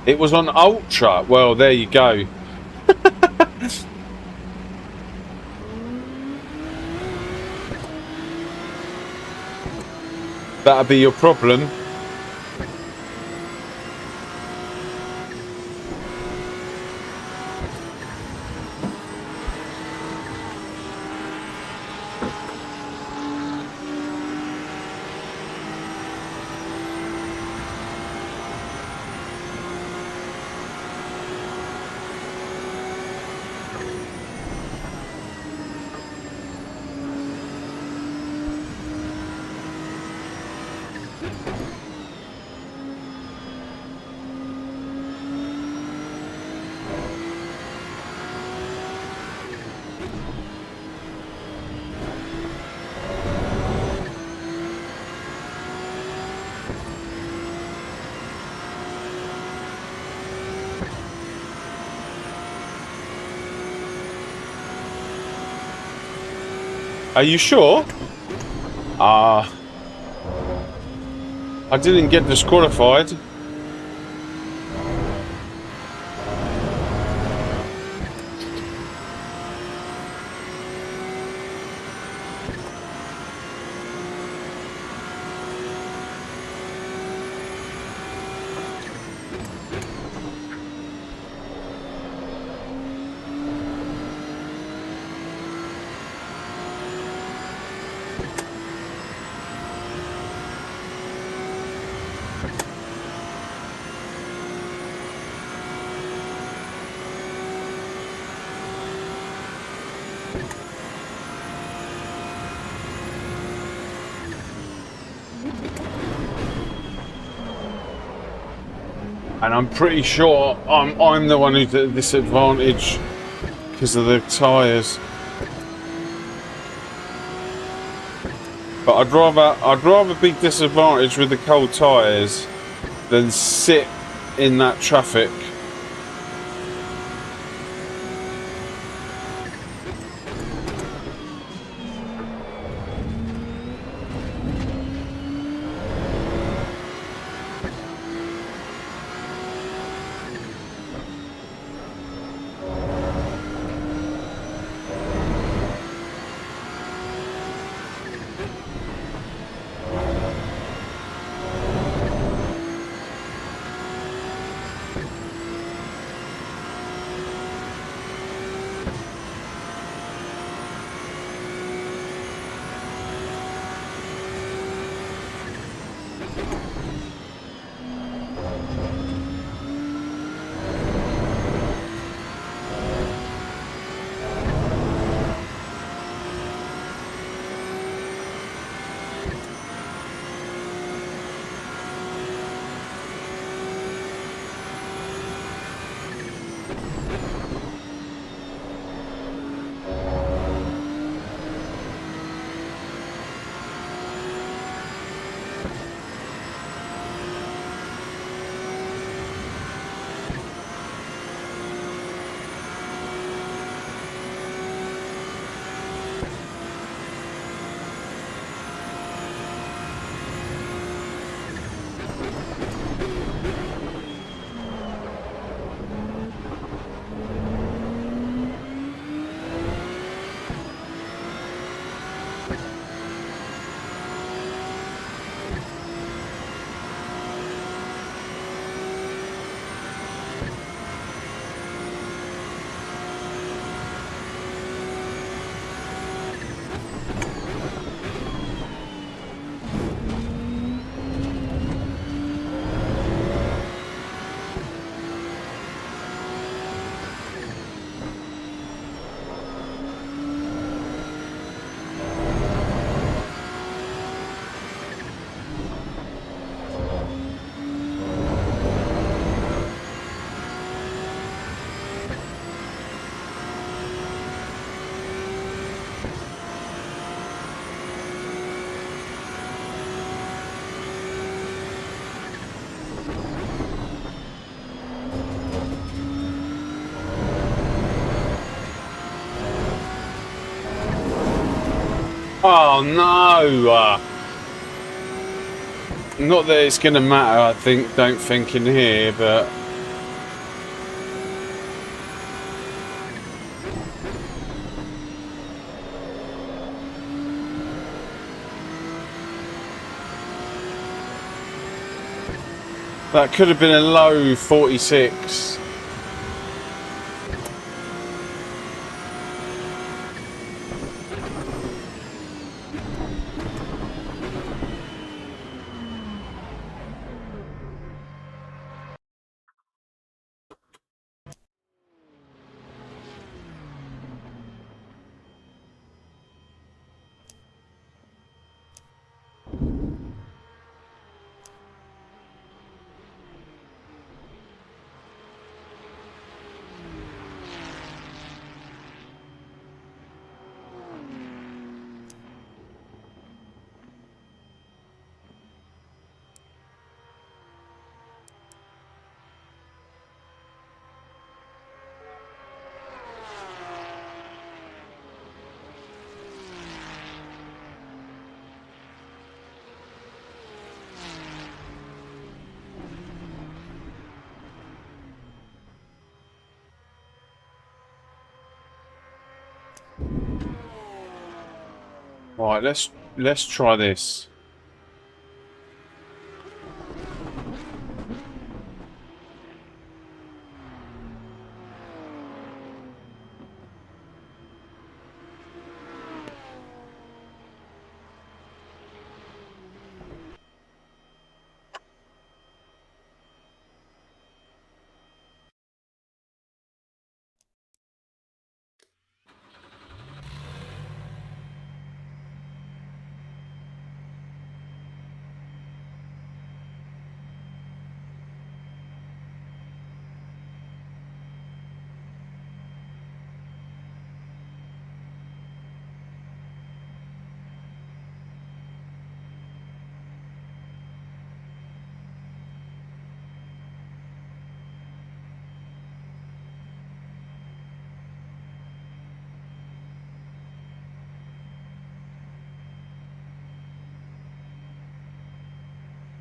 It was on Ultra. Well, there you go. That'll be your problem. Are you sure? I didn't get disqualified. And I'm pretty sure I'm the one who's at a disadvantage because of the tyres. But I'd rather be disadvantaged with the cold tyres than sit in that traffic. Oh no! Not that it's going to matter, don't think in here, but... That could have been a low 46. Right, let's try this.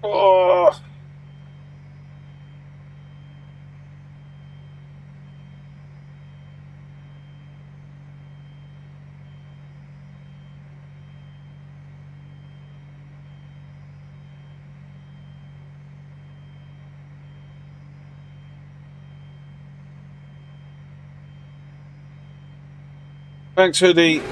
Oh. Thanks, Hoodie.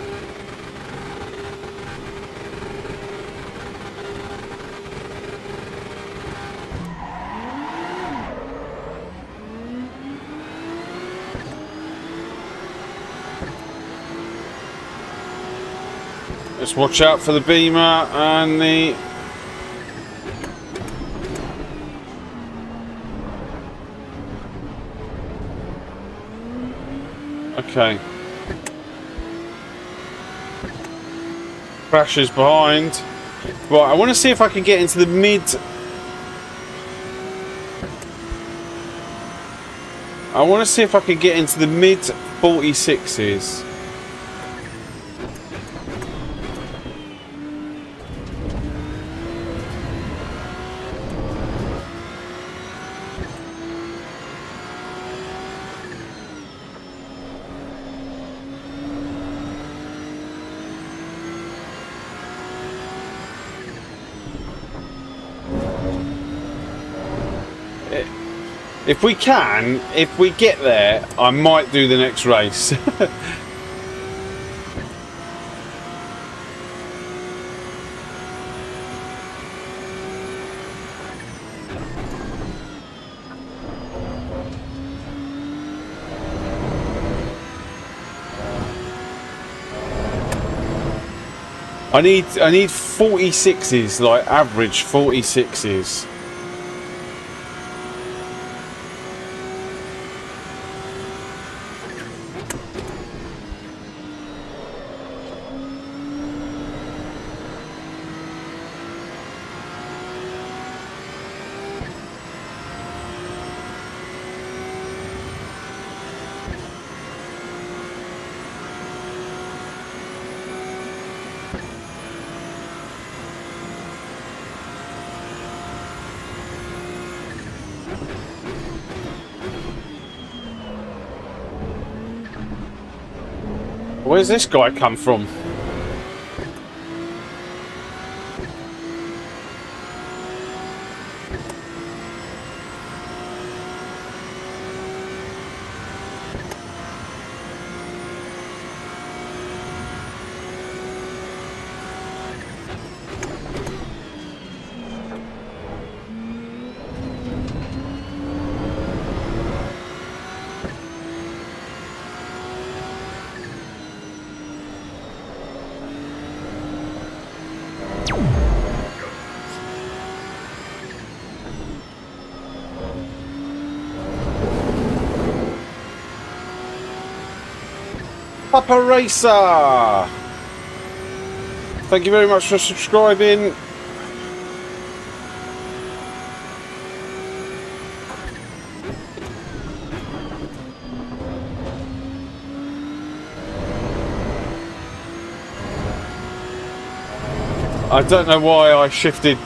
Let's watch out for the Beamer and the... Okay. Crashes behind. Right, I want to see if I can get into the mid... I want to see if I can get into the mid 46s. If we can, if we get there, I might do the next race. I need 46s, like average 46s. Where's this guy come from? Papa Racer! Thank you very much for subscribing. I don't know why I shifted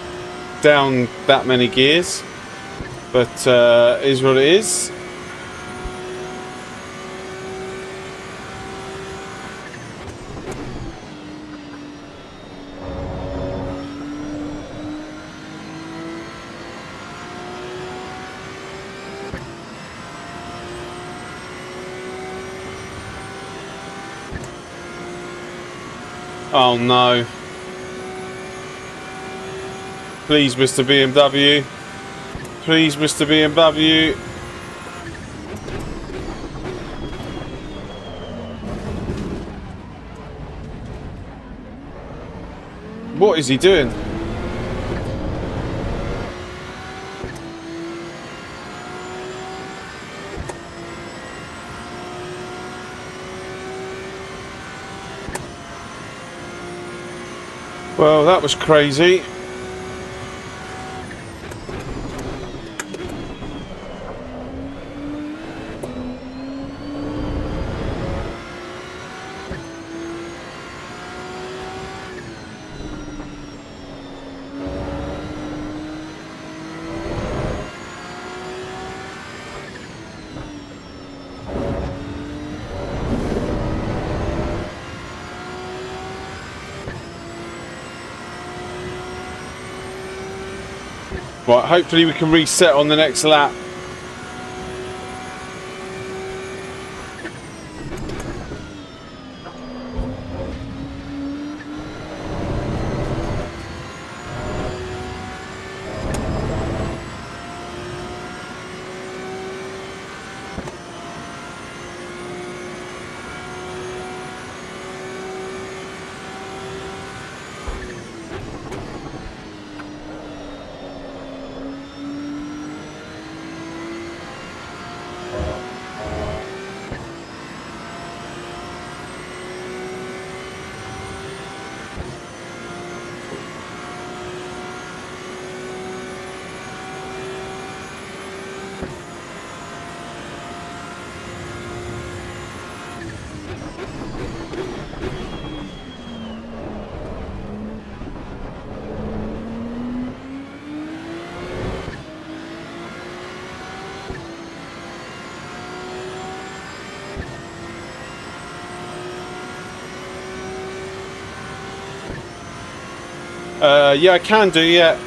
down that many gears, but it is what it is. Oh no. Please, Mr. BMW. Please, Mr. BMW. What is he doing? Well, that was crazy. Right, hopefully we can reset on the next lap. Yeah, I can do, yeah.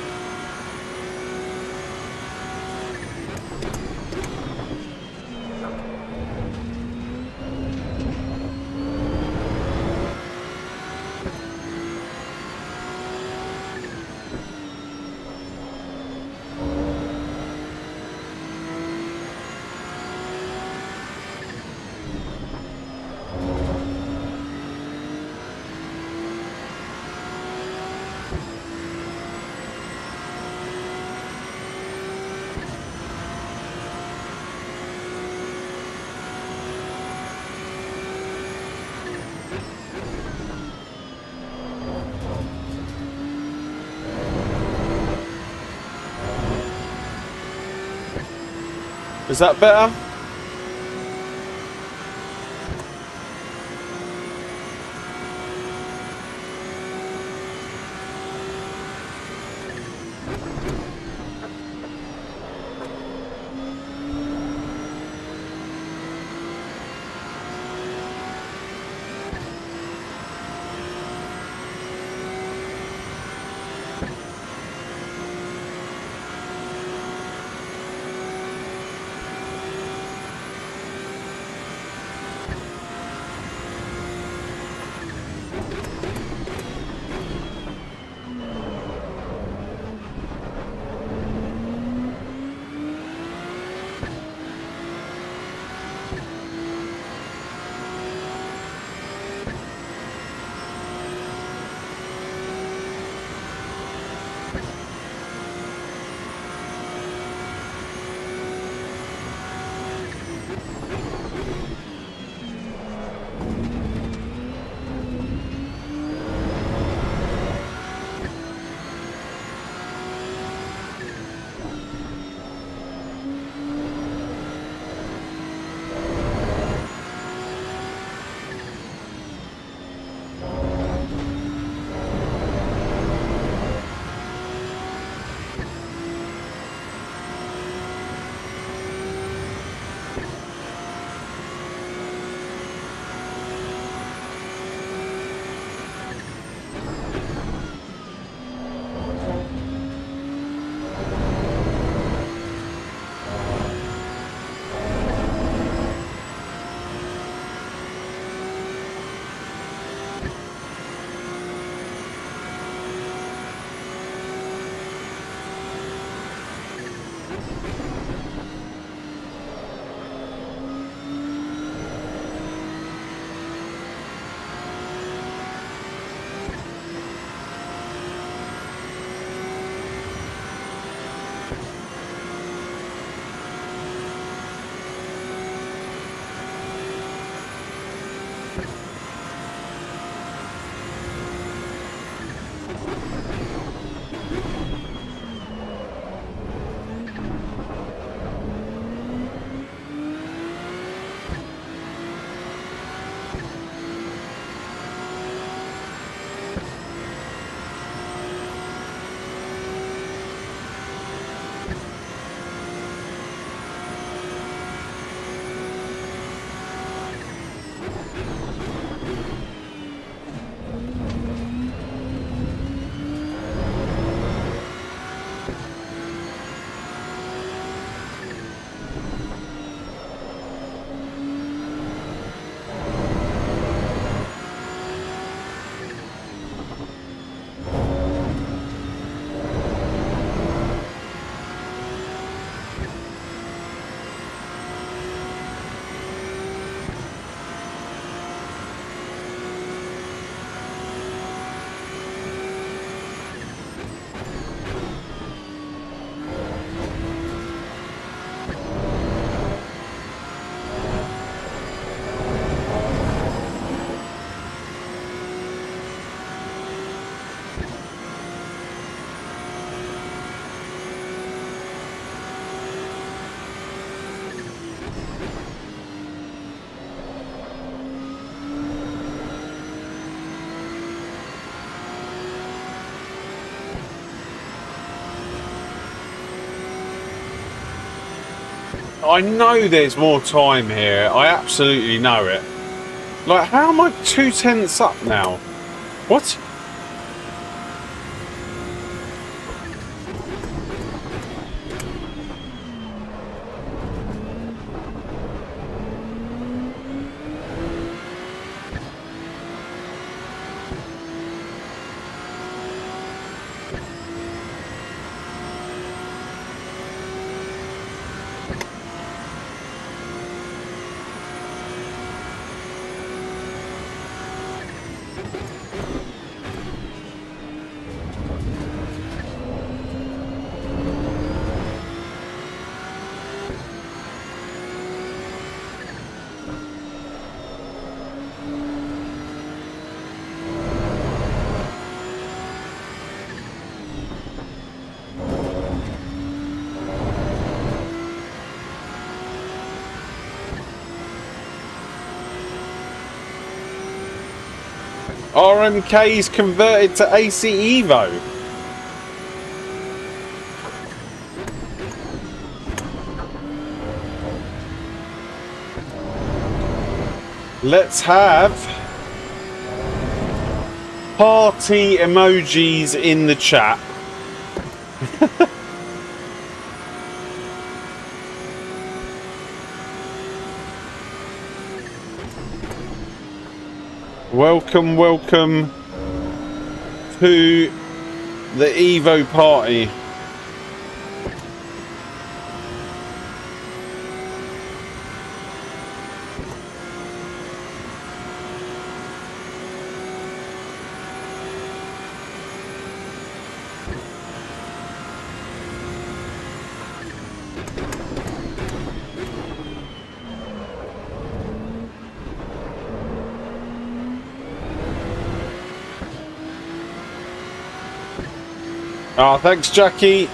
Is that better? I know there's more time here. I absolutely know it. Like, how am I 2/10 up now? What? RMK's converted to ACEVO. Let's have party emojis in the chat. Welcome, welcome to the Evo party. Oh, thanks, Jackie.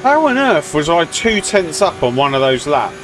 How on earth was I 2/10 up on one of those laps?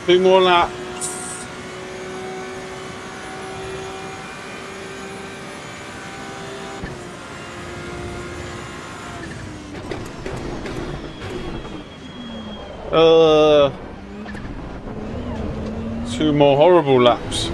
2 more laps. Uh, 2 more horrible laps.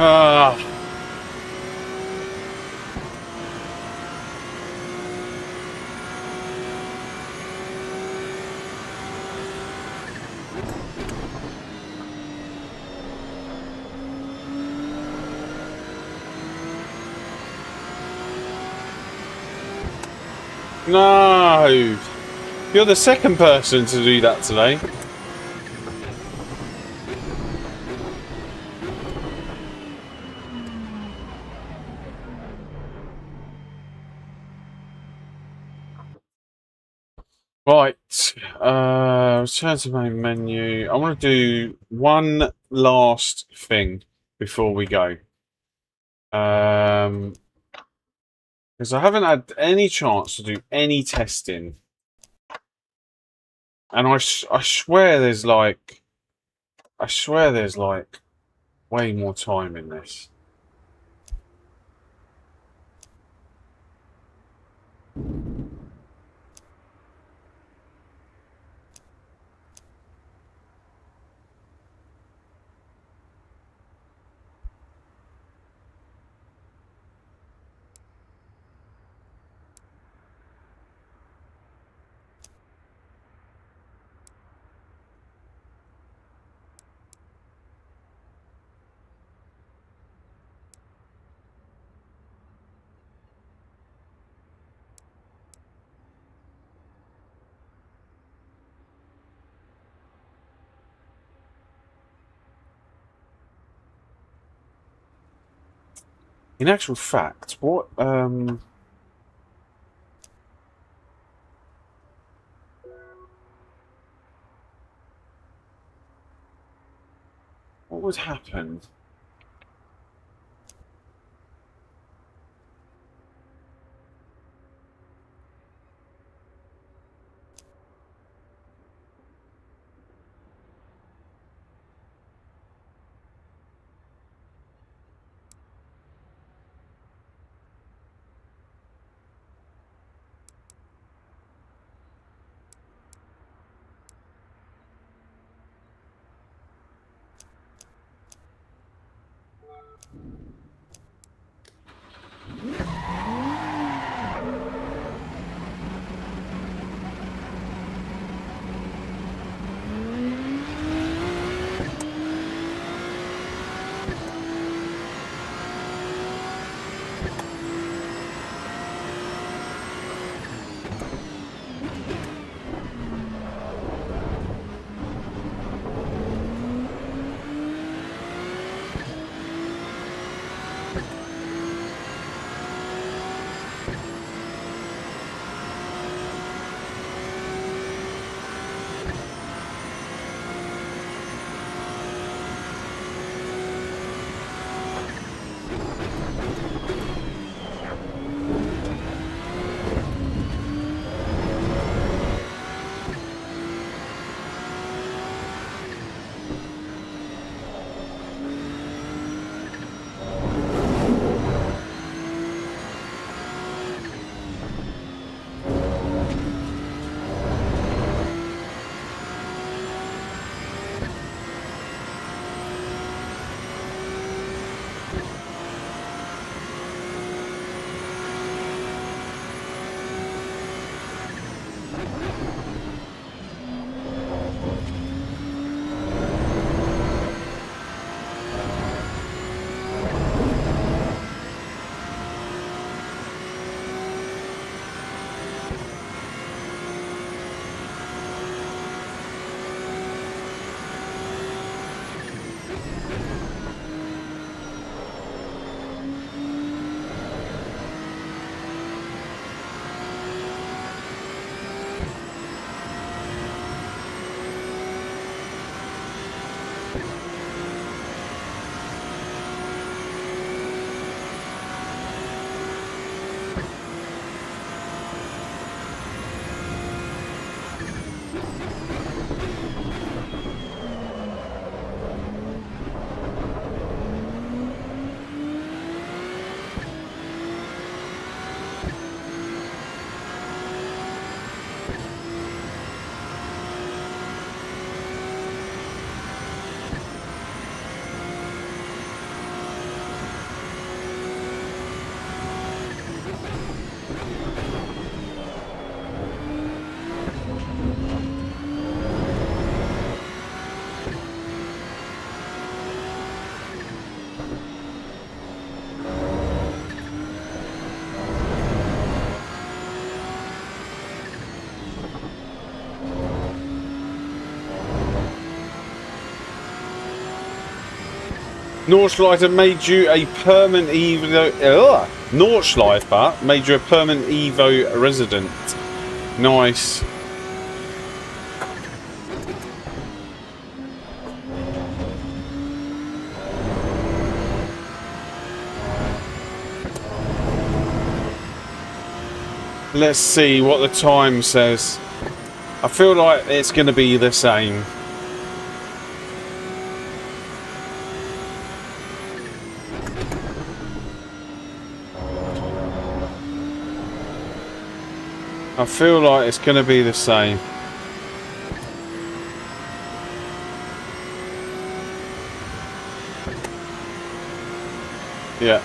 Ah. No! You're the second person to do that today. Right. Return to main menu. I want to do one last thing before we go. Because I haven't had any chance to do any testing. And I swear there's like... I swear there's like way more time in this. In actual fact, what would happen? Nordschleifer made you a permanent Evo. Nordschleifer made you a permanent Evo resident. Nice. Let's see what the time says. I feel like it's going to be the same. I feel like it's going to be the same. Yeah.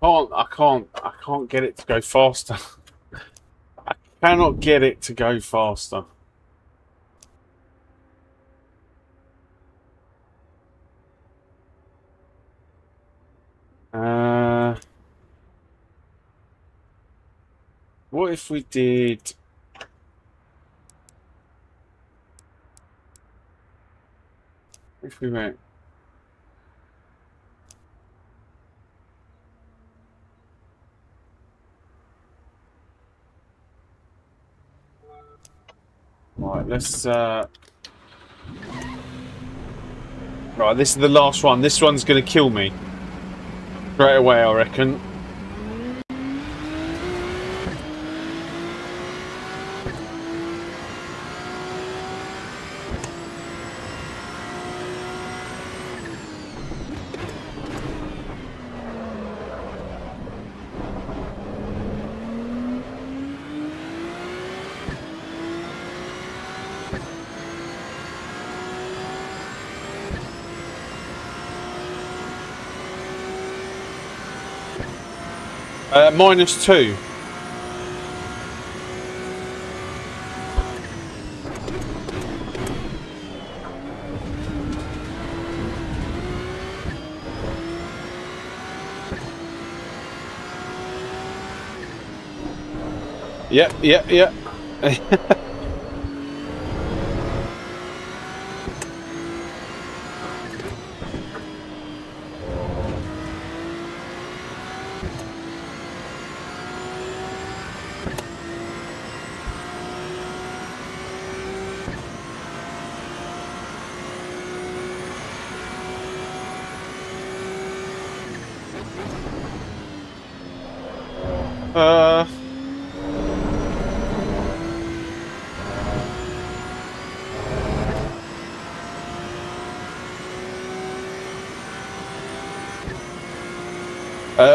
I can't get it to go faster. I cannot get it to go faster. What if we did? If we went. Right, let's. Right, this is the last one. This one's going to kill me straight away, I reckon. -2. Yep.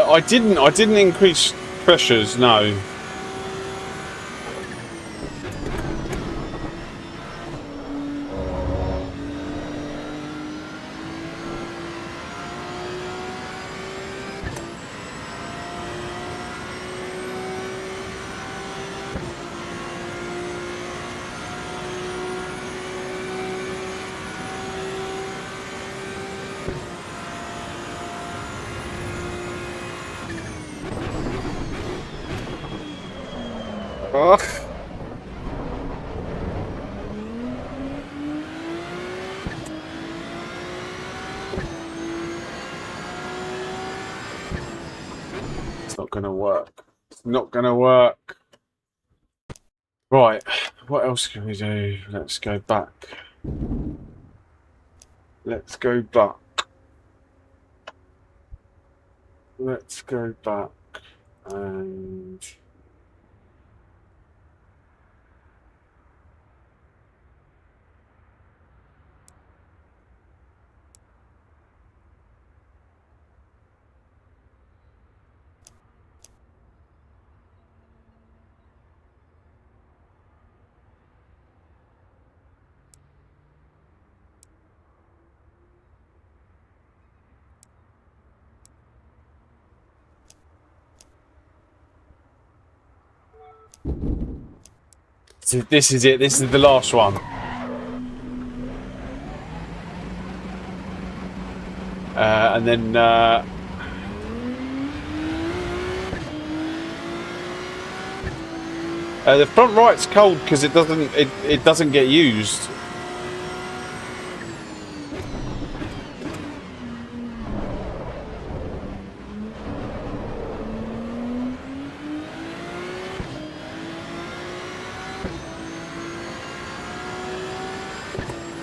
I didn't increase pressures, no. Ugh. It's not gonna work. It's not gonna work. Right, what else can we do? Let's go back. Let's go back. Let's go back and so this is it. This is the last one. And then the front right's cold because it doesn't get used.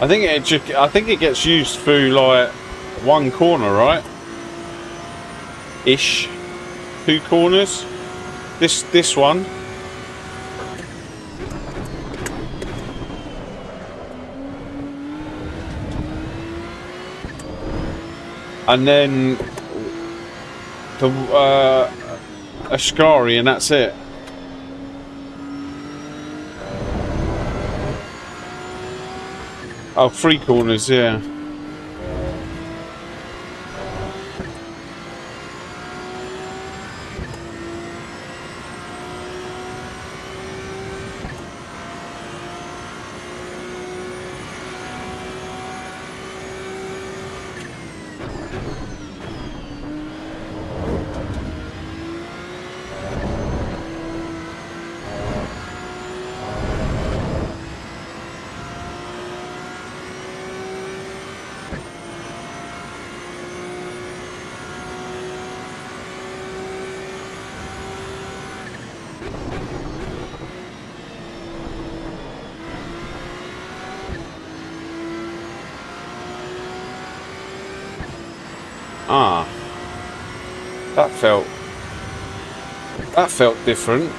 I think it gets used through like one corner, right? Ish. 2 corners. This one. And then the Ascari, and that's it. Oh, 3 corners, yeah. Ah, that felt different.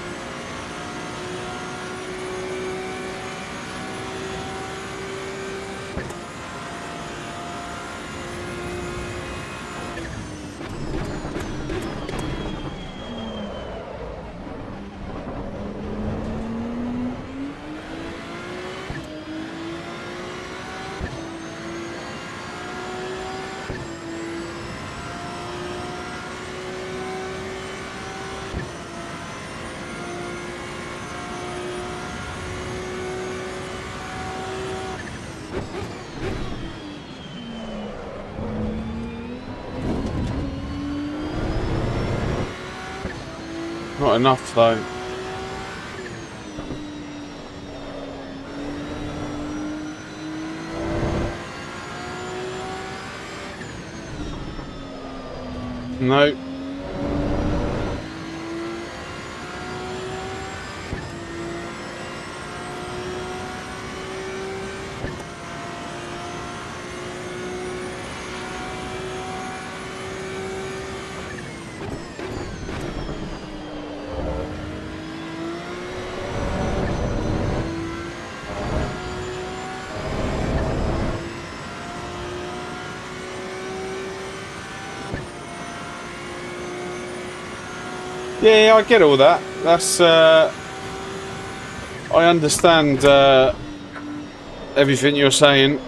Not enough though. No. Yeah, I get all that. That's, I understand, everything you're saying.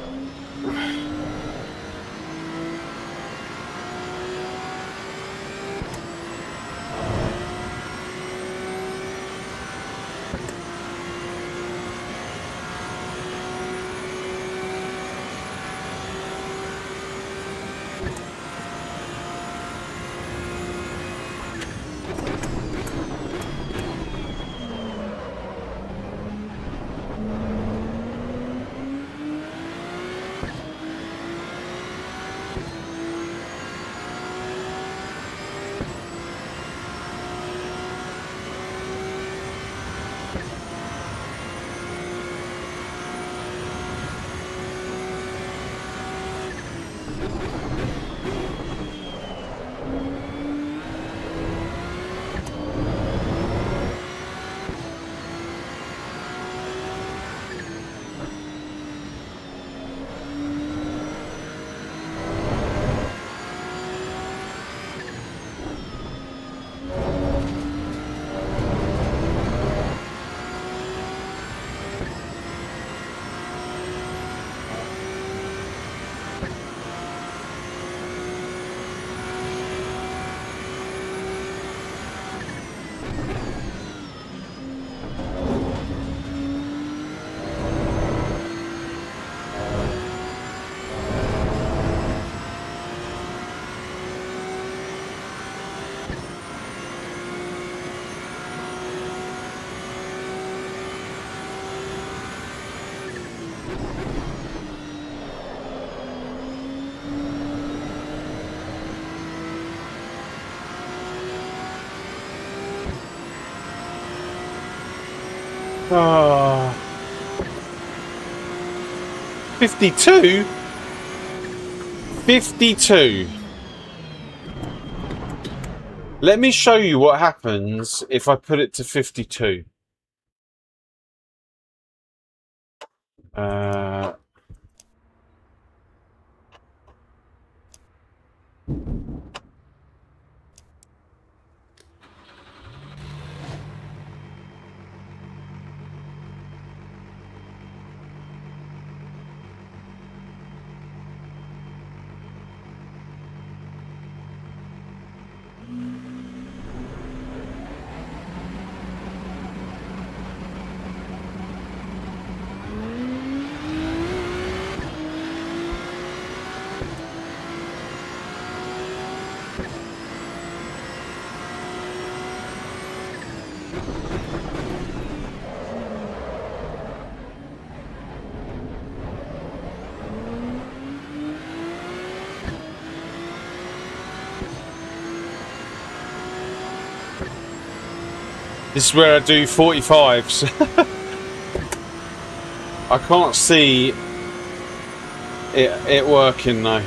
Ah, 52? 52. Let me show you what happens if I put it to 52. This is where I do 45s. I can't see it working though.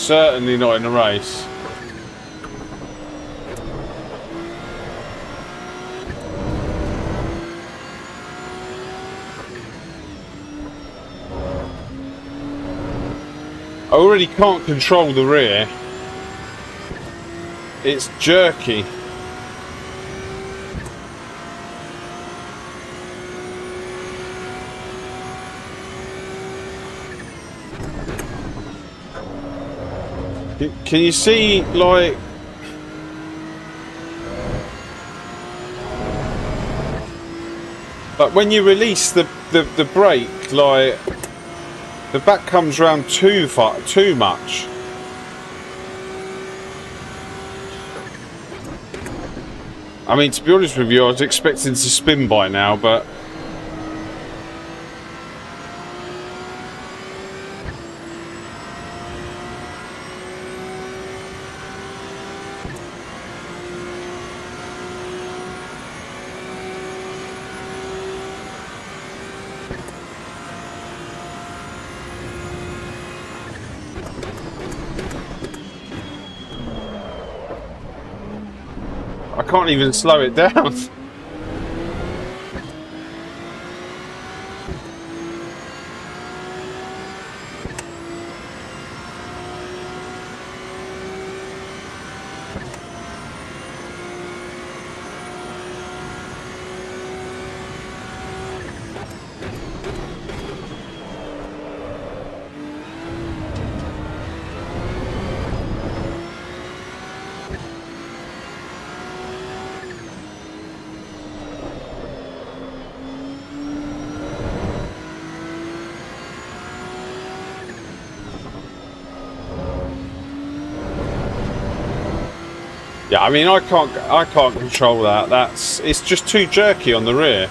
certainly not in a race. I already can't control the rear. It's jerky. Can you see, like... Like, when you release the brake, like... The back comes round too much. I mean, to be honest with you, I was expecting to spin by now, but... I can't even slow it down. Yeah, I mean, I can't control that. It's just too jerky on the rear.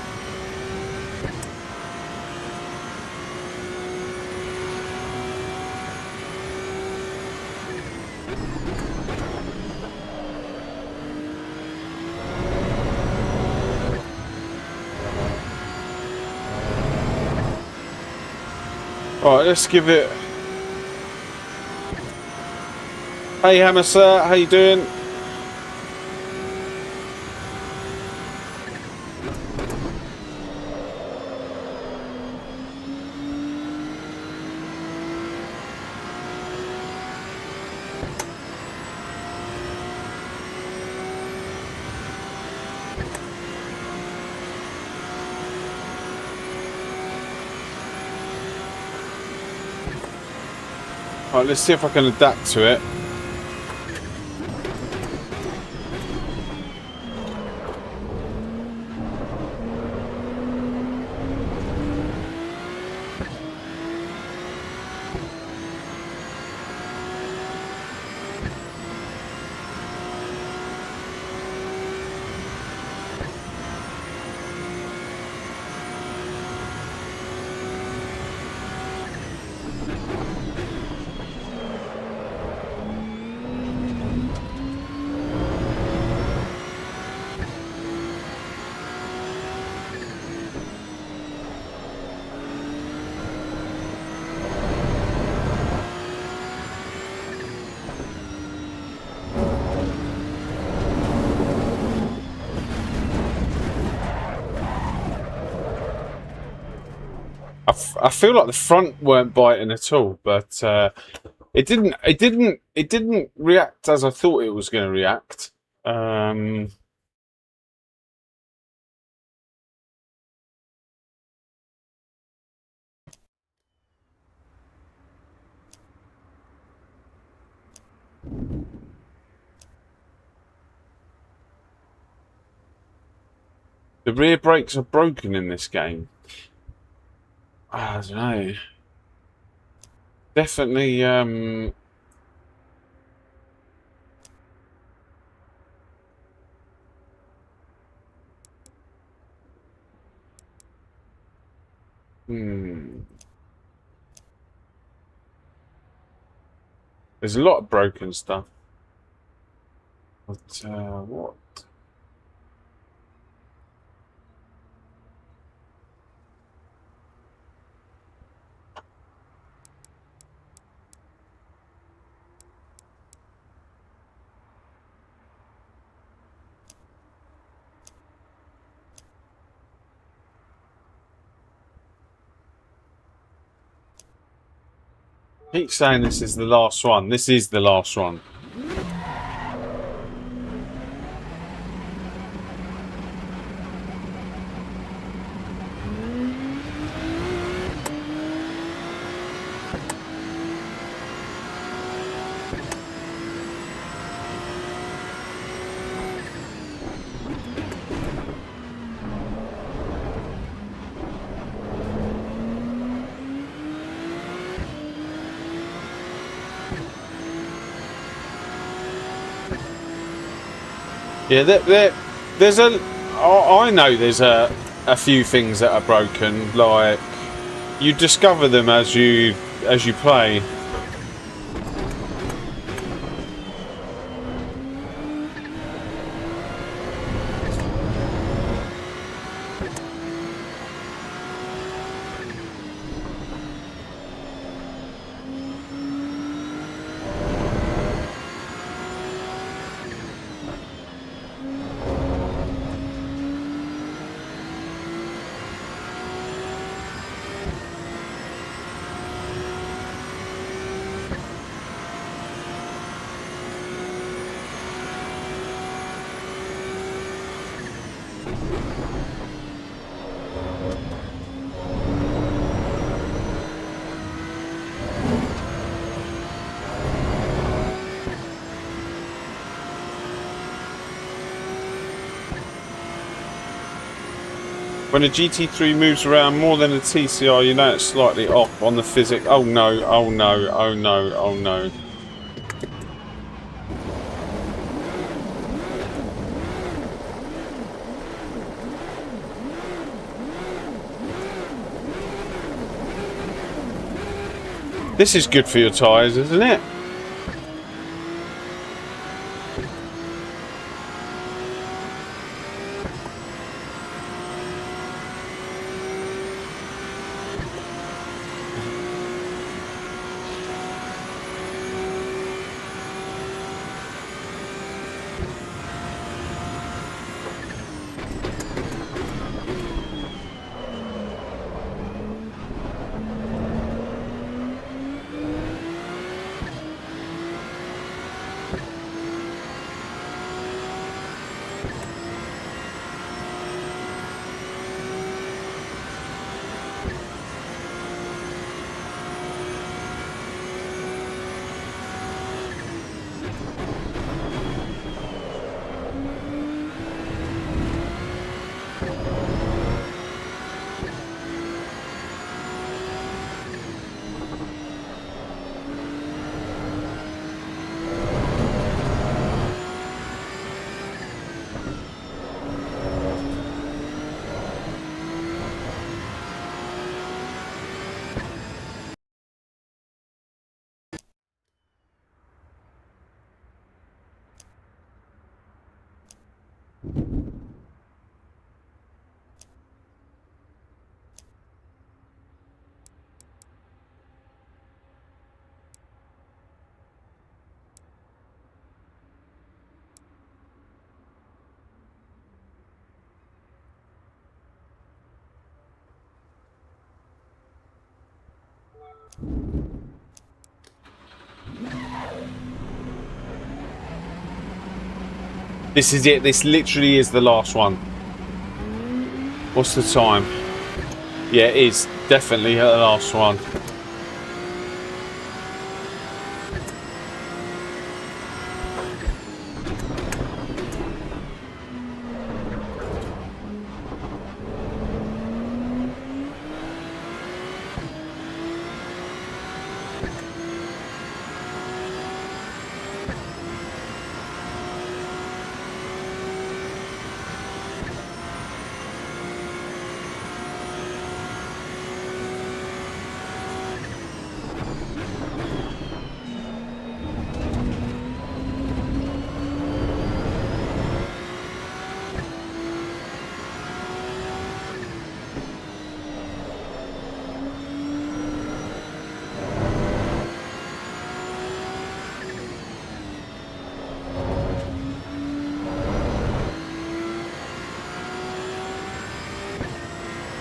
All right, let's give it. Hey, Hammer Sir, how you doing? All right, let's see if I can adapt to it. I feel like the front weren't biting at all, but it didn't react as I thought it was going to react. The rear brakes are broken in this game. I don't know. Definitely. There's a lot of broken stuff. But what? Keep saying this is the last one. This is the last one. Yeah, there's a. I know there's a few things that are broken. Like you discover them as you play. When a GT3 moves around more than a TCR, you know it's slightly off on the physics. Oh no, oh no, oh no, oh no. This is good for your tyres, isn't it? This is it. This literally is the last one. What's the time? Yeah, it is definitely the last one.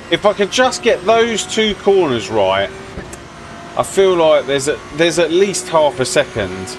If I could just get those two corners right, I feel like there's at least half a second.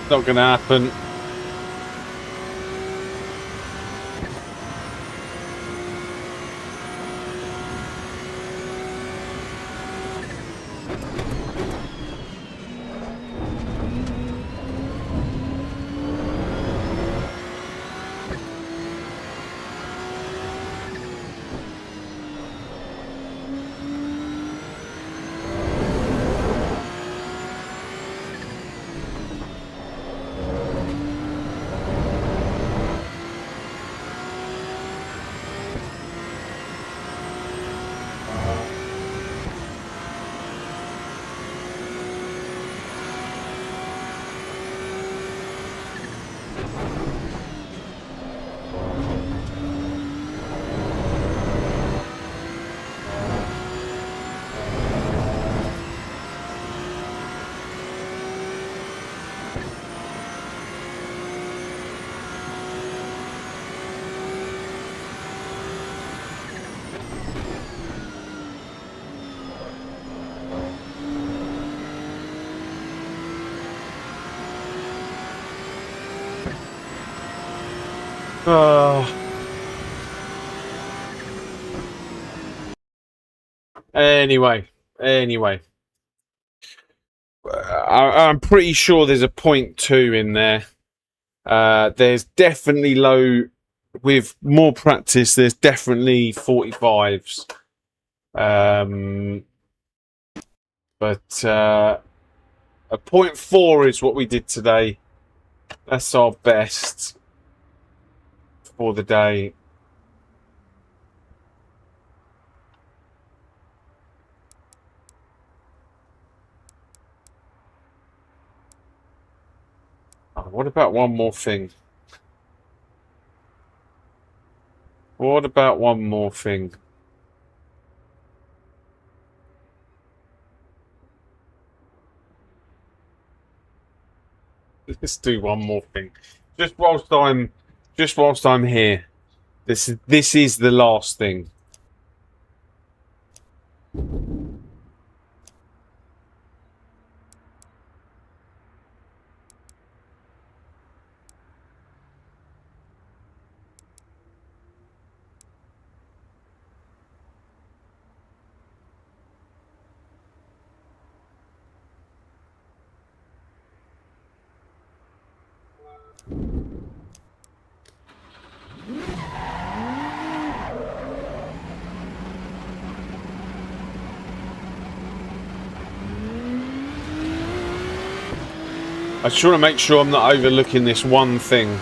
Not gonna happen. Oh. Anyway, I'm pretty sure there's a 0.2 in there. There's definitely low. With more practice, there's definitely 45s. But a 0.4 is what we did today. That's our best for the day. Oh, what about one more thing? What about one more thing? Let's do one more thing. Just whilst I'm here. This is the last thing. I just want to make sure I'm not overlooking this one thing.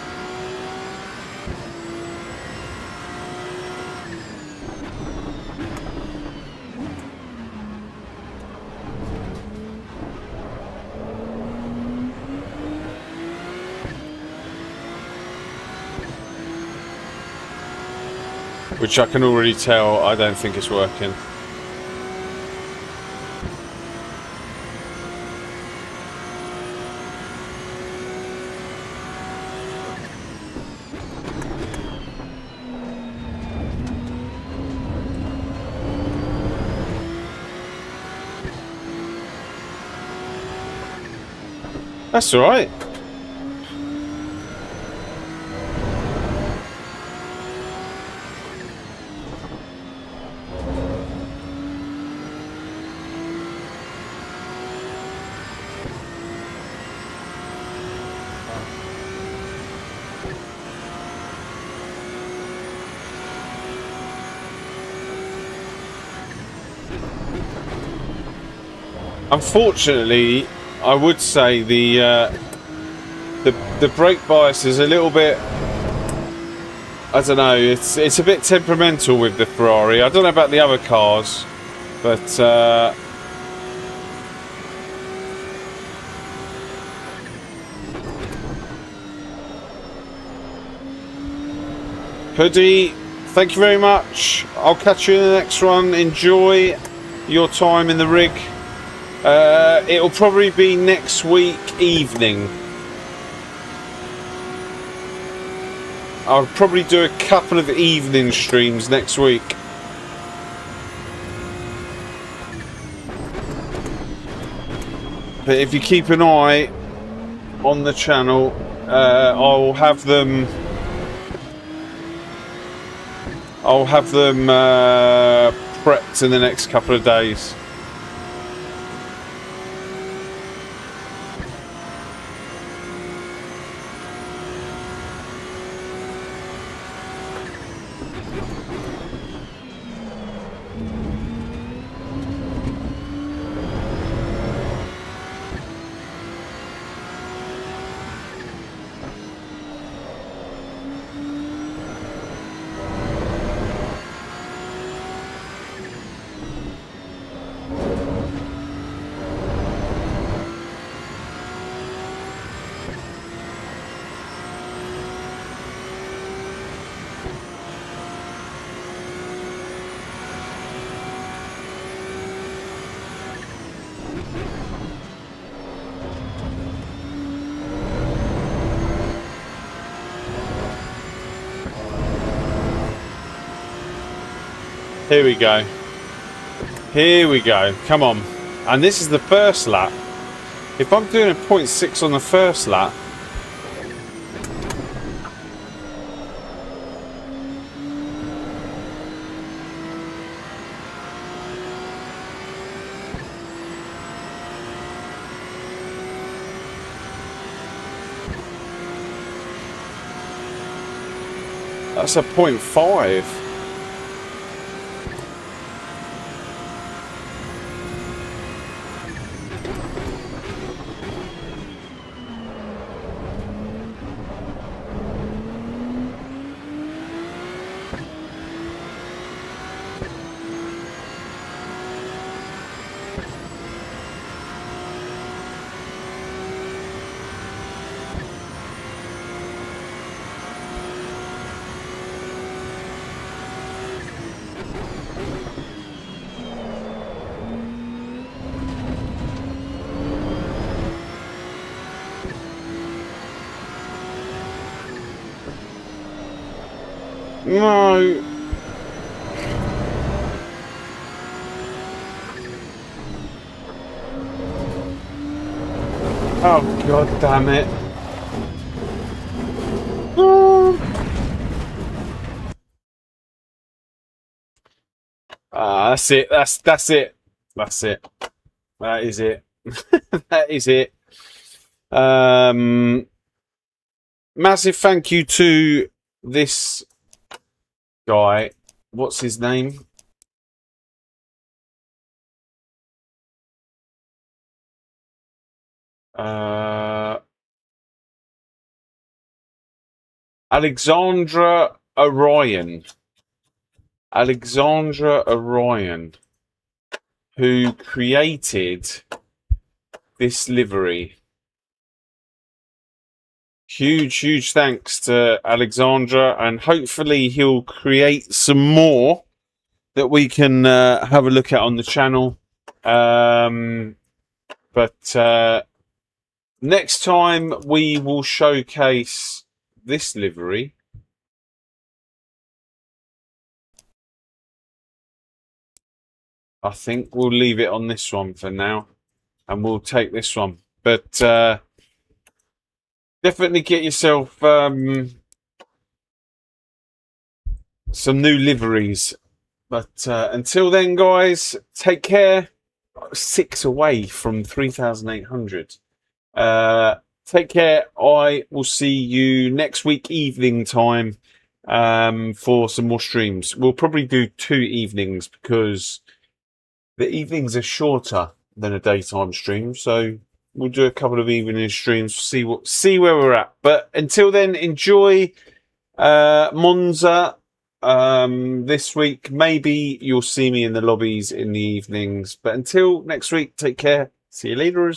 Which I can already tell I don't think it's working. That's all right. Unfortunately, I would say the brake bias is a little bit, I don't know, it's a bit temperamental with the Ferrari. I don't know about the other cars, but Hoodie, thank you very much. I'll catch you in the next one. Enjoy your time in the rig. It'll probably be next week evening. I'll probably do a couple of evening streams next week. But if you keep an eye on the channel, I'll have them prepped in the next couple of days. Here we go. Here we go. Come on. And this is the first lap. If I'm doing a 0.6 on the first lap, that's a 0.5. No. Oh, God damn it. That's it. That's it. That's it. That is it. That is it. Massive thank you to this guy. What's his name? Alexandra Orion. Alexandra Orion, who created this livery. Huge thanks to Alexandra, and hopefully he'll create some more that we can have a look at on the channel. But next time we will showcase this livery. I think we'll leave it on this one for now, and we'll take this one. But definitely get yourself some new liveries. But until then, guys, take care. 6 away from 3,800. Take care. I will see you next week evening time for some more streams. We'll probably do 2 evenings because the evenings are shorter than a daytime stream. So we'll do a couple of evening streams, see where we're at. But until then, enjoy Monza this week. Maybe you'll see me in the lobbies in the evenings. But until next week, take care. See you later.